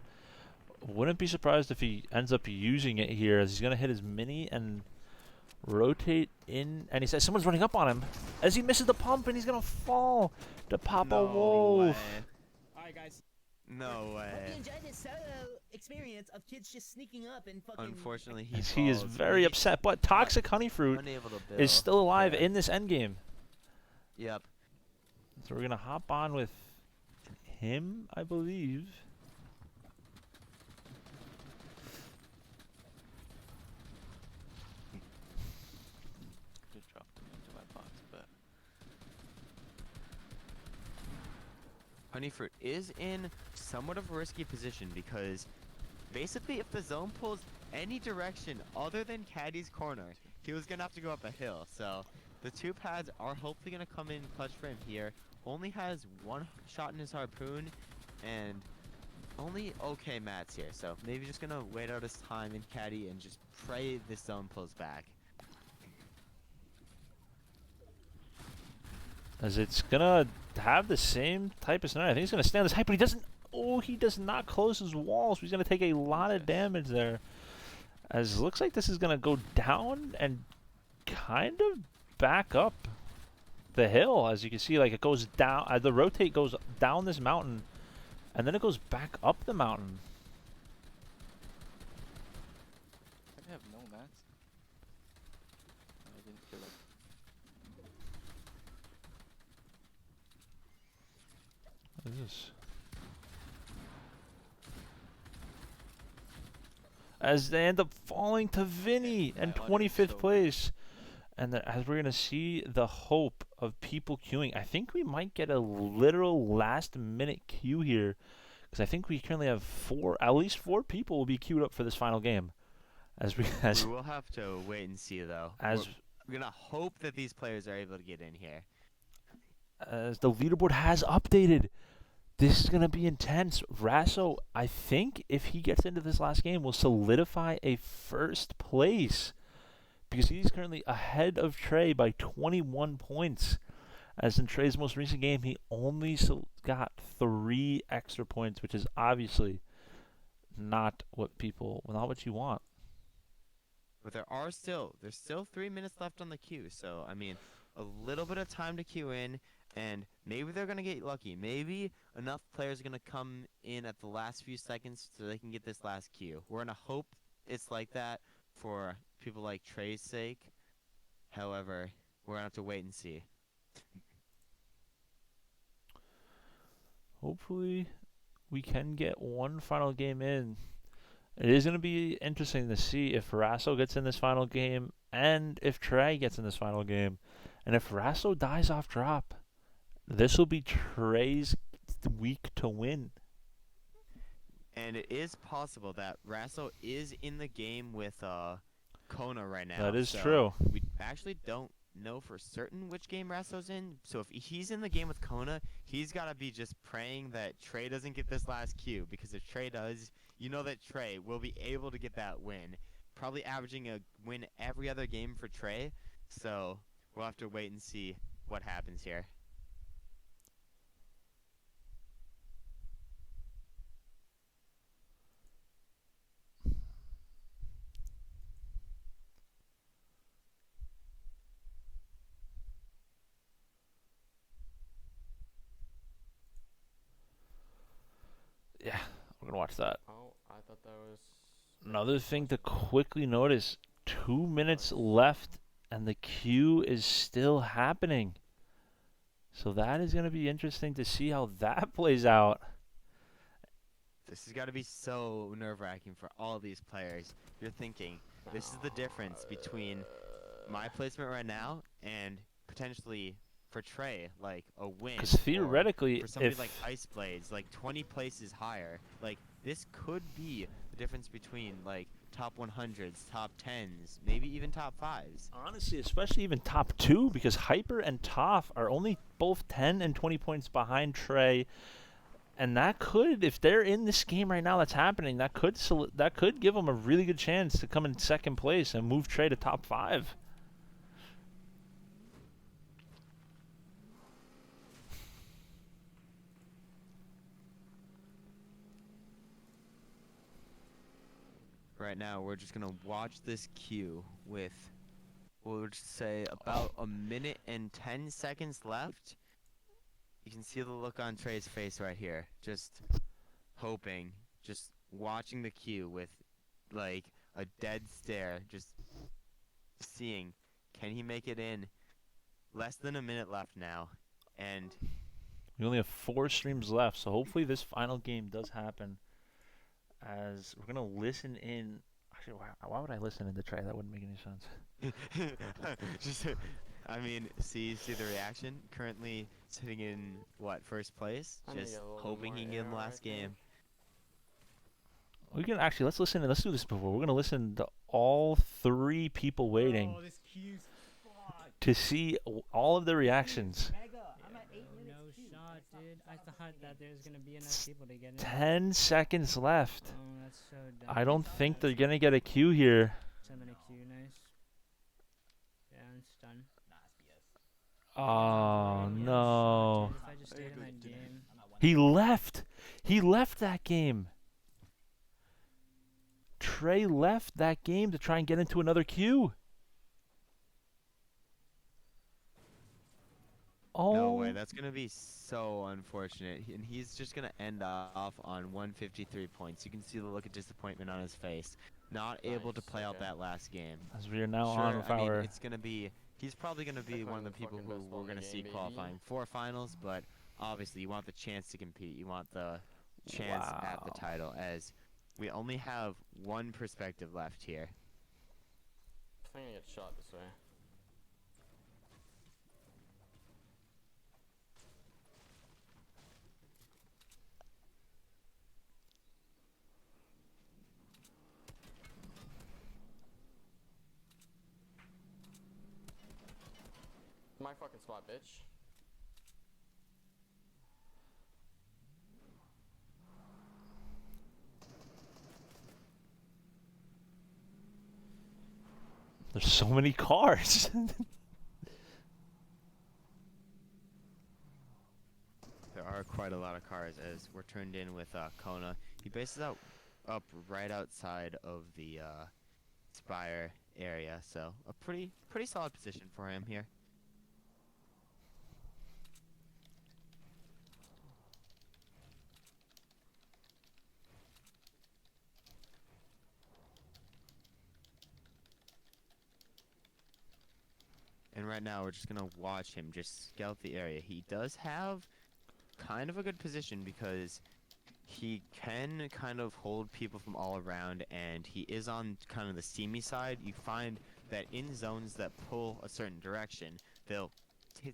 wouldn't be surprised if he ends up using it here, as he's going to hit his mini and rotate in. And he says someone's running up on him as he misses the pump, and he's going to fall to Papa Wolf. Alright, guys. No way. Hope you enjoyed this solo experience of kids just sneaking up and fucking. Unfortunately, He is very upset, but Toxic Honeyfruit unable to is build. still alive in this endgame. Yep. So we're going to hop on with him, I believe. Honeyfruit is in somewhat of a risky position because basically if the zone pulls any direction other than Caddy's corner, he was going to have to go up a hill. So the 2 pads are hopefully going to come in clutch for him here. Only has 1 shot in his harpoon and only okay mats here. So maybe just going to wait out his time in Caddy and just pray this zone pulls back. As it's gonna have the same type of scenario. I think he's gonna stay on this height, but he doesn't. Oh, he does not close his walls. He's gonna take a lot of damage there. As it looks like this is gonna go down and kind of back up the hill. As you can see, like it goes down. The rotate goes down this mountain, and then it goes back up the mountain. I have no mats. I didn't kill it. What is this? As they end up falling to Vinny and 25th place. And as we're going to see the hope of people queuing. I think we might get a literal last minute queue here. Because I think we currently have at least four people will be queued up for this final game. We will have to wait and see though. We're going to hope that these players are able to get in here. As the leaderboard has updated. This is going to be intense. Rasso, I think if he gets into this last game, will solidify a first place. Because he's currently ahead of Trey by 21 points. As in Trey's most recent game, he only got 3 extra points, which is obviously not what you want. But there's still 3 minutes left on the queue. So, I mean, a little bit of time to queue in. And maybe they're going to get lucky. Maybe enough players are going to come in at the last few seconds so they can get this last queue. We're going to hope it's like that for people like Trey's sake. However, we're going to have to wait and see. Hopefully, we can get one final game in. It is going to be interesting to see if Rasso gets in this final game and if Trey gets in this final game. And if Rasso dies off drop, this will be Trey's week to win. And it is possible that Rasso is in the game with Kona right now. That is true. We actually don't know for certain which game Rasso's in. So if he's in the game with Kona, he's got to be just praying that Trey doesn't get this last queue. Because if Trey does, you know that Trey will be able to get that win. Probably averaging a win every other game for Trey. So we'll have to wait and see what happens here. Yeah, we're gonna watch that. Oh, I thought that was. Another thing to quickly notice: 2 minutes left, and the queue is still happening. So that is gonna be interesting to see how that plays out. This has got to be so nerve-wracking for all these players. You're thinking, this is the difference between my placement right now and potentially for Trey, like a win. 'Cause theoretically, or for somebody if- like Ice Blades, like 20 places higher, like this could be the difference between like top 100s, top 10s, maybe even top 5s. Honestly, especially even top 2, because Hyper and Toph are only both 10 and 20 points behind Trey. And that could, if they're in this game right now that's happening, that could give them a really good chance to come in second place and move Trey to top 5. Right now, we're just gonna watch this queue with, we'll just say, about a minute and 10 seconds left. You can see the look on Trey's face right here. Just hoping, just watching the queue with, like, a dead stare, just seeing, can he make it in? Less than a minute left now, and We only have 4 streams left, so hopefully this final game does happen. As we're gonna listen in. Actually, why would I listen in to Trey? That wouldn't make any sense. just, I mean, see the reaction. Currently sitting in what, first place? I need to Just get a little hoping more he can get in the air, I last think. game. We can actually let's listen. Let's do this before. We're gonna listen to all 3 people waiting Oh, this queue's fucked. to see all of the reactions. No shot, dude. I thought that there was gonna be enough people to get in. 10 seconds left. Oh, that's so dumb. I don't think they're gonna get a queue here. 7-minute queue, nice. Yeah, I'm stunned. Oh no. If I just stayed in that game. He left. He left that game. Trey left that game to try and get into another queue. Oh. No way, that's gonna be so unfortunate. And he's just gonna end off on 153 points. You can see the look of disappointment on his face. Not able to play out that last game. As we are now Sure, on with I mean, our. it's gonna be. He's probably gonna be one of the people who we're gonna see qualifying for finals. But obviously, you want the chance to compete. You want the chance at the title. As we only have one perspective left here. I think I get shot this way. My fucking spot, bitch. There's so many cars. There are quite a lot of cars as we're turned in with Kona. He bases out up right outside of the Spire area, so a pretty solid position for him here. And right now we're just gonna watch him just scout the area. He does have kind of a good position because he can kind of hold people from all around, and he is on kind of the steamy side. You find that in zones that pull a certain direction, they'll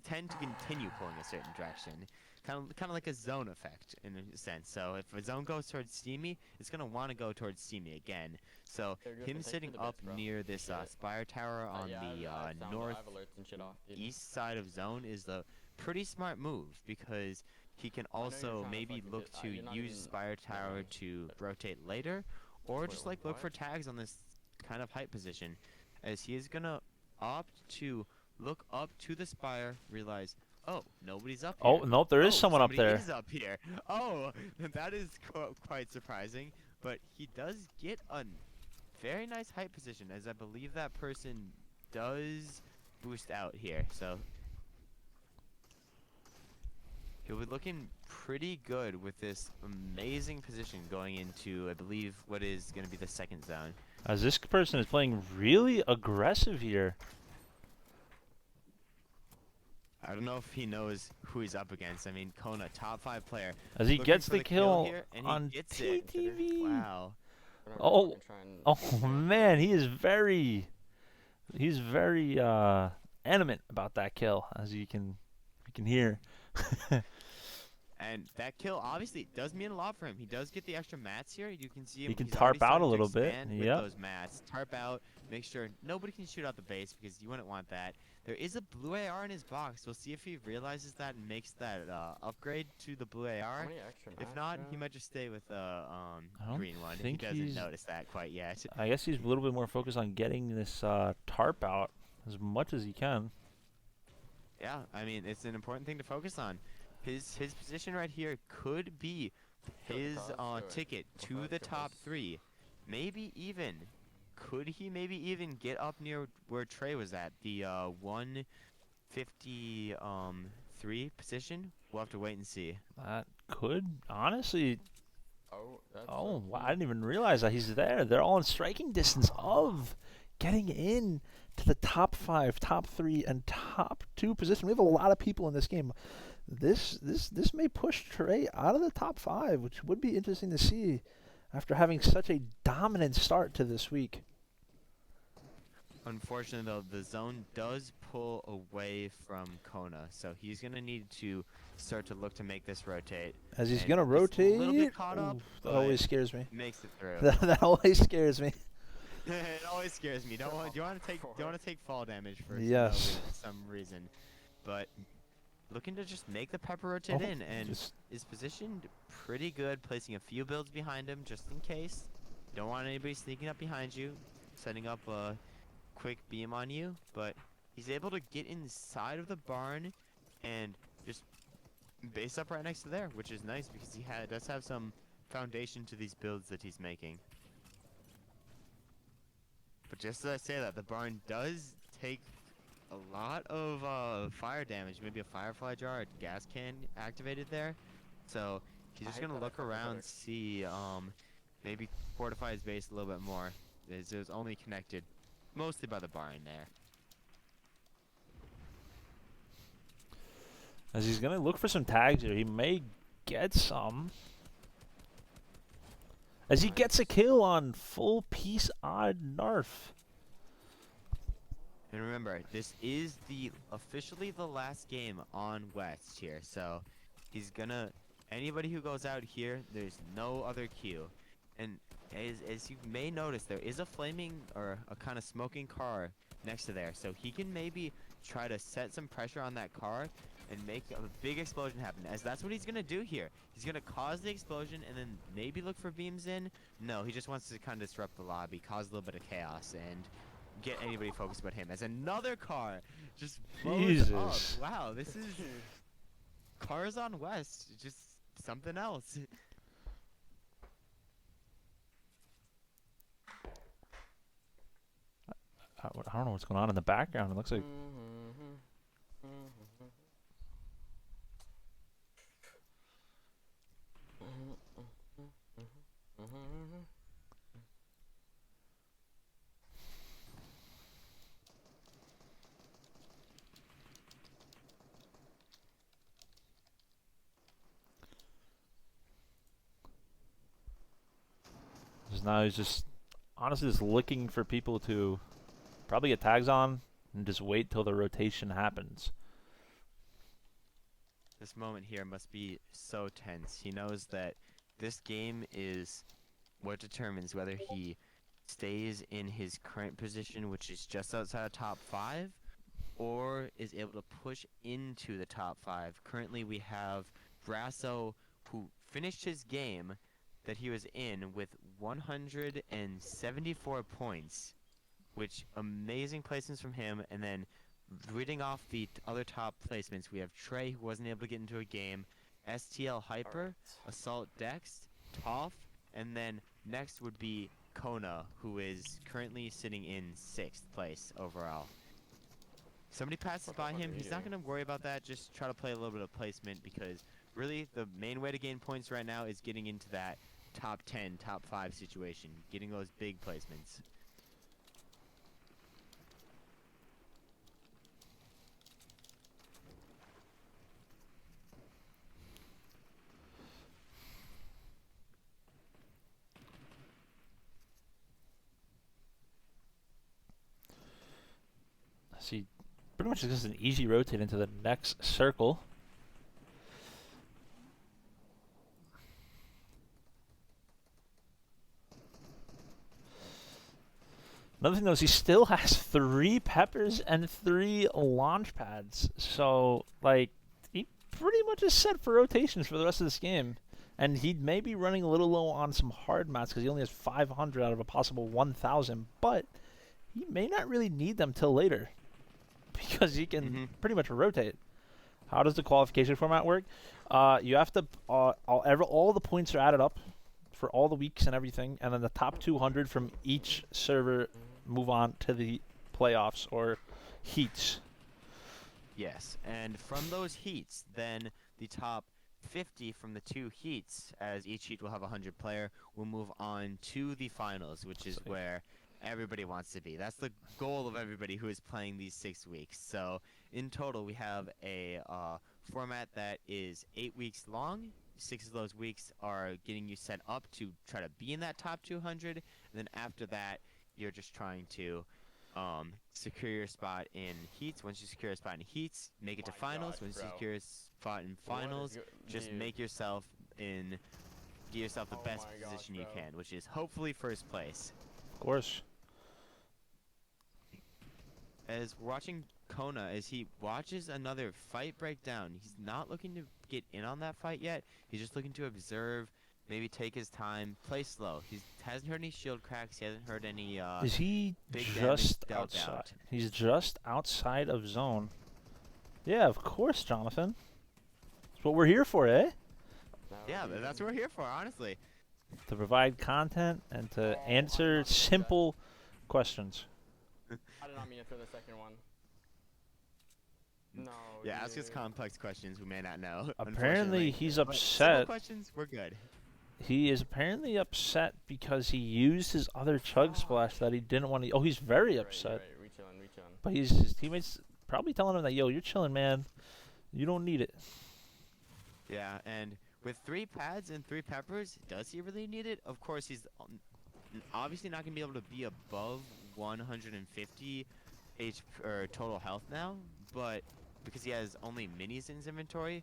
tend to continue pulling a certain direction. Kind of like a zone effect in a sense. So if a zone goes towards steamy, it's gonna want to go towards steamy again. So him sitting up near this Spire Tower on the northeast side of zone is the pretty smart move, because he can also maybe look to use Spire Tower to rotate later, or just like look for tags on this kind of height position, as he is gonna opt to look up to the Spire, realize, oh, nobody's up here. Oh, nope, there is someone up there. Somebody is up here. Oh, that is quite surprising, but he does get a very nice height position, as I believe that person does boost out here, so he'll be looking pretty good with this amazing position going into, I believe, what is going to be the second zone. As this person is playing really aggressive here. I don't know if he knows who he's up against. I mean, Kona, top 5 player. As he looking gets for the kill here, and on he gets it. TTV. Wow. Oh, oh man, he's very animate about that kill, as you can hear. And that kill obviously does mean a lot for him. He does get the extra mats here. You can see him. He can he's tarp already out a starting to little bit. expand with Yep. those mats. Tarp out. Make sure nobody can shoot out the base because you wouldn't want that. There is a blue AR in his box. We'll see if he realizes that and makes that upgrade to the blue AR. If not, he might just stay with the green one. He doesn't notice that quite yet. I guess he's a little bit more focused on getting this tarp out as much as he can. Yeah, I mean, it's an important thing to focus on. His position right here could be his ticket to the top 3. Maybe even, could he maybe even get up near where Trey was at, the 153 position? We'll have to wait and see. That could, honestly. Oh, wow, I didn't even realize that he's there. They're all in striking distance of getting in to the top 5, top 3, and top 2 position. We have a lot of people in this game. This may push Trey out of the top 5, which would be interesting to see after having such a dominant start to this week. Unfortunately, though, the zone does pull away from Kona, so he's going to need to start to look to make this rotate. As he's going to rotate, a little bit caught up, that always scares me. Makes it through. that always scares me. It always scares me. Do you want to take fall damage for some reason, but looking to just make the pepper rotate in, and is positioned pretty good, placing a few builds behind him just in case. Don't want anybody sneaking up behind you, setting up a quick beam on you, but he's able to get inside of the barn and just base up right next to there, which is nice because he does have some foundation to these builds that he's making. But just as I say that, the barn does take a lot of fire damage. Maybe a firefly jar, a gas can activated there. So he's just gonna look around, see maybe fortify his base a little bit more. It was only connected mostly by the barn there. As he's gonna look for some tags here, he may get some. As he gets a kill on full piece odd Narf. And remember, this is officially the last game on West here, so he's gonna, anybody who goes out here, there's no other queue. And as you may notice, there is a flaming or a kind of smoking car next to there, so he can maybe try to set some pressure on that car and make a big explosion happen, as that's what he's gonna do here. He's gonna cause the explosion and then maybe look for beams in. No, he just wants to kind of disrupt the lobby, cause a little bit of chaos, and get anybody focused about him. As another car just blows up. Wow, this is cars on West, just something else. I don't know what's going on in the background. It looks like. Just now he's just honestly just looking for people to probably get tags on and just wait till the rotation happens. This moment here must be so tense. He knows that this game is what determines whether he stays in his current position, which is just outside of top 5, or is able to push into the top 5. Currently we have Brasso, who finished his game that he was in with 174 points, which amazing placements from him. And then reading off the other top placements, we have Trey, who wasn't able to get into a game, STL Hyper, Assault Dex, Toph, and then next would be Kona, who is currently sitting in 6th place overall. somebody passes by him, he's not going to worry about that. Just try to play a little bit of placement because really the main way to gain points right now is getting into that top 10, top 5 situation, getting those big placements. See, pretty much just an easy rotate into the next circle. Another thing though is he still has 3 peppers and 3 launch pads. So, like, he pretty much is set for rotations for the rest of this game. And he may be running a little low on some hard mats because he only has 500 out of a possible 1,000. But he may not really need them till later because he can pretty much rotate. How does the qualification format work? You have to all the points are added up for all the weeks and everything, and then the top 200 from each server move on to the playoffs or heats. Yes, and from those heats, then the top 50 from the 2 heats, as each heat will have a 100 player, will move on to the finals, which is where everybody wants to be. That's the goal of everybody who is playing these 6 weeks. So in total, we have a format that is 8 weeks long. 6 of those weeks are getting you set up to try to be in that top 200, and then after that, you're just trying to secure your spot in heats. Once you secure a spot in heats, make it to finals. Once you secure a spot in finals, just make yourself get yourself the best position you can, which is hopefully first place. Of course. As we're watching Kona, as he watches another fight break down, he's not looking to get in on that fight yet. He's just looking to observe, maybe take his time, play slow. He hasn't heard any shield cracks. He hasn't heard any Is he big just damage dealt outside? out. He's just outside of zone. Yeah, of course, Jonathan. That's what we're here for, eh? Yeah, that's what we're here for, honestly. To provide content and to answer simple questions. I did not mean to throw the second one. No. Yeah, ask us complex questions we may not know. Apparently, he's But simple upset. questions, we're good. He is apparently upset because he used his other chug splash that he didn't want to. Oh, he's very upset. Right, we chillin'. But his teammates probably telling him that, yo, you're chilling, man. You don't need it. Yeah, and with 3 pads and 3 peppers, does he really need it? Of course, he's obviously not going to be able to be above 150 total health now, but because he has only minis in his inventory,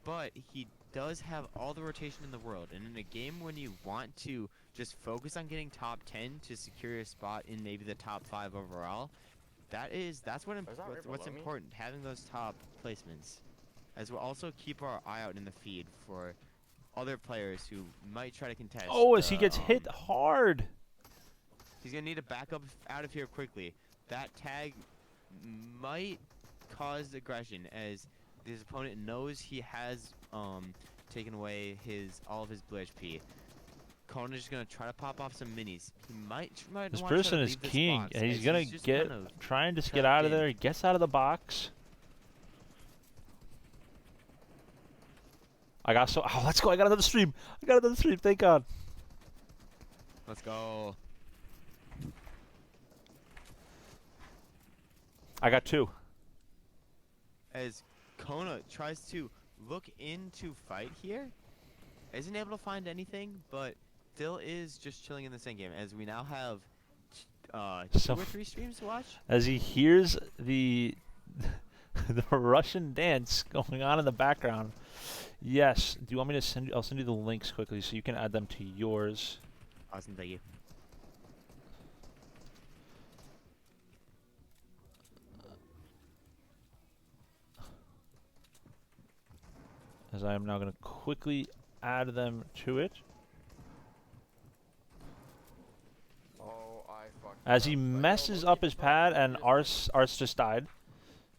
but he does have all the rotation in the world, and in a game when you want to just focus on getting top 10 to secure your spot in maybe the top 5 overall, that's what's important, having those top placements. As we'll also keep our eye out in the feed for other players who might try to contest. Oh, as he gets hit hard. He's going to need to back up out of here quickly. That tag might cause aggression as his opponent knows he has taken away all of his blue HP. Kona's just gonna try to pop off some minis. He might This wanna try person to is leave the king, spots, and he's as gonna just get kind of trying to get trapped out of in. there. He gets out of the box. Oh, let's go! I got another stream. Thank God. Let's go. I got 2. As Kona tries to look into fight here, isn't able to find anything, but still is just chilling in the same game. As we now have 2 or 3 streams to watch. As he hears the the Russian dance going on in the background. Yes. Do you want me to send you? I'll send you the links quickly so you can add them to yours. Awesome, thank you. As I am now going to quickly add them to it. As he messes up his pad, and Ars just died.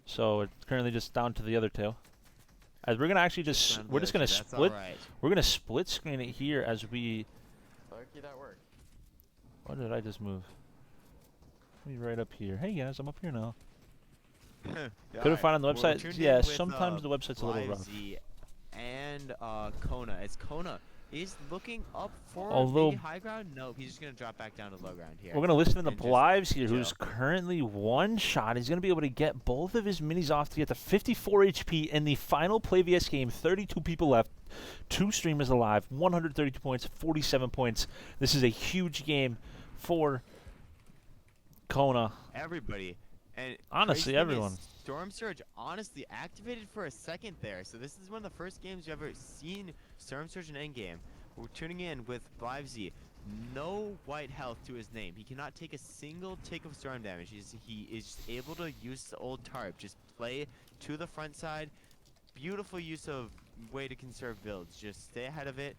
So it's currently just down to the other 2. As we're gonna actually we're just gonna split. We're gonna split screen it here as we. That worked. What did I just move? Me right up here. Hey guys, I'm up here now. Couldn't find it on the We're website. tuned Yeah, in with, sometimes the website's a little rough. PlayVS and Kona. As Kona is looking up for Although- maybe high ground. No, he's just gonna drop back down to low ground here. We're going to listen to and just Blives here, chill. who's currently one shot. He's going to be able to get both of his minis off to get to 54 HP in the final PlayVS game. 32 people left, 2 streamers alive, 132 points, 47 points. This is a huge game for Kona. Everybody. And Honestly, crazy thing everyone. is, Storm Surge honestly activated for a second there. So this is one of the first games you've ever seen Storm Surge in endgame. We're tuning in with PlayVS. No white health to his name. He cannot take a single tick of storm damage. He is just able to use the old tarp. Just play to the front side. Beautiful use of way to conserve builds. Just stay ahead of it.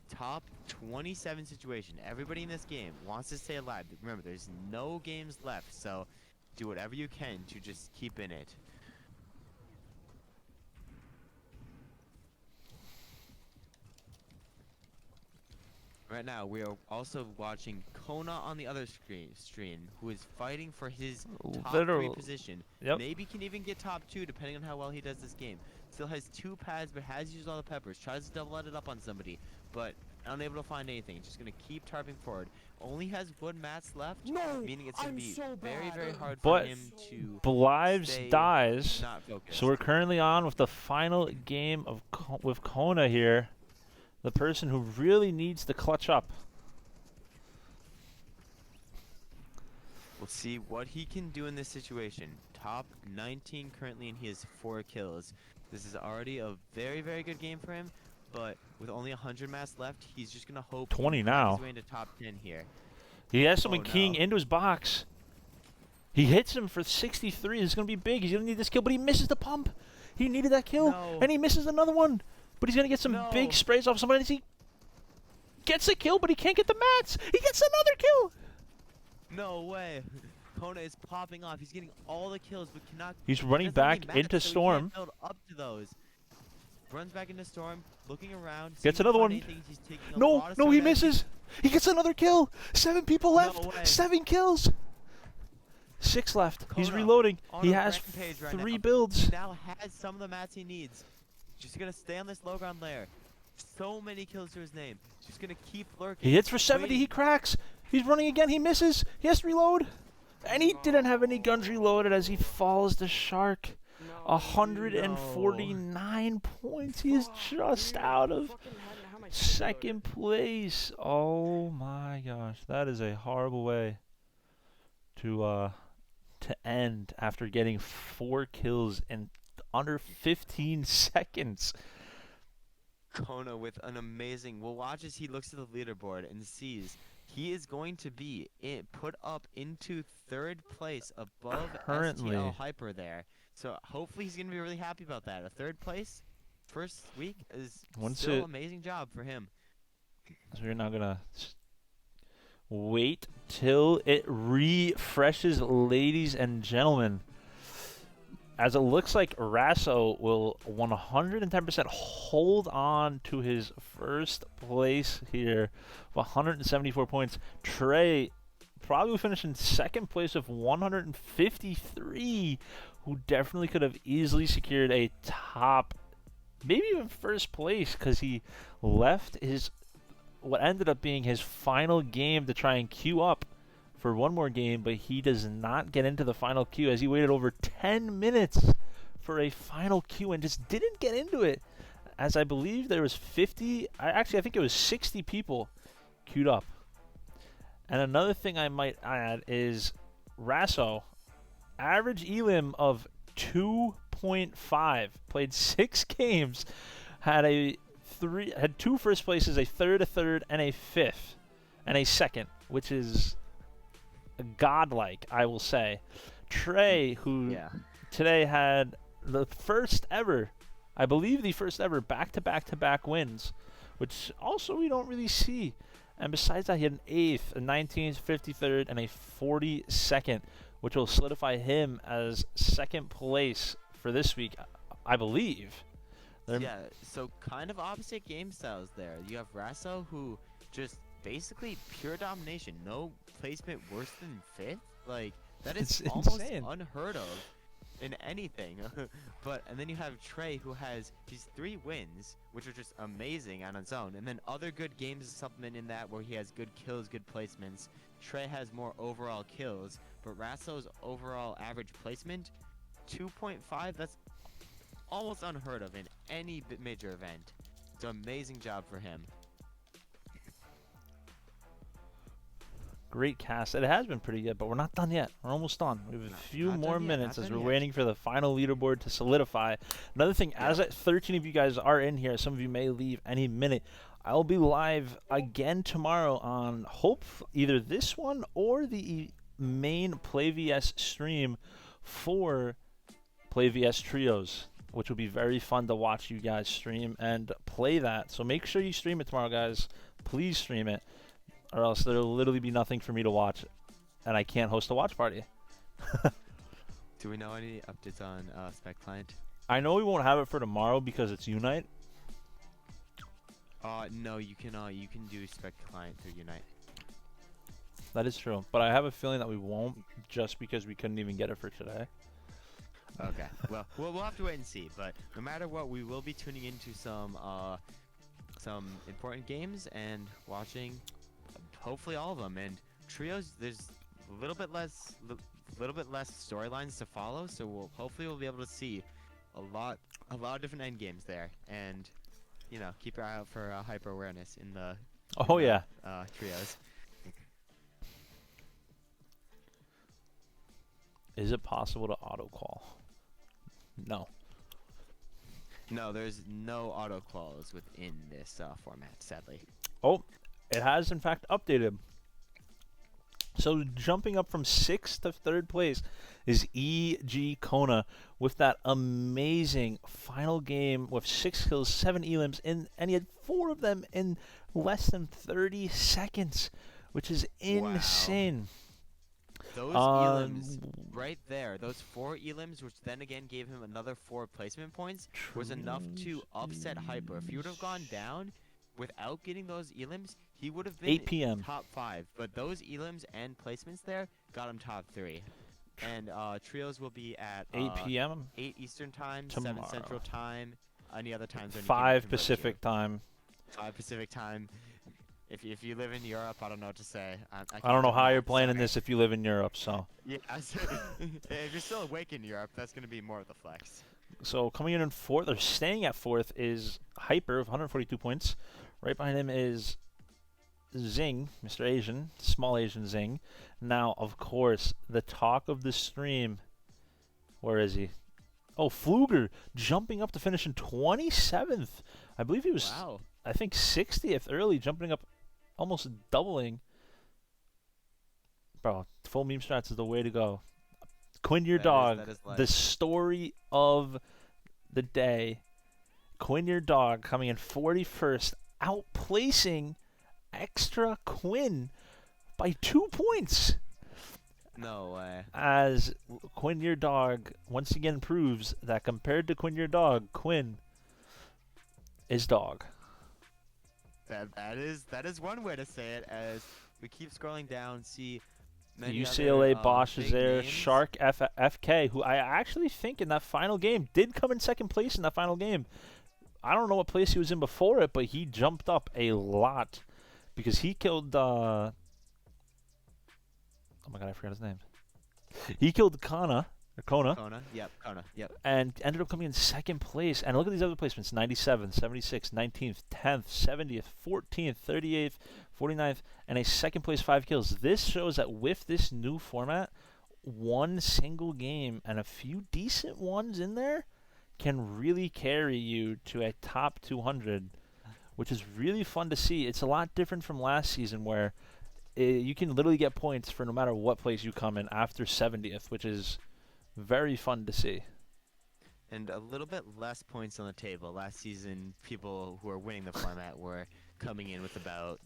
Top 27 situation. Everybody in this game wants to stay alive. Remember, there's no games left. So do whatever you can to just keep in it. Right now, we are also watching Kona on the other stream, who is fighting for his top 3 position. Yep. Maybe can even get top 2, depending on how well he does this game. Still has 2 pads, but has used all the peppers. Tries to double it up on somebody, but unable to find anything. Just gonna keep tarping forward. Only has wood mats left, meaning it's gonna be very, very hard for But him to Blives stay dies, not focused. so we're currently on with the final game of with Kona here. The person who really needs to clutch up. We'll see what he can do in this situation. Top 19 currently, and he has 4 kills. This is already a very, very good game for him, but with only 100 mats left, he's just going to hope 20 he now. finds his way into top 10 here. He has someone Oh, keying no. into his box. He hits him for 63. It's going to be big. He's going to need this kill, but he misses the pump. He needed that kill, No. and he misses another one. But he's going to get some No. big sprays off somebody. He gets a kill, but he can't get the mats. He gets another kill. No way. Kona is popping off. He's getting all the kills, but cannot. He's running doesn't have any back mats, into so he Storm. can't build up to those. Runs back into Storm, looking around. Gets seeing if another he one. finds anything. He's taking a No, lot of no, storm he damage. misses. He gets another kill. 7 people left. No way. 7 kills. 6 left. He's Kona reloading. on He a has rampage right 3 now. builds. He now has some of the mats he needs. Just gonna stay on this low ground layer. So many kills to his name. Just gonna keep lurking. He hits for 70. waiting. He cracks. He's running again. He misses. He has to reload. And he didn't have any guns reloaded as he falls to Shark. 149 points. He is just out of second place. Oh my gosh. That is a horrible way to end after getting 4 kills in under 15 seconds. Kona with an amazing. We'll watch as he looks at the leaderboard and sees he is going to be put up into 3rd place above Currently. STL Hyper there. So hopefully he's going to be really happy about that. A 3rd place, first week is still amazing job for him. So we're now gonna wait till it refreshes, ladies and gentlemen. As it looks like Rasso will 110% hold on to his first place here with 174 points. Trey probably will finish in second place with 153, who definitely could have easily secured a top, maybe even first place, because he left his what ended up being his final game to try and queue up for one more game, but he does not get into the final queue as he waited over 10 minutes for a final queue and just didn't get into it, as I believe there was 50, I think it was 60 people queued up. And another thing I might add is Rasso, average elim of 2.5, played 6 games, had 2 first places, a third, and a 5th, and a 2nd, which is godlike, I will say. Trey, who today had the first ever, I believe the first ever back-to-back-to-back wins, which also we don't really see. And besides that, he had an 8th, a 19th, 53rd, and a 42nd, which will solidify him as second place for this week, I believe. Yeah, so kind of opposite game styles there. You have Rasso, who just basically pure domination. No placement worse than 5th. Like, that is It's almost insane. unheard of. in anything. And then you have Trey, who has these 3 wins, which are just amazing on its own, and then other good games supplement in that where he has good kills, good placements. Trey has more overall kills, but Rasso's overall average placement, 2.5. That's almost unheard of in any major event. It's an amazing job for him. Great cast. It has been pretty good, but we're not done yet. We're almost done. We have a few not more done yet, minutes not as done we're yet. waiting for the final leaderboard to solidify. Another thing, as 13 of you guys are in here, some of you may leave any minute. I'll be live again tomorrow on either this one or the main PlayVS stream for PlayVS Trios, which will be very fun to watch you guys stream and play that. So make sure you stream it tomorrow, guys. Please stream it, or else there will literally be nothing for me to watch, and I can't host a watch party. Do we know any updates on Spec Client? I know we won't have it for tomorrow because it's Unite. No, you can do Spec Client through Unite. That is true, but I have a feeling that we won't, just because we couldn't even get it for today. Okay. Well, we'll have to wait and see. But no matter what, we will be tuning into some important games and watching, hopefully all of them. And Trios, there's a little bit less storylines to follow, so hopefully we'll be able to see a lot of different end games there. And keep your eye out for hyper awareness in the Trios. Is it possible to auto qual? No. No, there's no auto quals within this format, sadly. Oh, it has in fact updated. So jumping up from 6th to 3rd place is E.G. Kona with that amazing final game with 6 kills, 7 elims, and he had 4 of them in less than 30 seconds, which is insane. Those elims right there, those 4 elims, which then again gave him another 4 placement points, was enough to upset Hyper. If he would have gone down without getting those elims, he would have been 8 p.m. top 5. But those elims and placements there got him top 3. And Trios will be at 8 p.m. 8 Eastern Time, tomorrow. 7 Central Time, any other time zone. 5 Pacific time. 5 Pacific Time. If you live in Europe, I don't know what to say. I don't know how you're playing in this if you live in Europe, so. Yeah, if you're still awake in Europe, that's going to be more of the flex. So coming in 4th, or staying at 4th, is Hyper with 142 points. Right behind him is Zing, Mr. Asian, small Asian Zing. Now, of course, the talk of the stream. Where is he? Oh, Fluger jumping up to finish in 27th. I believe he was, I think, 60th early, jumping up, almost doubling. Bro, full meme strats is the way to go. Quinn Your Dog, the story of the day. Quinn Your Dog coming in 41st, outplacing Extra Quinn by 2 points. No way. As Quinn Your Dog once again proves that compared to Quinn Your Dog, Quinn is dog. That is one way to say it. As we keep scrolling down, see many UCLA other, Bosch is big there. names. Shark FK, who I actually think in that final game did come in 2nd place in that final game. I don't know what place he was in before it, but he jumped up a lot because he killed. Oh my god, I forgot his name. He killed Kona. Kona, yep. And ended up coming in 2nd place. And look at these other placements: 97th, 76th, 19th, 10th, 70th, 14th, 38th, 49th, and a 2nd place 5 kills. This shows that with this new format, one single game and a few decent ones in there can really carry you to a top 200, which is really fun to see. It's a lot different from last season where you can literally get points for no matter what place you come in after 70th, which is very fun to see. And a little bit less points on the table. Last season, people who are winning the format were coming in with about,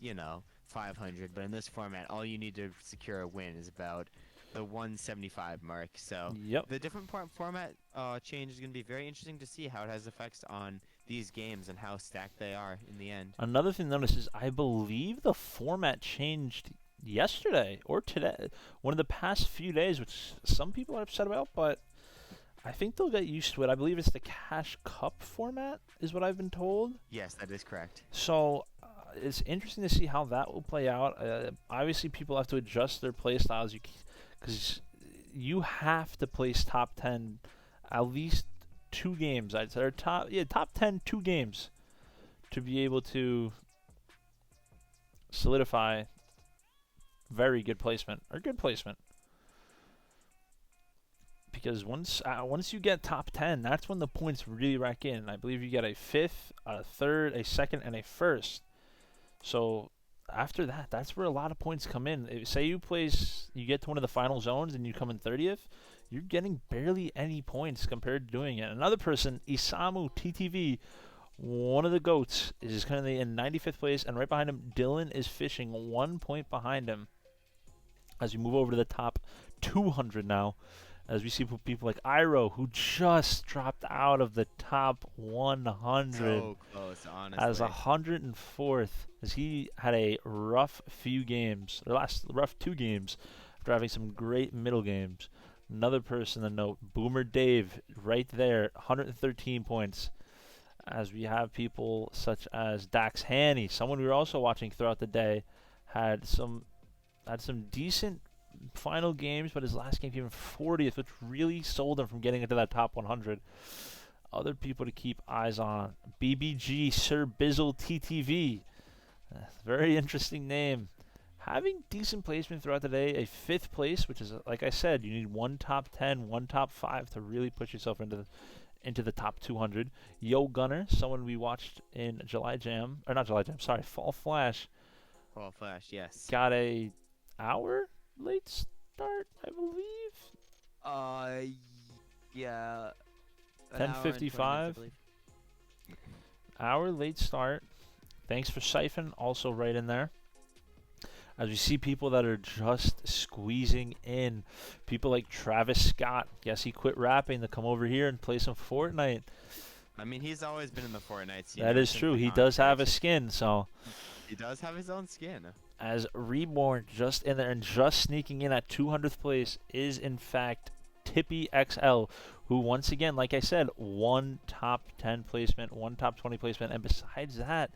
500. But in this format, all you need to secure a win is about the 175 mark. So the different format change is going to be very interesting to see how it has effects on these games and how stacked they are in the end. Another thing to notice is I believe the format changed yesterday or today, one of the past few days, which some people are upset about, but I think they'll get used to it. I believe it's the Cash Cup format, is what I've been told. Yes, that is correct. So it's interesting to see how that will play out. Obviously, people have to adjust their play styles because you have to place top 10 at least 2 games. I'd say or top 10 2 games to be able to solidify very good placement or good placement. Because once you get top 10, that's when the points really rack in. I believe you get a 5th, a 3rd, a 2nd, and a 1st. So after that, that's where a lot of points come in. Say you get to one of the final zones and you come in 30th, you're getting barely any points compared to doing it. Another person, Isamu TTV, one of the GOATs, is currently in 95th place, and right behind him, Dylan is fishing 1 point behind him. As we move over to the top 200 now, as we see people like Iro, who just dropped out of the top 100. So close, honestly. As 104th, as he had a rough few games, or last rough 2 games, after having some great middle games. Another person to note, Boomer Dave, right there, 113 points. As we have people such as Dax Haney, someone we were also watching throughout the day, had some decent final games, but his last game came in 40th, which really sold him from getting into that top 100. Other people to keep eyes on, BBG Sir Bizzle TTV, very interesting name, having decent placement throughout the day. A 5th place, which is, like I said, you need 1 top 10, 1 top 5 to really push yourself into the top 200. Yo Gunner, someone we watched in Fall Flash. Fall Flash, yes. Got a hour late start, I believe. Yeah. 10:55. Hour late start. Thanks for Siphon, also right in there. As we see people that are just squeezing in. People like Travis Scott. Guess he quit rapping to come over here and play some Fortnite. I mean, he's always been in the Fortnite scene. That is true. He does have a skin, so. He does have his own skin. As Reborn just in there and just sneaking in at 200th place is, in fact, Tippy XL, who, once again, like I said, 1 top 10 placement, 1 top 20 placement, and besides that,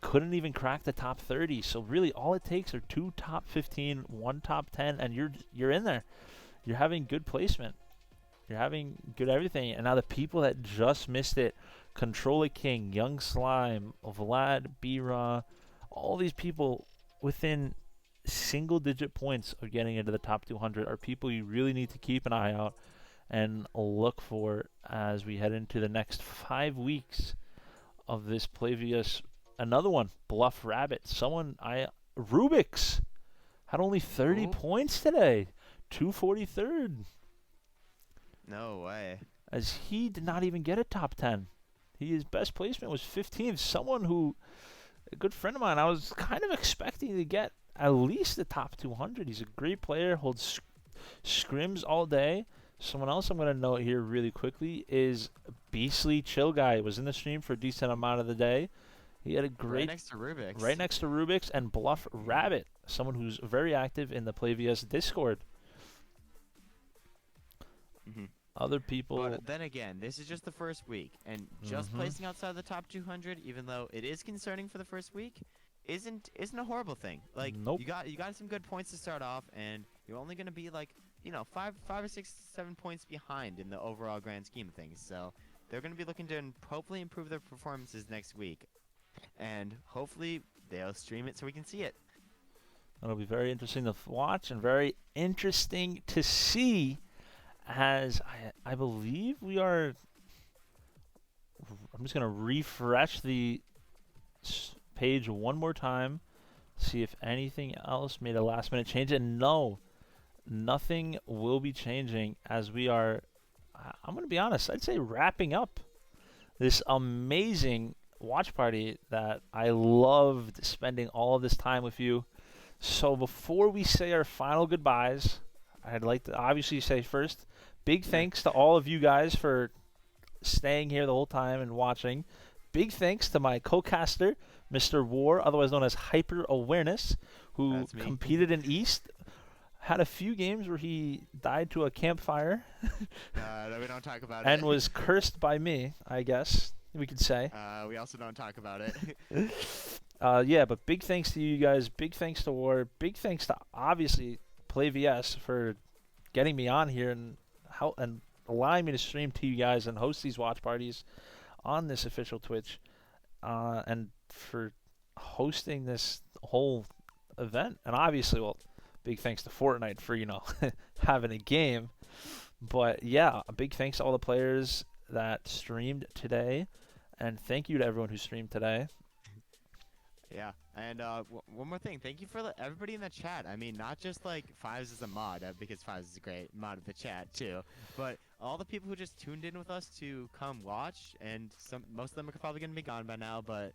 couldn't even crack the top 30. So really, all it takes are 2 top 15, 1 top 10, and you're in there. You're having good placement. You're having good everything. And now the people that just missed it, Controller King, Young Slime, Vlad, B-Raw, all these people within single-digit points of getting into the top 200 are people you really need to keep an eye out and look for as we head into the next 5 weeks of this PlayVS. Another one, Bluff Rabbit. Rubik's had only 30 points today. 243rd. No way. As he did not even get a top 10. His best placement was 15th. Someone who, a good friend of mine, I was kind of expecting to get at least the top 200. He's a great player, holds scrims all day. Someone else I'm going to note here really quickly is Beastly Chill Guy. Was in the stream for a decent amount of the day. He had a great... Right next to Rubik's. And Bluff Rabbit, someone who's very active in the PlayVS Discord. Other people... But then again, this is just the first week, and just placing outside the top 200, even though it is concerning for the first week, isn't a horrible thing. Like, you got some good points to start off, and you're only going to be like, 5 or 6, 7 points behind in the overall grand scheme of things. So they're going to be looking to hopefully improve their performances next week, and hopefully they'll stream it so we can see it. It'll be very interesting to watch and very interesting to see. As I believe we are, I'm just going to refresh the page one more time, see if anything else made a last minute change. And no, nothing will be changing as we are, I'm going to be honest, I'd say wrapping up this amazing watch party that I loved spending all of this time with you. So before we say our final goodbyes, I'd like to obviously say first, big thanks to all of you guys for staying here the whole time and watching. Big thanks to my co-caster, Mr. War, otherwise known as Hyper Awareness, who competed in East. had a few games where he died to a campfire No, we don't talk about and it. was cursed by me, I guess we could say. We also don't talk about it. Yeah, but big thanks to you guys. Big thanks to War. Big thanks to obviously PlayVS for getting me on here and allowing me to stream to you guys and host these watch parties on this official Twitch, and for hosting this whole event. And obviously, well, big thanks to Fortnite for having a game. But yeah, a big thanks to all the players that streamed today, and thank you to everyone who streamed today. Yeah, and one more thing. Thank you for everybody in the chat. I mean, not just like Fives is a mod, because Fives is a great mod of the chat too, but all the people who just tuned in with us to come watch, and most of them are probably gonna be gone by now, but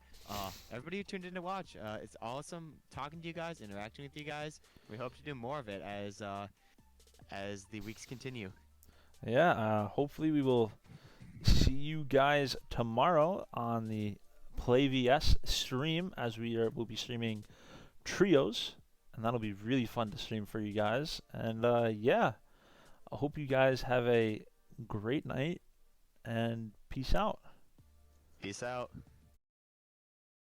everybody who tuned in to watch, it's awesome talking to you guys, interacting with you guys. We hope to do more of it as the weeks continue. Yeah, hopefully we will see you guys tomorrow on the PlayVS stream, as we'll be streaming trios, and that'll be really fun to stream for you guys. And yeah, I hope you guys have a great night, and peace out. Peace out.